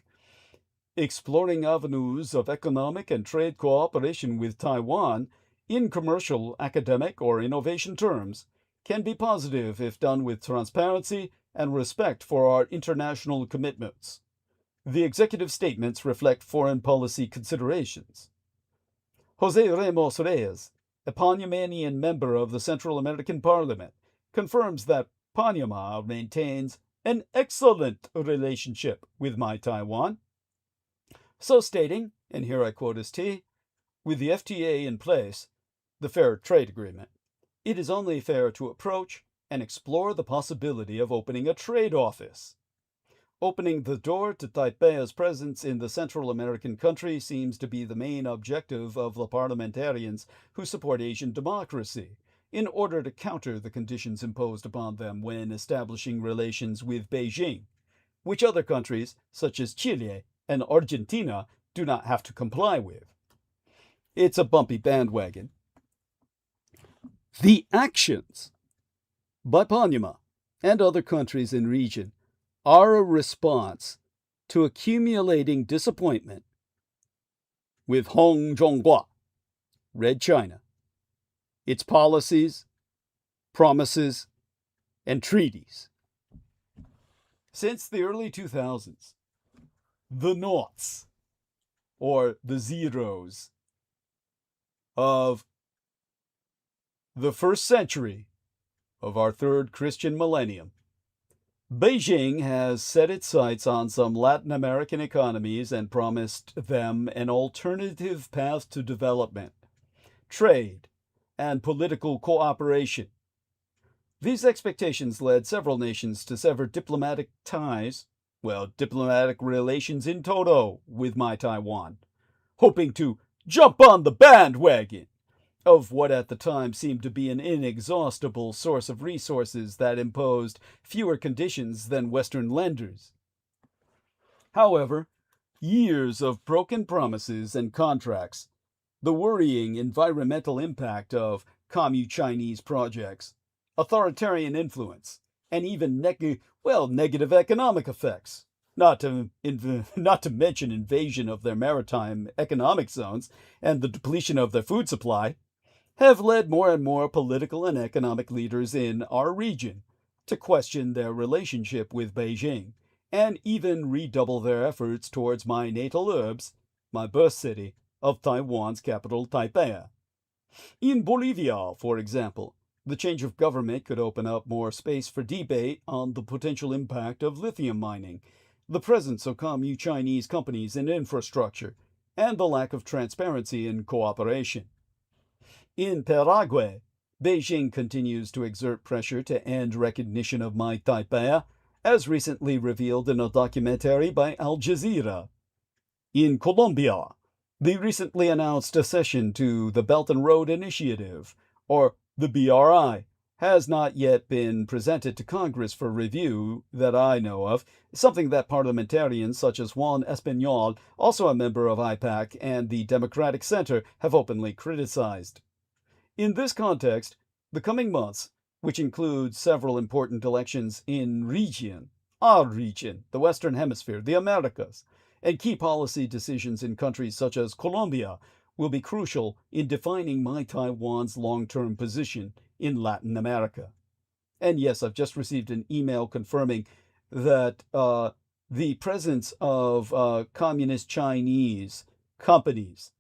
exploring avenues of economic and trade cooperation with Taiwan in commercial, academic, or innovation terms can be positive if done with transparency and respect for our international commitments. The executive statements reflect foreign policy considerations. José Ramos Reyes, a Panamanian member of the Central American Parliament, confirms that Panama maintains an excellent relationship with my Taiwan. So stating, and here I quote his T, with the FTA in place, the Fair Trade Agreement, it is only fair to approach and explore the possibility of opening a trade office. Opening the door to Taipei's presence in the Central American country seems to be the main objective of the parliamentarians who support Asian democracy, in order to counter the conditions imposed upon them when establishing relations with Beijing, which other countries, such as Chile and Argentina, do not have to comply with. It's a bumpy bandwagon. The actions by Panama and other countries in region are a response to accumulating disappointment with Hong Zhonghua, Red China, its policies, promises, and treaties. Since the early 2000s, the noughts, or the zeros, of the first century of our third Christian millennium, Beijing has set its sights on some Latin American economies and promised them an alternative path to development, trade, and political cooperation. These expectations led several nations to sever diplomatic relations in toto with my Taiwan, hoping to jump on the bandwagon of what at the time seemed to be an inexhaustible source of resources that imposed fewer conditions than Western lenders. However, years of broken promises and contracts, the worrying environmental impact of Commu-Chinese projects, authoritarian influence, and even negative economic effects, not to mention invasion of their maritime economic zones and the depletion of their food supply, have led more and more political and economic leaders in our region to question their relationship with Beijing and even redouble their efforts towards my natal urbs, my birth city of Taiwan's capital, Taipei. In Bolivia, for example, the change of government could open up more space for debate on the potential impact of lithium mining, the presence of commune Chinese companies in infrastructure, and the lack of transparency and cooperation. In Paraguay, Beijing continues to exert pressure to end recognition of my Taipei, as recently revealed in a documentary by Al Jazeera. In Colombia, the recently announced accession to the Belt and Road Initiative, or the BRI, has not yet been presented to Congress for review that I know of, something that parliamentarians such as Juan Español, also a member of IPAC, and the Democratic Center have openly criticized. In this context, the coming months, which include several important elections in our region, the Western Hemisphere, the Americas, and key policy decisions in countries such as Colombia, will be crucial in defining my Taiwan's long-term position in Latin America. And yes, I've just received an email confirming that the presence of communist Chinese companies,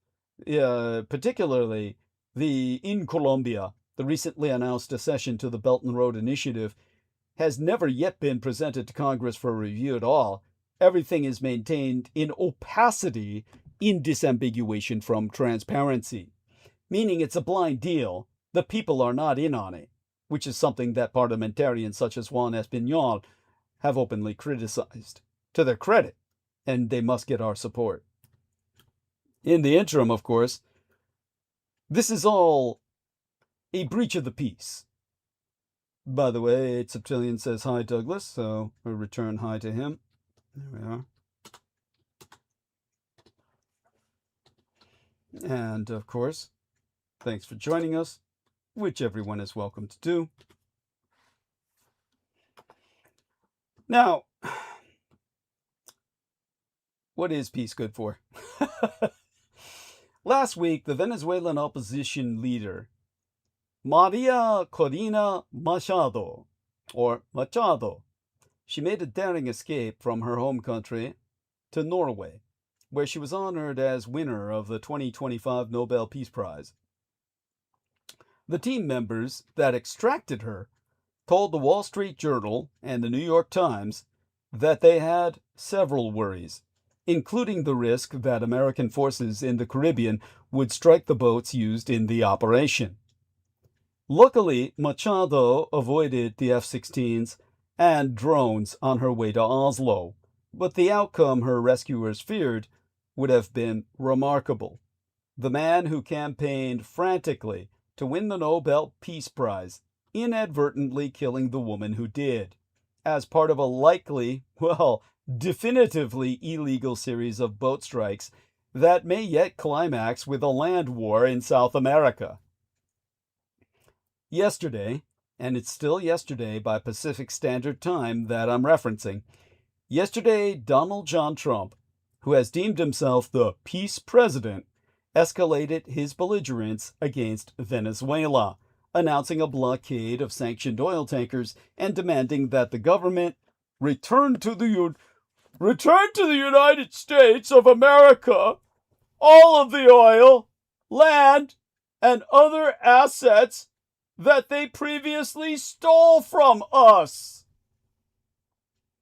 particularly in Colombia, the recently announced accession to the Belt and Road Initiative, has never yet been presented to Congress for review at all. Everything is maintained in opacity, in disambiguation from transparency, meaning it's a blind deal. The people are not in on it, which is something that parliamentarians such as Juan Español have openly criticized, to their credit, and they must get our support. In the interim, of course, this is all a breach of the peace. By the way, 8Septillion says hi, Douglas, so we return hi to him. There we are. And, of course, thanks for joining us, which everyone is welcome to do. Now, what is peace good for? Last week, the Venezuelan opposition leader, Maria Corina Machado, she made a daring escape from her home country to Norway, where she was honored as winner of the 2025 Nobel Peace Prize. The team members that extracted her told the Wall Street Journal and the New York Times that they had several worries, including the risk that American forces in the Caribbean would strike the boats used in the operation. Luckily, Machado avoided the F-16s and drones on her way to Oslo, but the outcome her rescuers feared would have been remarkable. The man who campaigned frantically to win the Nobel Peace Prize inadvertently killing the woman who did, as part of a likely, definitively illegal series of boat strikes that may yet climax with a land war in South America. Yesterday, and it's still yesterday by Pacific Standard Time that I'm referencing, yesterday Donald John Trump, who has deemed himself the peace president, escalated his belligerence against Venezuela, announcing a blockade of sanctioned oil tankers and demanding that the government return to the United States of America all of the oil, land, and other assets that they previously stole from us.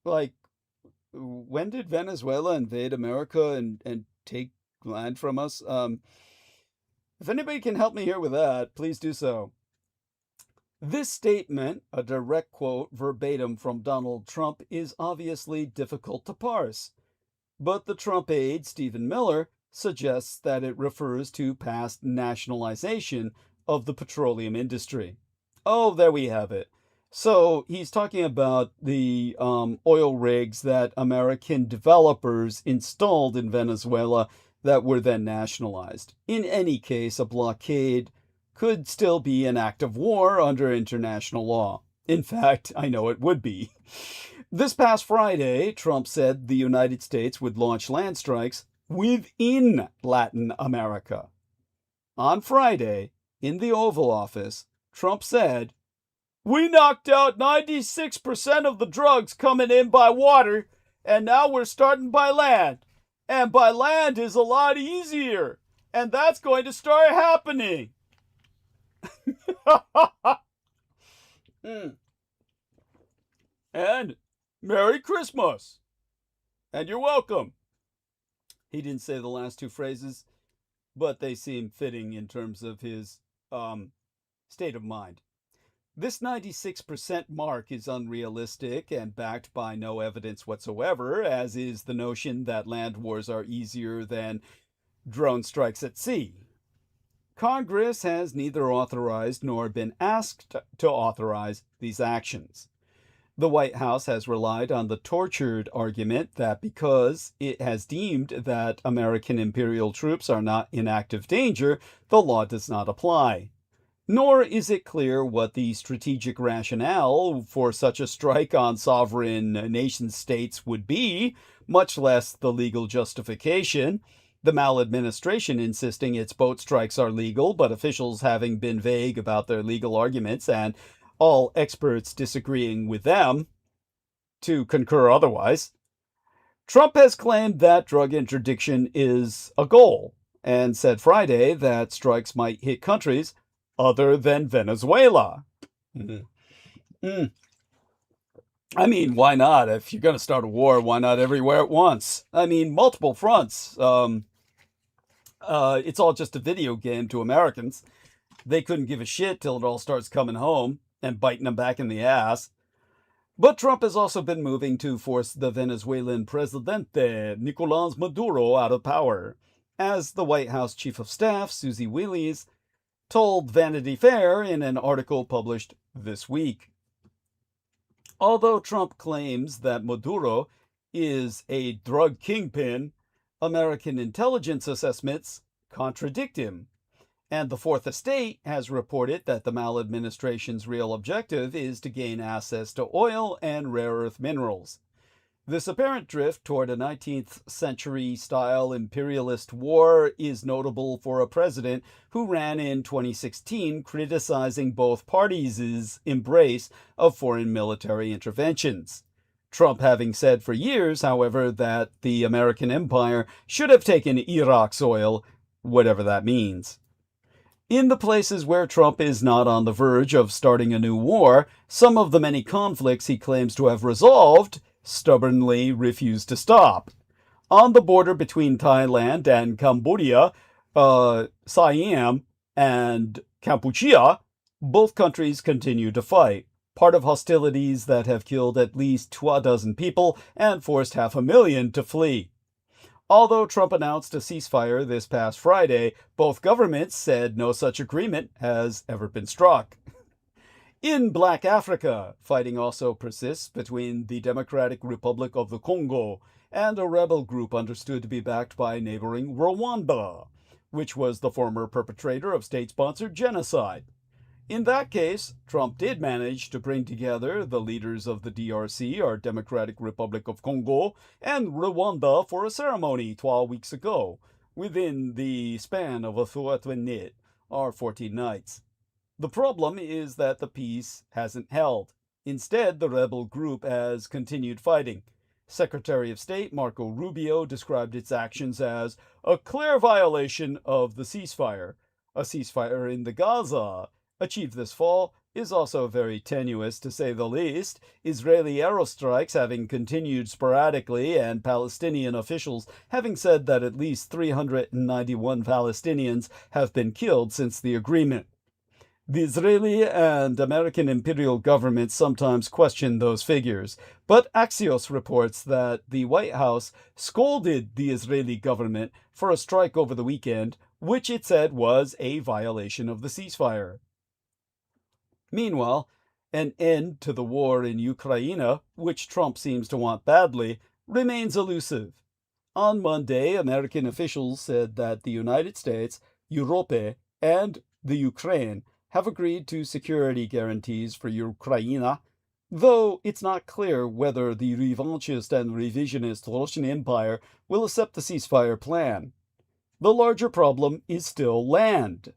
Like, when did Venezuela invade America and take land from us? If anybody can help me here with that, please do so. This statement, a direct quote verbatim from Donald Trump, is obviously difficult to parse, but the Trump aide, Stephen Miller, suggests that it refers to past nationalization of the petroleum industry. Oh, there we have it. So he's talking about the oil rigs that American developers installed in Venezuela that were then nationalized. In any case, a blockade could still be an act of war under international law. In fact, I know it would be. This past Friday, Trump said the United States would launch land strikes within Latin America. On Friday, in the Oval Office, Trump said, "We knocked out 96% of the drugs coming in by water, and now we're starting by land. And by land is a lot easier, and that's going to start happening." And Merry Christmas. And you're welcome. He didn't say the last two phrases, but they seem fitting in terms of his state of mind. This 96% mark is unrealistic and backed by no evidence whatsoever, as is the notion that land wars are easier than drone strikes at sea. Congress has neither authorized nor been asked to authorize these actions. The White House has relied on the tortured argument that because it has deemed that American imperial troops are not in active danger, the law does not apply. Nor is it clear what the strategic rationale for such a strike on sovereign nation states would be, much less the legal justification. The maladministration insisting its boat strikes are legal, but officials having been vague about their legal arguments and all experts disagreeing with them to concur otherwise. Trump has claimed that drug interdiction is a goal and said Friday that strikes might hit countries other than Venezuela. I mean, why not? If you're going to start a war, why not everywhere at once? I mean, multiple fronts. It's all just a video game to Americans. They couldn't give a shit till it all starts coming home and biting them back in the ass. But Trump has also been moving to force the Venezuelan Presidente Nicolás Maduro out of power, as the White House Chief of Staff, Susie Willies, told Vanity Fair in an article published this week. Although Trump claims that Maduro is a drug kingpin, American intelligence assessments contradict him. And the Fourth Estate has reported that the maladministration's real objective is to gain access to oil and rare earth minerals. This apparent drift toward a 19th century style imperialist war is notable for a president who ran in 2016 criticizing both parties' embrace of foreign military interventions. Trump having said for years, however, that the American empire should have taken Iraq's oil, whatever that means. In the places where Trump is not on the verge of starting a new war, some of the many conflicts he claims to have resolved stubbornly refuse to stop. On the border between Thailand and Cambodia, Siam and Kampuchea, both countries continue to fight, part of hostilities that have killed at least 24 people and forced 500,000 to flee. Although Trump announced a ceasefire this past Friday, both governments said no such agreement has ever been struck. In Black Africa, fighting also persists between the Democratic Republic of the Congo and a rebel group understood to be backed by neighboring Rwanda, which was the former perpetrator of state-sponsored genocide. In that case, Trump did manage to bring together the leaders of the DRC, or Democratic Republic of Congo, and Rwanda for a ceremony 12 weeks ago, within the span of a 14 or 14 nights. The problem is that the peace hasn't held. Instead, the rebel group has continued fighting. Secretary of State Marco Rubio described its actions as a clear violation of the ceasefire. A ceasefire in the Gaza achieved this fall is also very tenuous, to say the least, Israeli aerostrikes having continued sporadically and Palestinian officials having said that at least 391 Palestinians have been killed since the agreement. The Israeli and American imperial governments sometimes question those figures, but Axios reports that the White House scolded the Israeli government for a strike over the weekend, which it said was a violation of the ceasefire. Meanwhile, an end to the war in Ukraine, which Trump seems to want badly, remains elusive. On Monday, American officials said that the United States, Europe, and the Ukraine have agreed to security guarantees for Ukraine though it's not clear whether the revanchist and revisionist Russian Empire will accept the ceasefire plan. The larger problem is still land.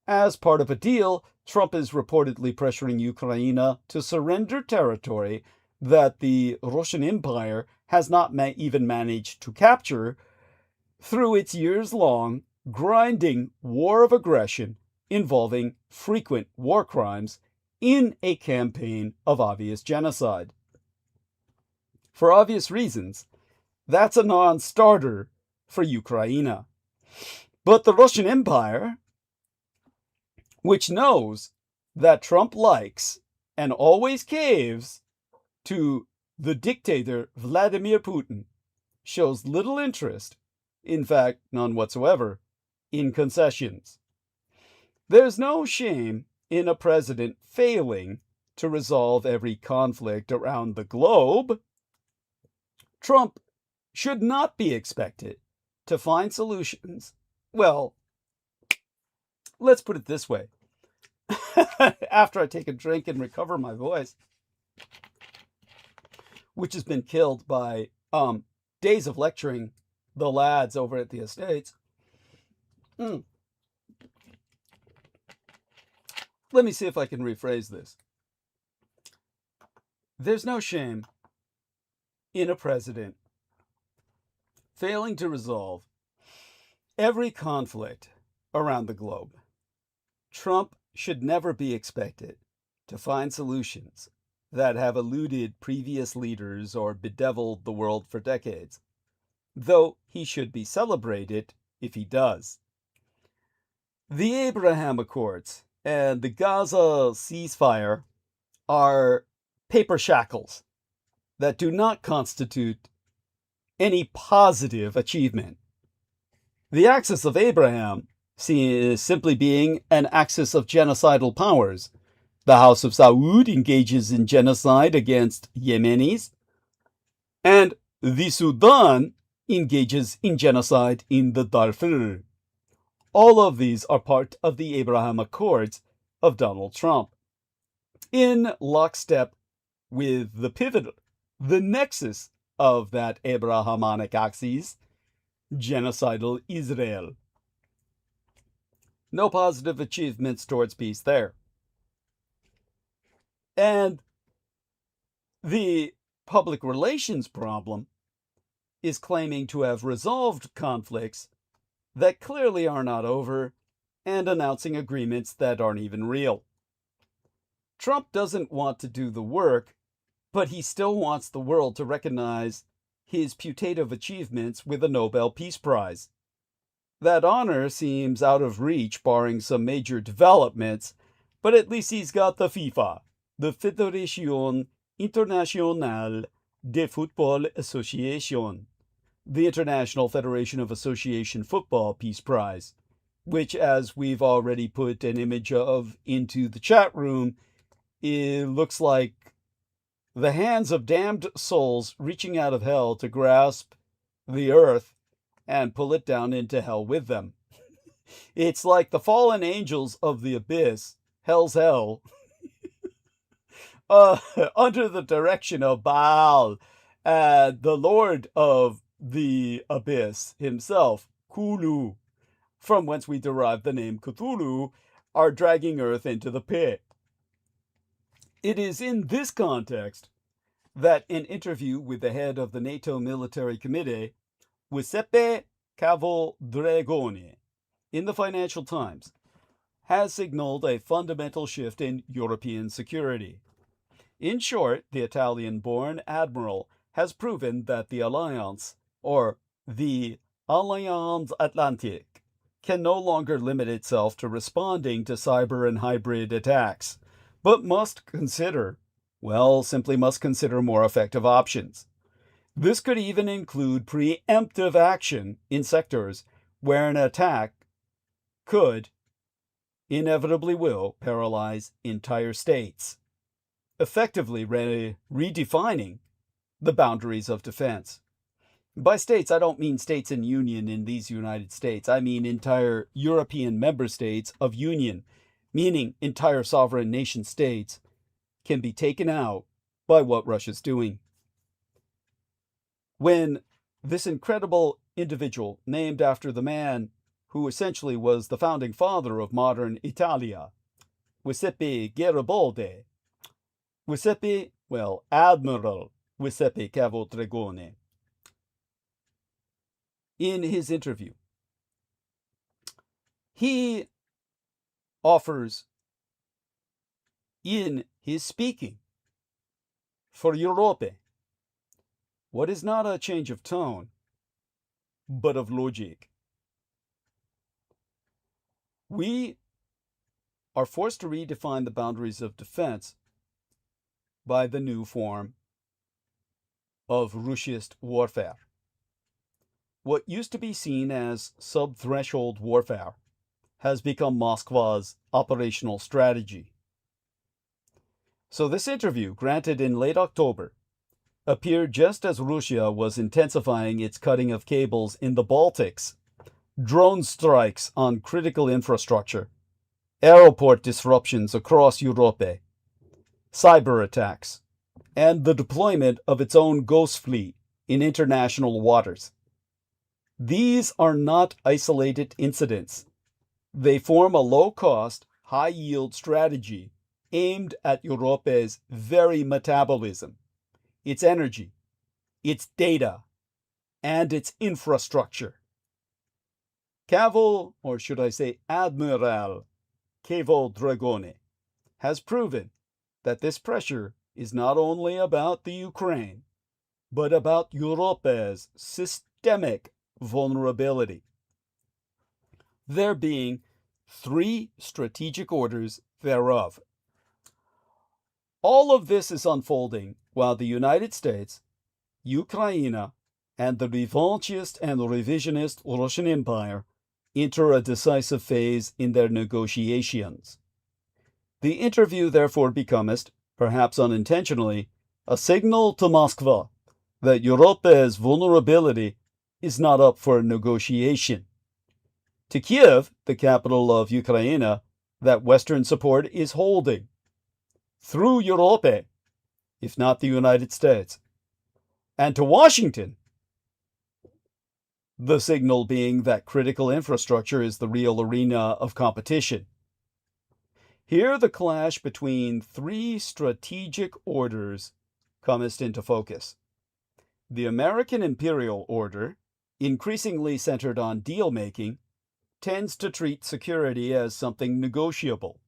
As part of a deal, Trump is reportedly pressuring Ukraine to surrender territory that the Russian Empire has not even managed to capture through its years-long, grinding war of aggression involving frequent war crimes in a campaign of obvious genocide. For obvious reasons, that's a non-starter for Ukraine. But the Russian Empire, which knows that Trump likes and always caves to the dictator Vladimir Putin, shows little interest, in fact, none whatsoever, in concessions. There's no shame in a president failing to resolve every conflict around the globe. Trump should not be expected to find solutions. Well, let's put it this way. After I take a drink and recover my voice, which has been killed by days of lecturing the lads over at the estates. Let me see if I can rephrase this. There's no shame in a president failing to resolve every conflict around the globe. Trump should never be expected to find solutions that have eluded previous leaders or bedeviled the world for decades, though he should be celebrated if he does. The Abraham Accords and the Gaza ceasefire are paper shackles that do not constitute any positive achievement. The Axis of Abraham is simply being an axis of genocidal powers. The House of Saud engages in genocide against Yemenis, and the Sudan engages in genocide in the Darfur. All of these are part of the Abraham Accords of Donald Trump, in lockstep with the pivot, the nexus of that Abrahamic axis, genocidal Israel. No positive achievements towards peace there. And the public relations problem is claiming to have resolved conflicts that clearly are not over and announcing agreements that aren't even real. Trump doesn't want to do the work, but he still wants the world to recognize his putative achievements with a Nobel Peace Prize. That honor seems out of reach barring some major developments, but at least he's got the FIFA, the Fédération Internationale de Football Association, the International Federation of Association Football Peace Prize, which, as we've already put an image of into the chat room, it looks like the hands of damned souls reaching out of hell to grasp the earth and pull it down into hell with them. It's like the fallen angels of the abyss, hell's hell, under the direction of Baal, the lord of the abyss himself, Kulu, from whence we derive the name Cthulhu, are dragging earth into the pit. It is in this context that an interview with the head of the NATO Military Committee, Giuseppe Cavoldragone, in the Financial Times, has signaled a fundamental shift in European security. In short, the Italian-born admiral has proven that the alliance, or the Alliance Atlantique, can no longer limit itself to responding to cyber and hybrid attacks, but simply must consider more effective options. This could even include preemptive action in sectors where an attack could, inevitably will, paralyze entire states, effectively redefining the boundaries of defense. By states, I don't mean states in union in these United States. I mean entire European member states of union, meaning entire sovereign nation states, can be taken out by what Russia's doing. When this incredible individual, named after the man who essentially was the founding father of modern Italia, Giuseppe Garibaldi, Admiral Giuseppe Cavoldragone, in his interview, he offers in his speaking for Europe what is not a change of tone, but of logic. We are forced to redefine the boundaries of defense by the new form of Russist warfare. What used to be seen as sub-threshold warfare has become Moscow's operational strategy. So this interview, granted in late October, appeared just as Russia was intensifying its cutting of cables in the Baltics, drone strikes on critical infrastructure, airport disruptions across Europe, cyber attacks, and the deployment of its own ghost fleet in international waters. These are not isolated incidents. They form a low-cost, high-yield strategy aimed at Europe's very metabolism, its energy, its data, and its infrastructure. Admiral Cavoldragone has proven that this pressure is not only about the Ukraine, but about Europe's systemic vulnerability. There being 3 strategic orders thereof. All of this is unfolding while the United States, Ukraine, and the revanchist and revisionist Russian Empire enter a decisive phase in their negotiations. The interview therefore becometh, perhaps unintentionally, a signal to Moscow that Europe's vulnerability is not up for negotiation. To Kiev, the capital of Ukraine, that Western support is holding, through Europe, if not the United States. And to Washington, the signal being that critical infrastructure is the real arena of competition. Here the clash between 3 strategic orders cometh into focus. The American imperial order, increasingly centered on deal-making, tends to treat security as something negotiable,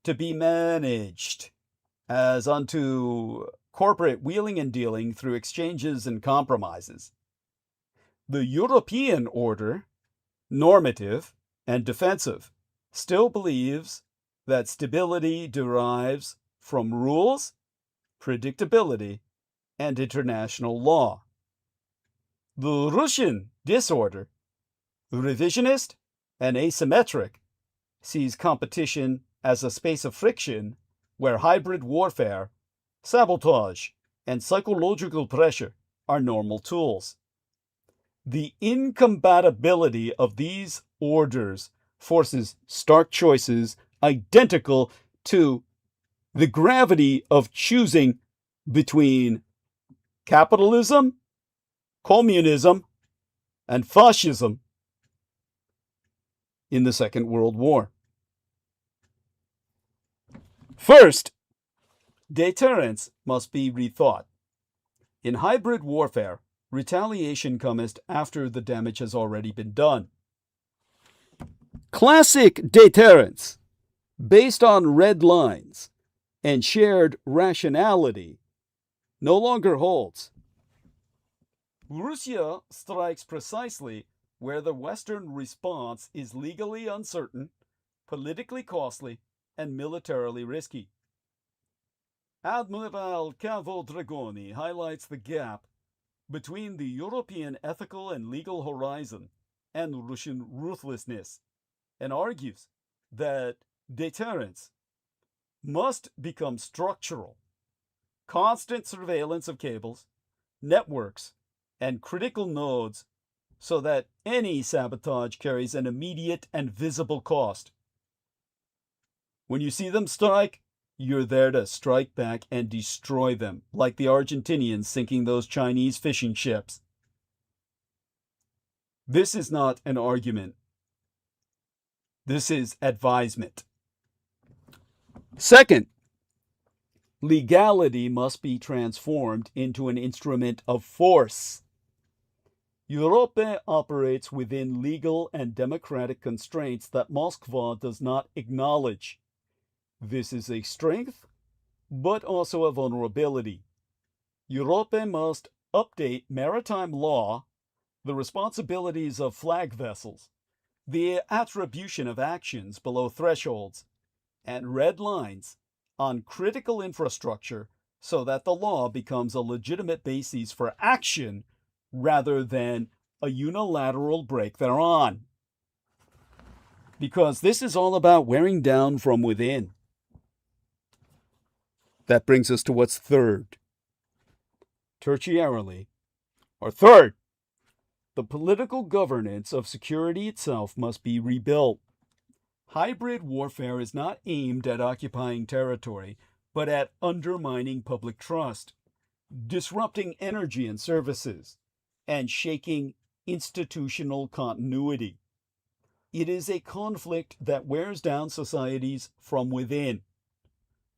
to be managed, as unto corporate wheeling and dealing through exchanges and compromises. The European order, normative and defensive, still believes that stability derives from rules, predictability, and international law. The Russian disorder, revisionist and asymmetric, sees competition as a space of friction where hybrid warfare, sabotage, and psychological pressure are normal tools. The incompatibility of these orders forces stark choices identical to the gravity of choosing between capitalism, communism, and fascism in the Second World War. First, deterrence must be rethought. In hybrid warfare, retaliation cometh after the damage has already been done. Classic deterrence, based on red lines and shared rationality, no longer holds. Russia strikes precisely where the Western response is legally uncertain, politically costly, and militarily risky. Admiral Cavoldragone highlights the gap between the European ethical and legal horizon and Russian ruthlessness, and argues that deterrence must become structural. Constant surveillance of cables, networks, and critical nodes so that any sabotage carries an immediate and visible cost. When you see them strike, You're there to strike back and destroy them, like the Argentinians sinking those Chinese fishing ships. This is not an argument. This is advisement. Second, legality must be transformed into an instrument of force. Europe operates within legal and democratic constraints that Moscow does not acknowledge. This is a strength, but also a vulnerability. Europe must update maritime law, the responsibilities of flag vessels, the attribution of actions below thresholds, and red lines on critical infrastructure so that the law becomes a legitimate basis for action rather than a unilateral break thereon. Because this is all about wearing down from within. That brings us to what's third. Tertiarily, or third, the political governance of security itself must be rebuilt. Hybrid warfare is not aimed at occupying territory, but at undermining public trust, disrupting energy and services, and shaking institutional continuity. It is a conflict that wears down societies from within.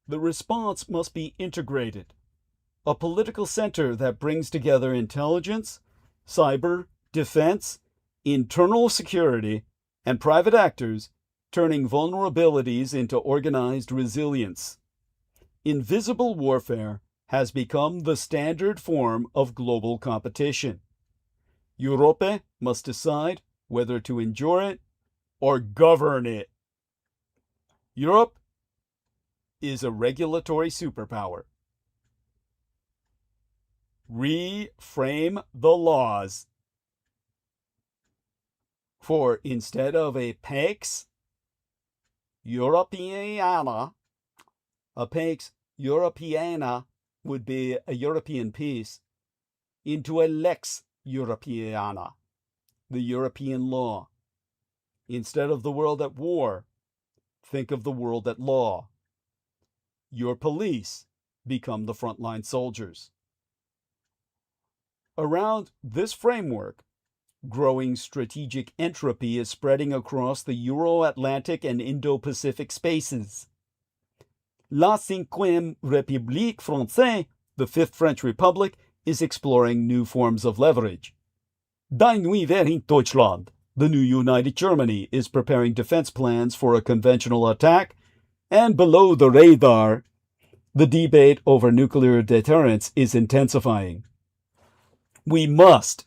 The response must be integrated. A political center that brings together intelligence, cyber, defense, internal security, and private actors, turning vulnerabilities into organized resilience. Invisible warfare has become the standard form of global competition. Europe must decide whether to endure it or govern it. Europe is a regulatory superpower. Reframe the laws. For instead of a Pax Europiana, a Pax Europiana would be a European peace, into a Lex Europiana, the European law. Instead of the world at war, think of the world at law. Your police become the frontline soldiers. Around this framework, growing strategic entropy is spreading across the Euro-Atlantic and Indo-Pacific spaces. La Cinquième République Française, the Fifth French Republic, is exploring new forms of leverage. Dy-2-END, the new United Germany, is preparing defense plans for a conventional attack, and below the radar, the debate over nuclear deterrence is intensifying. We must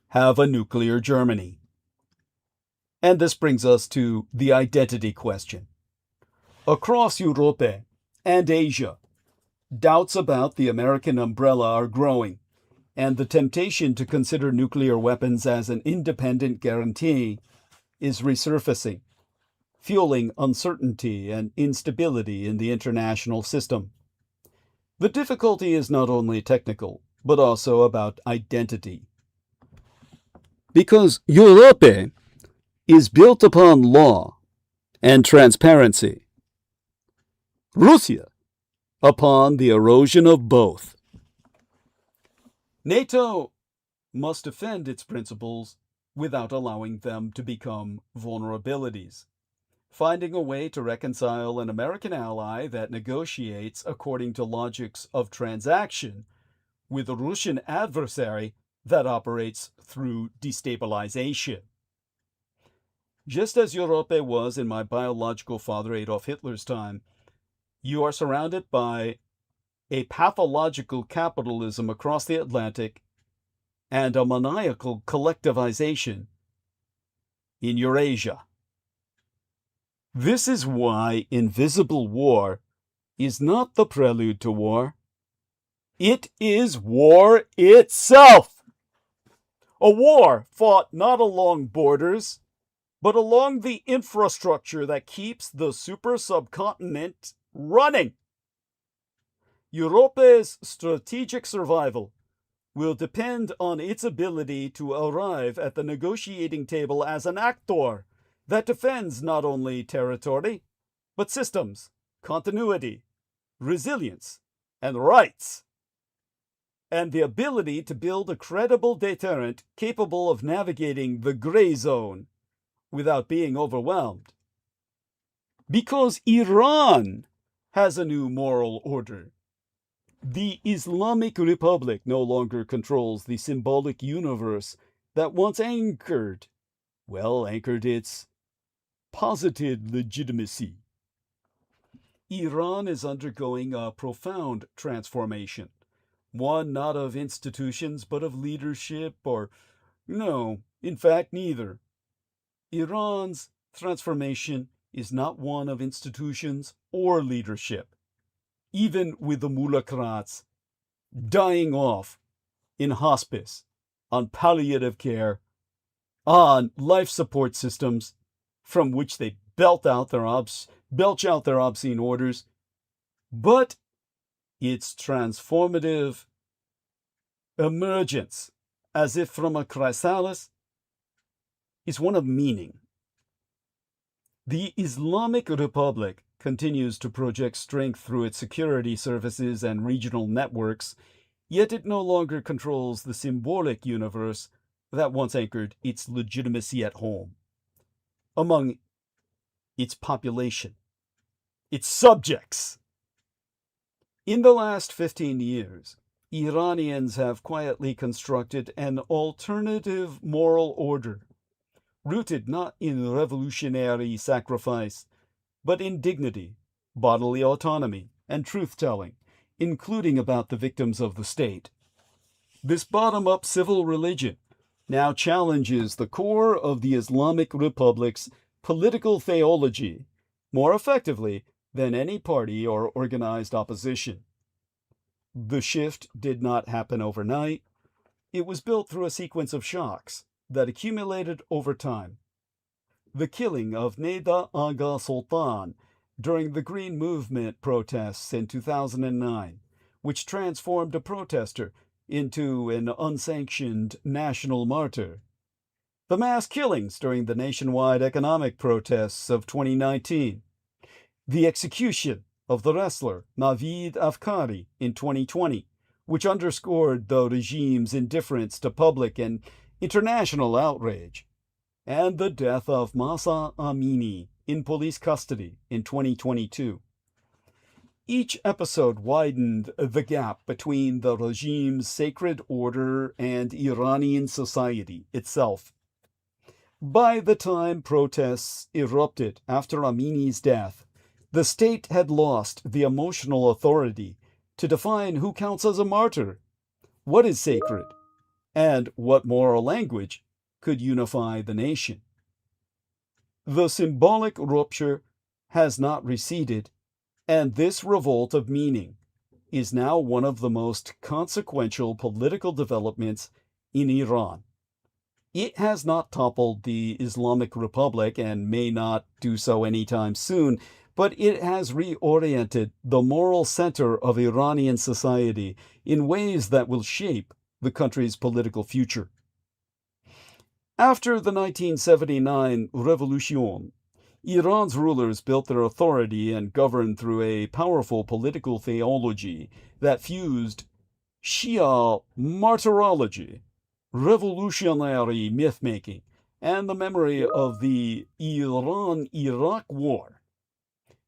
have a nuclear Germany. And this brings us to the identity question. Across Europe and Asia, doubts about the American umbrella are growing, and the temptation to consider nuclear weapons as an independent guarantee is resurfacing, fueling uncertainty and instability in the international system. The difficulty is not only technical, but also about identity. Because Europe is built upon law and transparency. Russia upon the erosion of both. NATO must defend its principles without allowing them to become vulnerabilities, finding a way to reconcile an American ally that negotiates according to logics of transaction with a Russian adversary that operates through destabilization. Just as Europe was in my biological father Adolf Hitler's time, you are surrounded by a pathological capitalism across the Atlantic and a maniacal collectivization in Eurasia. This is why invisible war is not the prelude to war. It is war itself. A war fought not along borders, but along the infrastructure that keeps the super subcontinent running. Europe's strategic survival will depend on its ability to arrive at the negotiating table as an actor that defends not only territory, but systems, continuity, resilience, and rights, and the ability to build a credible deterrent capable of navigating the gray zone without being overwhelmed. Because Iran has a new moral order. The Islamic Republic no longer controls the symbolic universe that once anchored its posited legitimacy. Iran is undergoing a profound transformation, one not of institutions but of leadership, or no, in fact, neither. Iran's transformation is not one of institutions or leadership, even with the mullahs dying off in hospice, on palliative care, on life support systems from which they belch out their obscene orders, but its transformative emergence, as if from a chrysalis, is one of meaning. The Islamic Republic continues to project strength through its security services and regional networks, yet it no longer controls the symbolic universe that once anchored its legitimacy at home, among its population, its subjects. In the last 15 years, Iranians have quietly constructed an alternative moral order, rooted not in revolutionary sacrifice, but in dignity, bodily autonomy, and truth-telling, including about the victims of the state. This bottom-up civil religion now challenges the core of the Islamic Republic's political theology more effectively than any party or organized opposition. The shift did not happen overnight. It was built through a sequence of shocks that accumulated over time. The killing of Neda Aga Sultan during the Green Movement protests in 2009, which transformed a protester into an unsanctioned national martyr. The mass killings during the nationwide economic protests of 2019. The execution of the wrestler Navid Afkari in 2020, which underscored the regime's indifference to public and international outrage. And the death of Mahsa Amini in police custody in 2022. Each episode widened the gap between the regime's sacred order and Iranian society itself. By the time protests erupted after Amini's death, the state had lost the emotional authority to define who counts as a martyr, what is sacred, and what moral language could unify the nation. The symbolic rupture has not receded, and this revolt of meaning is now one of the most consequential political developments in Iran. It has not toppled the Islamic Republic and may not do so anytime soon, but it has reoriented the moral center of Iranian society in ways that will shape the country's political future. After the 1979 revolution, Iran's rulers built their authority and governed through a powerful political theology that fused Shia martyrology, revolutionary myth-making, and the memory of the Iran-Iraq War.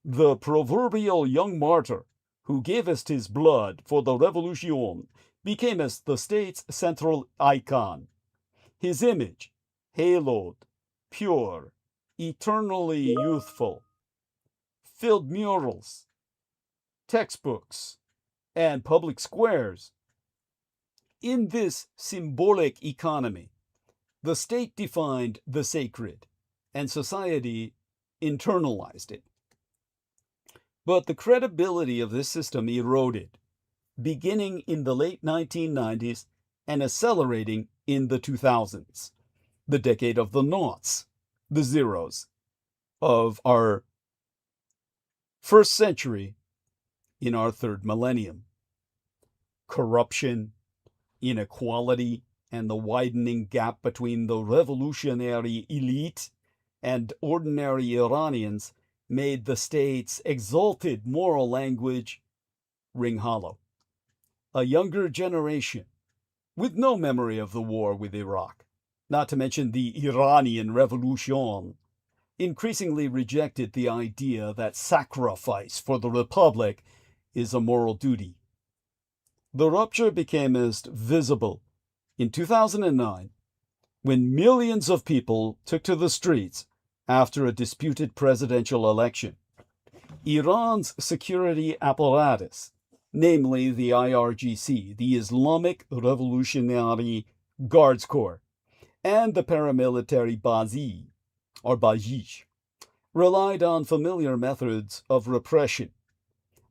The proverbial young martyr who gavest his blood for the revolution becamest the state's central icon. His image, haloed, pure, eternally youthful, filled murals, textbooks, and public squares. In this symbolic economy, the state defined the sacred, and society internalized it. But the credibility of this system eroded, beginning in the late 1990s and accelerating in the 2000s, the decade of the noughts, the zeros, of our first century in our third millennium. Corruption, inequality, and the widening gap between the revolutionary elite and ordinary Iranians made the state's exalted moral language ring hollow. A younger generation, with no memory of the war with Iraq, not to mention the Iranian Revolution, increasingly rejected the idea that sacrifice for the Republic is a moral duty. The rupture became most visible in 2009, when millions of people took to the streets after a disputed presidential election. Iran's security apparatus, namely the IRGC, the Islamic Revolutionary Guards Corps, and the paramilitary Bazi, or Bajish, relied on familiar methods of repression,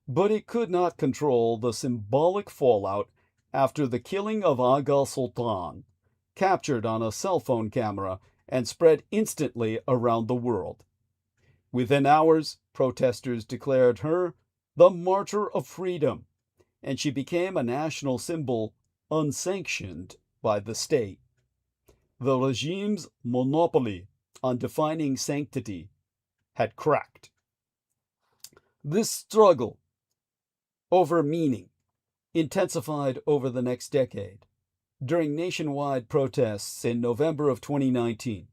but it could not control the symbolic fallout after the killing of Aga Sultan, captured on a cell phone camera and spread instantly around the world. Within hours, protesters declared her the martyr of freedom, and she became a national symbol unsanctioned by the state. The regime's monopoly on defining sanctity had cracked. This struggle over meaning intensified over the next decade. During nationwide protests in November of 2019,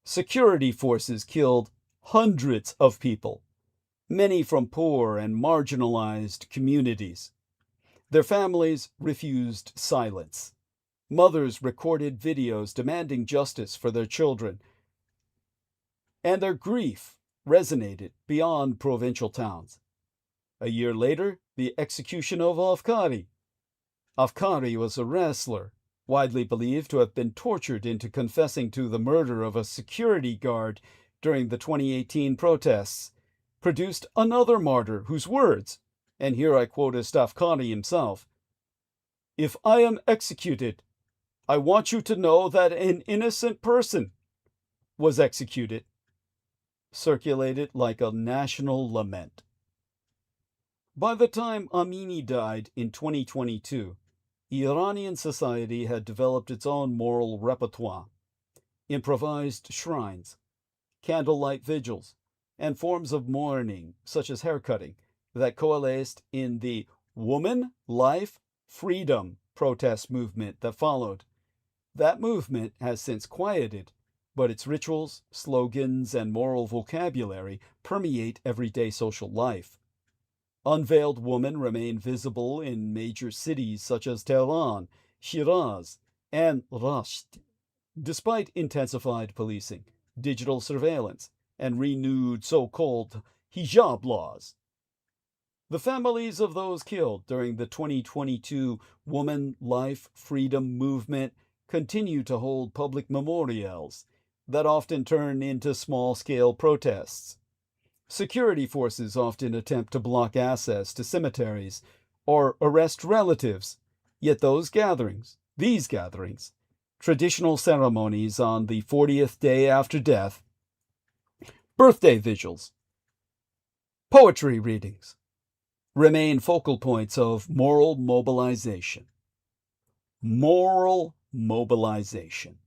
security forces killed hundreds of people, many from poor and marginalized communities. Their families refused silence. Mothers recorded videos demanding justice for their children, and their grief resonated beyond provincial towns. A year later, the execution of Afkari. Afkari was a wrestler, widely believed to have been tortured into confessing to the murder of a security guard during the 2018 protests, produced another martyr whose words, and here I quote Afkari himself, "If I am executed, I want you to know that an innocent person was executed," circulated like a national lament. By the time Amini died in 2022, Iranian society had developed its own moral repertoire, improvised shrines, candlelight vigils, and forms of mourning, such as haircutting, that coalesced in the Woman, Life, Freedom protest movement that followed. That movement has since quieted, but its rituals, slogans, and moral vocabulary permeate everyday social life. Unveiled women remain visible in major cities such as Tehran, Shiraz, and Rasht, despite intensified policing, digital surveillance, and renewed so-called hijab laws. The families of those killed during the 2022 Woman, Life, Freedom movement continue to hold public memorials that often turn into small-scale protests. Security forces often attempt to block access to cemeteries or arrest relatives, yet these gatherings, traditional ceremonies on the 40th day after death, birthday vigils, poetry readings, remain focal points of moral mobilization. Moral mobilization.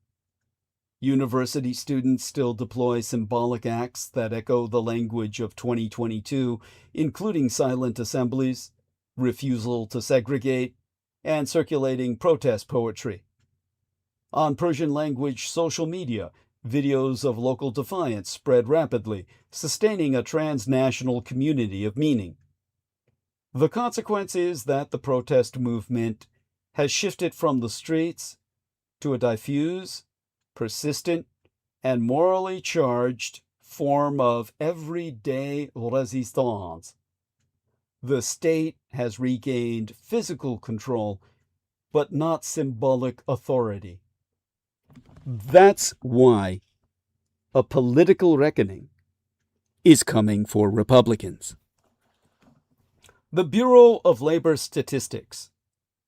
University students still deploy symbolic acts that echo the language of 2022, including silent assemblies, refusal to segregate, and circulating protest poetry. On Persian language social media, videos of local defiance spread rapidly, sustaining a transnational community of meaning. The consequence is that the protest movement has shifted from the streets to a diffuse, persistent, and morally charged form of everyday resistance. The state has regained physical control, but not symbolic authority. That's why a political reckoning is coming for Republicans. The Bureau of Labor Statistics,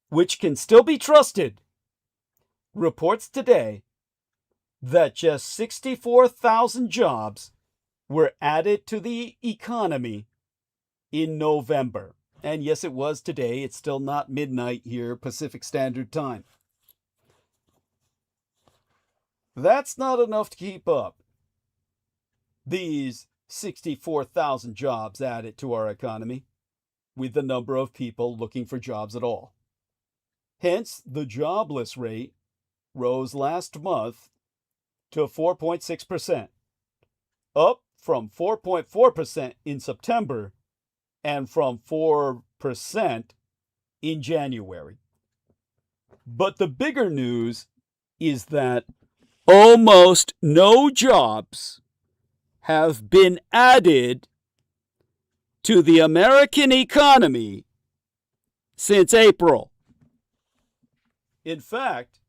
which can still be trusted, reports today that just 64,000 jobs were added to the economy in November. And yes, it was today. It's still not midnight here, Pacific Standard Time. That's not enough to keep up. These 64,000 jobs added to our economy. with the number of people looking for jobs at all. Hence, the jobless rate rose last month to 4.6%, up from 4.4% in September and from 4% in January. But the bigger news is that almost no jobs have been added to the American economy since April. In fact,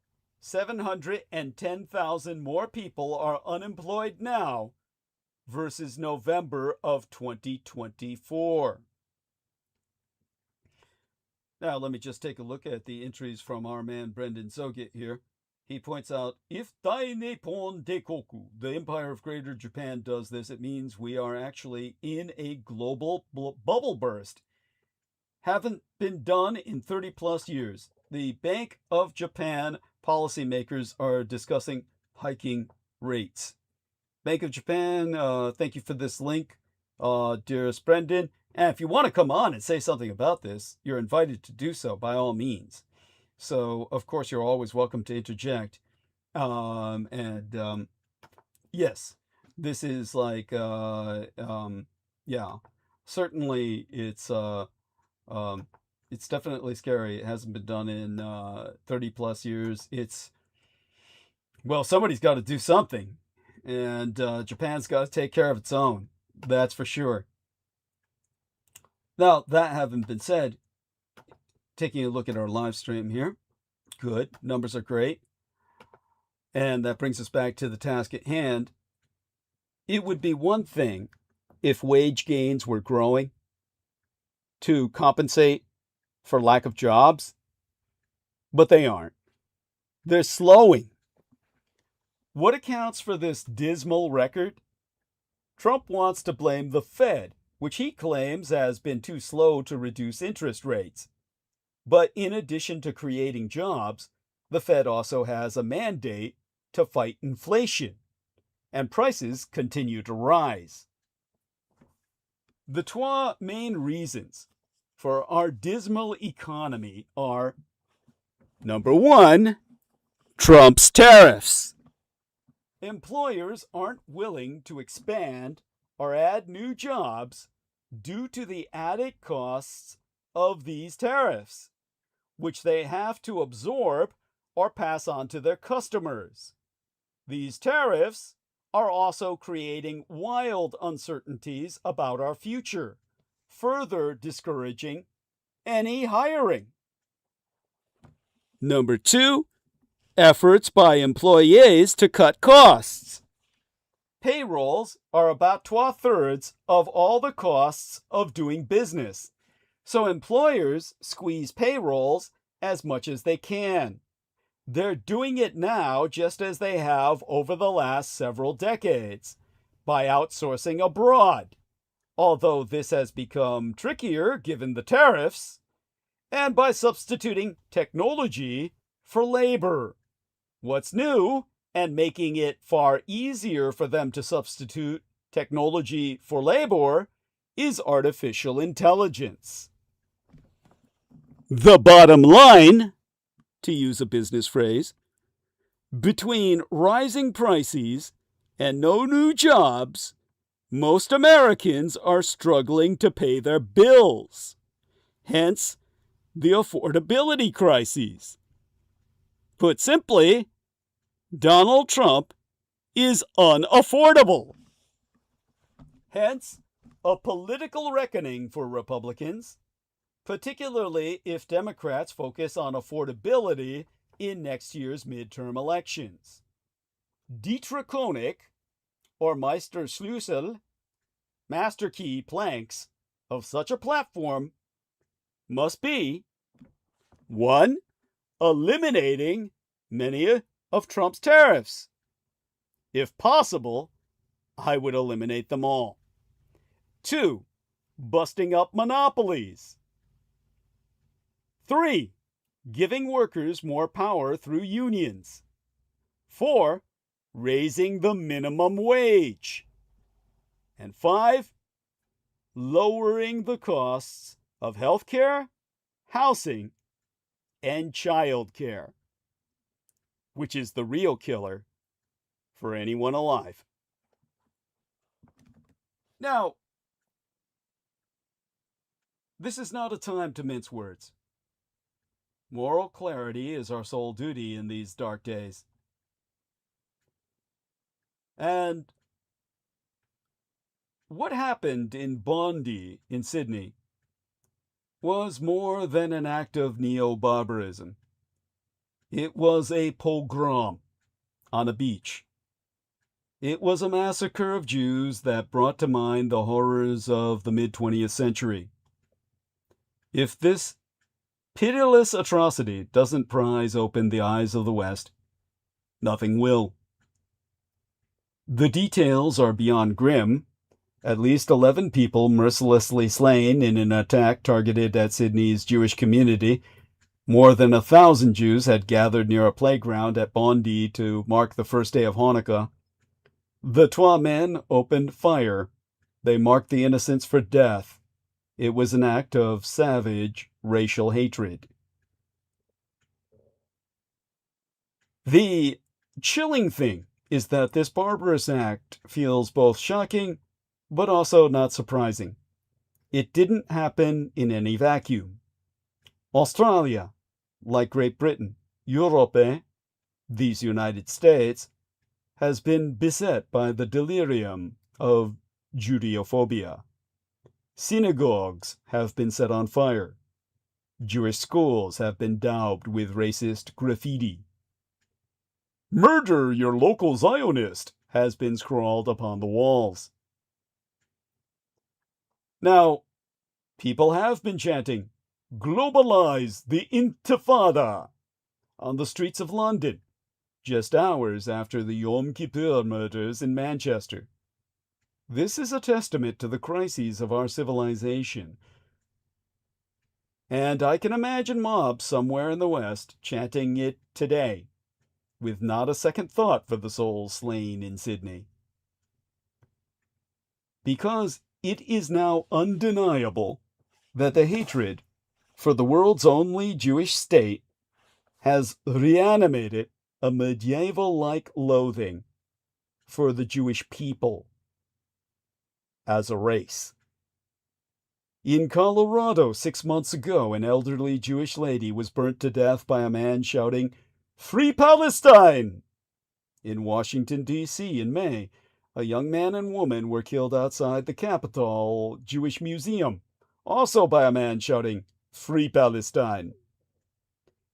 710,000 more people are unemployed now versus November of 2024. Now, let me just take a look at the entries from our man Brendan Zogit here. He points out, if Dy-2-END, the Empire of Greater Japan, does this, it means we are actually in a global bubble burst. Haven't been done in 30 plus years. The Bank of Japan policymakers are discussing hiking rates. Bank of Japan, thank you for this link, dearest Brendan. And if you want to come on and say something about this, you're invited to do so by all means. So, of course, you're always welcome to interject. Yes, this is like, yeah, certainly it's definitely scary. It hasn't been done in 30 plus years. Well, somebody's got to do something. And Japan's got to take care of its own. That's for sure. Now, that having been said, taking a look at our live stream here. Good. Numbers are great. And that brings us back to the task at hand. It would be one thing if wage gains were growing to compensate for lack of jobs, but they aren't. They're slowing. What accounts for this dismal record? Trump wants to blame the Fed, which he claims has been too slow to reduce interest rates. But in addition to creating jobs, the Fed also has a mandate to fight inflation, and prices continue to rise. The two main reasons for our dismal economy are, number one, Trump's tariffs. Employers aren't willing to expand or add new jobs due to the added costs of these tariffs, which they have to absorb or pass on to their customers. These tariffs are also creating wild uncertainties about our future, further discouraging any hiring. Number two, efforts by employees to cut costs. Payrolls are about 2/3 of all the costs of doing business, so employers squeeze payrolls as much as they can. They're doing it now just as they have over the last several decades, by outsourcing abroad, although this has become trickier given the tariffs, and by substituting technology for labor. What's new, and making it far easier for them to substitute technology for labor, is artificial intelligence. The bottom line, to use a business phrase, between rising prices and no new jobs, most Americans are struggling to pay their bills. Hence, the affordability crises. Put simply, Donald Trump is unaffordable. Hence, a political reckoning for Republicans, particularly if Democrats focus on affordability in next year's midterm elections. Dietrich, or Meisterschlüssel, master key planks of such a platform must be 1. Eliminating many of Trump's tariffs. If possible, I would eliminate them all. 2. Busting up monopolies. 3. Giving workers more power through unions. 4. Raising the minimum wage. And 5. Lowering the costs of healthcare, housing, and childcare, which is the real killer for anyone alive. Now, this is not a time to mince words. Moral clarity is our sole duty in these dark days. And what happened in Bondi in Sydney was more than an act of neo-barbarism. It was a pogrom on a beach. It was a massacre of Jews that brought to mind the horrors of the mid-20th century. If this pitiless atrocity doesn't prise open the eyes of the West, nothing will. The details are beyond grim. At least 11 people mercilessly slain in an attack targeted at Sydney's Jewish community. More than 1,000 Jews had gathered near a playground at Bondi to mark the first day of Hanukkah. The Twa men opened fire. They marked the innocents for death. It was an act of savage racial hatred. The chilling thing is that this barbarous act feels both shocking but also not surprising. It didn't happen in any vacuum. Australia, like Great Britain, Europe, these United States, has been beset by the delirium of Judeophobia. Synagogues have been set on fire. Jewish schools have been daubed with racist graffiti. "Murder your local Zionist" has been scrawled upon the walls. Now, people have been chanting, "Globalize the Intifada" on the streets of London, just hours after the Yom Kippur murders in Manchester. This is a testament to the crises of our civilization. And I can imagine mobs somewhere in the West chanting it today, with not a second thought for the souls slain in Sydney. Because it is now undeniable that the hatred for the world's only Jewish state has reanimated a medieval-like loathing for the Jewish people as a race. In Colorado 6 months ago, an elderly Jewish lady was burnt to death by a man shouting, "Free Palestine!" In Washington, D.C. in May, a young man and woman were killed outside the Capitol Jewish Museum, also by a man shouting, "Free Palestine."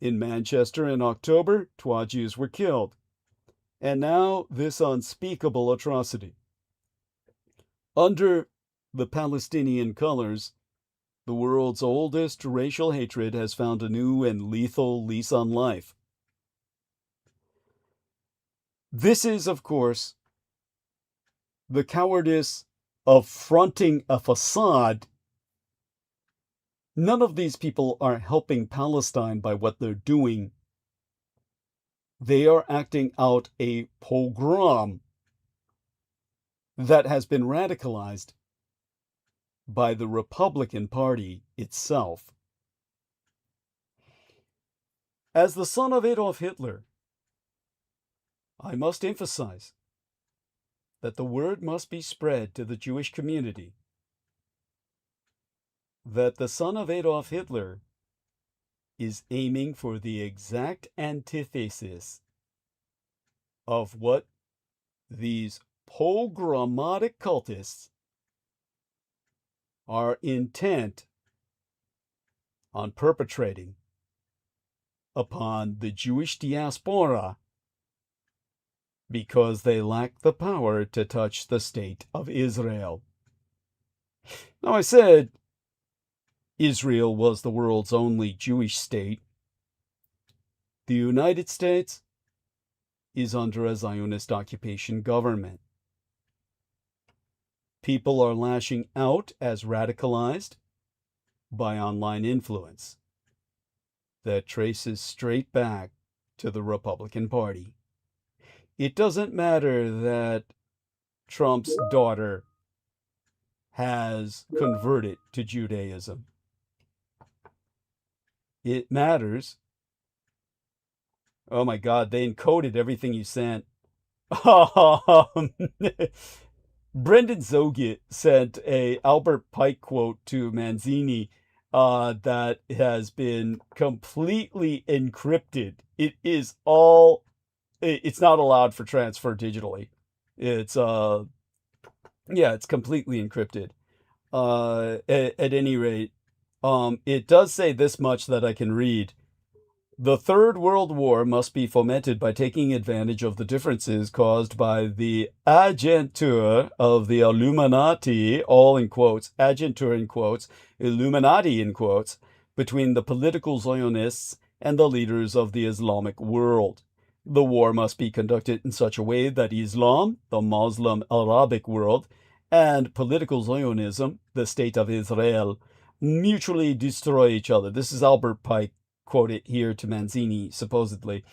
In Manchester in October, Twa Jews were killed. And now this unspeakable atrocity. Under the Palestinian colors, the world's oldest racial hatred has found a new and lethal lease on life. This is, of course, the cowardice of fronting a facade. None of these people are helping Palestine by what they're doing. They are acting out a pogrom that has been radicalized by the Republican Party itself. As the son of Adolf Hitler, I must emphasize that the word must be spread to the Jewish community that the son of Adolf Hitler is aiming for the exact antithesis of what these pogromatic cultists are intent on perpetrating upon the Jewish diaspora because they lack the power to touch the state of Israel. Now, I said Israel was the world's only Jewish state. The United States is under a Zionist occupation government. People are lashing out as radicalized by online influence that traces straight back to the Republican Party. It doesn't matter that Trump's daughter has converted to Judaism. It matters. Oh my God, they encoded everything you sent. Brendan Zogit sent a Albert Pike quote to Manzini that has been completely encrypted. It's not allowed for transfer digitally. It's it's completely encrypted. At any rate, it does say this much that I can read. The Third World War must be fomented by taking advantage of the differences caused by the agentur of the Illuminati, all in quotes, agentur in quotes, Illuminati in quotes, between the political Zionists and the leaders of the Islamic world. The war must be conducted in such a way that Islam, the Muslim Arabic world, and political Zionism, the State of Israel, mutually destroy each other. This is Albert Pike, quote it here to Manzini, supposedly.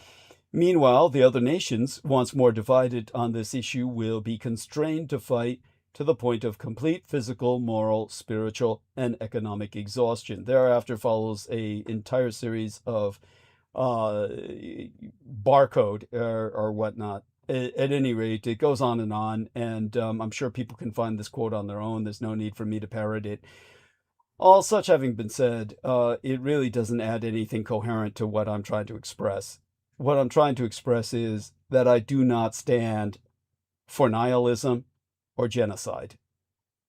Meanwhile, the other nations, once more divided on this issue, will be constrained to fight to the point of complete physical, moral, spiritual, and economic exhaustion. Thereafter follows an entire series of barcode or whatnot. At any rate, it goes on, and I'm sure people can find this quote on their own. There's no need for me to parrot it. All such having been said, it really doesn't add anything coherent to what I'm trying to express. What I'm trying to express is that I do not stand for nihilism or genocide,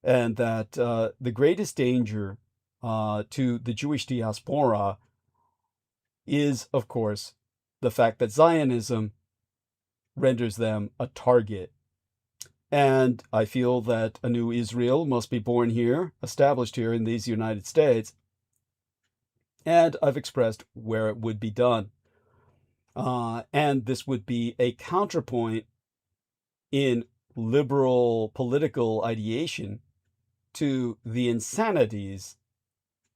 and that the greatest danger to the Jewish diaspora is, of course, the fact that Zionism renders them a target. And I feel that a new Israel must be born here, established here in these United States. And I've expressed where it would be done. And this would be a counterpoint in liberal political ideation to the insanities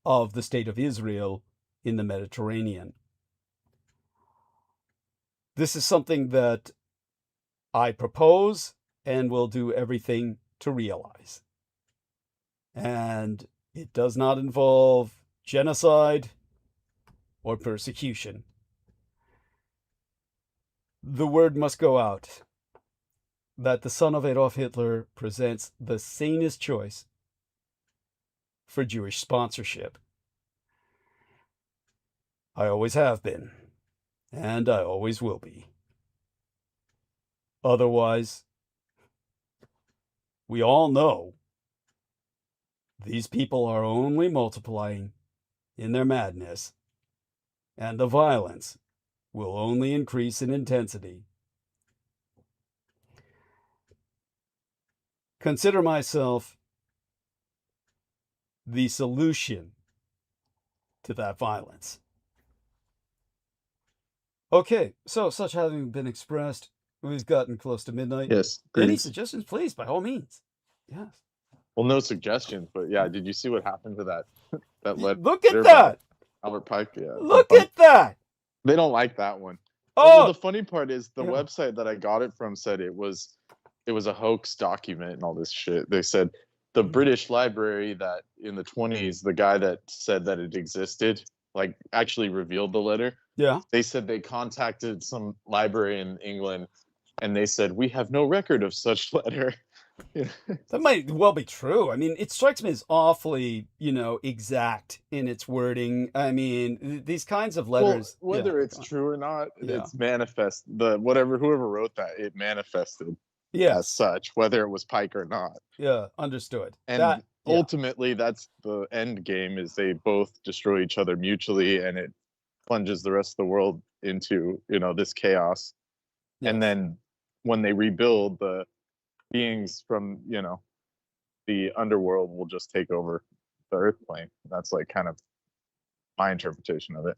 of the state of Israel in the Mediterranean. This is something that I propose and will do everything to realize. And it does not involve genocide or persecution. The word must go out that the son of Adolf Hitler presents the sanest choice for Jewish sponsorship. I always have been, and I always will be. Otherwise, we all know these people are only multiplying in their madness, and the violence will only increase in intensity. Consider myself the solution to that violence. Okay, so such having been expressed, we've gotten close to midnight. Yes. Any Greetings. suggestions, please, by all means. Yes. Well, no suggestions, but yeah, did you see what happened to that letter? Look at by that! Albert Pike, yeah. Look at that! They don't like that one. Oh, Well, the funny part is the yeah. website that I got it from said it was a hoax document and all this shit. They said the British Library that in the 20s, the guy that said that it existed, like actually revealed the letter. Yeah. They said they contacted some library in England and they said, we have no record of such letter. That might well be true. I mean, it strikes me as awfully, exact in its wording. I mean, these kinds of letters. Well, whether yeah, it's true or not, Yeah. it's manifest. Whoever wrote that, it manifested Yeah. as such, whether it was Pike or not. Yeah, understood. And ultimately, that's the end game: is they both destroy each other mutually, and it plunges the rest of the world into this chaos. Yes. And then when they rebuild, the beings from the underworld will just take over the Earth plane. That's like kind of my interpretation of it.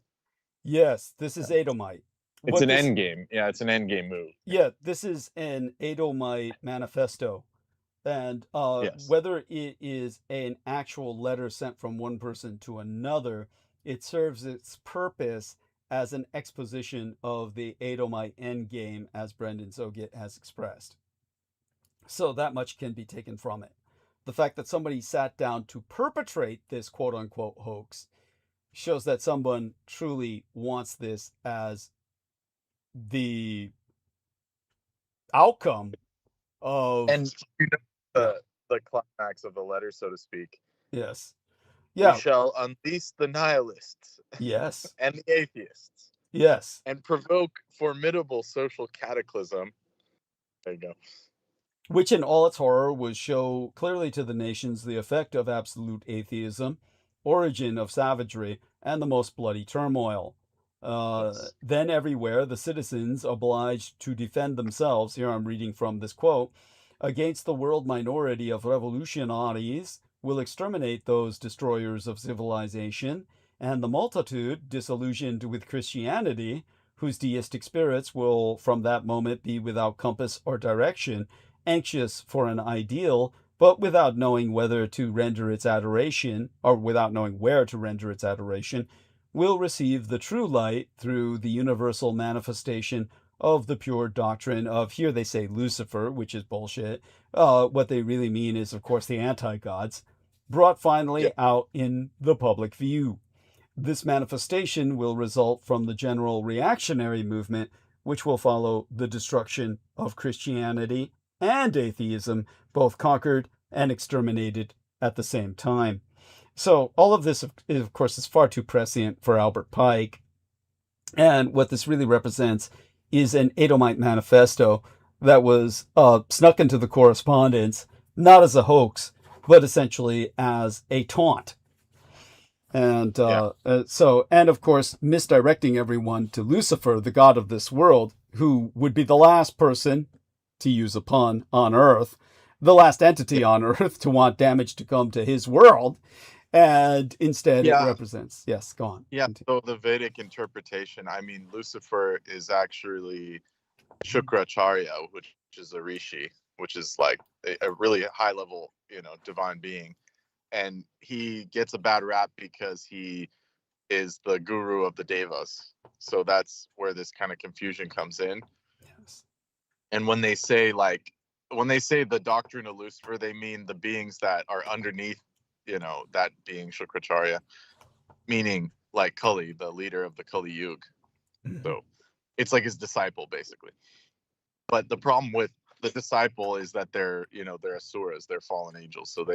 Yes, this is Edomite. It's an end game. Yeah, it's an end game move. Yeah, this is an Edomite manifesto. And Yes. whether it is an actual letter sent from one person to another, it serves its purpose as an exposition of the Edomite endgame, as Brendan Zogit has expressed. So that much can be taken from it. The fact that somebody sat down to perpetrate this quote-unquote hoax shows that someone truly wants this as the outcome of, And you know yeah, the climax of the letter, so to speak. yes, We yeah, shall unleash the nihilists yes, and the atheists yes. and provoke formidable social cataclysm. There you go. Which in all its horror would show clearly to the nations the effect of absolute atheism, origin of savagery, and the most bloody turmoil. Yes. Then everywhere the citizens obliged to defend themselves, here I'm reading from this quote, against the world minority of revolutionaries will exterminate those destroyers of civilization, and the multitude, disillusioned with Christianity, whose deistic spirits will from that moment be without compass or direction, anxious for an ideal, but without knowing whether to render its adoration, or without knowing where to render its adoration, will receive the true light through the universal manifestation of the pure doctrine of, here they say Lucifer, which is bullshit. What they really mean is, of course, the anti-gods, brought Yeah. finally out in the public view. This manifestation will result from the general reactionary movement, which will follow the destruction of Christianity and atheism, both conquered and exterminated at the same time. So all of this, of course, is far too prescient for Albert Pike. And what this really represents is an Edomite manifesto that was snuck into the correspondence, not as a hoax, but essentially as a taunt. And Yeah. and of course, misdirecting everyone to Lucifer, the god of this world, who would be the last person, to use a pun, on Earth, the last entity on Earth to want damage to come to his world. And instead, it Yeah. represents, yes, go on. Yeah. So the Vedic interpretation, I mean, Lucifer is actually Shukracharya, which is a rishi, which is like a really high level, divine being. And he gets a bad rap because he is the guru of the devas. So that's where this kind of confusion comes in. Yes. And when they say the doctrine of Lucifer, they mean the beings that are underneath, that being Shukracharya, meaning like Kali, the leader of the Kali Yuga. So it's like his disciple, basically. But the problem with the disciple is that they're asuras, they're fallen angels. So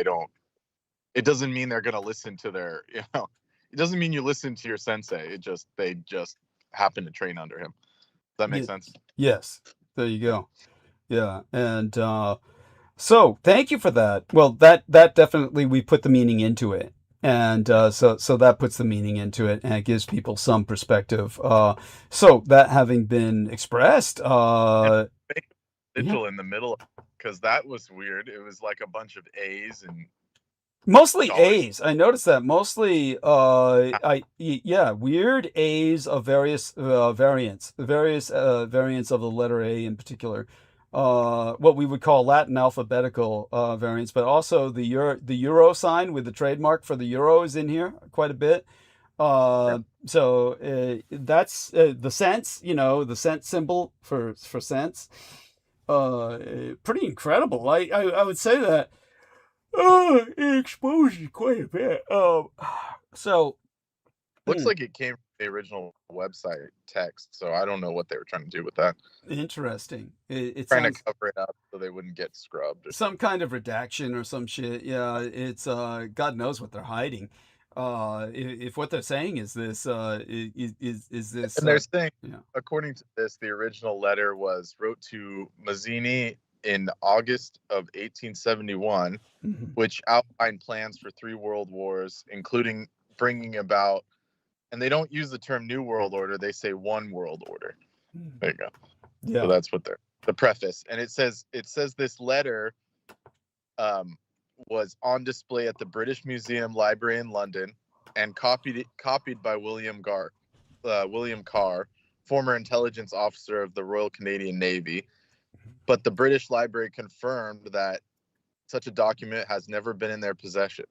it doesn't mean they're going to listen to it doesn't mean you listen to your sensei. They just happen to train under him. Does that make sense? Yes. There you go. Yeah. And so thank you for that. Well, that definitely, we put the meaning into it. And so that puts the meaning into it, and it gives people some perspective. So that having been expressed, And yeah, sigil in the middle, because that was weird. It was like a bunch of A's and mostly dollars. A's. I noticed that mostly, yeah, weird A's of various variants, various variants of the letter A in particular. What we would call Latin alphabetical variants, but also the euro sign with the trademark for the euro is in here quite a bit. So that's the cents, the cent symbol for cents. Pretty incredible. I would say that it exposes quite a bit. So Looks like it came from the original website text, so I don't know what they were trying to do with that. interesting. It Trying sounds to cover it up so they wouldn't get scrubbed. some kind of redaction or some shit. Yeah, it's God knows what they're hiding. If what they're saying is this, is this, And they're saying, yeah. according to this, the original letter was wrote to Mazzini in August of 1871, which outlined plans for 3 world wars, including bringing about, and they don't use the term New World Order, they say One World Order. There you go. Yeah. So that's what the preface. And it says this letter was on display at the British Museum Library in London and copied by William Carr, former intelligence officer of the Royal Canadian Navy. But the British Library confirmed that such a document has never been in their possession.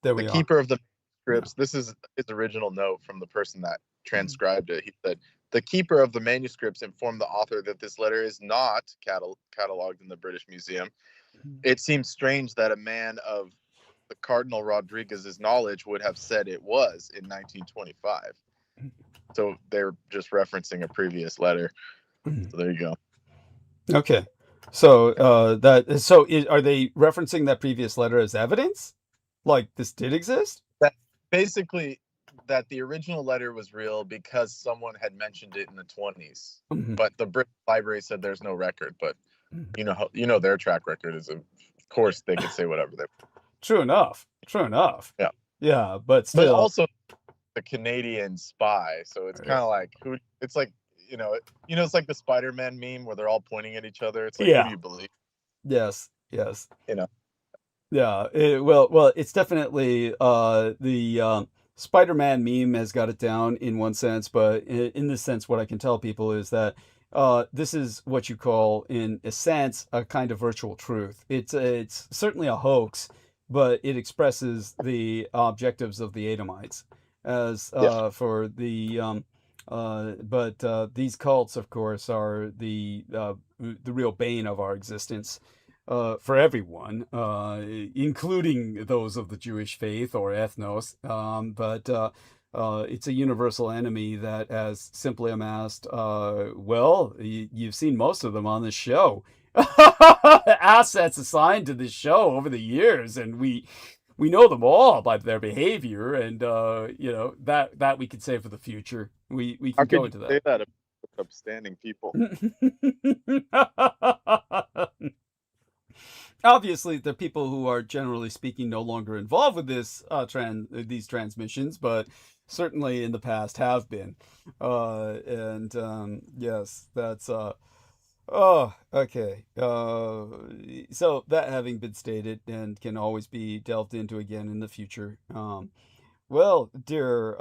There The we are. keeper of the manuscripts, this is his original note from the person that transcribed it. He said, the keeper of the manuscripts informed the author that this letter is not cataloged in the British Museum. It seems strange that a man of the Cardinal Rodriguez's knowledge would have said it was in 1925. So they're just referencing a previous letter. So there you go. Okay. So are they referencing that previous letter as evidence? Like this did exist? That basically that the original letter was real because someone had mentioned it in the 20s. Mhm. But the British Library said there's no record. But their track record is, of course, they could say whatever they want. True enough. True enough. Yeah. Yeah, but But still. also the Canadian spy. So it's kind of like it's like, it's like the Spider-Man meme where they're all pointing at each other. It's like, Yeah. who do you believe? Yes. Yes. Yeah. Well, it's definitely the Spider-Man meme has got it down in one sense, but in this sense, what I can tell people is that this is what you call, in a sense, a kind of virtual truth. It's certainly a hoax, but it expresses the objectives of the Adamites. As for the but these cults, of course, are the real bane of our existence. For everyone, including those of the Jewish faith or ethnos, but it's a universal enemy that has simply amassed, you've seen most of them on this show, assets assigned to this show over the years, and we know them all by their behavior, and that we could say for the future. We How can go could into you say that about upstanding people? that. Obviously, the people who are generally speaking no longer involved with these transmissions, but certainly in the past have been. Yes, that's oh, okay. So that having been stated, and can always be delved into again in the future. Well, dear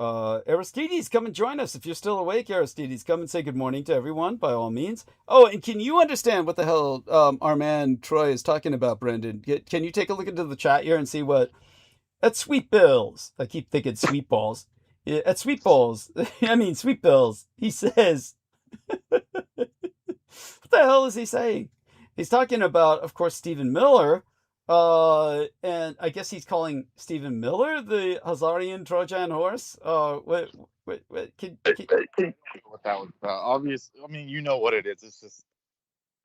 Aristides, come and join us. If you're still awake, Aristides, come and say good morning to everyone, by all means. Oh, and can you understand what the hell our man Troy is talking about, Brendan? Can you take a look into the chat here and see what... At Sweet Bills, I keep thinking Sweet Balls. Yeah, at Sweet Balls, Sweet Bills, he says... What the hell is he saying? He's talking about, of course, Stephen Miller... and I guess he's calling Stephen Miller the Hazarian Trojan horse. What that was obvious. I mean, you know what it is. It's just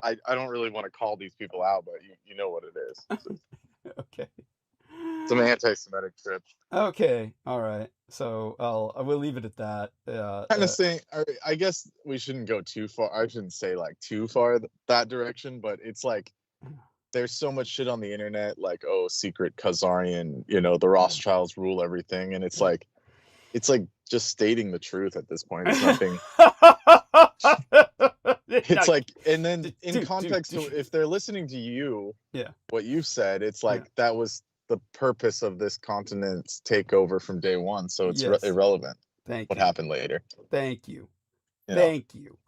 I don't really want to call these people out, but you know what it is. Okay. Some anti-Semitic trip. Okay. All right. So I will leave it at that. Kind of saying, I guess we shouldn't go too far. I shouldn't say like too far that direction, but it's like there's so much shit on the internet, like, oh, secret Khazarian, the Rothschilds rule everything, and it's like just stating the truth at this point. It's nothing. It's like, and then in context, if they're listening to you, what you said, it's like that was the purpose of this continent's takeover from day one, so it's irrelevant. What happened later? Thank you. Thank you.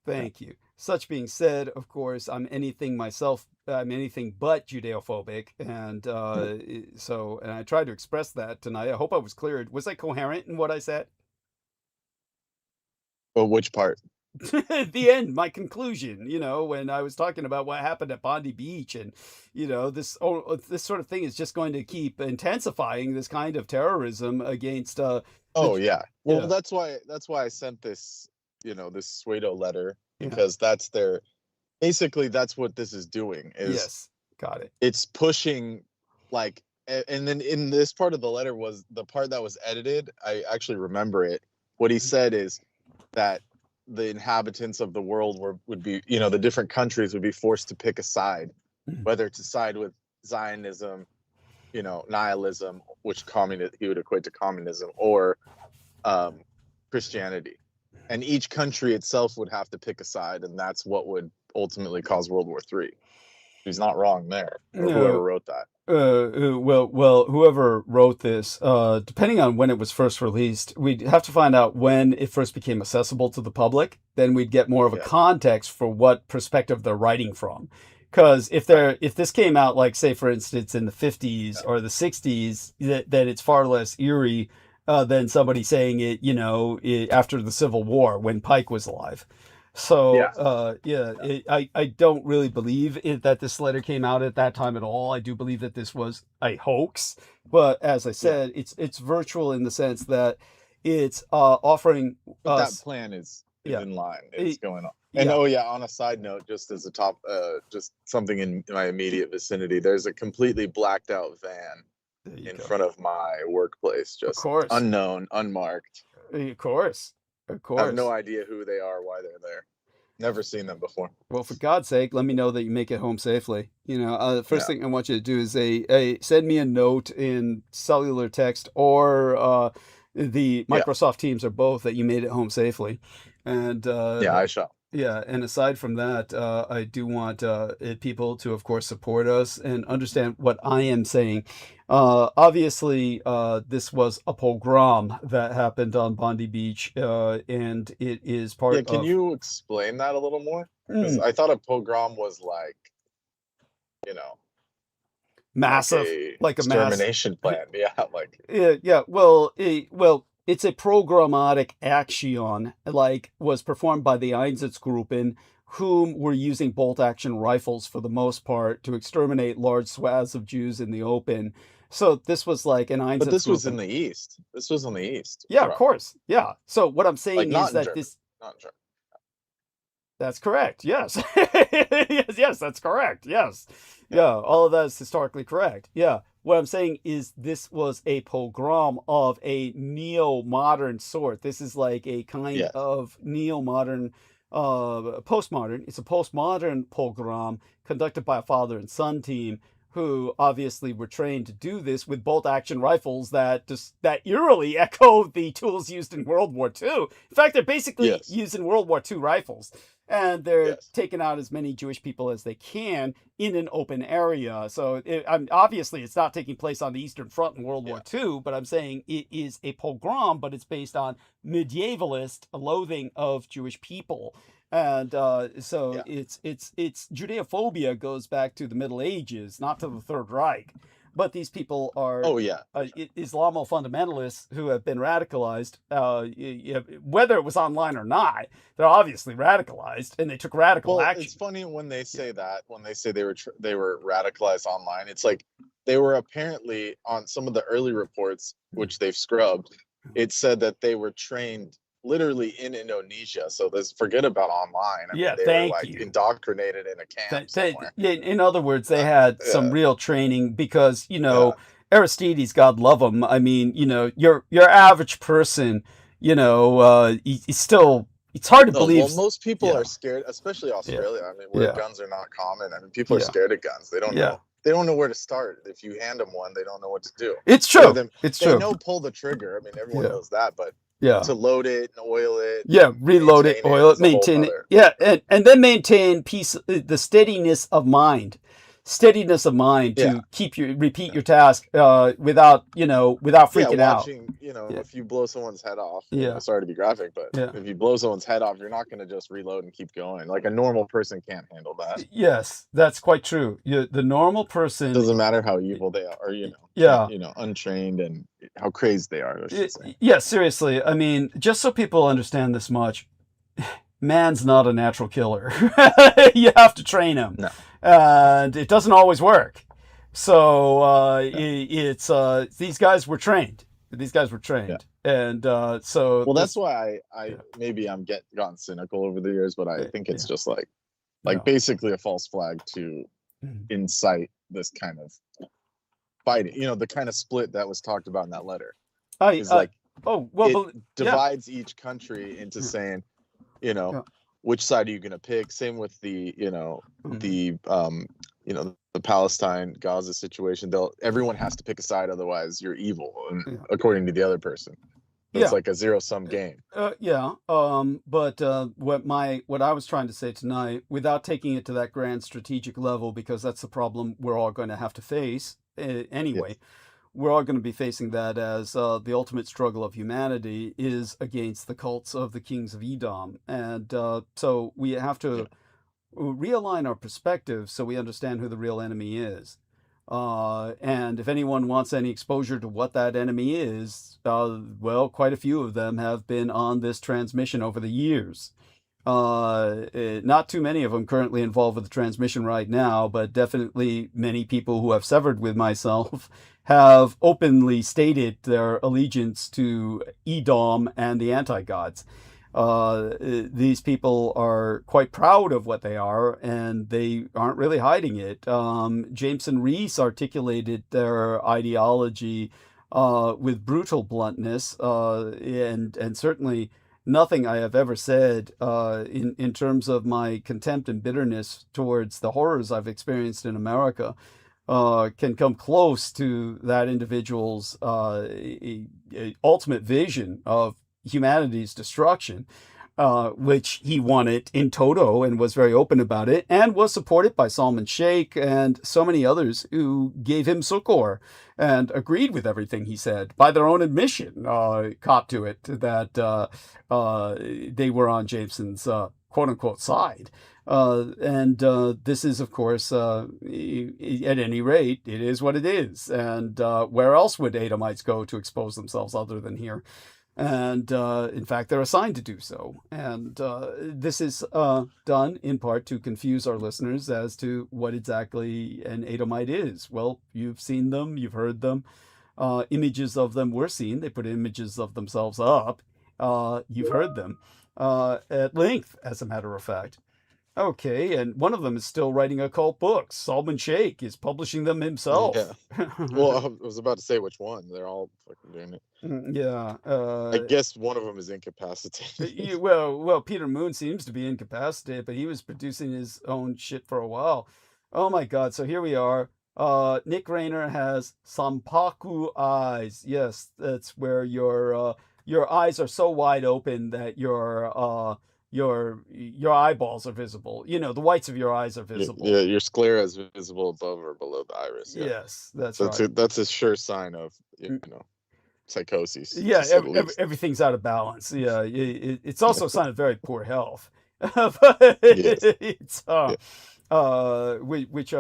Thank you. Such being said, of course, I'm anything but Judeophobic, and and I tried to express that tonight. I hope I was clear. Was I coherent in what I said? Well, which part? The end, my conclusion, when I was talking about what happened at Bondi Beach, and this sort of thing is just going to keep intensifying this kind of terrorism against well, that's why I sent this this pseudo letter, because that's that's what this is doing, is got it. It's pushing, like, and then in this part of the letter was the part that was edited. I actually remember it. What he said is that the inhabitants of the world would be, the different countries would be forced to pick a side, whether to side with Zionism, nihilism, which he would equate to communism, or Christianity. And each country itself would have to pick a side, and that's what would ultimately cause World War III. He's not wrong there, or whoever wrote that. Well, whoever wrote this, depending on when it was first released, we'd have to find out when it first became accessible to the public. Then we'd get more of a context for what perspective they're writing from. Because if this came out, like, say, for instance, in the 50s or the 60s, then it's far less eerie than somebody saying it, after the Civil War when Pike was alive. So, Yeah. I don't really believe that this letter came out at that time at all. I do believe that this was a hoax, but as I Yeah. said, it's virtual in the sense that it's offering But that us, plan is yeah, in line. It's it, going on. And yeah, oh yeah, on a side note, just as a top, just something in my immediate vicinity, there's a completely blacked out van there you in go. front of my workplace, Of just course, unknown, unmarked. of course, of I have no course. idea who they are, why they're there. Never seen them before. Well, for God's sake, let me know that you make it home safely. The first Yeah, thing I want you to do is send me a note in cellular text or the yeah, Microsoft Teams or both that you made it home safely. And yeah. I shall. yeah, and aside from that, I do want people to, of course, support us and understand what I am saying. Obviously, this was a pogrom that happened on Bondi Beach, and it is Yeah, part can of. you explain that a little more? Because Mm, I thought a pogrom was like, you know, like massive, a like a mass. extermination plan. Yeah, like Yeah. Well, it's a programmatic action, like was performed by the Einsatzgruppen, whom were using bolt-action rifles for the most part to exterminate large swaths of Jews in the open. So this was like an but this was in Einsatzgruppen. the East. This was on the East Yeah, of Front. course. Yeah. So what I'm Like saying is not in that Germany. this. Not in Germany. That's correct. Yes. Yes, that's correct. Yes. Yeah. Yeah, all of that is historically correct. Yeah. What I'm saying is this was a pogrom of a neo-modern sort. This is like a kind Yes. of neo-modern, postmodern. It's a postmodern pogrom conducted by a father and son team who obviously were trained to do this with bolt-action rifles that eerily echo the tools used in World War II. In fact, they're basically Yes. using World War II rifles, and they're Yes. taking out as many Jewish people as they can in an open area. So obviously it's not taking place on the Eastern Front in World War Yeah. II, but I'm saying it is a pogrom, but it's based on medievalist loathing of Jewish people. And so Yeah. it's Judeophobia goes back to the Middle Ages, not to the Third Reich. But these people are Oh yeah. Islamo fundamentalists who have been radicalized, whether it was online or not. They're obviously radicalized, and they took radical Well, action. it's funny when they say that, when they say they were radicalized online. It's like they were apparently on some of the early reports, which they've scrubbed. It said that they were trained literally in Indonesia. So let's forget about online. I mean, Yeah, they were thank like you. indoctrinated in a camp somewhere. In other words, they had some Yeah, real training because yeah. Aristides, God love him. I mean, your average person, he's still. It's hard to No, believe. well, most people Yeah, are scared, especially yeah, Australia. I mean, where yeah, guns are not common. I mean, people are yeah, scared of guns. They don't yeah. know. They don't know where to start. If you hand them one, they don't know what to do. It's Other true. than It's they true. know pull the trigger. I mean, everyone Yeah, knows that, but yeah. to load it and oil it Yeah, and reload it, maintain it oil it, is a whole maintain it. nother. Yeah, and then maintain the steadiness of mind, Yeah, to repeat your task without without yeah. freaking out. Watching, Yeah, if you blow someone's head off, yeah, sorry to be graphic, but yeah. if you blow someone's head off, you're not going to just reload and keep going. Like a normal person can't handle that. Yes, that's quite true. The normal person. Doesn't matter how evil they are, or Yeah. untrained and how crazy they are. I should say. Yeah, seriously. I mean, just so people understand this much, man's not a natural killer. You have to train him, No. and it doesn't always work. So No. it's these guys were trained. These guys were trained, and so. Well, that's why I maybe I'm gotten cynical over the years, but I think it's just like basically a false flag to incite this kind of fighting. The kind of split that was talked about in that letter is like it divides each country into saying, which side are you going to pick? Same with the the Palestine Gaza situation. Everyone has to pick a side, otherwise you're evil, according to the other person. So it's like a zero-sum game. But what I was trying to say tonight, without taking it to that grand strategic level, because that's the problem we're all going to have to face anyway. Yes. We're all going to be facing that as the ultimate struggle of humanity is against the cults of the kings of Edom. And so we have to realign our perspective so we understand who the real enemy is. And if anyone wants any exposure to what that enemy is, well, quite a few of them have been on this transmission over the years. Not too many of them currently involved with the transmission right now, but definitely many people who have severed with myself have openly stated their allegiance to Edom and the anti-gods. These people are quite proud of what they are, and they aren't really hiding it. Jameson Reese articulated their ideology with brutal bluntness, and certainly nothing I have ever said in terms of my contempt and bitterness towards the horrors I've experienced in America can come close to that individual's ultimate vision of humanity's destruction, which he wanted in toto and was very open about it, and was supported by Salman Sheikh and so many others who gave him succor and agreed with everything he said by their own admission, cop to it, that they were on Jameson's quote unquote side. And this is, of course, at any rate, it is what it is. And where else would Edomites go to expose themselves other than here? And in fact, they're assigned to do so. And this is done in part to confuse our listeners as to what exactly an Edomite is. Well, you've seen them, you've heard them. Images of them were seen. They put images of themselves up. You've heard them at length, as a matter of fact. Okay, and one of them is still writing occult books. Salman Sheikh is publishing them himself. Yeah. Well, I was about to say which one. They're all fucking doing it. Yeah. I guess one of them is incapacitated. Well, Peter Moon seems to be incapacitated, but he was producing his own shit for a while. Oh my God! So here we are. Nick Rayner has Sampaku eyes. Yes, that's where your eyes are so wide open that your eyeballs are visible. You know, the whites of your eyes are visible. Yeah, your sclera is visible above or below the iris. Yeah. Yes, that's So right. that's a sure sign of psychosis. Yeah, to say the least. everything's out of balance. Yeah, it's also a sign of very poor health. But Yes. it's which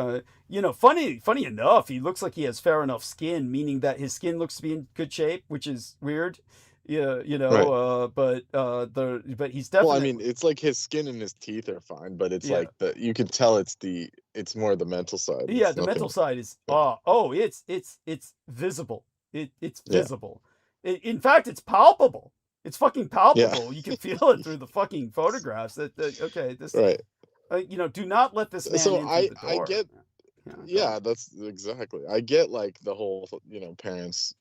funny enough, he looks like he has fair enough skin, meaning that his skin looks to be in good shape, which is weird. Yeah, Right. but he's definitely. Well, I mean, it's like his skin and his teeth are fine, but it's Yeah. like you can tell it's more the mental side. Yeah, It's the mental nothing. side is it's visible. It's Yeah. visible. In fact, it's palpable. It's fucking palpable. Yeah. You can feel it through the fucking photographs. Okay, this Right. do not let this man So in through the door. I get yeah, that's exactly. I get like the whole parents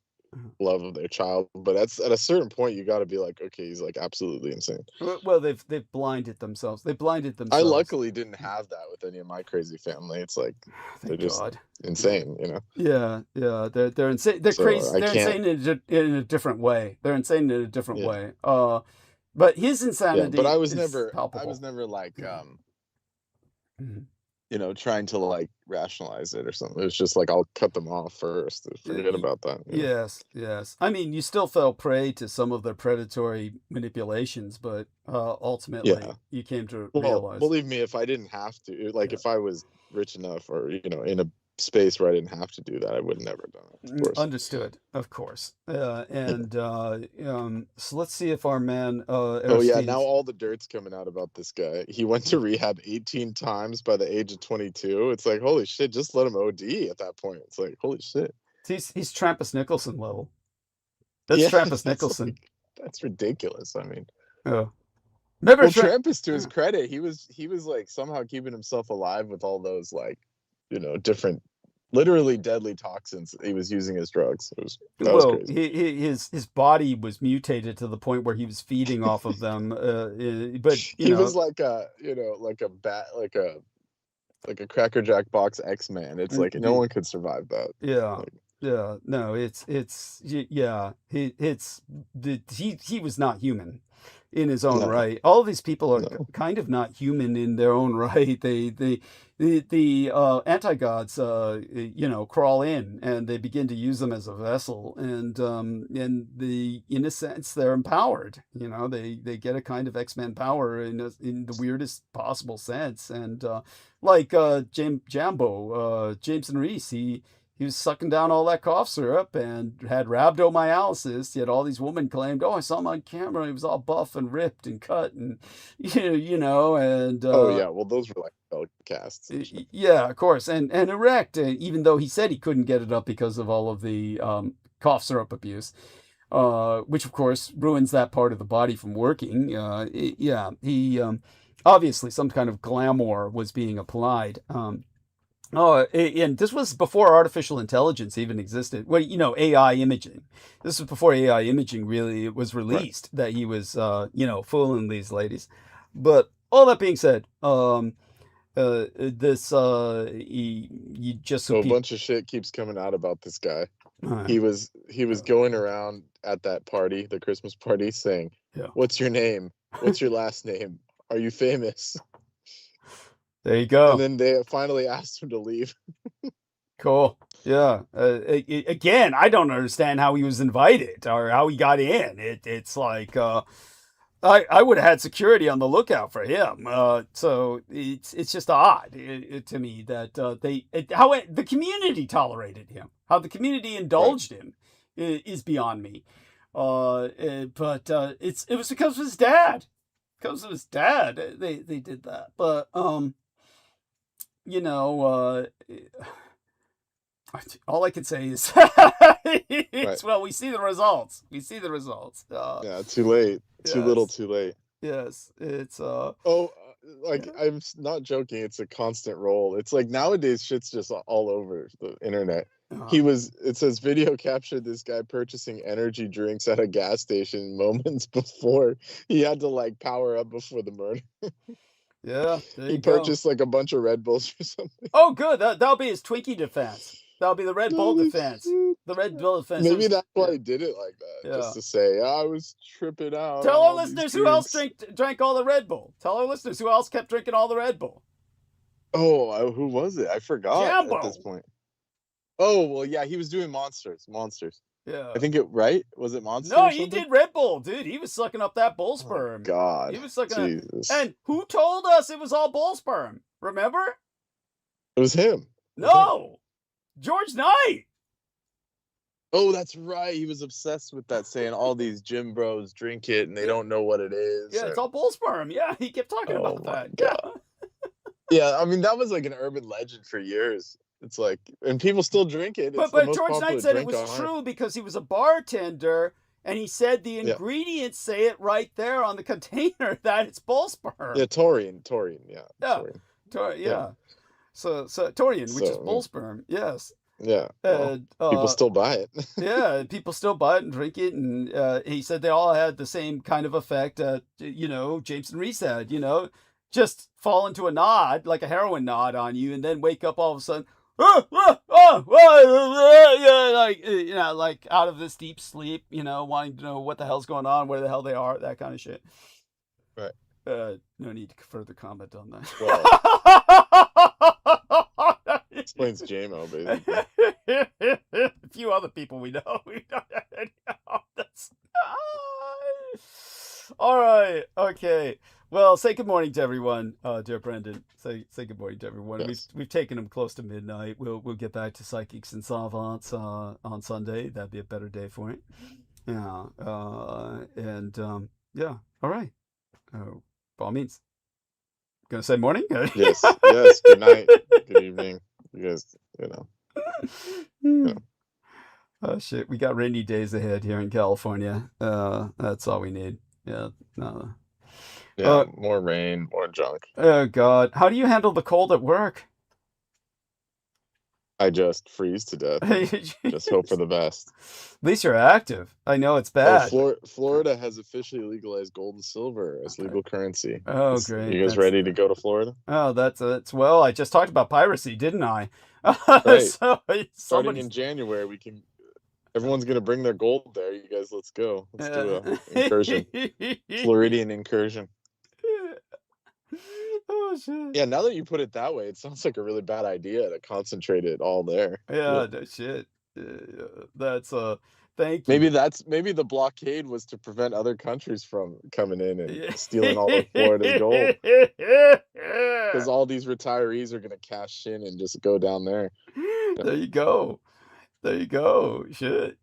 love of their child, but at a certain point you got to be like, okay, he's like absolutely insane. Well, they've blinded themselves. They blinded I themselves. luckily didn't have that with any of my crazy family. It's like they're Thank just God. insane, Yeah, they're insane. They're So crazy. I They're can't. insane in a different way. They're insane in a different Yeah. way. But his Yeah, insanity but I was is never palpable. like Mhm. trying to like rationalize it or something. It was just like I'll cut them off first. Forget about that. Yes. I mean, you still fell prey to some of their predatory manipulations, but ultimately Yeah. you came to Well, realize. believe me, if I didn't have to, like if I was rich enough or in a space where I didn't have to do that, I would never have done it. Of course. Understood, of course. So let's see if our man. Oh yeah, Aristides- now all the dirt's coming out about this guy. He went to rehab 18 times by the age of 22. It's like, holy shit, just let him OD at that point. It's like, holy shit. He's Trampus Nicholson level. That's Yeah, Trampus Nicholson. That's ridiculous. I mean, Oh. Remember well, Trampus, to his credit, he was like somehow keeping himself alive with all those like, different, literally deadly toxins he was using as drugs. That was crazy. His body was mutated to the point where he was feeding off of them. But he was like a like a Cracker Jack box X-Man. It's like no one could survive that. Yeah. Like, Yeah, no, he was not human in his own No. right. All of these people are No. kind of not human in their own right. The anti-gods, crawl in and they begin to use them as a vessel, and in a sense they're empowered. They get a kind of X-Men power in the weirdest possible sense, and like Jameson Reese, He was sucking down all that cough syrup and had rhabdomyolysis. Yet all these women claimed, "Oh, I saw him on camera. He was all buff and ripped and cut and and Oh yeah, well those were like felt casts and shit. yeah, of course, and erect. Even though he said he couldn't get it up because of all of the cough syrup abuse, which of course ruins that part of the body from working. Yeah, he obviously some kind of glamour was being applied. And this was before artificial intelligence even existed. Well, AI imaging. This was before AI imaging really was released, that he was, fooling these ladies. But all that being said, you just So a bunch of shit keeps coming out about this guy. He was going around at that party, the Christmas party, saying, Yeah. "What's your name? What's your last name? Are you famous?" There you go. And then they finally asked him to leave. Cool. Yeah. Again, I don't understand how he was invited or how he got in. It's like I would have had security on the lookout for him. So it's just odd to me that how the community tolerated him, how the community indulged him, is beyond me. But it was because of his dad. Because of his dad, they did that. But all I can say is, well, we see the results. We see the results. Yeah, too late. Too little, too late. Yes, it's I'm not joking. It's a constant roll. It's like nowadays shit's just all over the internet. It says video captured this guy purchasing energy drinks at a gas station moments before he had to like power up before the murder. Yeah, he purchased like a bunch of Red Bulls or something. Oh, good. That'll be his Twinkie defense. That'll be the Red Bull defense. The Red Bull defense. Maybe that's why he did it like that, just to say, I was tripping out. Tell our listeners who else drank all the Red Bull. Tell our listeners who else kept drinking all the Red Bull. Oh, who was it? I forgot Jambo. At this point. Oh, well, yeah, he was doing Monsters. Yeah. I think was it Monsters? No, he did Red Bull, dude. He was sucking up that bull sperm. Oh, God. He was sucking up. And who told us it was all bull sperm? Remember? It was him. No. George Knight. Oh, that's right. He was obsessed with that, saying all these gym bros drink it and they don't know what it is. Yeah, it's all bull sperm. Yeah, he kept talking about that. God. Yeah, I mean, that was like an urban legend for years. It's like, and people still drink it. But George Knight said it was true because he was a bartender, and he said the ingredients say it right there on the container that it's bull sperm. Yeah, taurine, yeah. Yeah. So taurine, which is bull sperm, yes. Yeah. People still buy it. Yeah, people still buy it and drink it, and he said they all had the same kind of effect. Jameson Reese had, just fall into a nod, like a heroin nod on you, and then wake up all of a sudden, like out of this deep sleep, wanting to know what the hell's going on, where the hell they are, that kind of shit. Right. No need to further comment on that. Well, explains JMO, basically. A few other people we know. All right. Okay. Well, say good morning to everyone, dear Brendan. Say good morning to everyone. Yes. We've taken them close to midnight. We'll get back to Psychics and Savants on Sunday. That'd be a better day for it. Yeah. Yeah. All right. By all means. Gonna say morning? Yes. Good night. Good evening. You guys, Oh shit, we got rainy days ahead here in California. That's all we need. Yeah. No. Yeah, more rain, more junk. Oh God. How do you handle the cold at work? I just freeze to death. Just hope for the best. At least you're active. I know it's bad. Florida has officially legalized gold and silver as legal currency. Oh, great. You guys ready to go to Florida? Oh, that's well, I just talked about piracy, didn't I? Right. Starting in January, everyone's going to bring their gold there. You guys, let's go. Let's do an incursion. Floridian incursion. Oh, shit. Yeah, now that you put it that way, it sounds like a really bad idea to concentrate it all there. Yeah, no shit. That's thank you. Maybe the blockade was to prevent other countries from coming in and stealing all of Florida's gold. Because all these retirees are going to cash in and just go down there. There you go. There you go. Shit.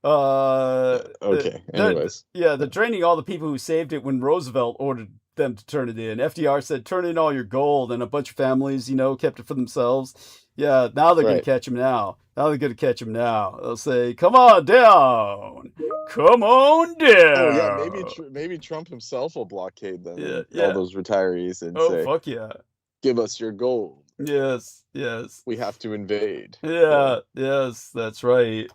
Uh, Okay. they're Anyways, yeah, they're training all the people who saved it when Roosevelt ordered them to turn it in. FDR said, "Turn in all your gold," and a bunch of families, kept it for themselves. Yeah, now they're gonna right. catch him now. Now they're gonna catch him now. They'll say, "Come on down, come on Oh yeah, down." maybe Trump himself will blockade them Yeah, and all yeah. those retirees and Oh say, fuck yeah. "Give us your gold. Yes, yes. We have to invade." Yeah, yes, that's right.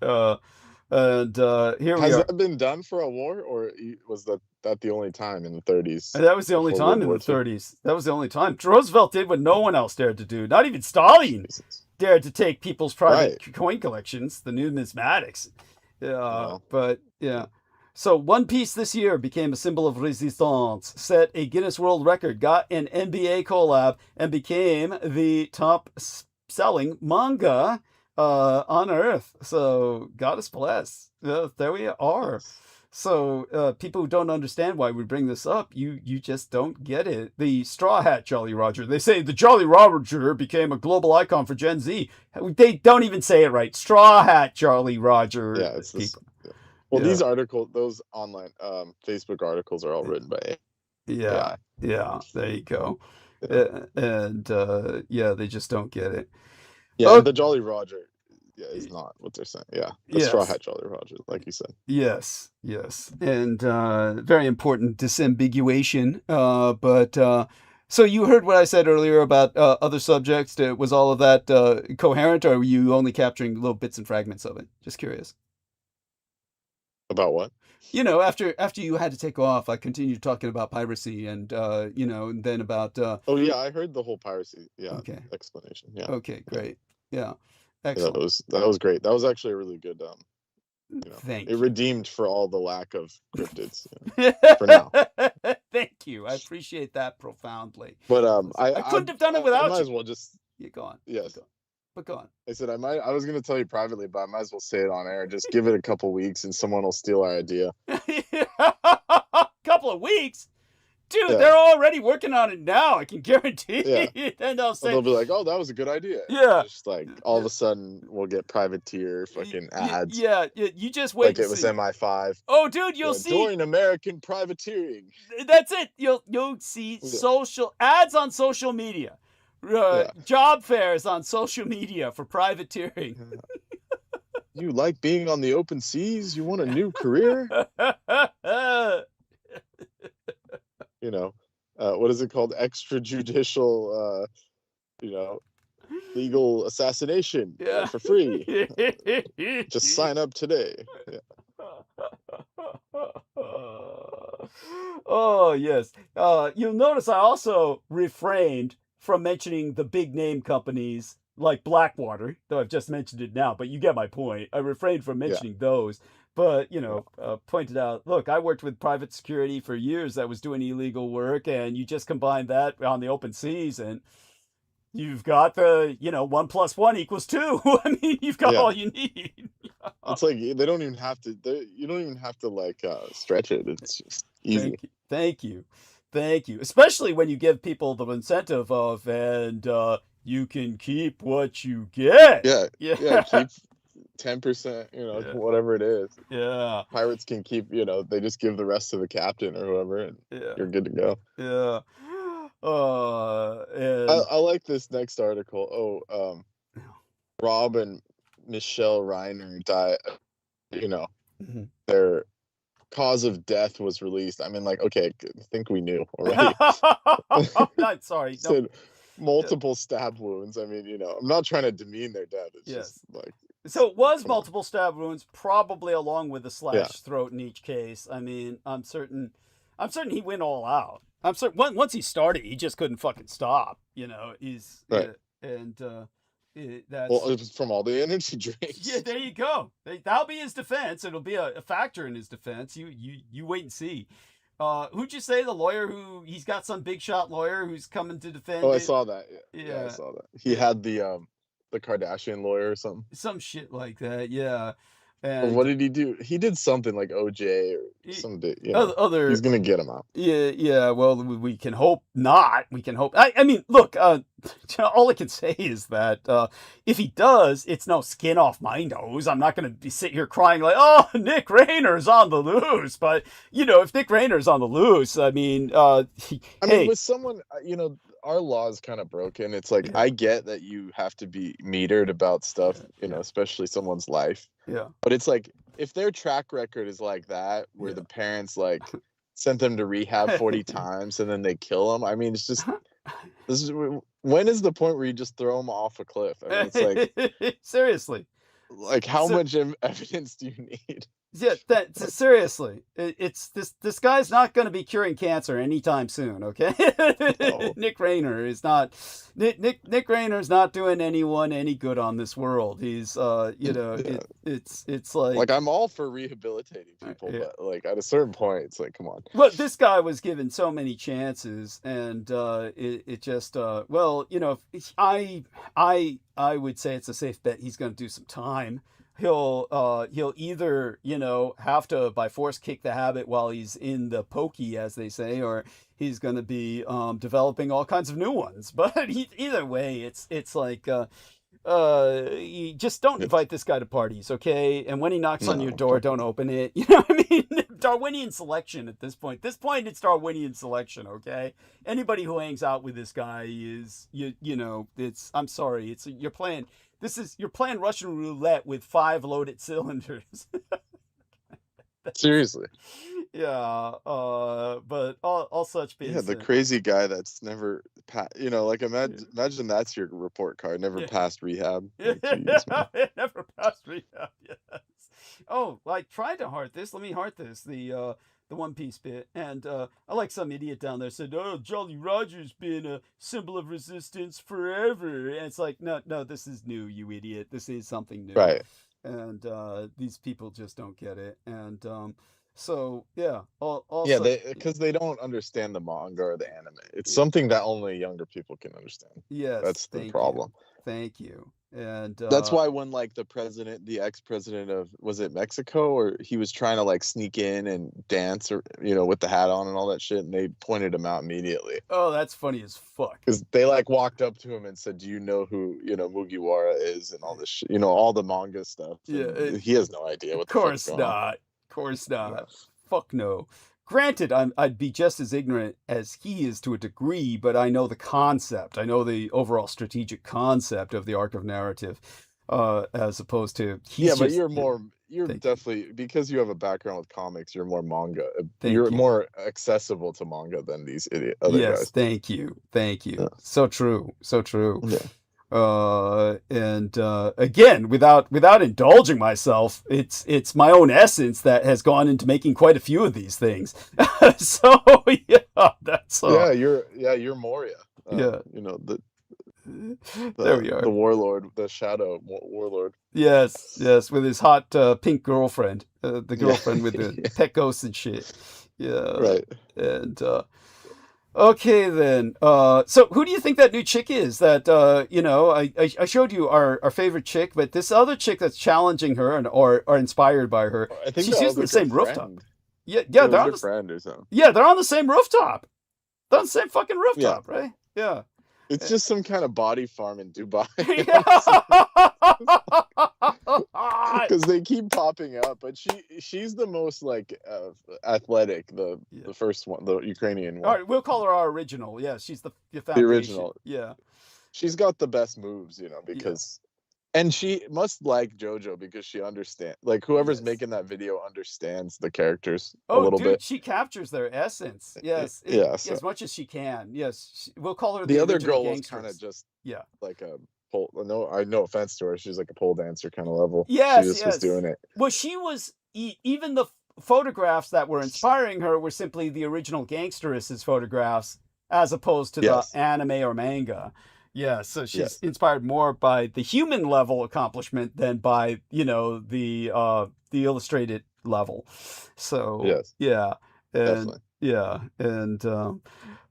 And here we Has are. that been done for a war, or was that the only time in the 30s And that was the only before time World in War the II? 30s. That was the only time. Roosevelt did what no one else dared to do. Not even Stalin Jesus. dared to take people's private Right. coin collections, the numismatics. Well, But yeah. So One Piece this year became a symbol of resistance, set a Guinness World Record, got an NBA collab, and became the top selling manga on Earth. So God is bless. There we are. yes. So people who don't understand why we bring this up, you just don't get it. The Straw Hat Jolly Roger. They say the Jolly Roger became a global icon for Gen Z. They don't even say it right. Straw Hat Jolly Roger. Yeah, it's this. People. Yeah. Well, Yeah. these articles, those online Facebook articles, are all written by Yeah, AI. yeah. There you go. Yeah. And yeah, they just don't get it. Yeah, Oh, and the Jolly Roger, yeah, is not what they're saying. Yeah, the Straw yes. Hat Jolly Roger, like you said. Yes, yes, and very important disambiguation. But so you heard what I said earlier about other subjects. Was all of that coherent, or were you only capturing little bits and fragments of it? Just curious. About what? After you had to take off, I continued talking about piracy, and and then about. Oh yeah, I heard the whole piracy. Yeah, Okay. explanation. Yeah. Okay. Great. Yeah. Yeah, Excellent. that was great. That was actually a really good. Thank It you. redeemed for all the lack of cryptids for now. Thank you. I appreciate that profoundly. But I couldn't have done it I without might you. as well just. You're gone. Yes. But go on. I said I was gonna tell you privately, but I might as well say it on air. Just give it a couple weeks, and someone will steal our idea. Couple of weeks? Dude, Yeah. they're already working on it now. I can guarantee. Yeah. And they'll say, They'll be like, "Oh, that was a good idea." Yeah. Just like all of a sudden, we'll get privateer fucking ads. Yeah, you just wait. Like it was MI5. Oh, dude, you'll see. Join American privateering. That's it. You'll see social ads on social media, job fairs on social media for privateering. You like being on the open seas? You want a new career? What is it called? Extrajudicial, legal assassination for free. Just sign up today. Yeah. Oh, yes. You'll notice I also refrained from mentioning the big name companies like Blackwater, though I've just mentioned it now, but you get my point. I refrained from mentioning those. But, pointed out, look, I worked with private security for years that was doing illegal work, and you just combine that on the open seas, and you've got the, 1 + 1 = 2. I mean, you've got all you need. It's like they don't even have to. You don't even have to stretch it. It's just easy. Thank you. Especially when you give people the incentive of, and you can keep what you get. Yeah. Keep 10%. Whatever it is. Yeah. Pirates can keep. They just give the rest to the captain or whoever, and you're good to go. Yeah. And I like this next article. Rob and Michelle Reiner died. Their cause of death was released. I mean, okay, I think we knew already. I'm sorry. Said multiple stab wounds. I mean, I'm not trying to demean their death. It's just so it was multiple stab wounds, probably along with a slash throat in each case. I mean, I'm certain he went all out. I'm certain once he started, he just couldn't fucking stop. He's right. That's well, it was from all the energy drinks. Yeah, there you go. That'll be his defense. It'll be a factor in his defense. You wait and see. Who'd you say the lawyer he's got some big shot lawyer who's coming to defend? Oh, I saw that. Yeah, I saw that. He had the Kardashian lawyer or something. Some shit like that. Yeah. Or what And did he do? He did something like OJ or he, some, you know, other he's gonna get him out. yeah, well, we can hope not. We can hope. I mean, look, all I can say is that if he does, it's no skin off my nose. I'm not going to be sit here crying like, oh, Nick Rayner's on the loose. But, you know, if Nick Rayner's on the loose, I mean, I mean, hey, with someone, you know, our law is kind of broken. It's like, yeah, I get that you have to be metered about stuff, you know, yeah, especially someone's life. yeah, But it's like, if their track record is like that, where yeah. the parents like sent them to rehab 40 times and then they kill them. I mean, it's just, this is, when is the point where you just throw them off a cliff? I mean, it's Seriously. like how So, much evidence do you need? yeah, seriously, it's this guy's not going to be curing cancer anytime soon. Okay, No. Nick Rayner is not. Nick Rayner's not doing anyone any good on this world. He's you know, Yeah. it's Like, like, I'm all for rehabilitating people, yeah. but like at a certain point, it's like, come on. Well, this guy was given so many chances, and it just well, you know, I would say it's a safe bet he's going to do some time. He'll either, you know, have to by force kick the habit while he's in the pokey, as they say, or he's going to be developing all kinds of new ones. But either way, it's like you just don't Yeah. invite this guy to parties, okay? And when he knocks on your No, door, don't open it. You know what I mean? Darwinian selection at this point. This point, it's Darwinian selection, okay? Anybody who hangs out with this guy is, you know, it's, I'm sorry, it's, you're playing Russian roulette with 5 loaded cylinders. seriously. Yeah, but all such being Yeah, the said, crazy guy that's never you know, like yeah, imagine that's your report card, never yeah. passed rehab. Like, jeez, man. It never passed rehab. Yes. Oh, I tried to heart this. Let me heart this. The One Piece bit, and I like some idiot down there said, "Oh, Jolly Roger's been a symbol of resistance forever." And it's like, no, this is new, you idiot. This is something new, Right. and these people just don't get it. And so yeah, all Yeah, such. because they don't understand the manga or the anime. It's something that only younger people can understand. Yes, That's the thank problem. you, thank you, and That's why when like the ex-president of, was it Mexico, or he was trying to like sneak in and dance, or you know, with the hat on and all that shit, and they pointed him out immediately oh, that's funny as fuck. because they like walked up to him and said, "Do you know who, you know, Mugiwara is?" and all this shit, you know, all the manga stuff. Yeah, And he has no idea of what the fuck's course going on. not. Of course not. Yeah. Fuck no. Granted, I'd be just as ignorant as he is to a degree, but I know the concept. I know the overall strategic concept of the arc of narrative, as opposed to Yeah, he's but just. you're Thank you. definitely, because you have a background with comics, you're more manga. Thank You're you. more accessible to manga than these other Yes, guys. thank you. Thank you. Yeah. So true. So true. Yeah. And again, without indulging myself, it's my own essence that has gone into making quite a few of these things. So yeah, that's Yeah, you're Moria. yeah. You know, There we are. the warlord, the shadow warlord. Yes, with his hot pink girlfriend, the Yeah. girlfriend with the Yeah. pet ghosts and shit. Yeah, Right. and okay then. So who do you think that new chick is? That you know, I showed you our favorite chick, but this other chick that's challenging her and or inspired by her, I think she's that was using the like same her rooftop. friend. Yeah, It they're was on her the friend or something. they're on the same rooftop. They're on the same fucking Yeah. rooftop, right? Yeah. It's just some kind of body farm in Dubai. Because they keep popping up, but she's the most like athletic, the first one, the Ukrainian All one, right, we'll call her our original. Yeah, she's the the foundation. original. Yeah. She's got the best moves, you know, because and she must like JoJo because she understands, like whoever's Yes. making that video understands the characters a Oh, little dude, bit. she captures their essence. Yes, Yeah, so as much as she can. Yes, we'll call her the other original girl was kind of gangstress. just Yeah. like a pole. No offense to her, she's like a pole dancer kind of level. Yes, She just was doing it. Well, she was even the photographs that were inspiring her were simply the original gangsteress's photographs, as opposed to Yes. the anime or manga. Yeah, so she's Yes. inspired more by the human level accomplishment than by, you know, the illustrated level. So Yes. yeah, and Definitely. yeah, and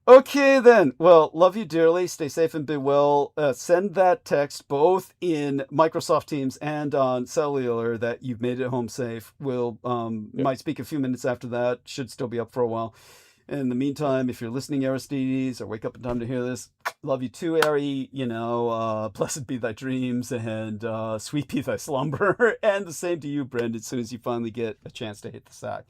Okay, then. Well, love you dearly. Stay safe and be well. Send that text both in Microsoft Teams and on cellular that you've made it home safe. We'll Yep. might speak a few minutes after that. Should still be up for a while. In the meantime, if you're listening, Aristides, or wake up in time to hear this, love you too, Ari. Blessed be thy dreams and sweet be thy slumber. And the same to you, Brent, as soon as you finally get a chance to hit the sack.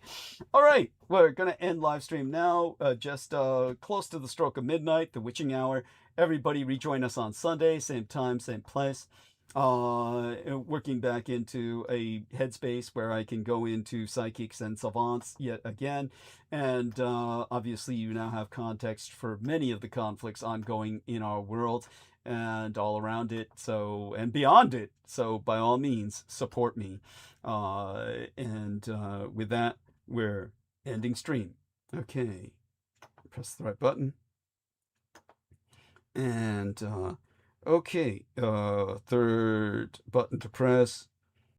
All right, we're going to end live stream now, just close to the stroke of midnight, the witching hour. Everybody rejoin us on Sunday, same time, same place. Working back into a headspace where I can go into psychics and savants yet again. And obviously, you now have context for many of the conflicts ongoing in our world and all around it, and beyond it. So, by all means, support me. With that, we're ending stream. Okay, press the right button. And okay, third button to press.